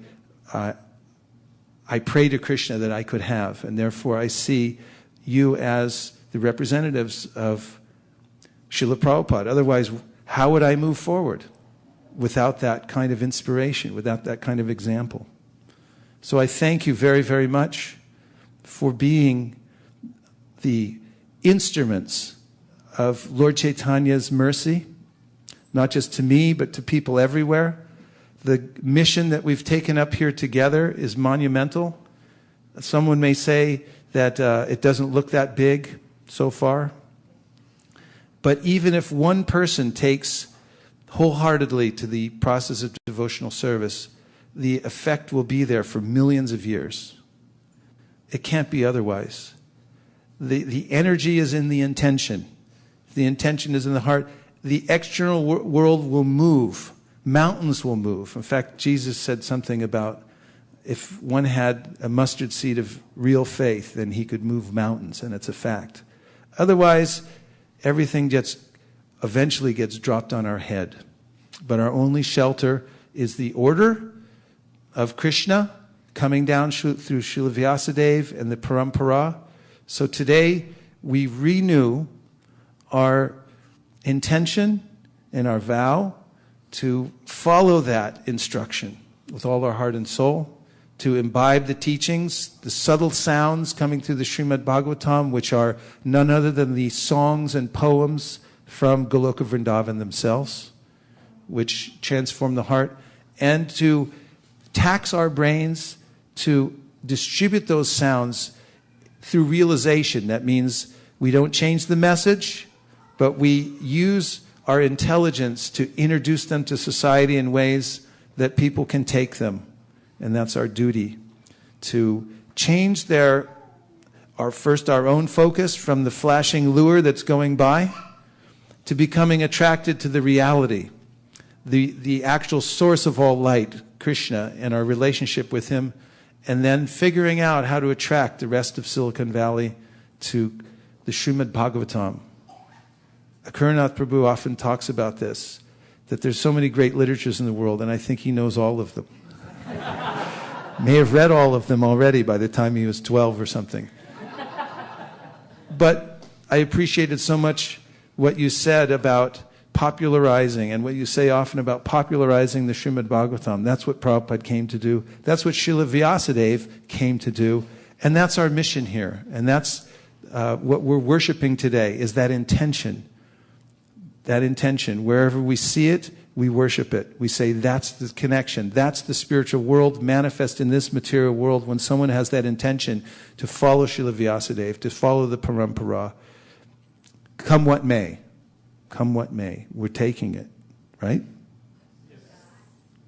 pray to Krishna that I could have. And therefore I see you as the representatives of Srila Prabhupada. Otherwise, how would I move forward without that kind of inspiration, without that kind of example? So I thank you very, very much for being the instruments of Lord Chaitanya's mercy, not just to me, but to people everywhere. The mission that we've taken up here together is monumental. Someone may say that it doesn't look that big so far. But even if one person takes wholeheartedly to the process of devotional service, the effect will be there for millions of years. It can't be otherwise. The energy is in the intention. The intention is in the heart. The external world will move. Mountains will move. In fact, Jesus said something about if one had a mustard seed of real faith, then he could move mountains, and it's a fact. Otherwise, everything eventually gets dropped on our head. But our only shelter is the order of Krishna coming down through Srila Vyasadeva and the Parampara. So today we renew our intention and our vow to follow that instruction with all our heart and soul, to imbibe the teachings, the subtle sounds coming through the Srimad Bhagavatam, which are none other than the songs and poems from Goloka Vrindavan themselves, which transform the heart, and to tax our brains to distribute those sounds through realization. That means we don't change the message, but we use our intelligence to introduce them to society in ways that people can take them. And that's our duty, to change our own focus from the flashing lure that's going by to becoming attracted to the reality, the actual source of all light, Krishna, and our relationship with him, and then figuring out how to attract the rest of Silicon Valley to the Srimad Bhagavatam. Akaranath Prabhu often talks about this, that there's so many great literatures in the world, and I think he knows all of them. May have read all of them already by the time he was 12 or something. But I appreciated so much what you said about popularizing, and what you say often about popularizing the Srimad Bhagavatam. That's what Prabhupada came to do. That's what Srila Vyasadeva came to do. And that's our mission here. And that's what we're worshiping today, is that intention. That intention. Wherever we see it, we worship it. We say that's the connection. That's the spiritual world manifest in this material world when someone has that intention to follow Srila Vyasadeva, to follow the Parampara. Come what may. Come what may. We're taking it. Right? Yes.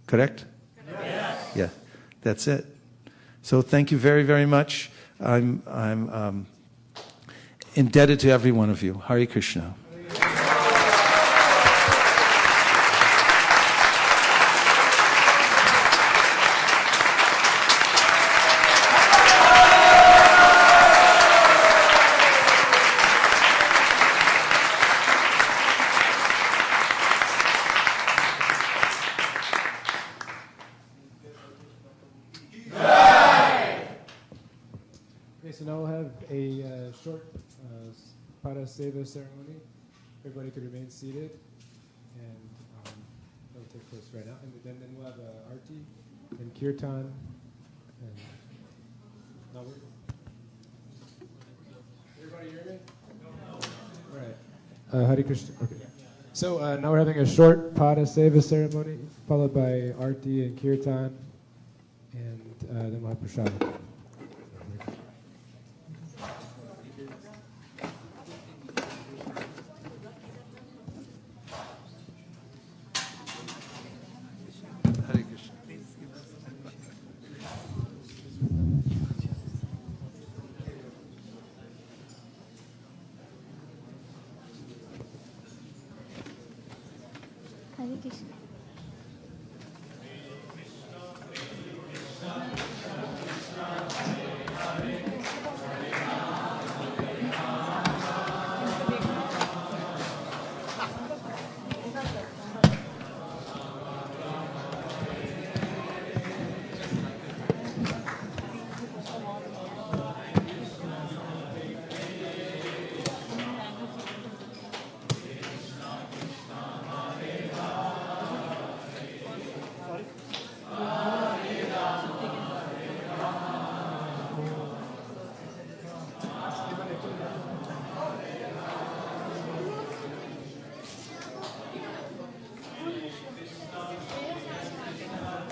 Correct? Yes. Yeah. That's it. So thank you very, very much. I'm indebted to every one of you. Hare Krishna. So now we'll have a short Paraseva ceremony. Everybody could remain seated, and that'll take place right now. And then we'll have Arti and Kirtan. And now everybody hear me? All right. Hare Krishna. Okay. So now we're having a short Paraseva ceremony, followed by Arti and Kirtan, and then we'll have Prasad.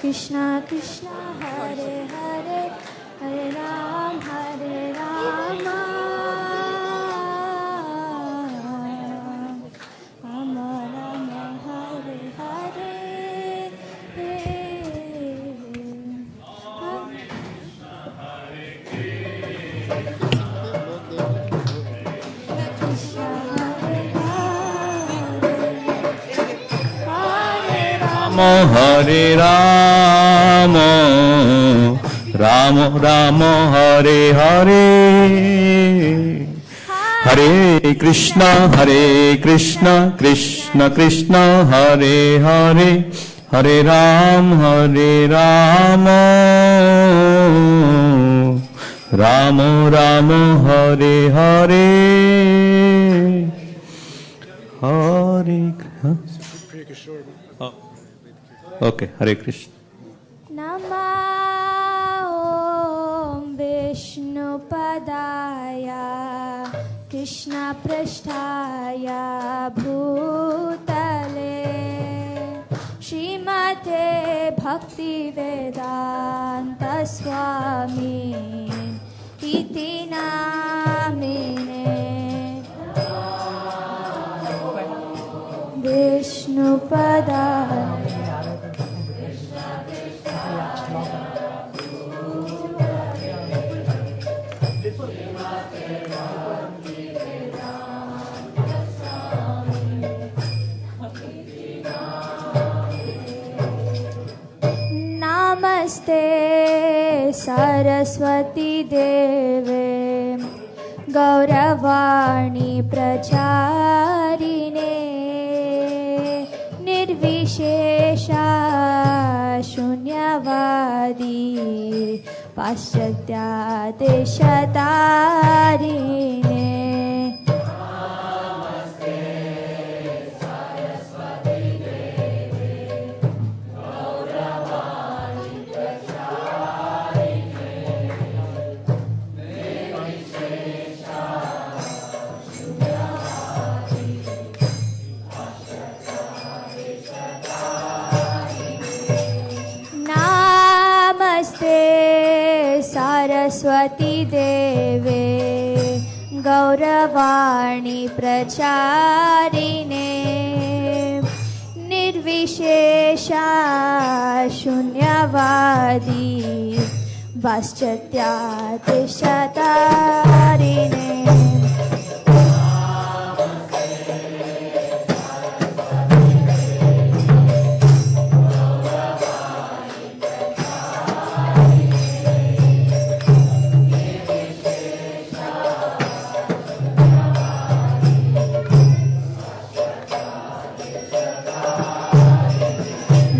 Krishna Krishna Hare Hare Hare Ram Rama Rama Hare Hare Hare Rama Rama Rama Hare Hare Hare Krishna Krishna Krishna Hare Hare Hare Rama Rama Rama Hare Hare Hare Okay, Hare Krishna. Nama Om Vishnu Padaya Krishna Prasthaya Bhutale Srimate Bhakti Vedanta Swami Iti Namine Vishnu Padaya Namaste Saraswati Deve Gauravani Pracharine Nirvishesha Shunyavadi Paschatya Deshatarine Saraswati देवे गौरवाणी प्रचारिणे निर्विशेषा शून्यवादी पाश्चात्यातिशतारिणे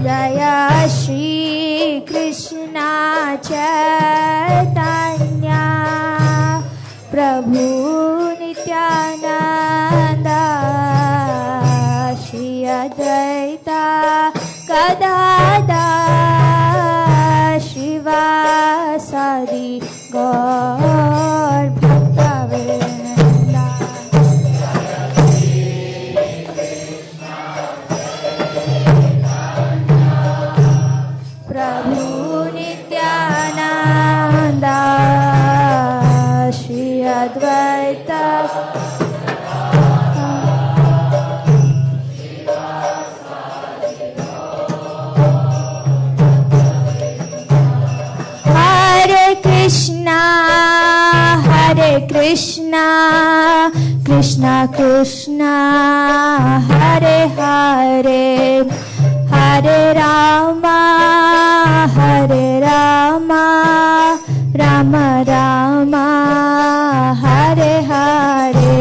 जया श्री कृष्णा चैतन्य प्रभु नित्यानंद श्री अद्वैता गदाधर श्रीवासादि गौर भक्तवृंद प्रभु नित्यानंद श्री अद्वैत हरे Krishna Krishna Krishna Hare Hare Hare Rama Ram Rama Hare Hare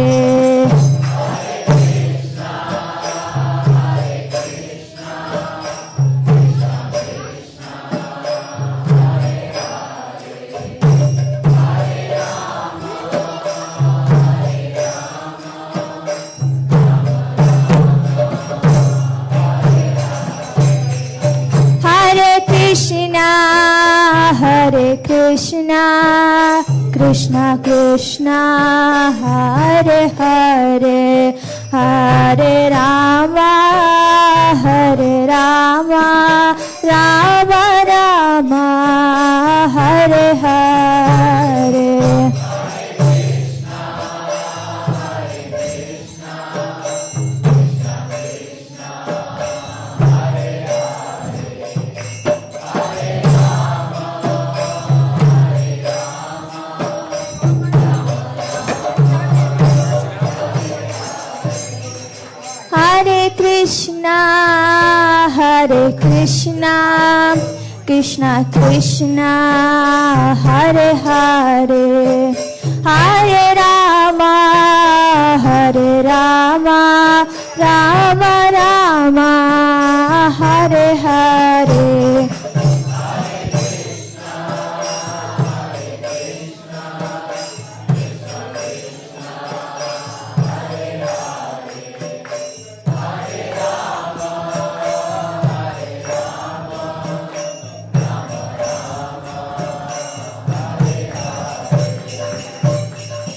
Hare Krishna, Krishna Krishna, Hare Hare, Hare Rama, Rama Rama, Hare Hare. Hare Krishna, Krishna Krishna, Hare Hare, Hare Rama, Rama Rama, Hare Hare.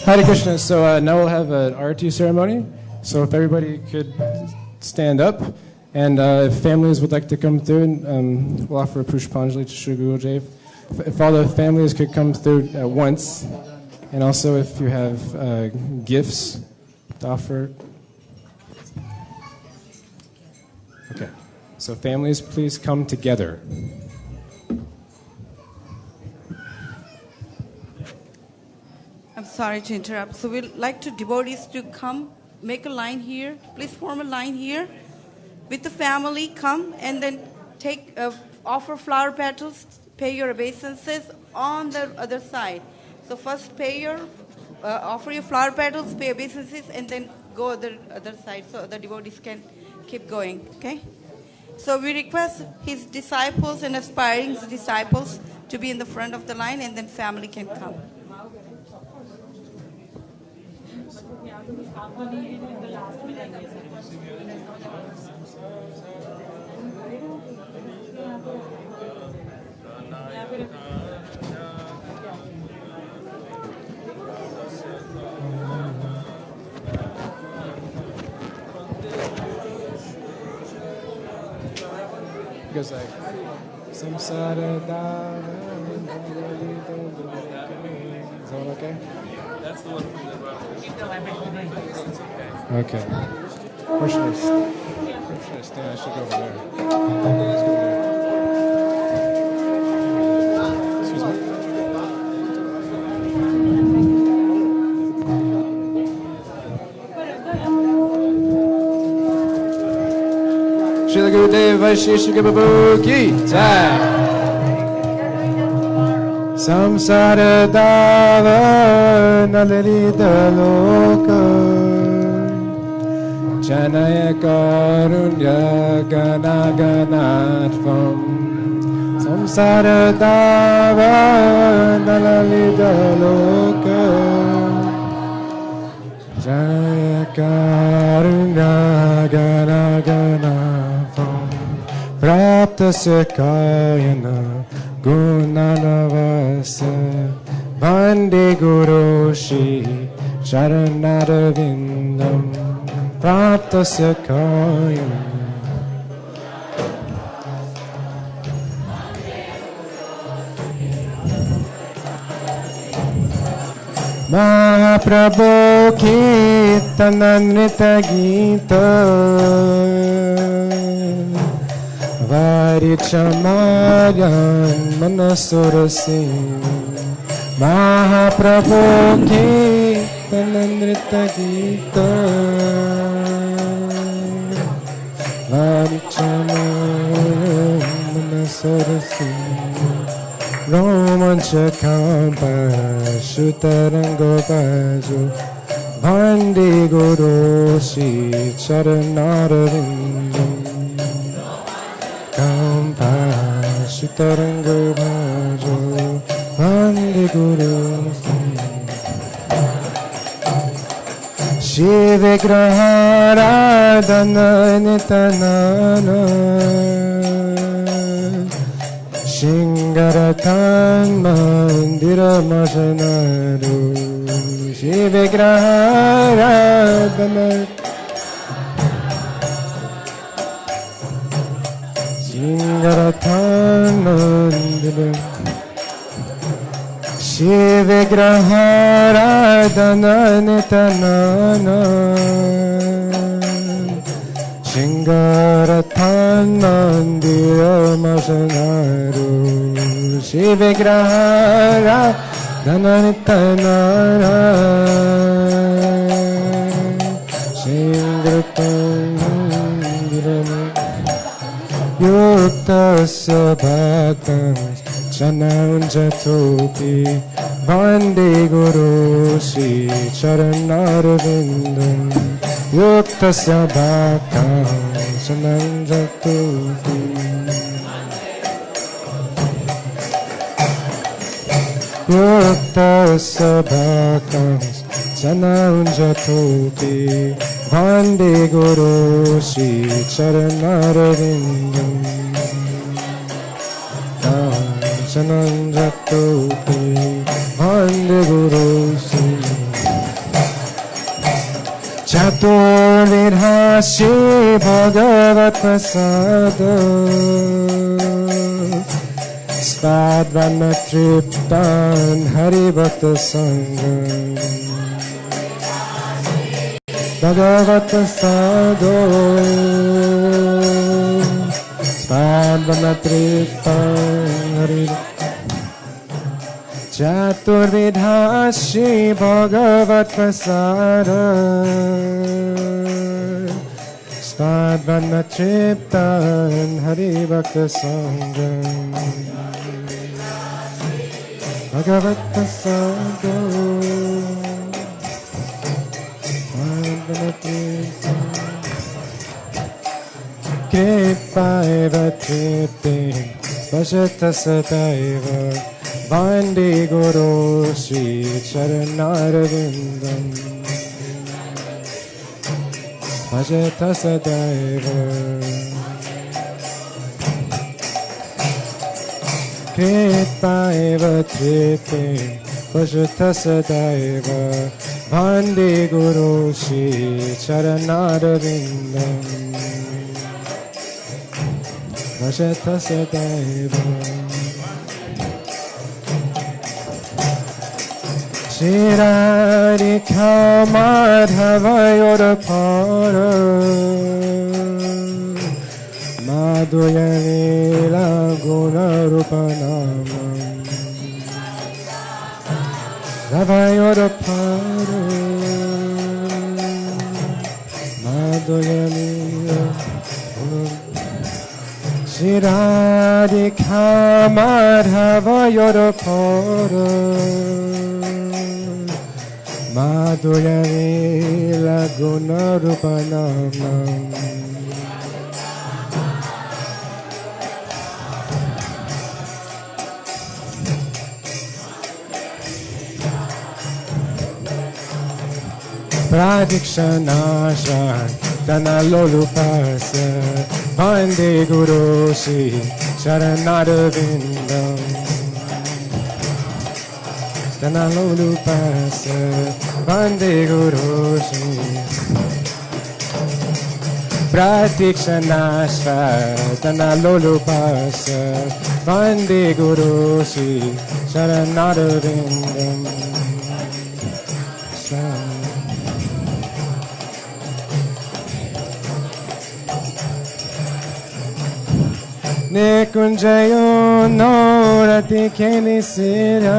Hare Krishna. So now we'll have an arati ceremony. So if everybody could stand up, and if families would like to come through, we'll offer a pushpanjali to Shri Guru Dev. If all the families could come through at once, and also if you have gifts to offer. Okay. So families, please come together. I'm sorry to interrupt. So we'd like to devotees to come, make a line here. Please form a line here. With the family, come and then take, offer flower petals, pay your obeisances on the other side. So first pay your, offer your flower petals, pay obeisances, and then go other side so the devotees can keep going, okay? So we request his disciples and aspiring disciples to be in the front of the line, and then family can come. Goes like samsara da that one okay? That's the one from the Okay. Where should I stand? I should go over there. Let's go there. Excuse me. Srila Gurudev Vaisesika Prabhu ki jai. Samsara dava nalalita loka Janaya karunya gana ganatvam Samsara dava nalalita loka Janaya karunya gana ganatvam Prapta sekayana Gunanavasa Vande Guru Shri Sharanadavindam Prapta Sakayam Mahaprabhu Kirtanamrita Gita Varichamayan Manasurasin Mahaprabhu Kirtanamrita Gita Varichamayan Manasurasin Romanchakampa Shutarangopajo Bhandi Guru Shri Charanarvindam Kampa Shutarango Bhajo Bhandi Guru Shivigraharadhana Nitanana Shingarathan Mandira Majanaru Shivigraharadhana Shingarathan Mandira Shivigraharadhana Nitanana Shingarathan Mandira Majanaru Shivigraharadhana Nitanana Shingarathan Mandira Yuktasya bhaktam chananjatopi Vande Guru Shri Charanarvindam Yuktasya bhaktam chananjatopi Yuktasya bhaktam chananjatopi Vande Guru Shri Charanarvindam Chananjatopi Vande Guru Shri Chaturvidhashi Bhagavat Prasada Spadvana Triptan Haribhakta Sangam Bhagavat Prasado Spadvana Triptan Haribhakta Chaturvidhashi Bhagavat Prasada Spadvana Triptan Haribhakta Sangam Bhagavat Prasada Spadvana Triptan Kripaiva Triptin Vajata Sadaiva Vande Guru Shri Charanarvindam Bhajata Sadaiva Kripaiva Trite Bhajata Sadaiva Vande Guru Shri Charanarvindam Bhajata Sadaiva Shirarika Madhavayodapara Madhuyavela Gunarupanama Ravayodapara Madhuyavela Shirarika Madhavayodapara Madhuyavela Gunarupanama Pradikshanashan Dhanalolupasa Vande Guru Shri Sharanadavindam Dhanalolupasa Vande Guru Shri Pradikshanasha Dhanalolupasa Vande Guru Shri Sharanadavindam Nekunjayo no rati keni sirai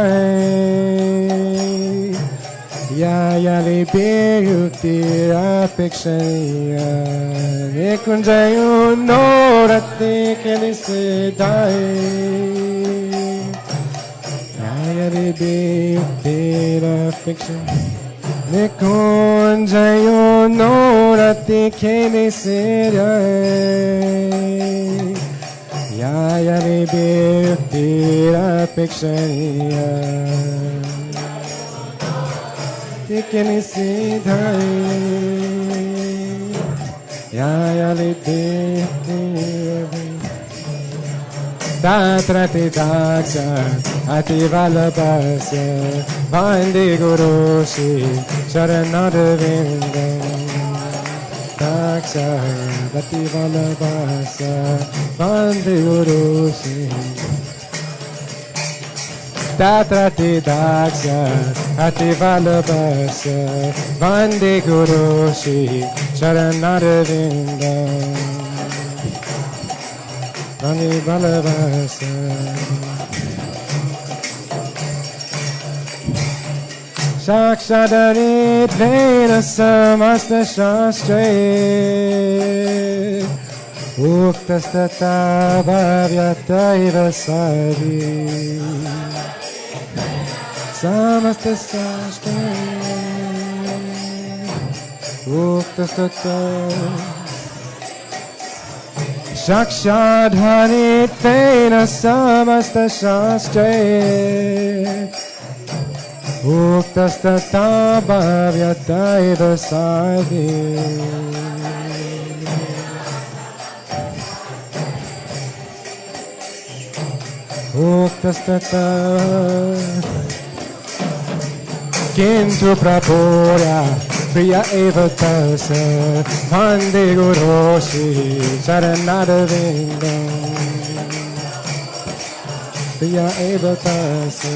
Ya yali biyukti apekshaya Nekunjayo no rati keni sirai Ya yali biyukti apekshaya Nekunjayo no rati keni sirai Yaya Vibhira Pikshaniya Tikini Siddhai Yaya Vibhira Tatrati Daksa Ativalabhasya Vande Guru Shri Sharanadavindam Daksa Ativalabhasya Vande Guru Shri Tatrati Daksa Ativalabhasya Vande Guru Shri Sharanadavindam Vande Valabhasya Shakshadarit Veda Samasta Shastre Uktastata Bhavyataiva Sadi Samasta Shastre Uktastata Shakshadharit Veda Samasta Shastre Uktastata Bhavyataiva Sadi Uktastata Kintu Prabhuya Priya Eva Dasa Vande Guru Shri Sharanadavindam Priya Eva Dasa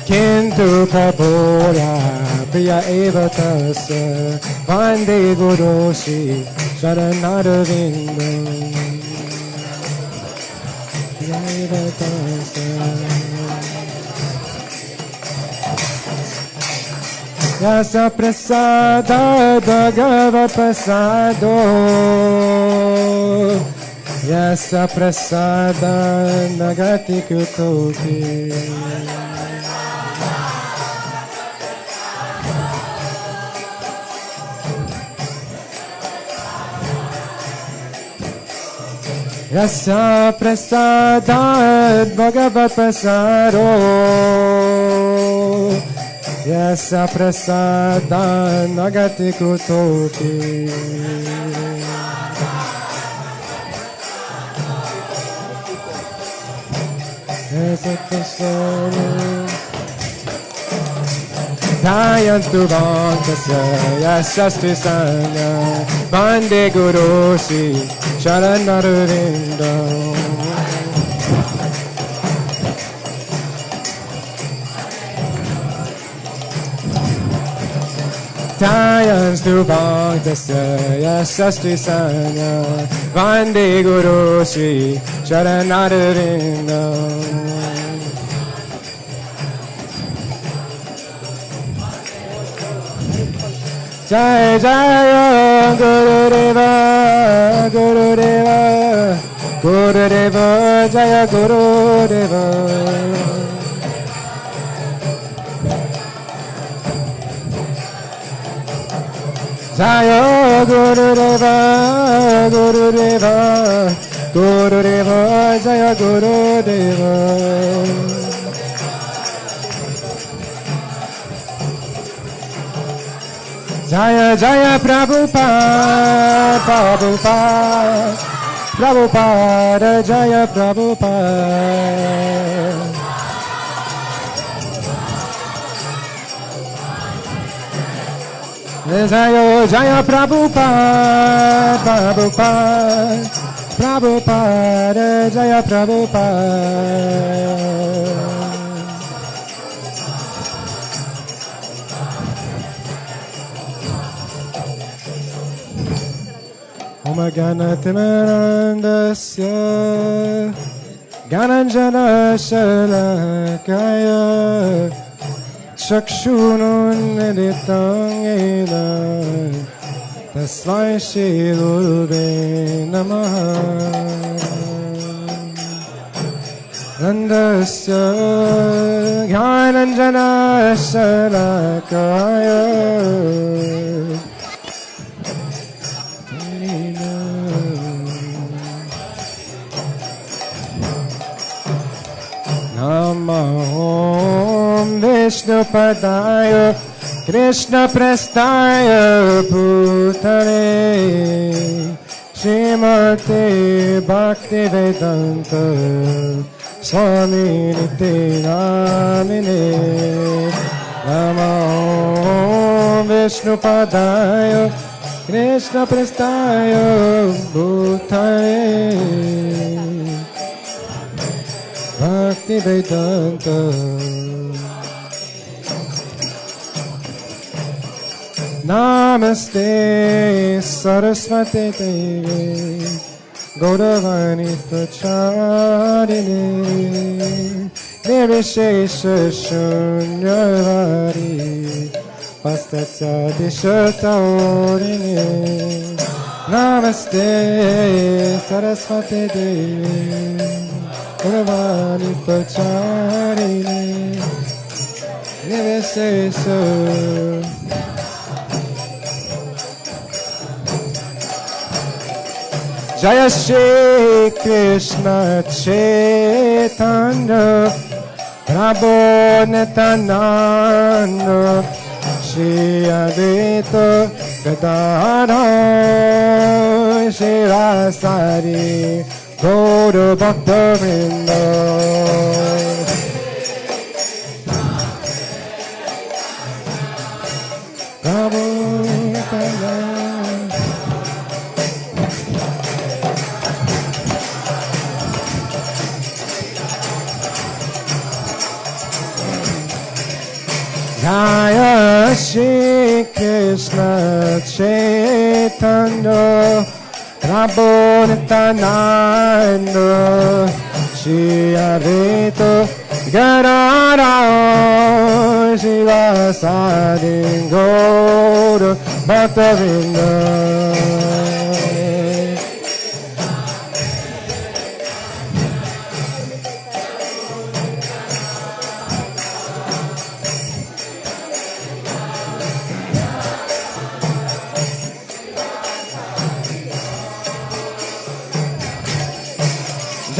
Kintu Prabhuya Priya Eva Dasa Vande Guru Shri Sharanadavindam Priya Eva Dasa Vyasa prasada Bhagavat prasado Vyasa prasada Nagati Kutoki Vyasa prasada Bhagavat prasado Vyasa prasada Nagati Kutoki Vyasa prasada Dhayantu Bhankasya Yashastri Sanya Vande Guru Shri Sharanarvindam Tayanstu Bhaktasya Yasastri Sanya Vande Guru Sri Charanarvindam. Jaya Jaya Gurudeva Gurudeva Gurudeva Jaya Gurudeva. Jaya Gurudeva Gurudeva Gurudeva Jaya Gurudeva. Jaya Jaya Prabhupada Prabhupada Prabhupada Jaya Prabhupada. Jaya Jaya Prabhupada Prabhupada Prabhupada Jaya Prabhupada. Om Ganatimarandasya Gananjana Shalakaya Chakshununiditang ena Tasvai Shri Gurube Namaha. Nandasya Gananjana Shalakaya Namahom Vishnu Padaya Krishna Prastaya Bhutale Srimate Bhakti Vedanta Swami Niti Namine. Namahom Vishnu Padaya Krishna Prastaya Bhutale Bhakti Vedanta. Namaste Saraswati Devi Gauravani Pracharini Nirvishesha Shunyavadi Pastatya Shataorini. Namaste Saraswati Devi Gauravani Pracharini Nirvishesha. Jaya Shri Krishna Chaitanya Prabhu Nityananda Shri Advaita Gadadhara Shri Rasari Gaura Bhakta Vrinda. Prabhu Nityananda. Jaya Shri Krishna Chaitanya Prabhu Nityananda Shri Advaita Gadadhara Shri Rasari Gaura Bhakta Vrinda.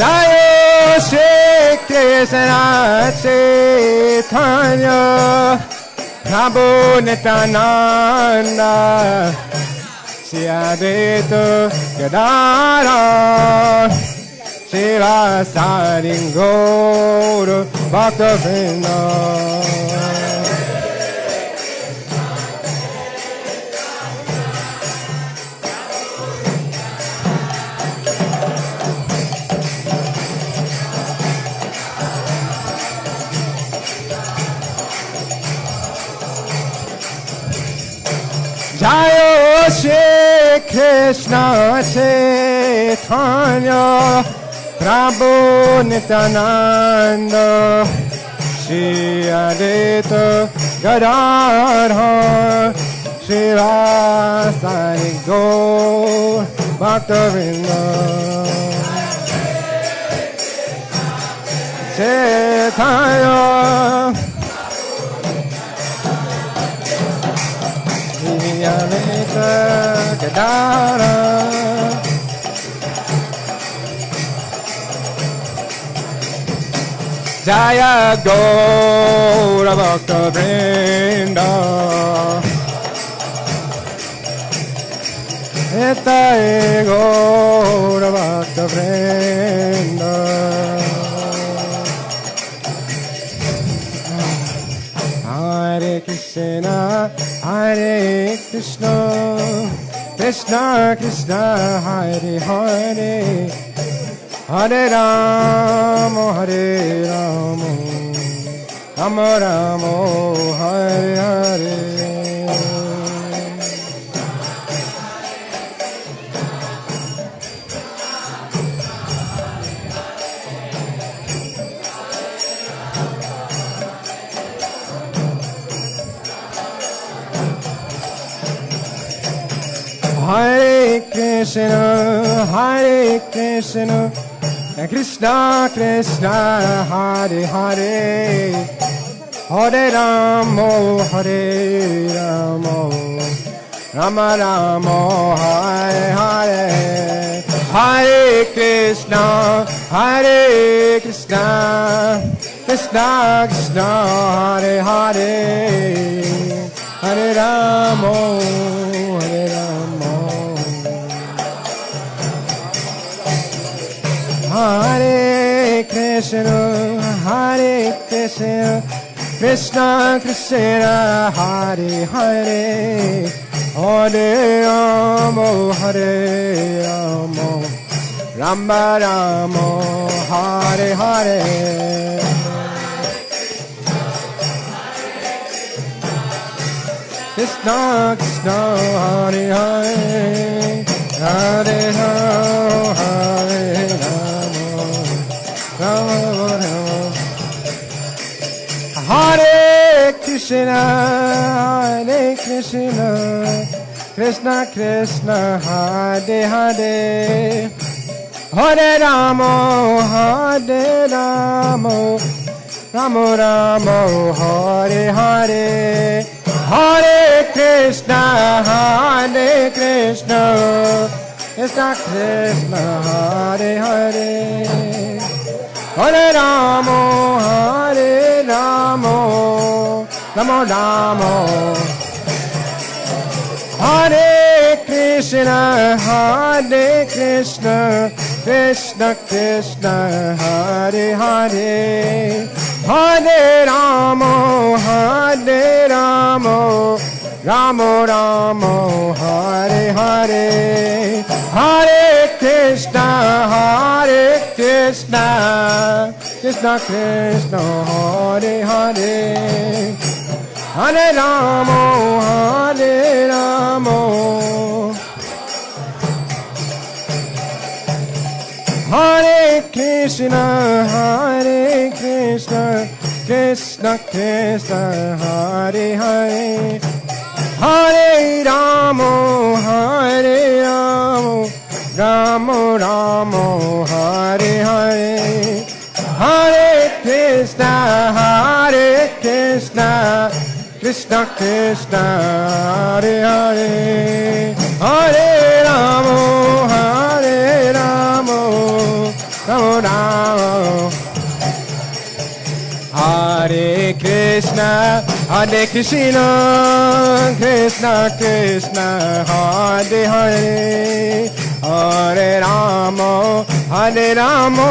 Jaya Shri Krishna Chaitanya Prabhu Nityananda Shri Advaita Gadadhara Shri Rasari Gaura Bhakta Vrinda. Jayo Shri Krishna Chaitanya Prabhu Nityananda Shri Advaita Gadadhar Shri Vasani Gaur Bhaktivinoda Chaitanya Shri Advaita Gadadhar Jaya Gaura Bhakta Vrinda Etaye Gaura Bhakta Vrinda Hare Krishna Hare Krishna Krishna Krishna Hare Hare Hare Rama, Hare Rama, Rama Rama, Hare Hare. Hare Krishna, Hare Krishna. Krishna Krishna Hare Hare Hare Rama Hare Rama Rama Rama Hare Hare Hare Krishna Hare Krishna Krishna Krishna Hare Hare Hare Rama Hare Rama Hare Krishna, Hare Krishna, Krishna Krishna, Hare Hare, Hare Rama, Hare Rama, Rama Rama, Hare Hare. Krishna Krishna, Hare Hare, Hare Rama, Hare Hare Krishna, Hare Krishna, Krishna Krishna, Hare Hare, Hare Rama, Hare Rama, Rama Rama, Hare Hare, Hare Krishna, Hare Krishna, Krishna Krishna, Hare Hare. Hare Rama, Hare Rama, Rama Rama. Hare Krishna, Hare Krishna, Krishna Krishna, Hare Hare. Hare Rama, Hare Rama, Rama Rama, Hare Hare. Hare Krishna, Hare Krishna, Krishna Krishna, Hare Hare, Hare Rama, Hare Rama, Hare Krishna, Hare Krishna, Krishna Krishna, Hare Hare, Hare Rama, Hare Rama, Rama Rama, Hare Hare, Hare Krishna, Hare Krishna, Krishna Krishna, Hare Hare, Hare Rama, Hare Rama, Rama Rama. Hare Krishna, Hare Krishna, Krishna Krishna, Hare Hare, Hare Rama, Hare Rama,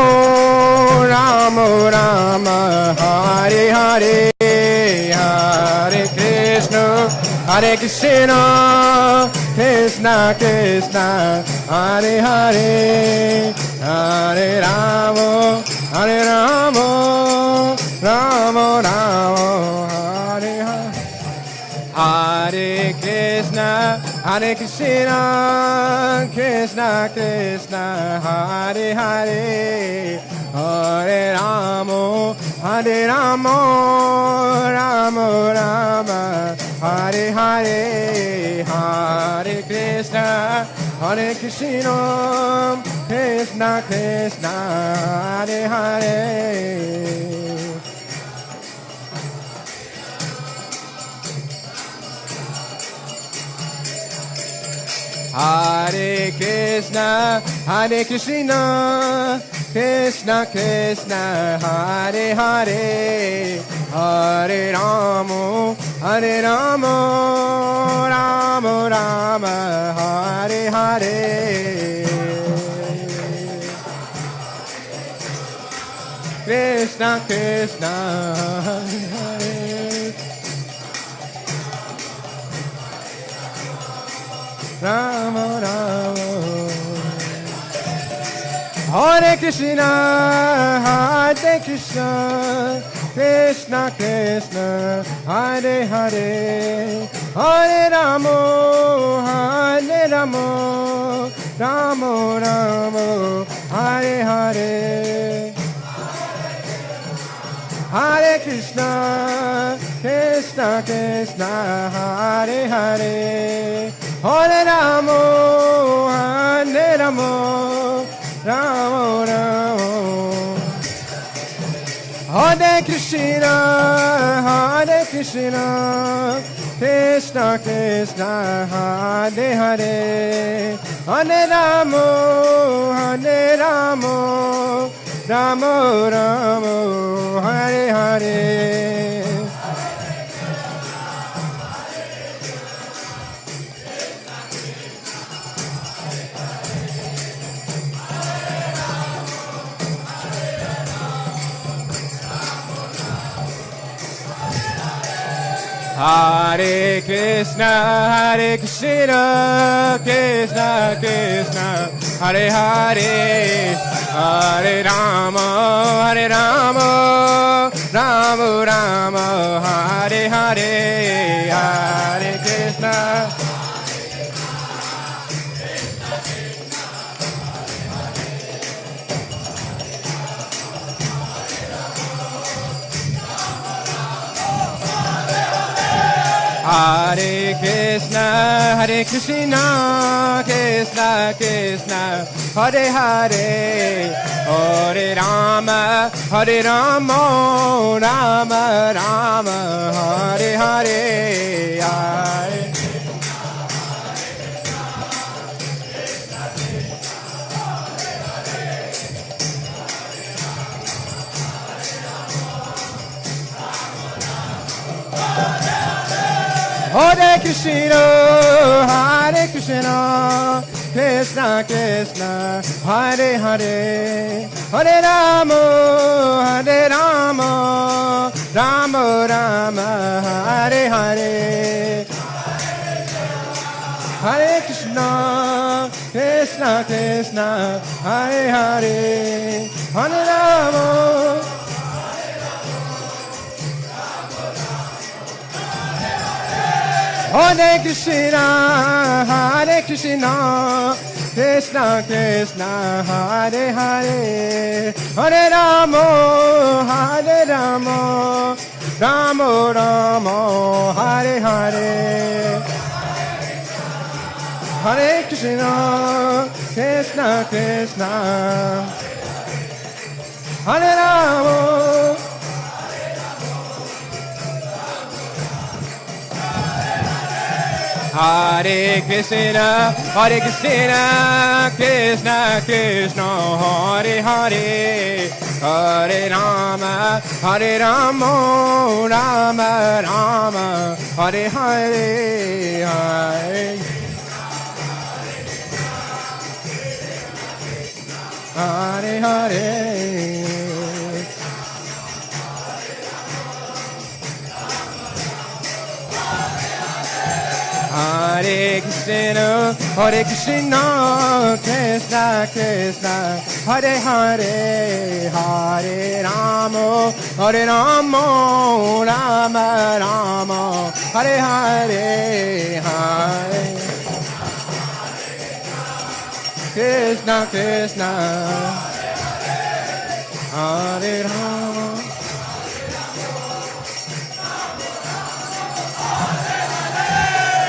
Rama Rama, Hare Hare, Hare Krishna, Hare Krishna, Krishna Krishna, Hare Hare, Hare Rama, Hare Rama, Rama Rama, Hare Hare, Hare Krishna, Hare Krishna, Krishna Krishna, Hare Hare, Hare Rama, Hare Rama, Rama Rama, Hare Hare, Hare Krishna, Hare Krishna, Krishna Krishna, Hare Hare. Hare Krishna, Hare Krishna, Krishna Krishna, Hare Hare, Hare Rama, Hare Rama, Rama Rama, Hare Hare. Krishna Krishna, Hare Hare. Rama Rama, Hare Krishna, Hare Krishna, Krishna Krishna, Hare Hare, Hare Rama, Hare Rama, Rama Rama, Hare Hare. Hare Krishna, Krishna Krishna, Hare Hare, Hare Rama, Hare Rama, Rama Rama. Hare Krishna, Krishna Krishna, Hare Hare, Hare Rama, Hare Rama, Rama Rama, Hare Hare. Hare Krishna, Krishna Krishna, Hare Hare, Hare Rama, Hare Rama, Rama Rama, Hare Hare, Hare Krishna. Hare Krishna, Krishna Krishna, Hare Hare, Hare Rama, Rama Rama, Hare Hare, Hare. Hare Krishna, Krishna Krishna, Hare Hare, Hare Rama, Rama Rama, Hare Hare. Hare Krishna, Krishna Krishna, Hare Hare, Hare Rama. Hare Krishna, Krishna Krishna, Hare Hare, Hare Rama, Rama Rama, Hare Hare. Hare Krishna, Krishna Krishna, Hare Rama. Hare Krishna, Krishna Krishna, Hare Hare, Hare Rama, Rama Rama, Hare Hare, Hare. Hare Hare. Hare Hare Krishna, Hare Krishna, Krishna Krishna, Hare Hare, Hare Rama, Hare Rama, Rama Rama, Hare Hare, Hare Krishna Krishna, Hare Rama.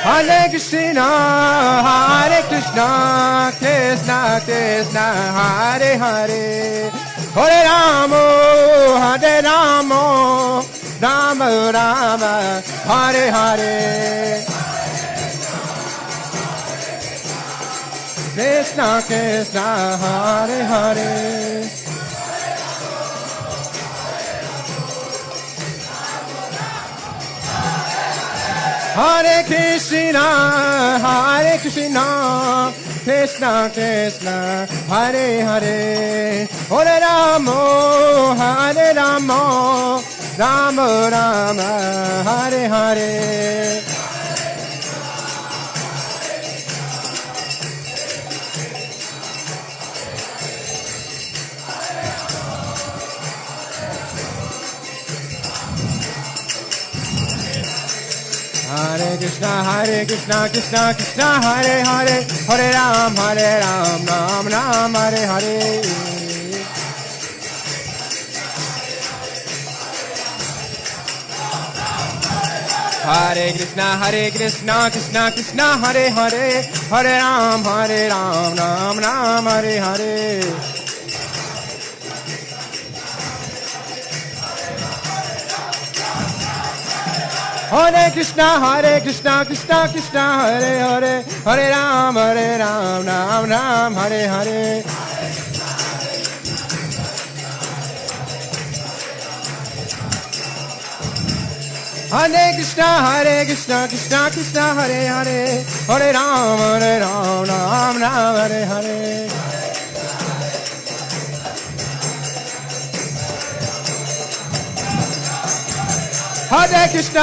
Hare Krishna, Hare Krishna, Krishna Krishna, Hare Hare, Hare Rama, Hare Rama, Rama Rama, Hare Hare, Krishna Krishna, Hare Hare. Hare Krishna, Hare Krishna, Krishna Krishna, Hare Hare, Hare Rama, Hare Rama, Rama Rama, Hare Hare. Hare Krishna, Krishna Krishna, Hare Hare, Hare Ram, Ram Ram, Hare Hare. Hare Krishna, Krishna Krishna, Hare Hare, Hare Ram, Ram Ram, Hare Hare. Hare Krishna, Krishna Krishna, Hare Hare, Hare Ram, Ram Ram, Hare Hare. Hare Krishna, Krishna Krishna, Hare Hare, Hare Ram, Ram Ram, Hare Hare. Hare Krishna,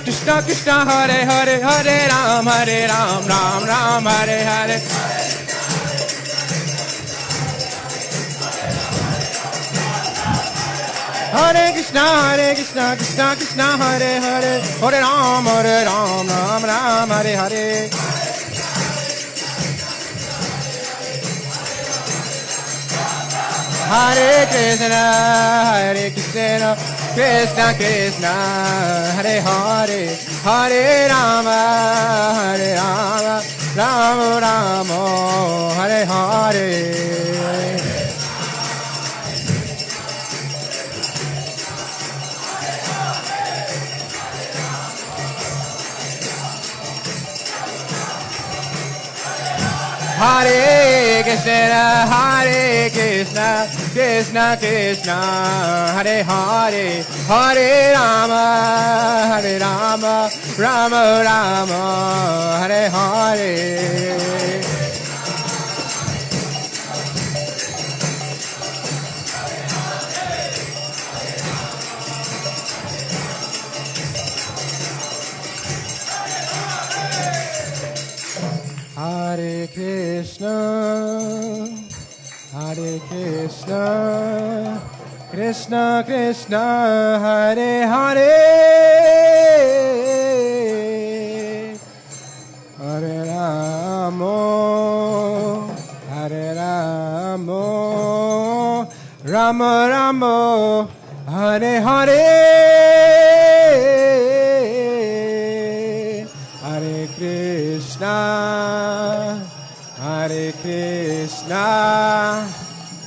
Krishna Krishna, Hare Hare, Hare Ram, Ram Ram, Hare Hare. Hare Krishna, Krishna Krishna, Hare Hare, Hare Ram, Ram Ram, Hare Hare. Hare Krishna, Krishna Krishna, Hare Hare, Hare Rama, Rama Rama, Hare Hare. Hare Krishna, Krishna Krishna, Hare Hare, Hare Rama, Rama Rama, Hare Hare. Hare Krishna, Krishna Krishna, Hare Hare, Hare Rama, Rama Rama, Hare Hare. Hare Krishna,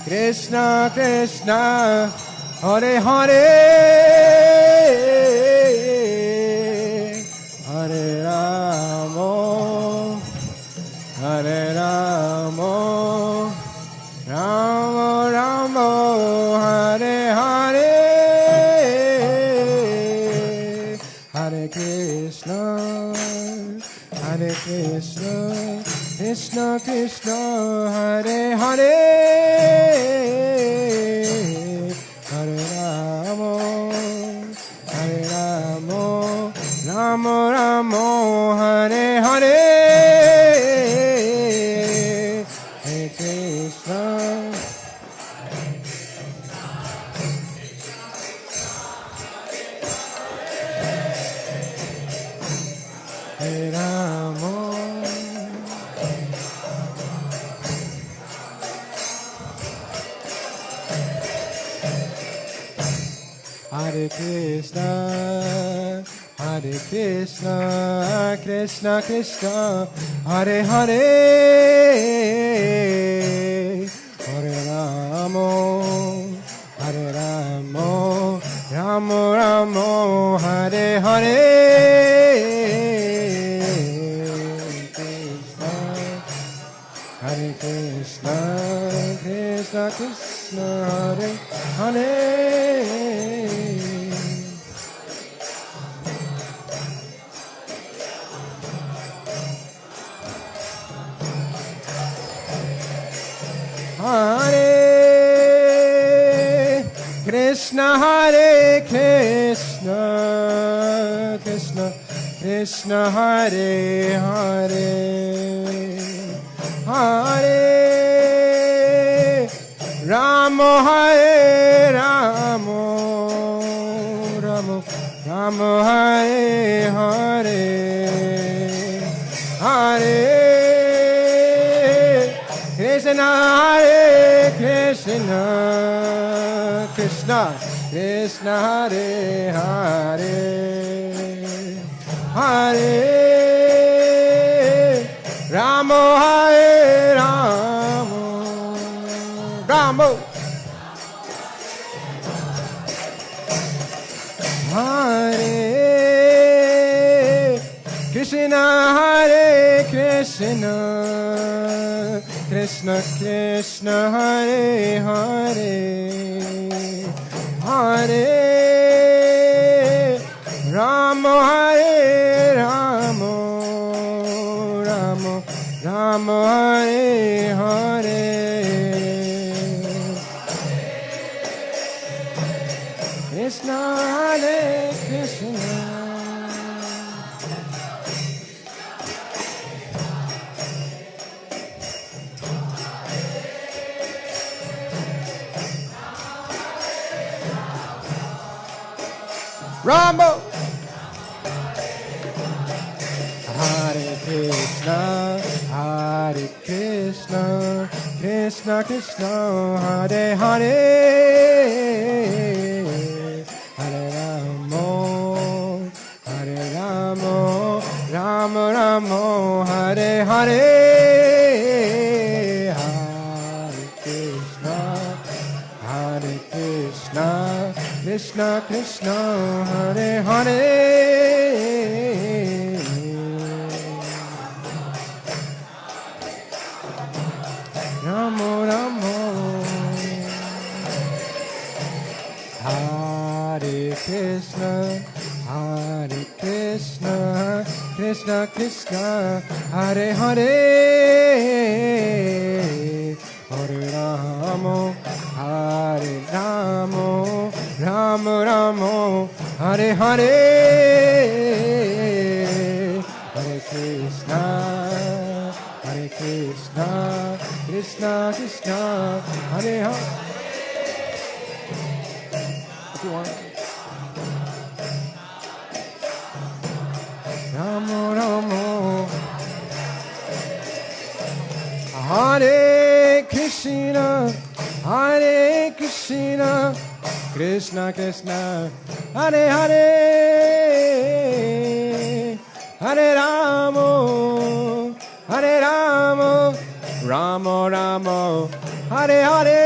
Krishna Krishna, Hare Hare, Hare Rama, Rama Rama, Hare Hare. Hare Krishna, Krishna Krishna, Hare Hare, Hare Rama, Rama Rama, Hare Hare. Ramo. Hare Krishna, Hare Krishna, Krishna Krishna, Hare Hare, Hare Ramo, Hare Ramo, Ramo Ramo, Hare Hare. Hare Krishna, Krishna Krishna, Hare Hare. Hare Krishna, Hare Krishna, Krishna Krishna, Hare Hare, Hare Ramo, Hare Ramo, Ramo Ramo, Hare Hare, Hare Krishna, Hare Krishna, Krishna Krishna, Hare Hare, Hare Ramo, Hare Ramo, Ramo Hare Krishna, Hare Krishna, Krishna Krishna, Hare Hare, Hare Ramo, Hare Ramo, Ramo Ramo, Hare Hare, Krishna, Hare Krishna. Rambo. Hare Krishna, Hare Krishna, Krishna Krishna, Hare Hare, Hare Ramo, Hare Ramo, Ramo Ramo, Hare Hare, Hare Krishna, Hare Krishna, Krishna Krishna, Hare Hare, Ramo Ramo, Hare Krishna, Hare Krishna, Krishna Krishna, Hare Hare, Hare Ramo, Hare Ramo, Ramo Ramo, Hare Hare, Hare Krishna, Hare Krishna, Krishna Krishna, Hare Hare. If you want. Ramo Ramo, Hare Krishna, Hare Krishna, Krishna Krishna, Hare Hare, Hare Ramo, Hare Ramo, Ramo Ramo, Hare Hare,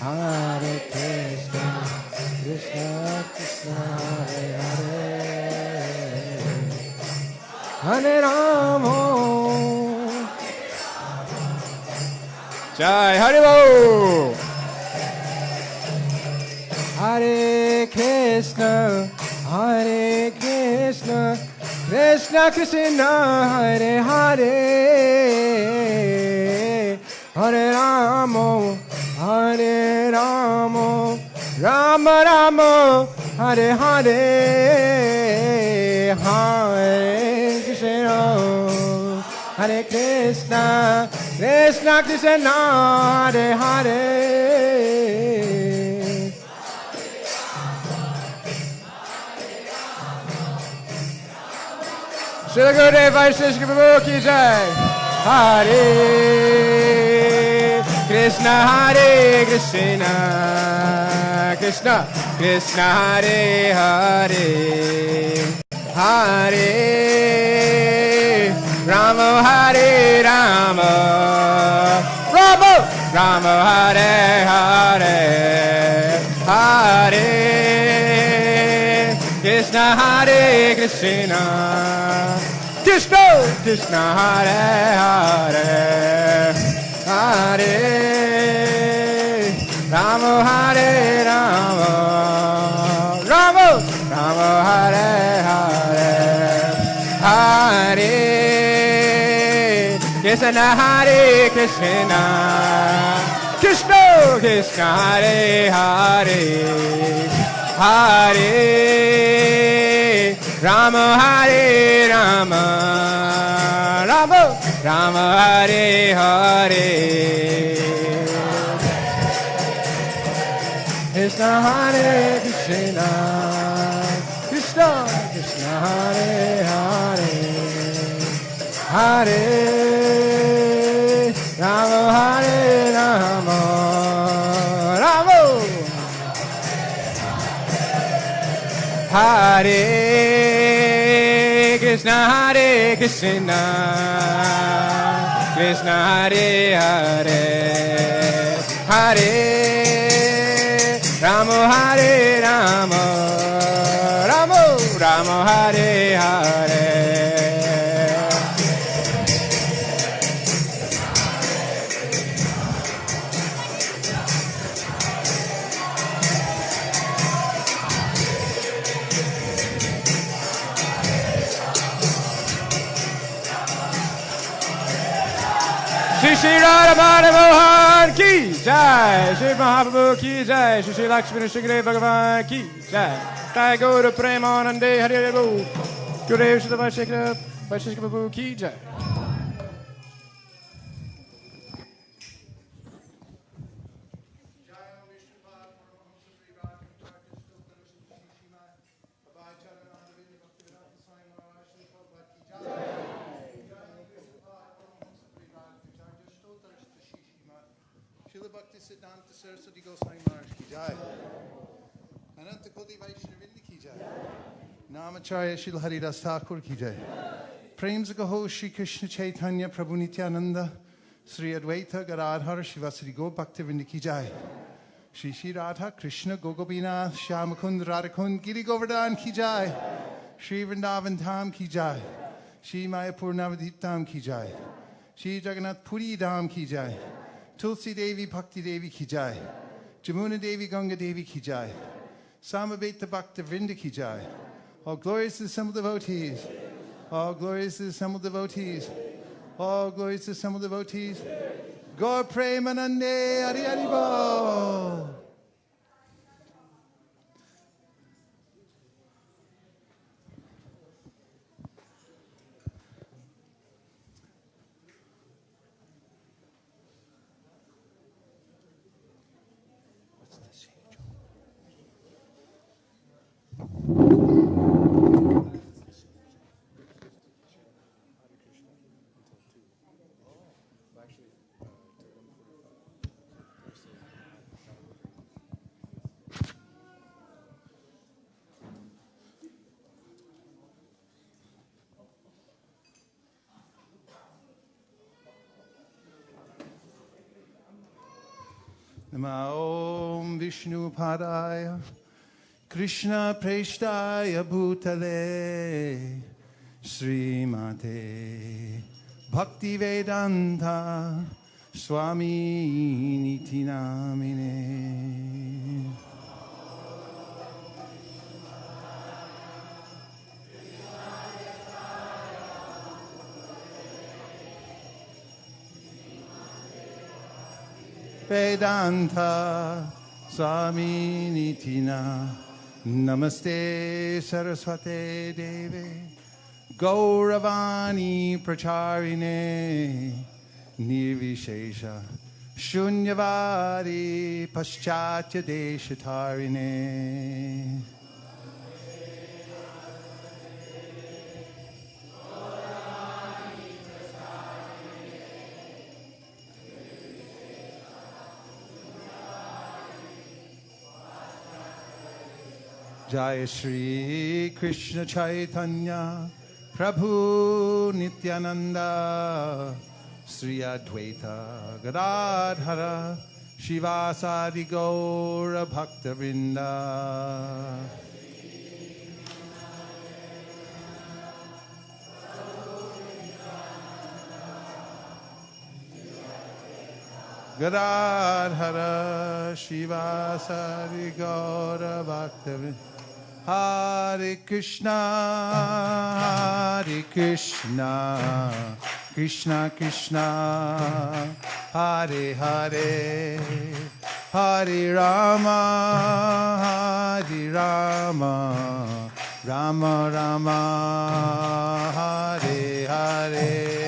Hare Krishna, Krishna Krishna, Hare Hare, Hare Ramo. Jai Haribo. Hare Krishna, Hare Krishna, Krishna Krishna, Hare Hare, Hare Ramo, Hare Ramo, Rama Ramo, Hare Hare, Hare Krishna, Hare Krishna, Krishna Krishna, Hare Hare, Srila Gurudev Vaisesika Prabhu ki jai. Hare Krishna, Hare Krishna, Krishna Krishna, Hare Hare, Hare Rama, Hare Rama, Rama Rama, Hare Hare, Hare Krishna, Hare Krishna, Krishna Krishna, Hare Hare, Hare Rama, Hare Rama, Rama Rama, Hare Hare, Hare Krishna, Hare Krishna, Krishna Krishna, Hare Hare, Hare Rama, Hare Rama, Rama Rama, Hare Hare, Krishna, Hare Krishna, Krishna Krishna, Hare Hare, Hare Rama, Hare Rama, Rama Hare Krishna, Hare Krishna, Krishna Hare Hare, Hare Rama, Hare Rama, Rama Rama, Hare Hare, Shri Radha Mohan ki jai, Shri Mahaprabhu ki jai, Shri Lakshmi Shri Bhagavan ki jai, Jai Guru Premanande Hare Guru, Gurudev Shri Vaisesika Prabhu ki jai. Namacharya Shri Haridas Thakur ki jai. Prem se kaho Shri Krishna Chaitanya Prabhu Nityananda Sri Advaita Gadadhar Shivasri Go Bhaktivinoda ki jai. Shri Shri Radha Krishna Gogopinath Shyamakund Radhakund Giri Govardhan ki jai. Shri Vrindavan Dham ki jai. Shri Mayapur Navadip Dham ki jai. Shri Jagannath Puri Dham ki jai. Tulsi Devi Bhakti Devi ki jai. Jamuna Devi Ganga Devi ki jai. Samaveta Bhakta Vrinda ki jai. All glories to the assembled devotees. All glories to the assembled devotees. All glories to the assembled devotees. Gaur Premanande Hari Hari Bol. Namo Om Vishnu Padaya Krishna Preshtaya Bhutale Srimate Bhakti Vedanta Swami Niti Namine. Vedanta Swami Nitina Namaste Saraswate Deve Gauravani Pracharine Nirvishesha Shunyavadi Paschatya Deshatarine. Jai Shri Krishna Chaitanya Prabhu Nityananda Sri Advaita Gadadhara Shivasadi Gaura Bhaktavinda. Gadadhara Shivasadi Gaura Bhaktavinda. Hare Krishna, Hare Krishna, Krishna Krishna, Hare Hare, Hare Rama, Hare Rama, Rama Rama, Hare Hare.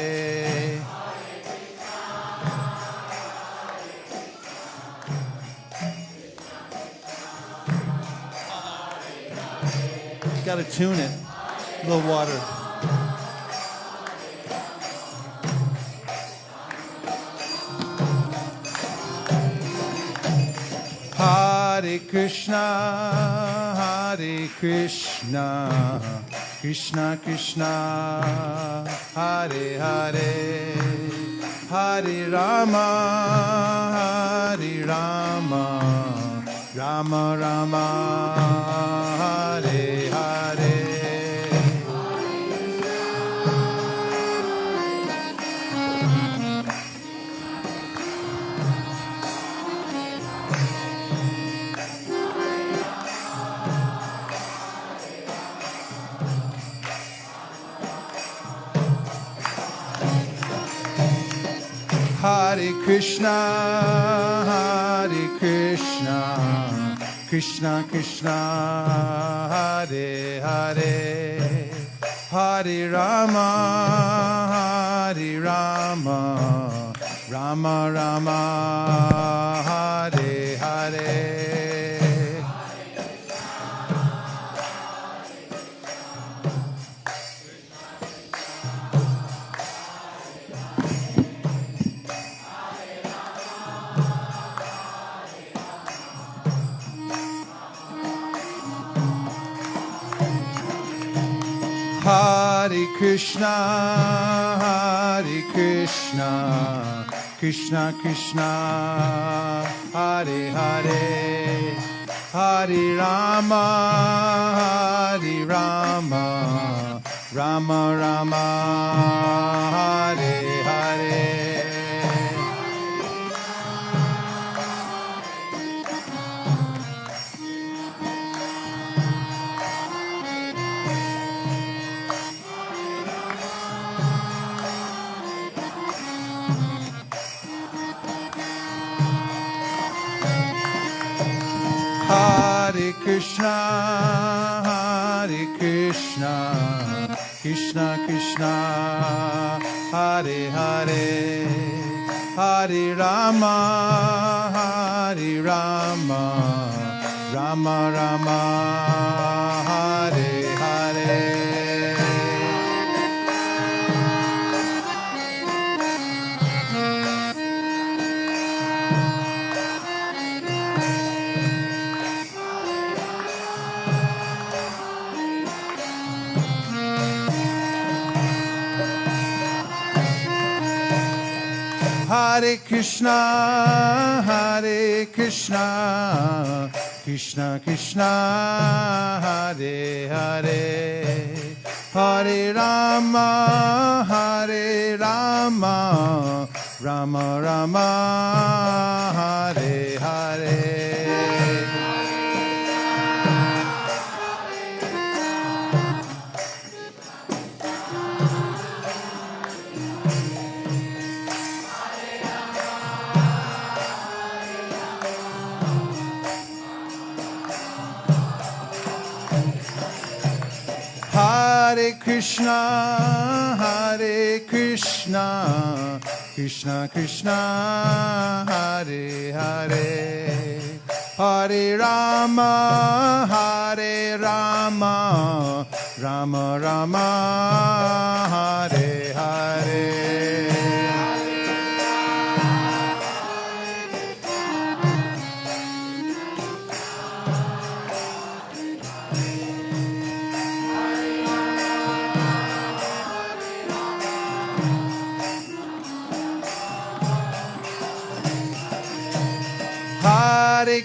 Got to tune it. A little water. Hare Krishna, Hare Krishna, Krishna Krishna, Hare Hare, Hare Rama, Hare Rama, Rama Rama, Hare Hare. Hare Krishna, Hare Krishna, Krishna Krishna, Hare Hare, Hare Rama, Hare Rama, Rama Rama, Hare Hare. Hare Krishna, Hare Krishna, Krishna Krishna, Hare Hare, Hare Rama, Hare Rama, Rama Rama, Hare Hare. Hare Krishna, Hare Krishna, Krishna Krishna, Hare Hare, Hare Rama, Hare Rama, Rama Rama, Hare Hare. Hare Krishna, Hare Krishna, Krishna Krishna, Hare Hare, Hare Rama, Hare Rama, Rama Rama, Hare Hare. Hare Krishna, Hare Krishna, Krishna Krishna, Hare Hare, Hare Rama, Hare Rama, Rama Rama, Hare Hare. Hare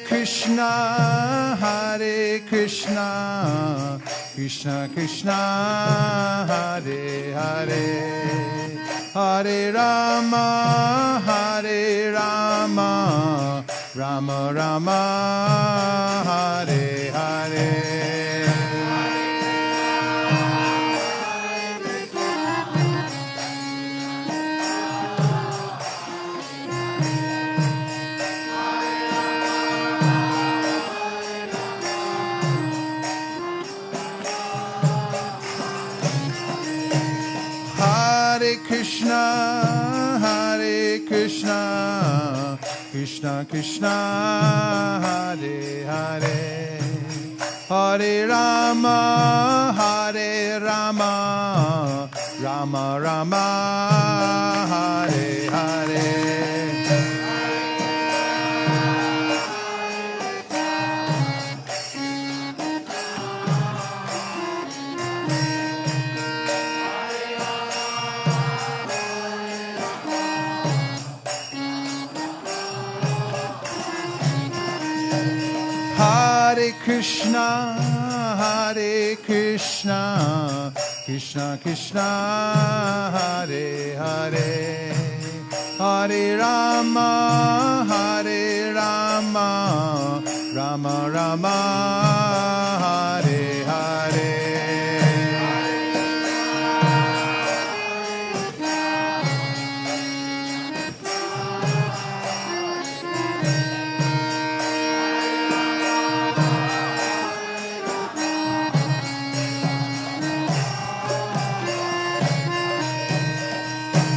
Krishna, Krishna Krishna, Hare Hare, Hare Rama, Rama Rama, Hare Hare. Hare Krishna, Krishna Krishna, Hare Hare, Hare Rama, Rama Rama, Hare Hare. Hare Krishna, Krishna Krishna, Hare Hare, Hare Rama, Rama Rama, Hare Hare.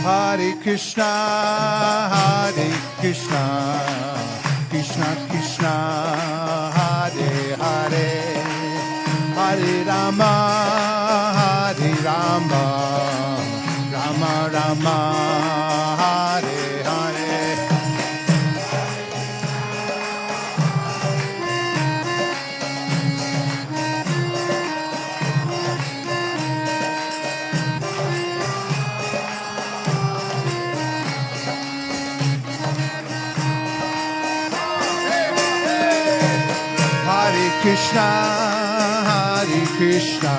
Hare Krishna, Krishna Krishna, Hare Hare, Hare Rama, Rama Rama, Hare Hare. Hare Krishna,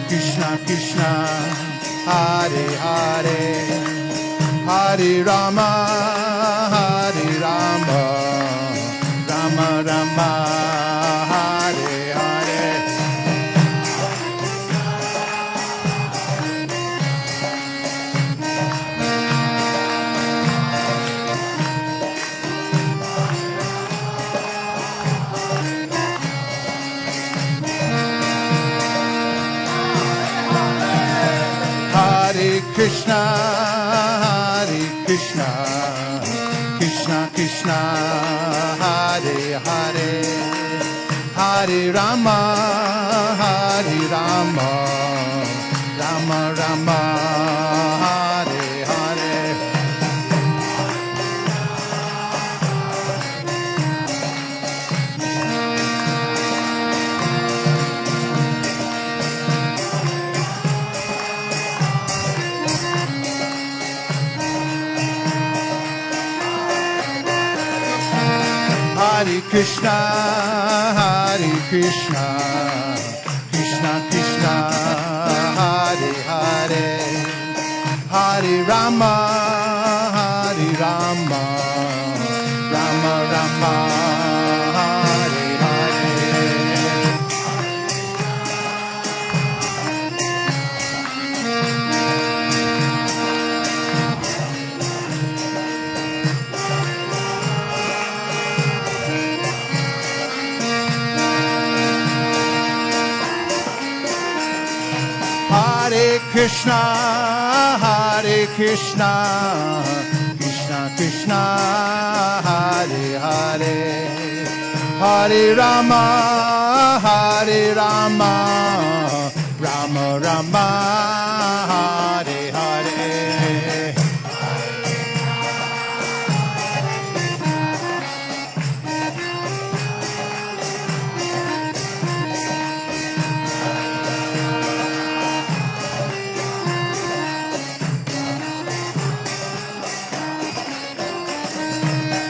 Krishna Krishna, Hare Hare, Hare Rama, Rama Rama, Hare Hare. Hare Krishna, Krishna Krishna, Hare Hare, Hare Rama, Rama Rama, Hare Hare. Hare Krishna, Krishna Krishna, Hare Hare, Hare Rama, Rama Rama, Hare Hare. Hare Krishna, Krishna Krishna, Hare Hare, Hare Rama, Rama Rama, Hare Hare.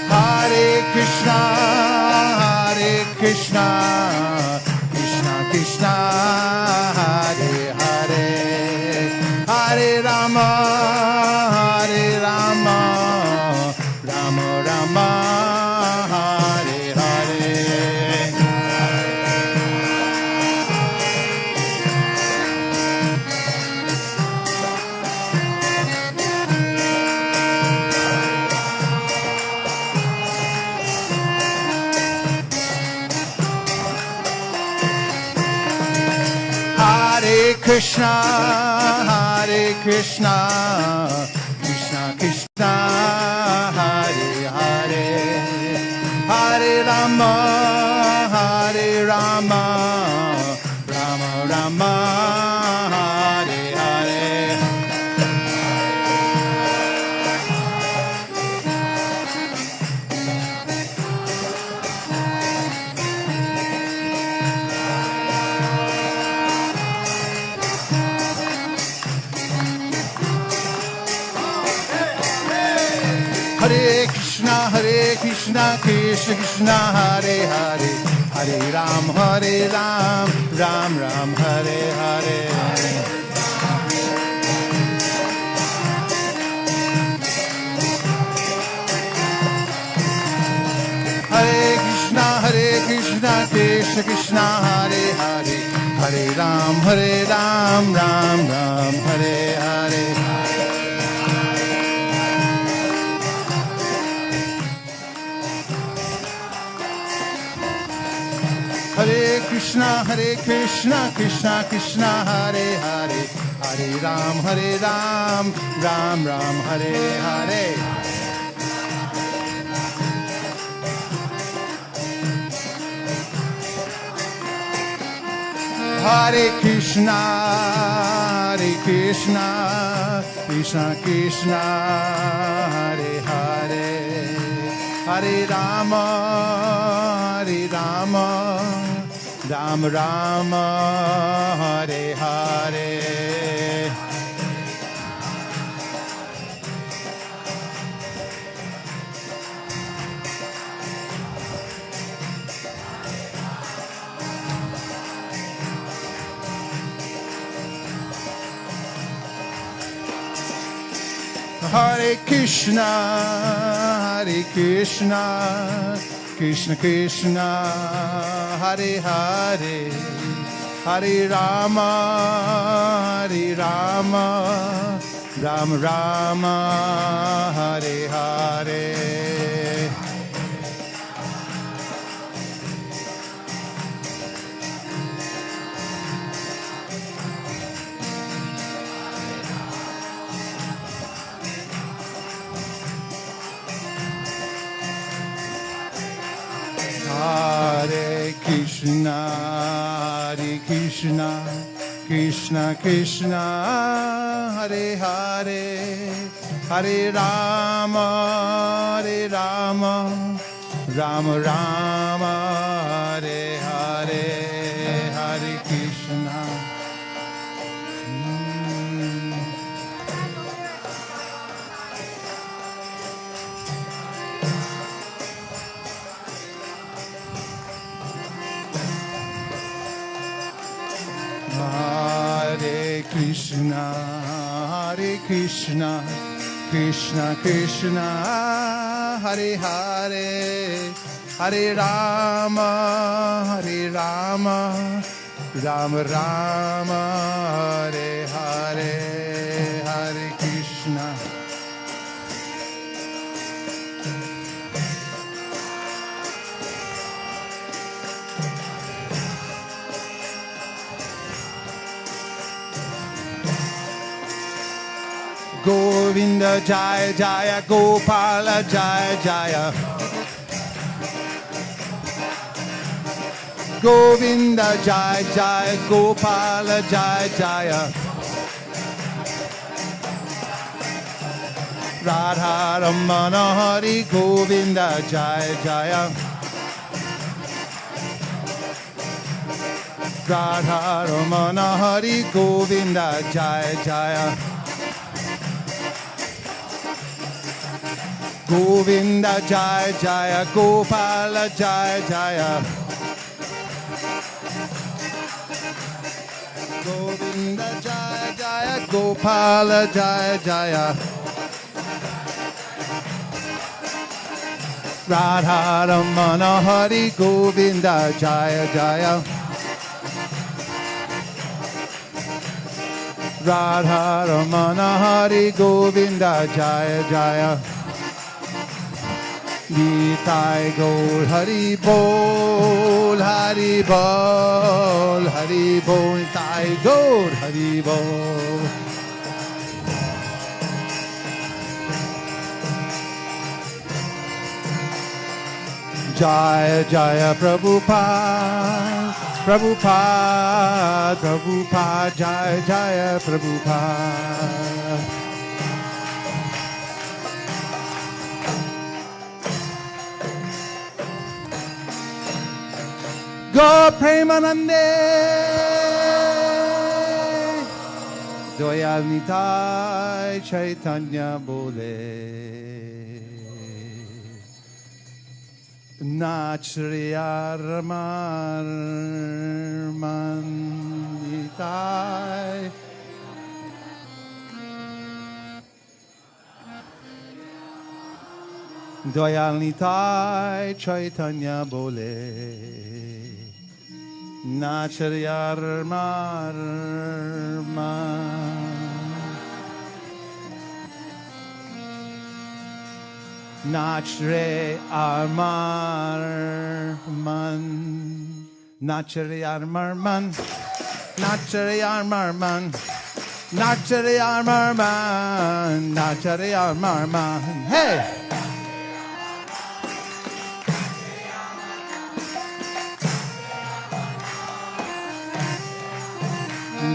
Hare Krishna, Hare Krishna, Krishna Krishna, Hare Hare, Hare Rama, Rama Rama, Hare Hare. Hare Krishna, Krishna Krishna, Hare Hare, Hare Ram, Ram Ram, Hare Hare. Hare Krishna, Krishna Krishna, Hare Hare, Hare Ram, Ram Ram, Hare Hare. Hare Krishna, Krishna Krishna, Hare Hare, Hare Ram, Ram Ram, Hare Hare. Hare Krishna, Krishna Krishna, Hare Hare, Hare Rama, Ram Ram, Hare Hare. Hare Krishna, Krishna Krishna, Hare Hare, Hare Rama, Ram Ram, Hare Hare. Hare Krishna, Krishna Krishna, Hare Hare, Hare Rama, Ram Ram, Hare Hare, Hare Krishna. Hare Krishna, Krishna Krishna, Hare Hare, Hare Rama, Ram Ram, Hare Hare, Hare Krishna. Govinda Jaya Jaya, Gopala Jaya Jaya. Govinda Jaya Jaya, Gopala Jaya Jaya. Radha Ramana Hari, Govinda Jaya Jaya. Radha Ramana Hari, Govinda Jaya Jaya. Govinda Jaya Jaya, Gopala Jaya Jaya. Govinda Jaya Jaya, Gopala Jaya Jaya. Radha Ramana Hari, Govinda Jaya Jaya. Radha Ramana Hari, Govinda Jaya Jaya. Nitai Gaur Hari Bol, Hari Bol, Hari Bol, Nitai Gaur Hari Bol. Jaya Jaya Prabhupada, Prabhupada, Prabhupada, Jaya Jaya Prabhupada. Go Premanande, Doyal Nitai Chaitanya Bole. Nachriyar Marmanitai Doyal Nitai Chaitanya Bole Nachriyar Marman Nachre Armarman, Nachre Armarman, Nachre Armarman, Nachre Armarman, Nachre Armarman. Hey!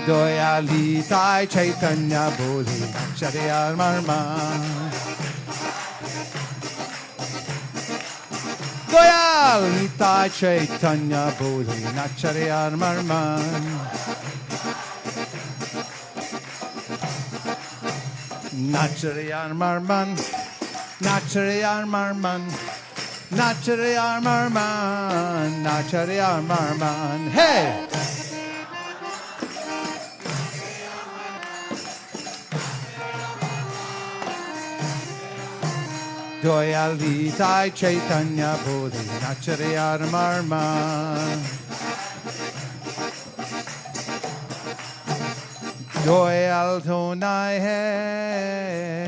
Doyali Tai Chaitanya Bole, Nachre Armarman. Doyal Nitai Chaitanya Bole Nachariyar Marman Nachariyar Marman Nachariyar Marman Nachariyar Marman Nachariyar Marman. Hey! Doyal Nitai Chaitanya Bole Nachariyar Marman Doyal Tonai Hai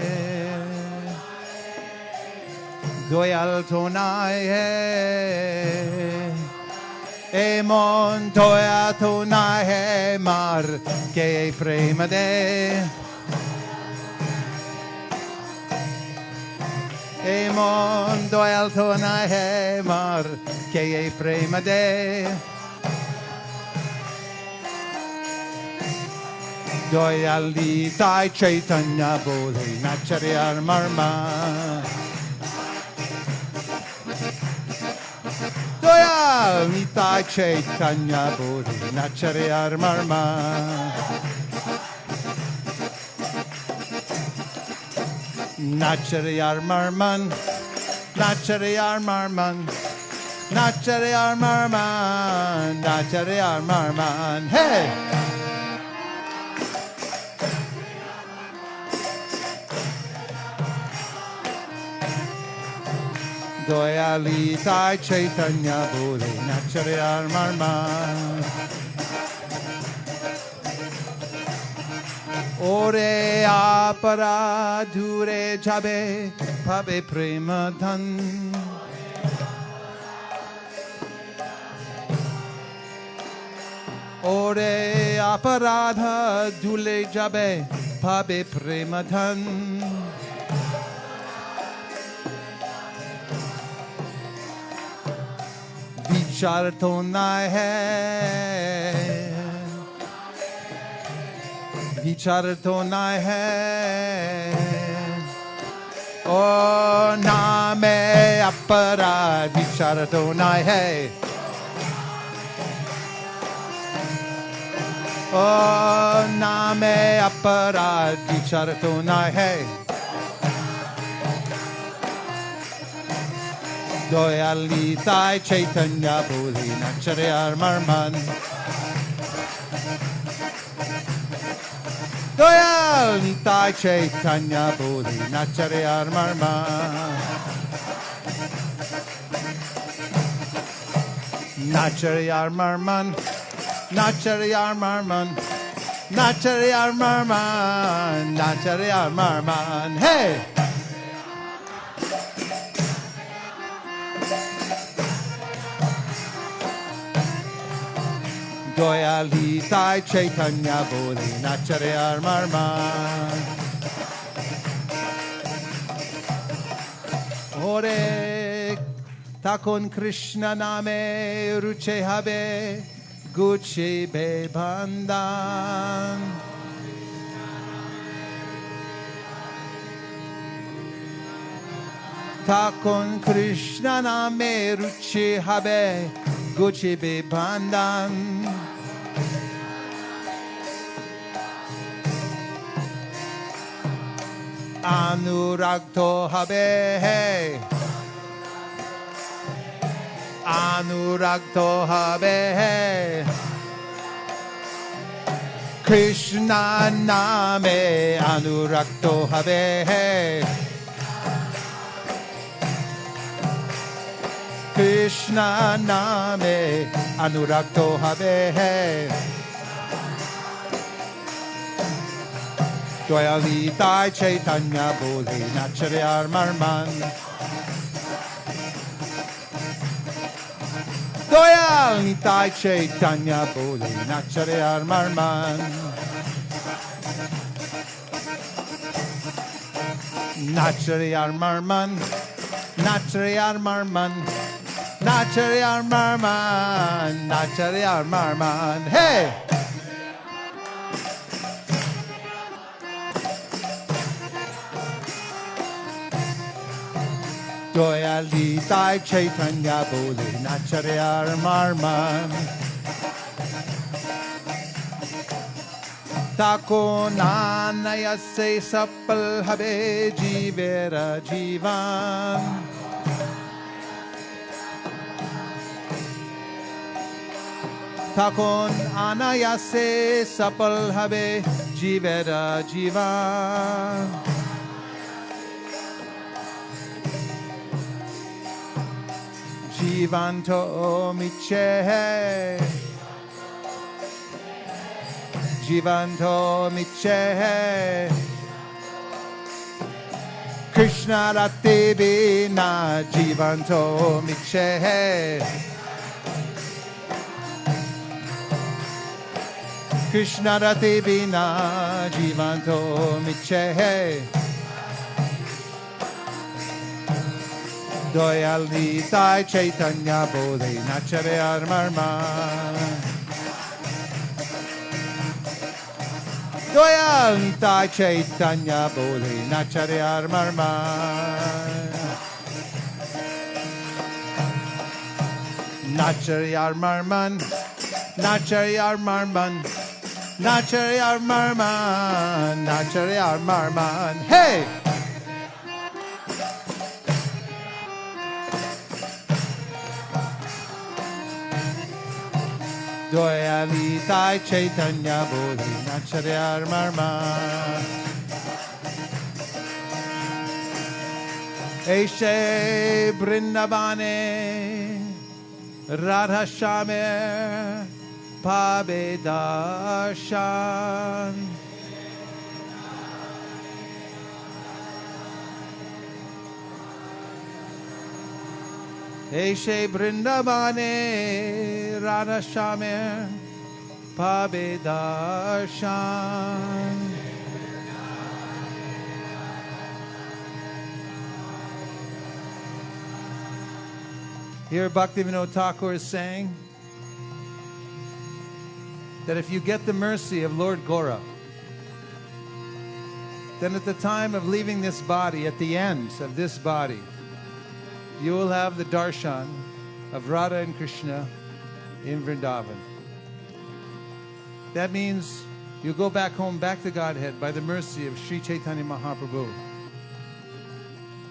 Doyal Tonai Hai Emon Doya Tonai Hai Mar Ke Premade Emon Doyal Tonai Hai Mar Ke Premade Doyal Nitai Chaitanya Bole Nachariyar Marman Doyal Nitai Chaitanya Bole Nachariyar Marman Nachariyar Marman Nachariyar Marman Nachariyar Marman Nachariyar Marman. Hey! Doyal Nitai Chaitanya Bole Nachariyar Marman Ore apara dure jabe pabe prema dhan Ore aparadha dule jabe pabe prema dhan Vichar to na hai Vichar to na hai O name apara vichar to na hai O name apara vichar to na hai Doyal Nitai Chaitanya Bole Nachariyar Marman Doyal Nitai Chaitanya Bole Nachariyar Marman Nachariyar Marman Nachariyar Marman Nachariyar Marman Nachariyar Marman. Hey! Doyalitai Chaitanya Bodhi Nachare Marman. Ore Takon Krishna Name Ruche Habe Gucci Be Bandan. Takon Krishna Name Ruchi Habe Gucci Be Bandan. Anuragto Habe Anuragto Habe Krishna Name Anuragto Habe Krishna Name Anuragto Habe Doyalitai Chaitanya Bodhi Nachare Marman. Doyalitai Chaitanya Bodhi Nachare Marman. Nachare Marman. Nachare Marman. Nachare Marman. Nachare Marman. Hey! Doyalitai Chaitanya Bodhi Nachare Marman. Tako nanaya se sapal habe jivera jivan. Takon anayase sapal habe jivera jivan. Jivanto miche, Jivanto miche, Krishna rati bina Jivanto miche, Krishna rati bina Jivanto miche. Doyalitai Chaitanya Bodhi Nachare Marman. Doyalitai Chaitanya Bodhi Nachare Marman. Nachare Marman. Nachare Marman. Nachare Marman. Nachare Marman. Hey! Doyalitai Chaitanya Bodhi Nachare Marman. Eshe Brindavane Radha Shame Pabe Darshan. Eshe Brindavane Radha Shame Pabe Darshan. Here Bhaktivinoda Thakur is saying that if you get the mercy of Lord Gora, then at the time of leaving this body, at the end of this body, you will have the darshan of Radha and Krishna in Vrindavan. That means you go back home, back to Godhead by the mercy of Sri Chaitanya Mahaprabhu.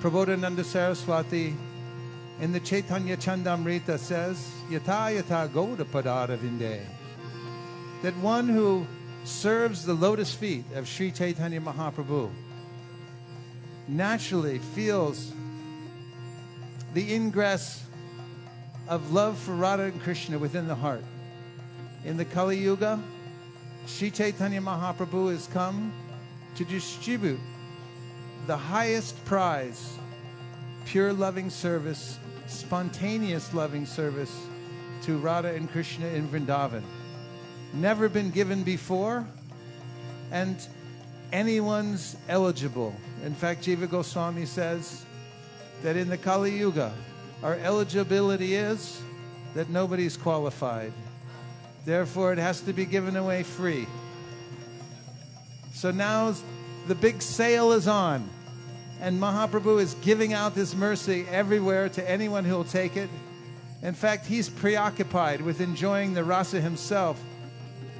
Prabodhananda Saraswati in the Chaitanya Chandamrita says, Yata yata Gauda Padara Vinde, that one who serves the lotus feet of Sri Chaitanya Mahaprabhu naturally feels the ingress of love for Radha and Krishna within the heart. In the Kali Yuga, Sri Chaitanya Mahaprabhu has come to distribute the highest prize, pure loving service, spontaneous loving service to Radha and Krishna in Vrindavan. never been given before, and anyone's eligible. In fact, Jiva Goswami says that in the Kali Yuga, our eligibility is that nobody's qualified. Therefore, it has to be given away free. So now the big sale is on, and Mahaprabhu is giving out this mercy everywhere to anyone who will take it. In fact, he's preoccupied with enjoying the rasa himself.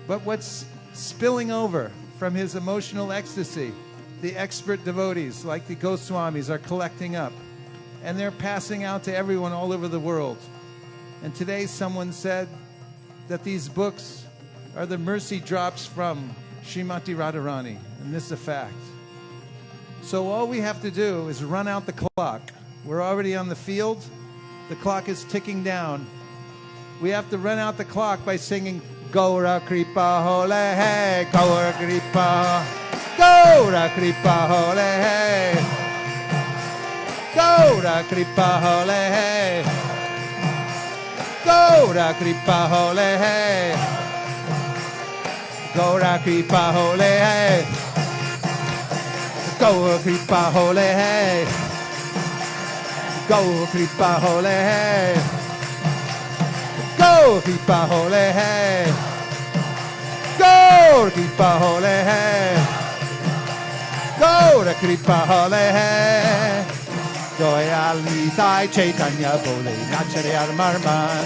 But what's spilling over from his emotional ecstasy, the expert devotees like the Goswamis are collecting up, and they're passing out to everyone all over the world. And today someone said that these books are the mercy drops from Srimati Radharani, and this is a fact. So all we have to do is run out the clock. We're already on the field. The clock is ticking down. We have to run out the clock by singing Gaura Kripa Hole Hey, Gaura Kripa, Gaura Kripa Hole Hey, Gaura Kripa Hole Hey, Gaura Kripa Hole Hey, Gaura Kripa Hole Hey, Gaura Kripa Hole Hey, Gaura Kripa Hole Hey, Gaura Kripa Hole Hey, Gaura Kripa Hole Hey, Gaura Kripa Hole Hey, Doyal Nitai Chaitanya Bole Nachariyar Marman,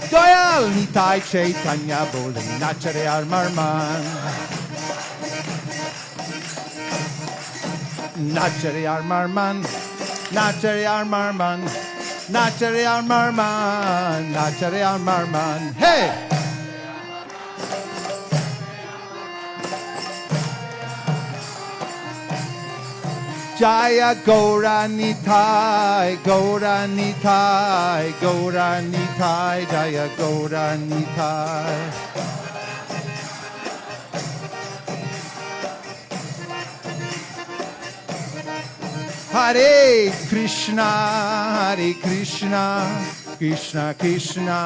Doyal Nitai Chaitanya Bole Nachariyar Marman, Nachariyar Marman, Nachariyar Marman, Nachariyar Marman, Nachariyar Marman. Hey! Jaya Gaura Nitai, Gaura Nitai, Gaura Nitai, Jaya Gaura Nitai. Hare Krishna, Hare Krishna, Krishna Krishna,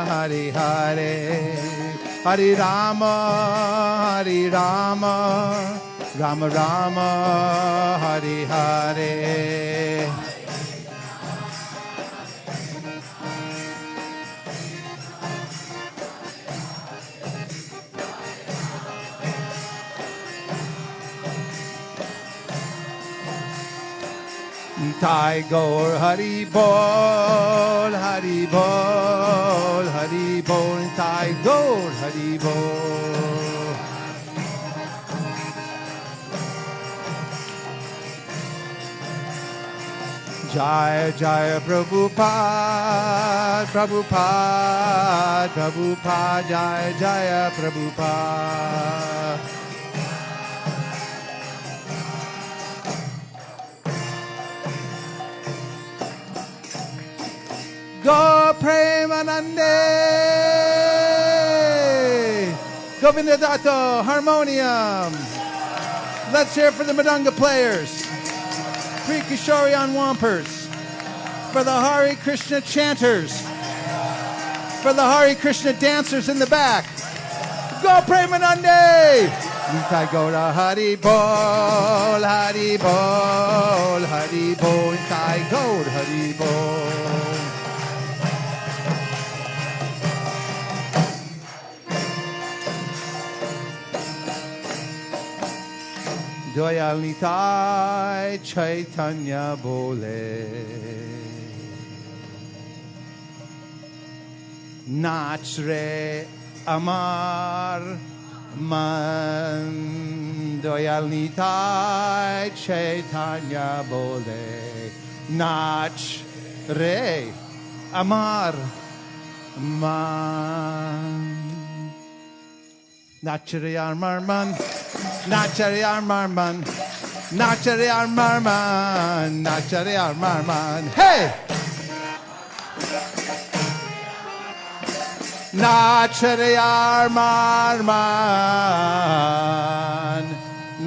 Hare Hare, Hare Rama, Hare Rama, Rama Rama, Hare Hare. Nitai Gaur Hari Bol, Hari Bol, Hari Bol, Nitai Gaur Hari Bol. Jaya Jaya Prabhupada, Prabhupada, Prabhupada, Jaya Jaya Prabhupada. Go Premanande, Govinda Dato, harmonium. Let's hear for the Madanga players. Pre Kishori on Wampers. For the Hare Krishna chanters. For the Hare Krishna dancers in the back. Go Premanande! Nitai Gaura Hari Bol, Hari Bol, Hari Bol, Nitai Gaura Hari Bol. Doyal Nitai Chaitanya Bole. Nach Re Amar Man. Doyal Nitai Chaitanya Bole. Nach Re Amar Man. Nachariyar Marman, Nachariyar Marman, Nachariyar Marman, Nachariyar Marman. Hey! Nachariyar Marman,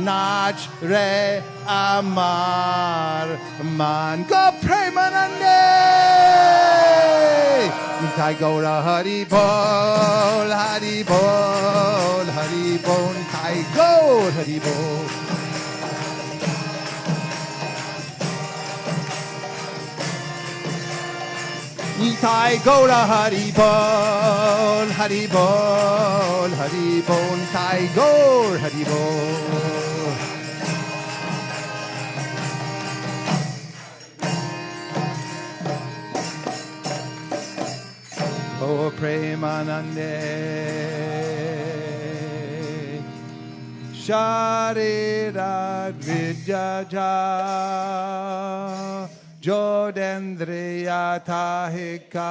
Nachre Amar Man. Go Premanande! Nitai Gaura Hari Bol, Hari Bol, Hari Bol, Nitai Gaur Hari Bol. Nitai Gaura Hari Bol, Hari Bol, Hari Bol, Nitai Gaur Hari Bol. O Premanande Sharirat Vidyaja Jodendriya Tahika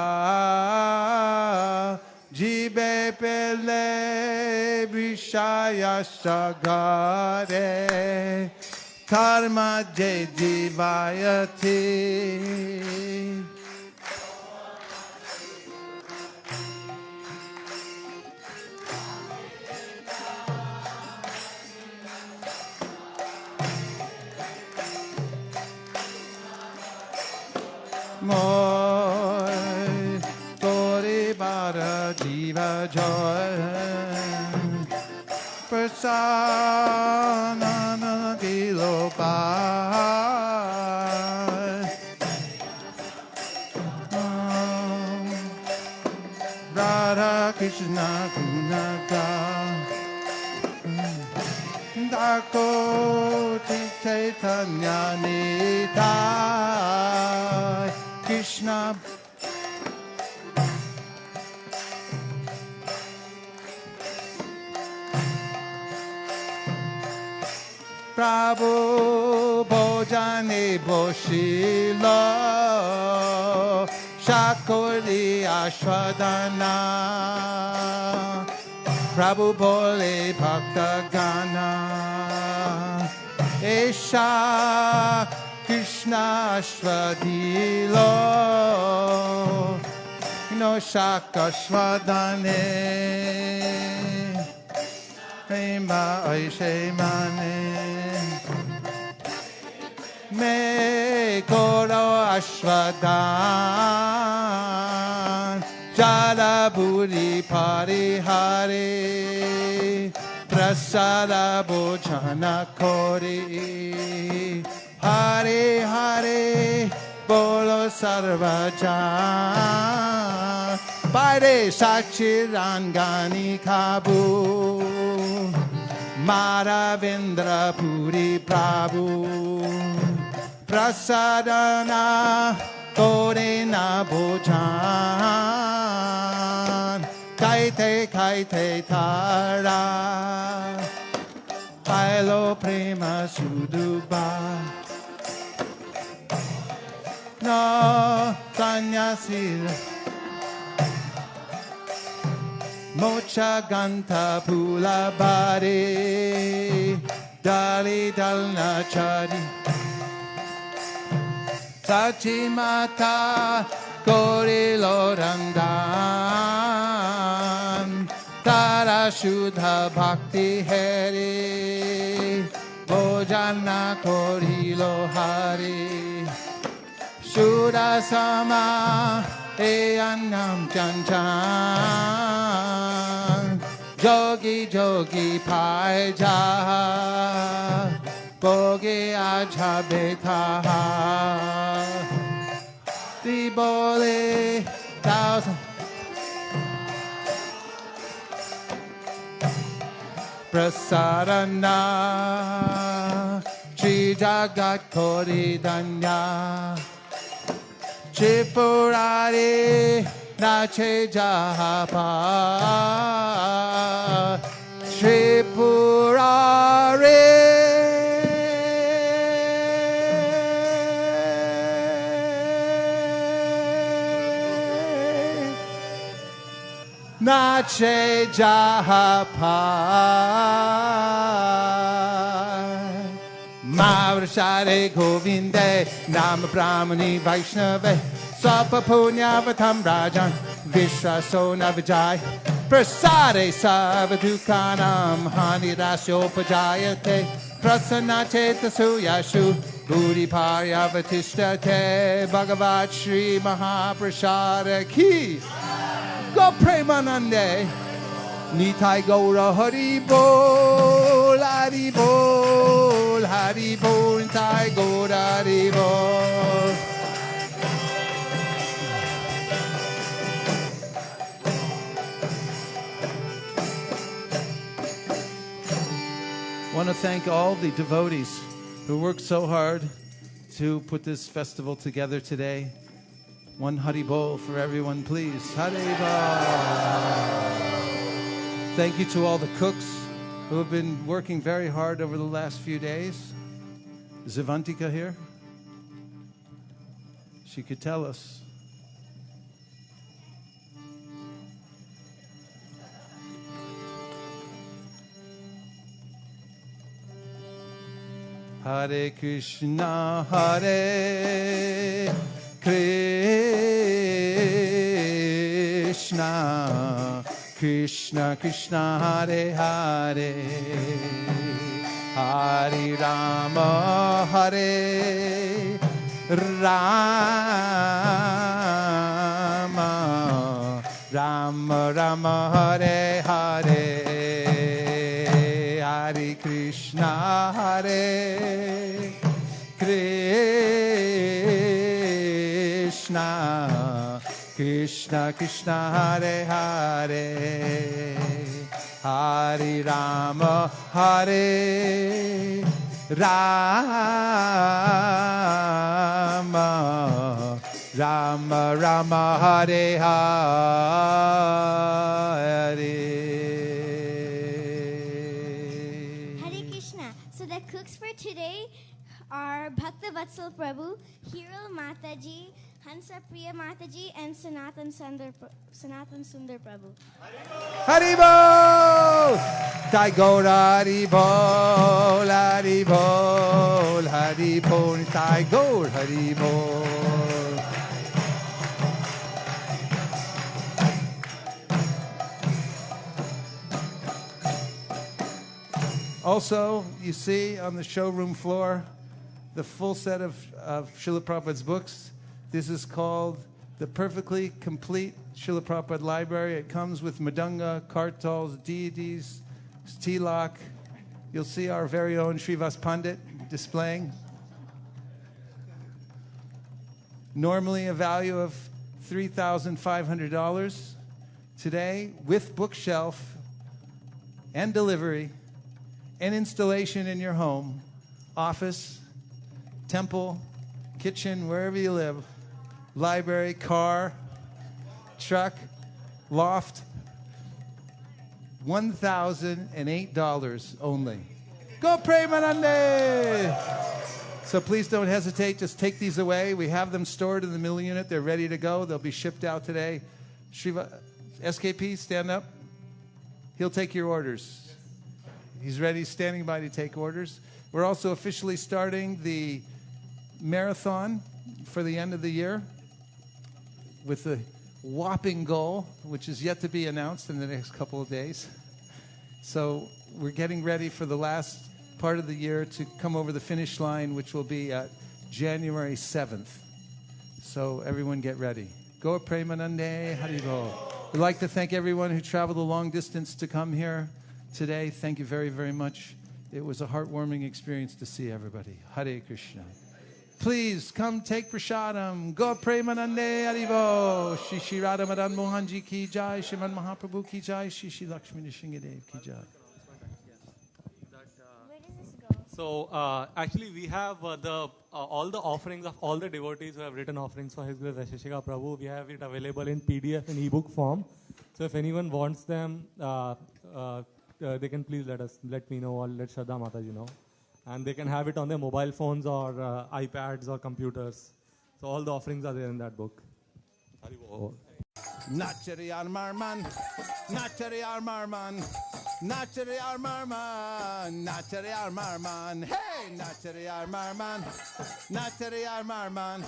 Jibe Pele Vishaya Sagare Karma Je Jivayati. Moy Tori Bara Jiva Joy Prasanana Kilopa Radha Krishna Kunaka Dakoti Chaitanya Nitai Krishna Prabhu Bojane Boshilo Shakuri Ashwadana Prabhu Bole Bhakta Gana Esha Krishna Ashwadilo No Shakashwadane Prema Aishemane Me Koro Ashwadan Jalaburi Parihare Prasada Bojana Kori Hare Hare Bolo Sarvajan Bide Sachirangani Kabu Maravendra Puri Prabhu Prasadana Korena Bhojan Kaite Kaite Tara Pailo Prema Suduba No Sanyasira Mocha Ganta Pula Bari Dali Dalna Chari Sachimata Kori Lorandan Tara Shuddha Bhakti Hari Bojana Kori Lohari Shuddha Sama Eyanam Chanchan Jogi Jogi Paija Bogi Aja Betaha Dibole Thousand Prasarana Shri Jagat Kori Danya Tripurari Nache Jahapa Tripurari Nache Jahapa Mavrashare Govinde Nama Brahmani Vaishnava Sapa Punyavatam Rajan Vishwaso Navijay Prasade Savadukanam Hani Rasyo Pajayate Prasana Cheta Suyashu Budi Paryavatishtate Bhagavat Shri Mahaprasada Ki Go Premanande. Nitai Gaura Haribol, Haribol, Haribol, Nitai Gaura Haribol. I want to thank all the devotees who worked so hard to put this festival together today. One Haribol for everyone, please. Haribol. Thank you to all the cooks who have been working very hard over the last few days. Is Ivantika here? She could tell us. Hare Krishna, Hare Krishna, Krishna Krishna, Hare Hare, Hare Rama, Hare Rama, Rama Rama, Hare Hare, Hare Krishna, Hare Krishna, Krishna Krishna, Hare Hare, Hare Rama, Hare Rama, Rama Rama, Hare Hare. So the cooks for today are Bhakta Vatsal Prabhu, Hirul Mataji, Hansa Priya Mataji, and Sanatan Sundar Prabhu. Haribol! Taigora Haribol, Haribol, Haribol, Taigor Haribol. Also, you see on the showroom floor the full set of Srila Prabhupada's books. This is called the Perfectly Complete Srila Prabhupada Library. It comes with Madanga, Kartals, deities, tilak. You'll see our very own Srivas Pandit displaying. Normally a value of $3,500. Today, with bookshelf and delivery and installation in your home, office, temple, kitchen, wherever you live, library, car, truck, loft, $1,008 only. Go Premanande! So please don't hesitate. Just take these away. We have them stored in the middle unit. They're ready to go. They'll be shipped out today. SKP, stand up. He'll take your orders. He's ready, standing by to take orders. We're also officially starting the marathon for the end of the year with a whopping goal, which is yet to be announced in the next couple of days. So we're getting ready for the last part of the year to come over the finish line, which will be at January 7th. So everyone get ready. Go Premanande Haribo. We'd like to thank everyone who traveled a long distance to come here today. Thank you very, very much. It was a heartwarming experience to see everybody. Hare Krishna. Please come take prasadam. Go Premanande Haribo. Shri Shri Radha Madan Mohanji ki jai. Shriman Mahaprabhu ki jai. Shri Shri Lakshmi Nrsingadev ki jai. So actually we have all the offerings of all the devotees who have written offerings for His Grace Vaisesika Prabhu. We have it available in PDF and ebook form. So if anyone wants them, they can please let me know or let Shraddha Mataji know. And they can have it on their mobile phones or iPads or computers. So all the offerings are there in that book. Nachariyar Marman, Nachariyar Marman, Nachariyar Marman, Nachariyar Marman, hey, Nachariyar Marman, Nachariyar Marman,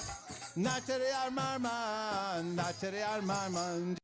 Nachariyar Marman, Nachariyar Marman.